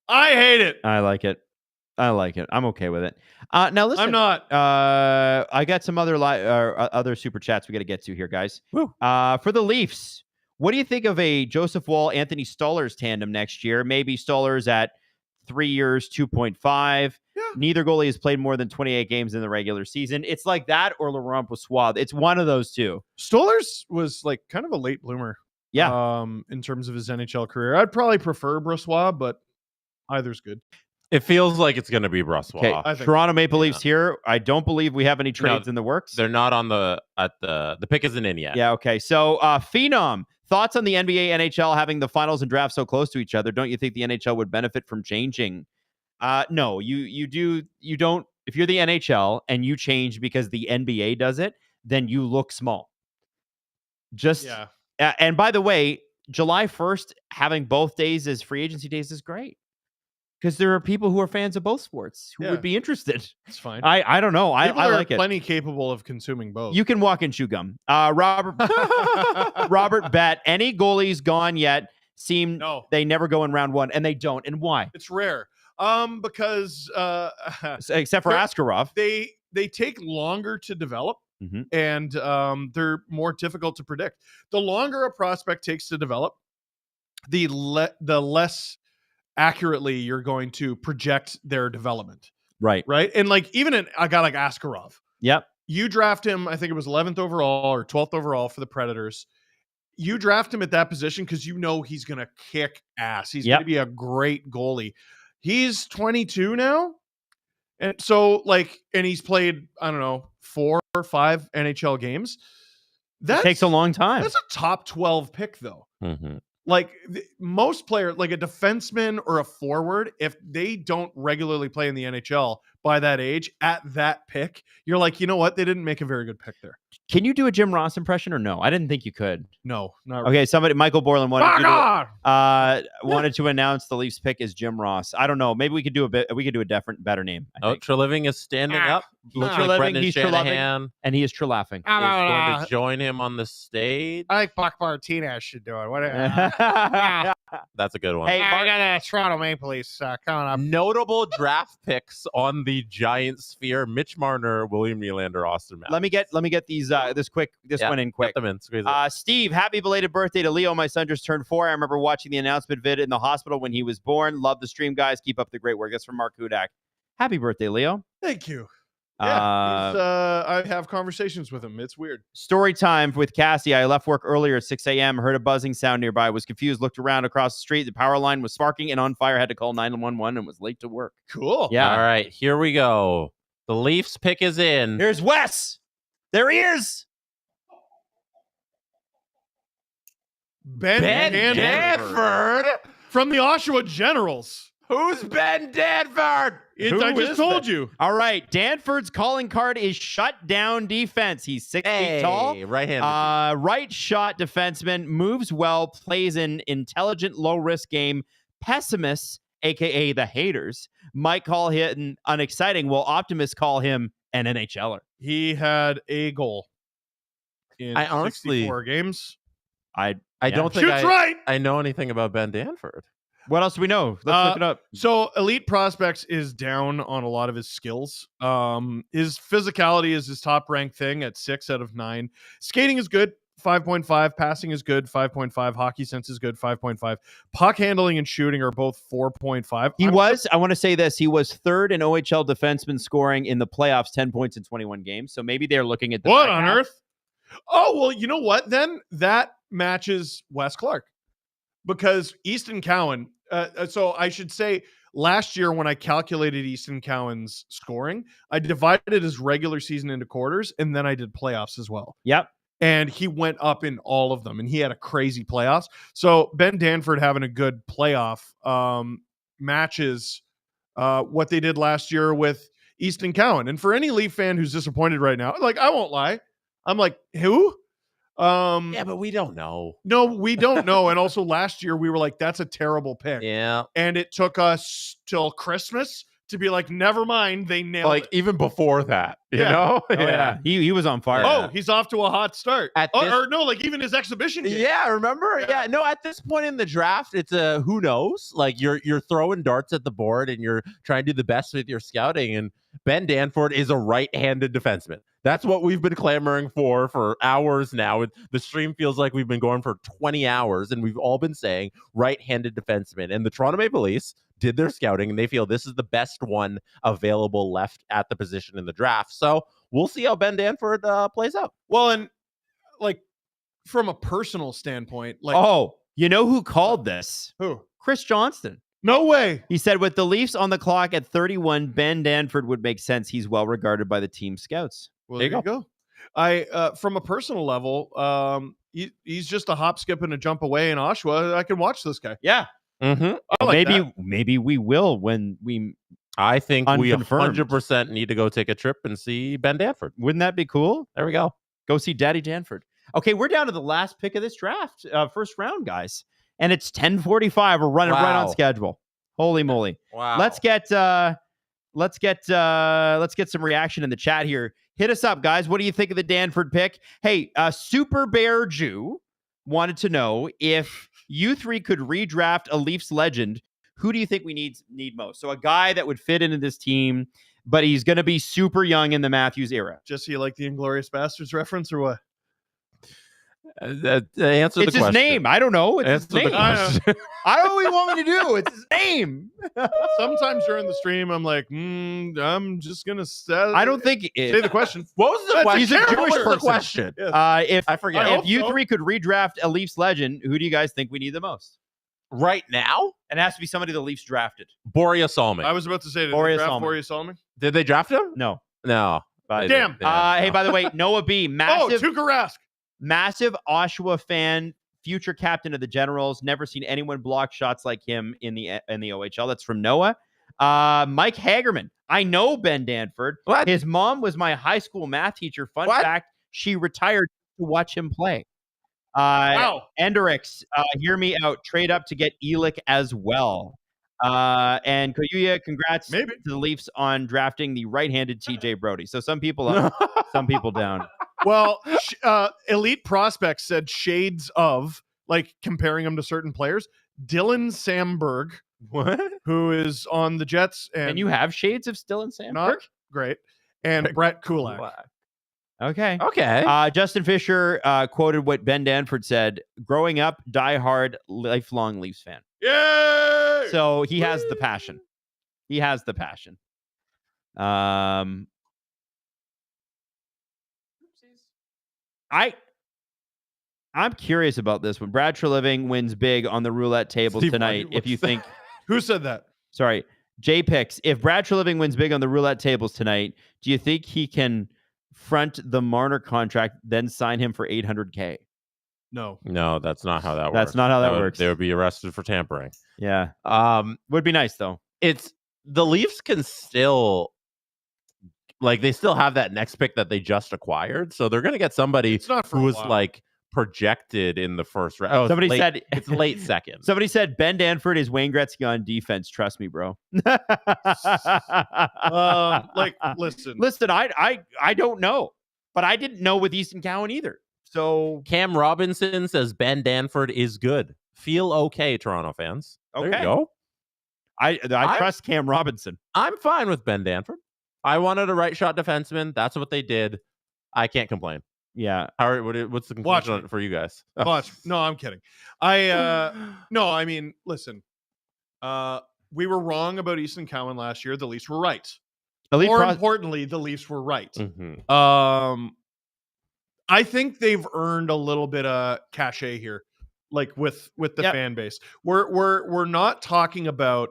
I hate it.
I like it. I'm okay with it. Now listen,
I'm not.
I got some other super chats we got to get to here, guys. For the Leafs, what do you think of a Joseph Woll, Anthony Stolarz tandem next year? Maybe Stolarz at 3 years, 2.5. Yeah. Neither goalie has played more than 28 games in the regular season. It's like that or Laurent Brossoit. It's one of those two.
Stolarz was like kind of a late bloomer.
Yeah.
In terms of his NHL career, I'd probably prefer Brossoit, but either's good.
It feels like it's going to be Brossoit.
Okay. Toronto Maple Leafs here. I don't believe we have any trades in the works.
They're not on the pick isn't in yet.
Yeah. Okay. So Phenom, thoughts on the NBA, NHL having the finals and draft so close to each other? Don't you think the NHL would benefit from changing? No, you don't. If you're the NHL and you change because the NBA does it, then you look small. And by the way, July 1st having both days as free agency days is great. Because there are people who are fans of both sports who would be interested.
It's fine.
I don't know. I like it.
Plenty capable of consuming both.
You can walk and chew gum. Robert Bet. Any goalies gone yet? They never go in round 1, and they don't. And why?
It's rare. Because
except for Askarov,
they take longer to develop, and they're more difficult to predict. The longer a prospect takes to develop, the less accurately you're going to project their development. Right. And like even a guy like Askarov.
Yep.
You draft him, I think it was 11th overall or 12th overall for the Predators. You draft him at that position because you know he's going to kick ass. He's going to be a great goalie. He's 22 now. And so and he's played, I don't know, 4 or 5 NHL games.
That takes a long time.
That's a top 12 pick though.
Mm-hmm.
Like most players, like a defenseman or a forward, if they don't regularly play in the NHL by that age, at that pick, you're like, you know what? They didn't make a very good pick there.
Can you do a Jim Ross impression or no? I didn't think you could.
No, not
really. Okay, Michael Borland wanted to announce the Leafs pick is Jim Ross. I don't know. Maybe we could do a better name.
Treliving is standing up. Looks like Brendan Shanahan.
And he is Trelaughing.
Is going to join him on the stage.
I think Buck Martinez should do it.
That's a good one.
Hey, I got a Toronto Maple Leafs coming up.
Notable draft picks on the Giant sphere: Mitch Marner, William Nylander, Austin Matthews.
Let me get these this one in quick.
Get them in.
Steve, happy belated birthday to Leo. My son just turned 4. I remember watching the announcement vid in the hospital when he was born. Love the stream, guys. Keep up the great work. That's from Mark Hudak. Happy birthday, Leo.
Thank you. Yeah, I have conversations with him. It's weird.
Story time with Cassie. I left work earlier at 6 a.m. Heard a buzzing sound nearby. Was confused. Looked around across the street. The power line was sparking and on fire. Had to call 911 and was late to work.
Cool.
Yeah.
All right. Here we go. The Leafs pick is in.
Here's Wes. There he is.
Ben Danford from the Oshawa Generals.
Who's Ben Danford?
I just told you.
All right. Danford's calling card is shut down defense. He's 6 feet tall.
Right-handed.
Right shot defenseman, moves well, plays an intelligent, low-risk game. Pessimists, a.k.a. the haters, might call him unexciting, while optimists call him an NHLer.
He had a goal in 64 games.
I don't think
right.
I know anything about Ben Danford.
What else do we know? Let's look it up.
So Elite Prospects is down on a lot of his skills. His physicality is his top ranked thing at 6 out of 9. Skating is good, 5.5. Passing is good, 5.5. Hockey sense is good, 5.5. Puck handling and shooting are both 4.5.
I want to say this, he was third in OHL defenseman scoring in the playoffs, 10 points in 21 games. So maybe they're looking at the
what on earth? Oh, well, you know what? Then that matches Wes Clark. Because Easton Cowan, so I should say last year when I calculated Easton Cowan's scoring, I divided his regular season into quarters, and then I did playoffs as well.
Yep.
And he went up in all of them, and he had a crazy playoffs. So Ben Danford having a good playoff matches what they did last year with Easton Cowan. And for any Leaf fan who's disappointed right now, like, I won't lie, I'm like, who?
Yeah, but we don't know.
No, we don't know. And also last year we were like, that's a terrible pick.
Yeah.
And it took us till Christmas to be like, never mind, they nailed it.
Even before that, you know?
Oh, yeah. He was on fire.
Oh, he's off to a hot start. Even his exhibition game.
Yeah, remember? Yeah. No, at this point in the draft, it's a who knows? Like you're throwing darts at the board and you're trying to do the best with your scouting. And Ben Danford is a right-handed defenseman. That's what we've been clamoring for hours now. The stream feels like we've been going for 20 hours, and we've all been saying right-handed defenseman. And the Toronto Maple Leafs did their scouting, and they feel this is the best one available left at the position in the draft. So we'll see how Ben Danford plays out.
Well, and like from a personal standpoint, like
you know who called this?
Who?
Chris Johnston.
No way.
He said, with the Leafs on the clock at 31, Ben Danford would make sense. He's well regarded by the team scouts.
Well, there you go. I from a personal level, he's just a hop, skip, and a jump away in Oshawa. I can watch this guy.
Yeah.
Mm-hmm.
Maybe we will when we.
I think we 100% need to go take a trip and see Ben Danford.
Wouldn't that be cool?
There we go.
Go see Daddy Danford. Okay, we're down to the last pick of this draft, first round, guys, and it's 10:45. We're running right on schedule. Holy moly!
Wow.
Let's get some reaction in the chat here. Hit us up, guys. What do you think of the Danford pick? Hey, Super Bear Jew wanted to know if you three could redraft a Leafs legend. Who do you think we need most? So a guy that would fit into this team, but he's going to be super young in the Matthews era.
Jesse, you like the Inglourious Bastards reference or what?
Answer the
question. It's his name. I don't know. It's his name.
I
don't know what you want me to do. It's his name.
Sometimes during the stream, I'm like, I'm just going to say the question.
What was the question?
He's a Jewish person.
Question.
Yes.
If you three could redraft a Leafs legend, who do you guys think we need the most?
Right now?
And it has to be somebody the Leafs drafted.
Boreas Salming.
I was about to say, did they draft Boreas Salming?
Did they draft him?
No.
Damn.
Hey, by the way, Noah B. Massive.
Tuukka Rask.
Massive Oshawa fan, future captain of the Generals. Never seen anyone block shots like him in the OHL. That's from Noah. Mike Hagerman. I know Ben Danford.
What?
His mom was my high school math teacher. Fun fact, she retired to watch him play.
Wow.
Enderix, hear me out. Trade up to get Elick as well. And Koyuya, congrats to the Leafs on drafting the right-handed TJ Brody. So some people up, some people down.
Well, Elite Prospects said shades of, like, comparing him to certain players. Dylan Samberg, who is on the Jets. And
you have shades of Dylan Samberg?
Not great. And Brett Kulak.
Okay. Justin Fisher quoted what Ben Danford said, growing up, diehard, lifelong Leafs fan.
Yay!
So he has the passion. I'm curious about this one. Brad Treliving wins big on the roulette table tonight. If you think
who said that?
Sorry, J Picks. If Brad Treliving wins big on the roulette tables tonight, do you think he can front the Marner contract, then sign him for $800K?
No,
that's not how that works.
That's not how that works.
They would be arrested for tampering.
Yeah. Would be nice though.
It's the Leafs can still they still have that next pick that they just acquired, so they're going to get somebody who was projected in the first round.
Somebody said
it's late second.
Somebody said Ben Danford is Wayne Gretzky on defense. Trust me, bro. Listen, I don't know, but I didn't know with Easton Cowan either. So
Cam Robinson says Ben Danford is good. Feel okay, Toronto fans.
Okay.
There you go.
I trust Cam Robinson.
I'm fine with Ben Danford. I wanted a right shot defenseman. That's what they did. I can't complain.
Yeah.
What's the conclusion on it for you guys?
Watch. No, I'm kidding. I mean, listen. We were wrong about Easton Cowan last year. The Leafs were right. More importantly, the Leafs were right.
Mm-hmm.
I think they've earned a little bit of cachet here, with the fan base. We're not talking about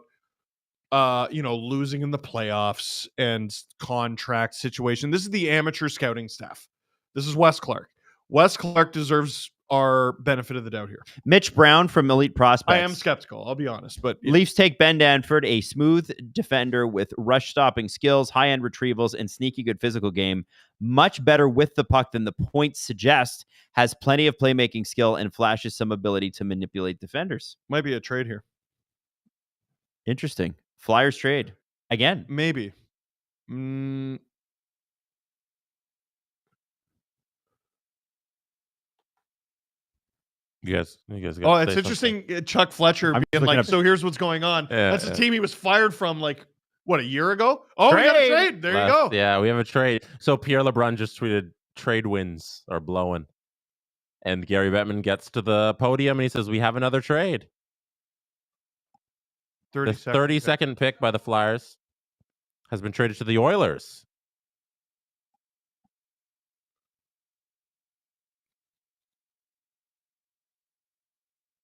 losing in the playoffs and contract situation. This is the amateur scouting staff. This is Wes Clark. Wes Clark deserves our benefit of the doubt here.
Mitch Brown from Elite Prospects.
I am skeptical, I'll be honest. But
Leafs take Ben Danford, a smooth defender with rush-stopping skills, high-end retrievals, and sneaky good physical game. Much better with the puck than the points suggest. Has plenty of playmaking skill and flashes some ability to manipulate defenders.
Might be a trade here.
Interesting. Flyers trade. Again.
Maybe.
You guys.
It's interesting. Chuck Fletcher being like, so here's what's going on. That's a team he was fired from a year ago? Oh, we got a trade. There you go.
Yeah, we have a trade. So Pierre LeBrun just tweeted trade wins are blowing. And Gary Bettman gets to the podium and he says, we have another trade. 30-second pick by the Flyers has been traded to the Oilers.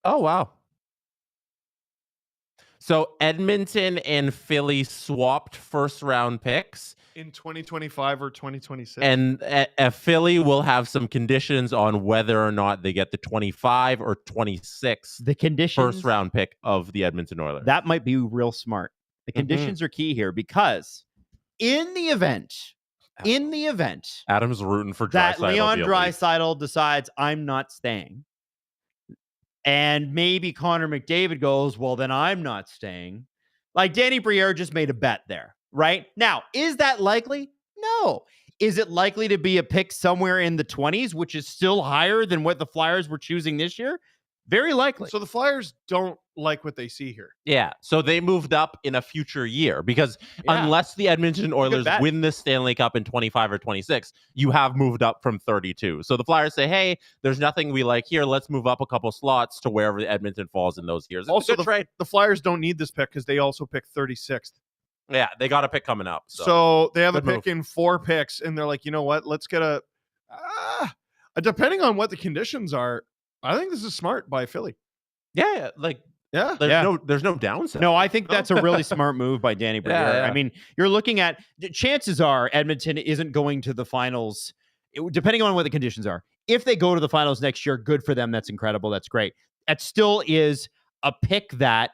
Oh, wow. So Edmonton and Philly swapped first-round picks.
In 2025 or 2026.
And Philly will have some conditions on whether or not they get the 25 or 26 first-round pick of the Edmonton Oilers.
That might be real smart. The conditions are key here because in the event
Adam's rooting for
that Leon Draisaitl decides I'm not staying, and maybe Connor McDavid goes, well, then I'm not staying. Danny Briere just made a bet there, right? Now, is that likely? No. Is it likely to be a pick somewhere in the 20s, which is still higher than what the Flyers were choosing this year? Very likely.
So the Flyers don't like what they see here.
Yeah. So they moved up in a future year because unless the Edmonton Oilers win the Stanley Cup in 25 or 26, you have moved up from 32. So the Flyers say, hey, there's nothing we like here. Let's move up a couple slots to wherever Edmonton falls in those years. It's
also,
trade.
The Flyers don't need this pick because they also pick 36th.
Yeah, they got a pick coming up.
So they have a pick in 4 picks, and they're like, you know what? Let's get depending on what the conditions are, I think this is smart by Philly.
Yeah. There's no downside.
No, I think that's a really smart move by Danny Briere.
Yeah.
I mean, you're looking at chances are Edmonton isn't going to the finals, depending on what the conditions are. If they go to the finals next year, good for them. That's incredible. That's great. That still is a pick that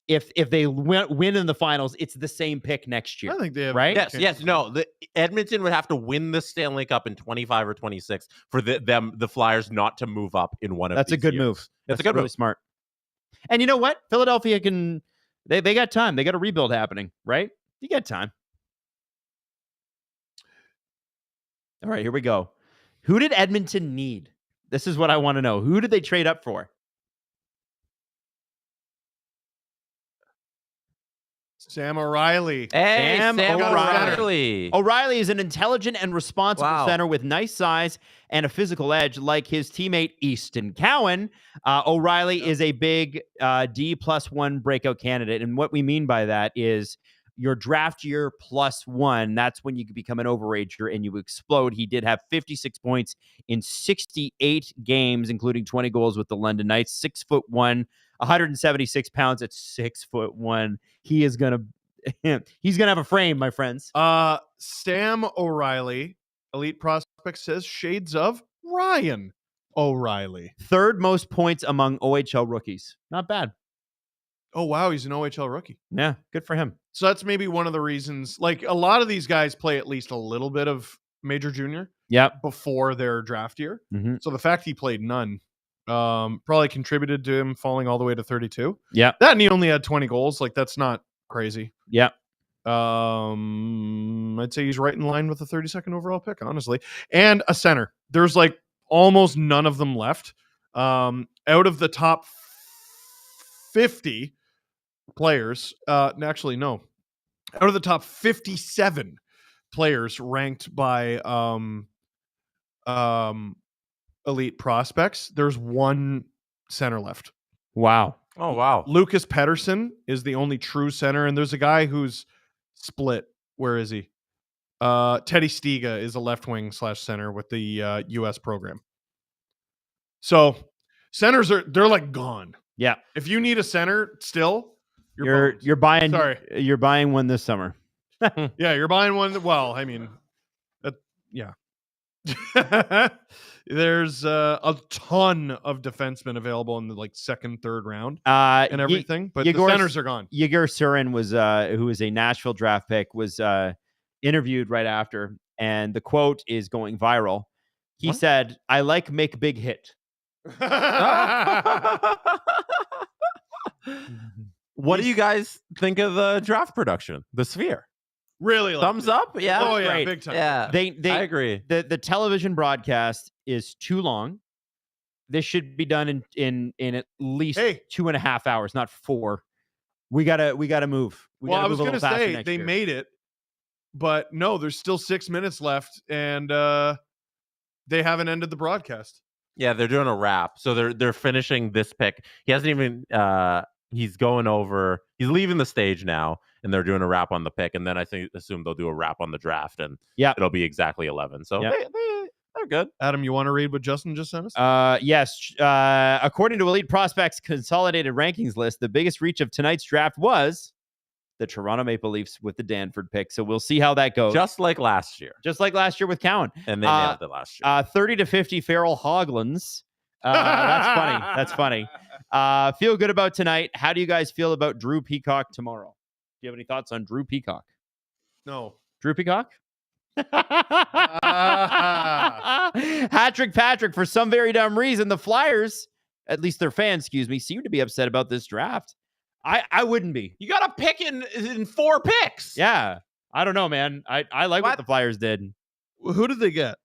if they win in the finals, it's the same pick next year.
I think they have
right.
Yes. No, the Edmonton would have to win the Stanley Cup in 25 or 26 for the Flyers not to move up in one of.
That's
these
a good
years.
move.
That's a good
really
move.
Smart. And you know what? Philadelphia they got time. They got a rebuild happening, right? You got time. All right, here we go. Who did Edmonton need? This is what I want to know. Who did they trade up for?
Sam O'Reilly.
Hey,
Sam
O'Reilly.
O'Reilly is an intelligent and responsible center with nice size and a physical edge like his teammate Easton Cowan. O'Reilly is a big D+1 breakout candidate. And what we mean by that is your draft year +1. That's when you can become an overager and you explode. He did have 56 points in 68 games, including 20 goals with the London Knights. 6'1", 176 pounds at 6'1". He's gonna have a frame, my friends.
Sam O'Reilly, Elite Prospect says shades of Ryan. O'Reilly.
Third most points among OHL rookies. Not bad.
Oh, wow. He's an OHL rookie.
Yeah, good for him.
So that's maybe one of the reasons. Like, a lot of these guys play at least a little bit of major junior before their draft year.
Mm-hmm.
So the fact he played none probably contributed to him falling all the way to 32.
Yeah.
That, and he only had 20 goals. Like, that's not crazy.
Yeah.
I'd say he's right in line with the 32nd overall pick, honestly. And a center. There's like almost none of them left. Out of the top 50 players, actually, no. Out of the top 57 players ranked by elite prospects, there's one center left.
Wow.
Oh, wow.
Lucas Pettersson is the only true center, and there's a guy who's split. Where is he? Teddy Stiga is a left wing / center with the U.S. program. So centers they're like gone.
Yeah.
If you need a center still,
you're buying.
Sorry.
You're buying one this summer.
Yeah, you're buying one. Well, I mean, yeah. There's a ton of defensemen available in the like second, third round and everything, but the centers are gone.
Yegor Surin was who was a Nashville draft pick, was interviewed right after, and the quote is going viral. He said, "I like make big hit."
What do you guys think of the draft production? The Sphere?
Really?
Thumbs up? Yeah.
Oh, yeah.
Great.
Big time.
Yeah.
I
agree.
The television broadcast is too long. This should be done in at least 2.5 hours, not 4. We gotta move.
I was gonna say they made it, but no, there's still 6 minutes left, and they haven't ended the broadcast.
Yeah, they're doing a wrap. So they're finishing this pick. He hasn't even he's going over. He's leaving the stage now, and they're doing a wrap on the pick. And then I assume they'll do a wrap on the draft, and it'll be exactly 11. So they're good.
Adam, you want to read what Justin just sent us?
Yes. According to Elite Prospects Consolidated Rankings list, the biggest reach of tonight's draft was the Toronto Maple Leafs with the Danford pick. So we'll see how that goes.
Just like last year.
Just like last year with Cowan.
And they nailed it last year.
30 to 50 Farrell Hoglunds. That's funny. Feel good about tonight. How do you guys feel about Drew Peacock tomorrow? Do you have any thoughts on Drew Peacock?
No.
Drew Peacock? Hattrick Patrick, for some very dumb reason, the Flyers, at least their fans, seem to be upset about this draft. I wouldn't be.
You got a pick in 4 picks.
Yeah. I don't know, man. I like what the Flyers did.
Who did they get?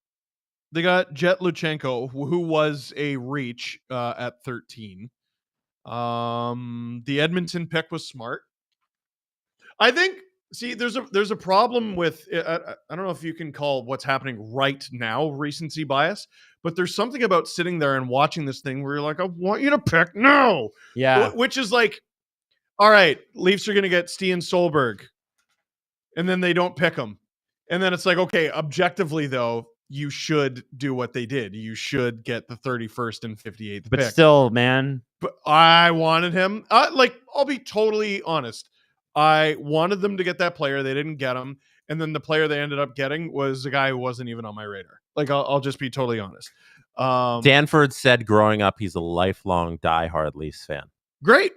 They got Jet Luchenko, who was a reach at 13. The Edmonton pick was smart. I think, there's a problem with, I don't know if you can call what's happening right now recency bias, but there's something about sitting there and watching this thing where you're like, I want you to pick now.
Yeah.
Which is like, all right, Leafs are going to get Stian Solberg, and then they don't pick him. And then it's like, okay, objectively, though, you should do what they did. You should get the 31st and 58th
but
pick.
Still, man.
But I wanted him. I'll be totally honest. I wanted them to get that player. They didn't get him. And then the player they ended up getting was a guy who wasn't even on my radar. Like, I'll just be totally honest.
Danford said growing up, he's a lifelong diehard Leafs fan.
Great.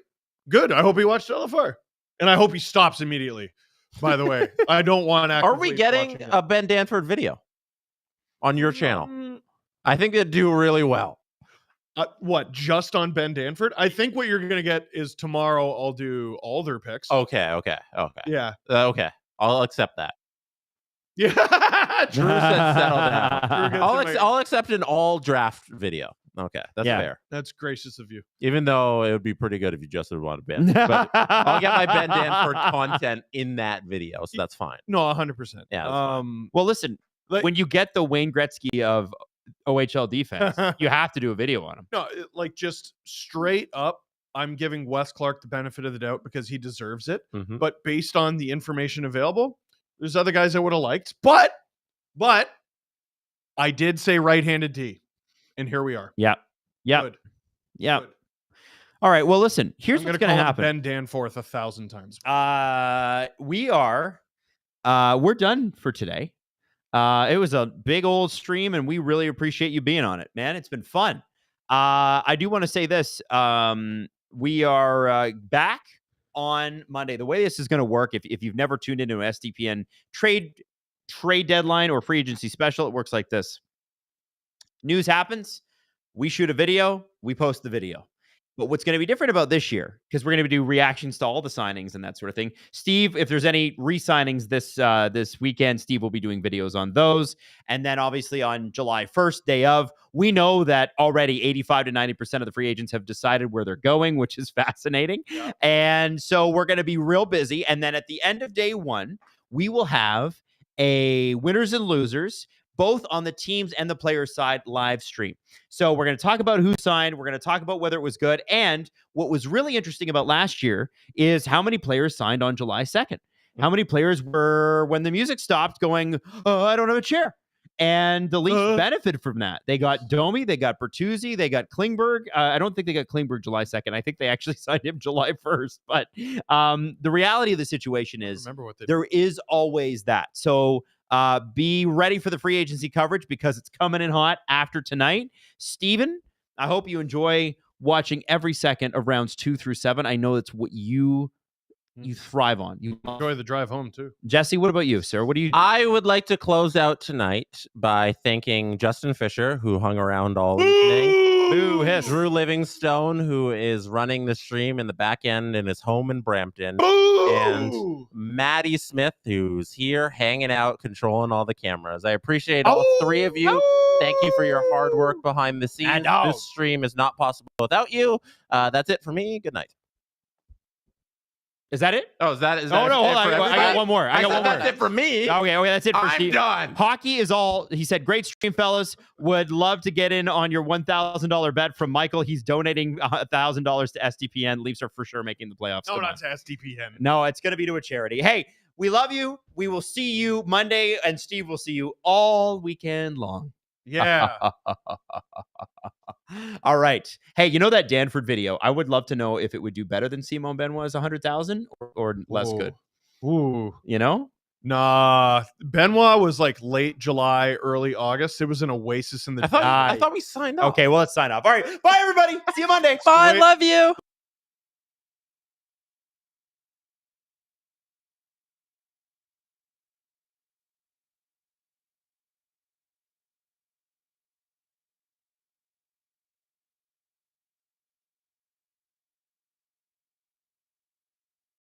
Good. I hope he watched LFR. And I hope he stops immediately, by the way. I don't want
Are we getting a Ben Danford video on your channel? I think it'd do really well.
What, just on Ben Danford? I think what you're going to get is tomorrow I'll do all their picks.
Okay.
Yeah.
Okay. I'll accept that.
Yeah.
Drew said settle down. I'll accept an all draft video. Okay, that's fair.
That's gracious of you.
Even though it would be pretty good if you just would want to Ben. But I'll get my Ben Danford content in that video, so that's fine.
No, 100%.
Yeah.
Well, listen, when you get the Wayne Gretzky of OHL defense, you have to do a video on him.
No, like just straight up, I'm giving Wes Clark the benefit of the doubt because he deserves it.
Mm-hmm.
But based on the information available, there's other guys I would have liked. But I did say right-handed D. And here we are.
Yeah.
Good.
Yeah. All right. Well, listen, here's what's going to happen.
Ben Danforth 1,000 times.
We're done for today. It was a big old stream, and we really appreciate you being on it, man. It's been fun. I do want to say this. We are back on Monday. The way this is going to work, if you've never tuned into an SDPN trade deadline or free agency special, it works like this. News happens. We shoot a video. We post the video. But what's going to be different about this year, because we're going to do reactions to all the signings and that sort of thing. Steve, if there's any re-signings this weekend, Steve will be doing videos on those. And then obviously on July 1st, day of, we know that already 85 to 90% of the free agents have decided where they're going, which is fascinating. Yeah. And so we're going to be real busy. And then at the end of day one, we will have a winners and losers, both on the teams and the players' side live stream. So we're going to talk about who signed. We're going to talk about whether it was good. And what was really interesting about last year is how many players signed on July 2nd. How many players were, when the music stopped, going, oh, I don't have a chair. And the Leafs benefited from that. They got Domi, they got Bertuzzi, they got Klingberg. I don't think they got Klingberg July 2nd. I think they actually signed him July 1st. But the reality of the situation is there is always that. So be ready for the free agency coverage because it's coming in hot after tonight. Steven, I hope you enjoy watching every second of rounds 2 through 7. I know it's what you thrive on. You
enjoy the drive home too.
Jesse, what about you, sir? What do you?
I would like to close out tonight by thanking Justin Fisher, who hung around all evening.
Boo, hiss.
Drew Livingstone, who is running the stream in the back end in his home in Brampton.
Boo!
And Maddie Smith, who's here hanging out, controlling all the cameras. I appreciate all three of you. Thank you for your hard work behind the scenes. This stream is not possible without you. That's it for me. Good night.
Is that it?
Oh, is that
hold on. I got one more.
That's it for me.
Okay, that's it for Steve.
I'm done.
Hockey is all, he said, great stream, fellas. Would love to get in on your $1,000 bet from Michael. He's donating $1,000 to SDPN. Leafs are for sure making the playoffs.
No, not to SDPN.
No, it's going to be to a charity. Hey, we love you. We will see you Monday, and Steve will see you all weekend long.
Yeah.
All right. Hey, you know that Danford video? I would love to know if it would do better than Simon Benoit's 100,000 or less good.
Ooh.
You know?
Nah. Benoit was like late July, early August. It was an oasis in the
I thought we signed up.
Okay, well, let's sign off. All right. Bye, everybody. See you Monday.
Bye. Love you.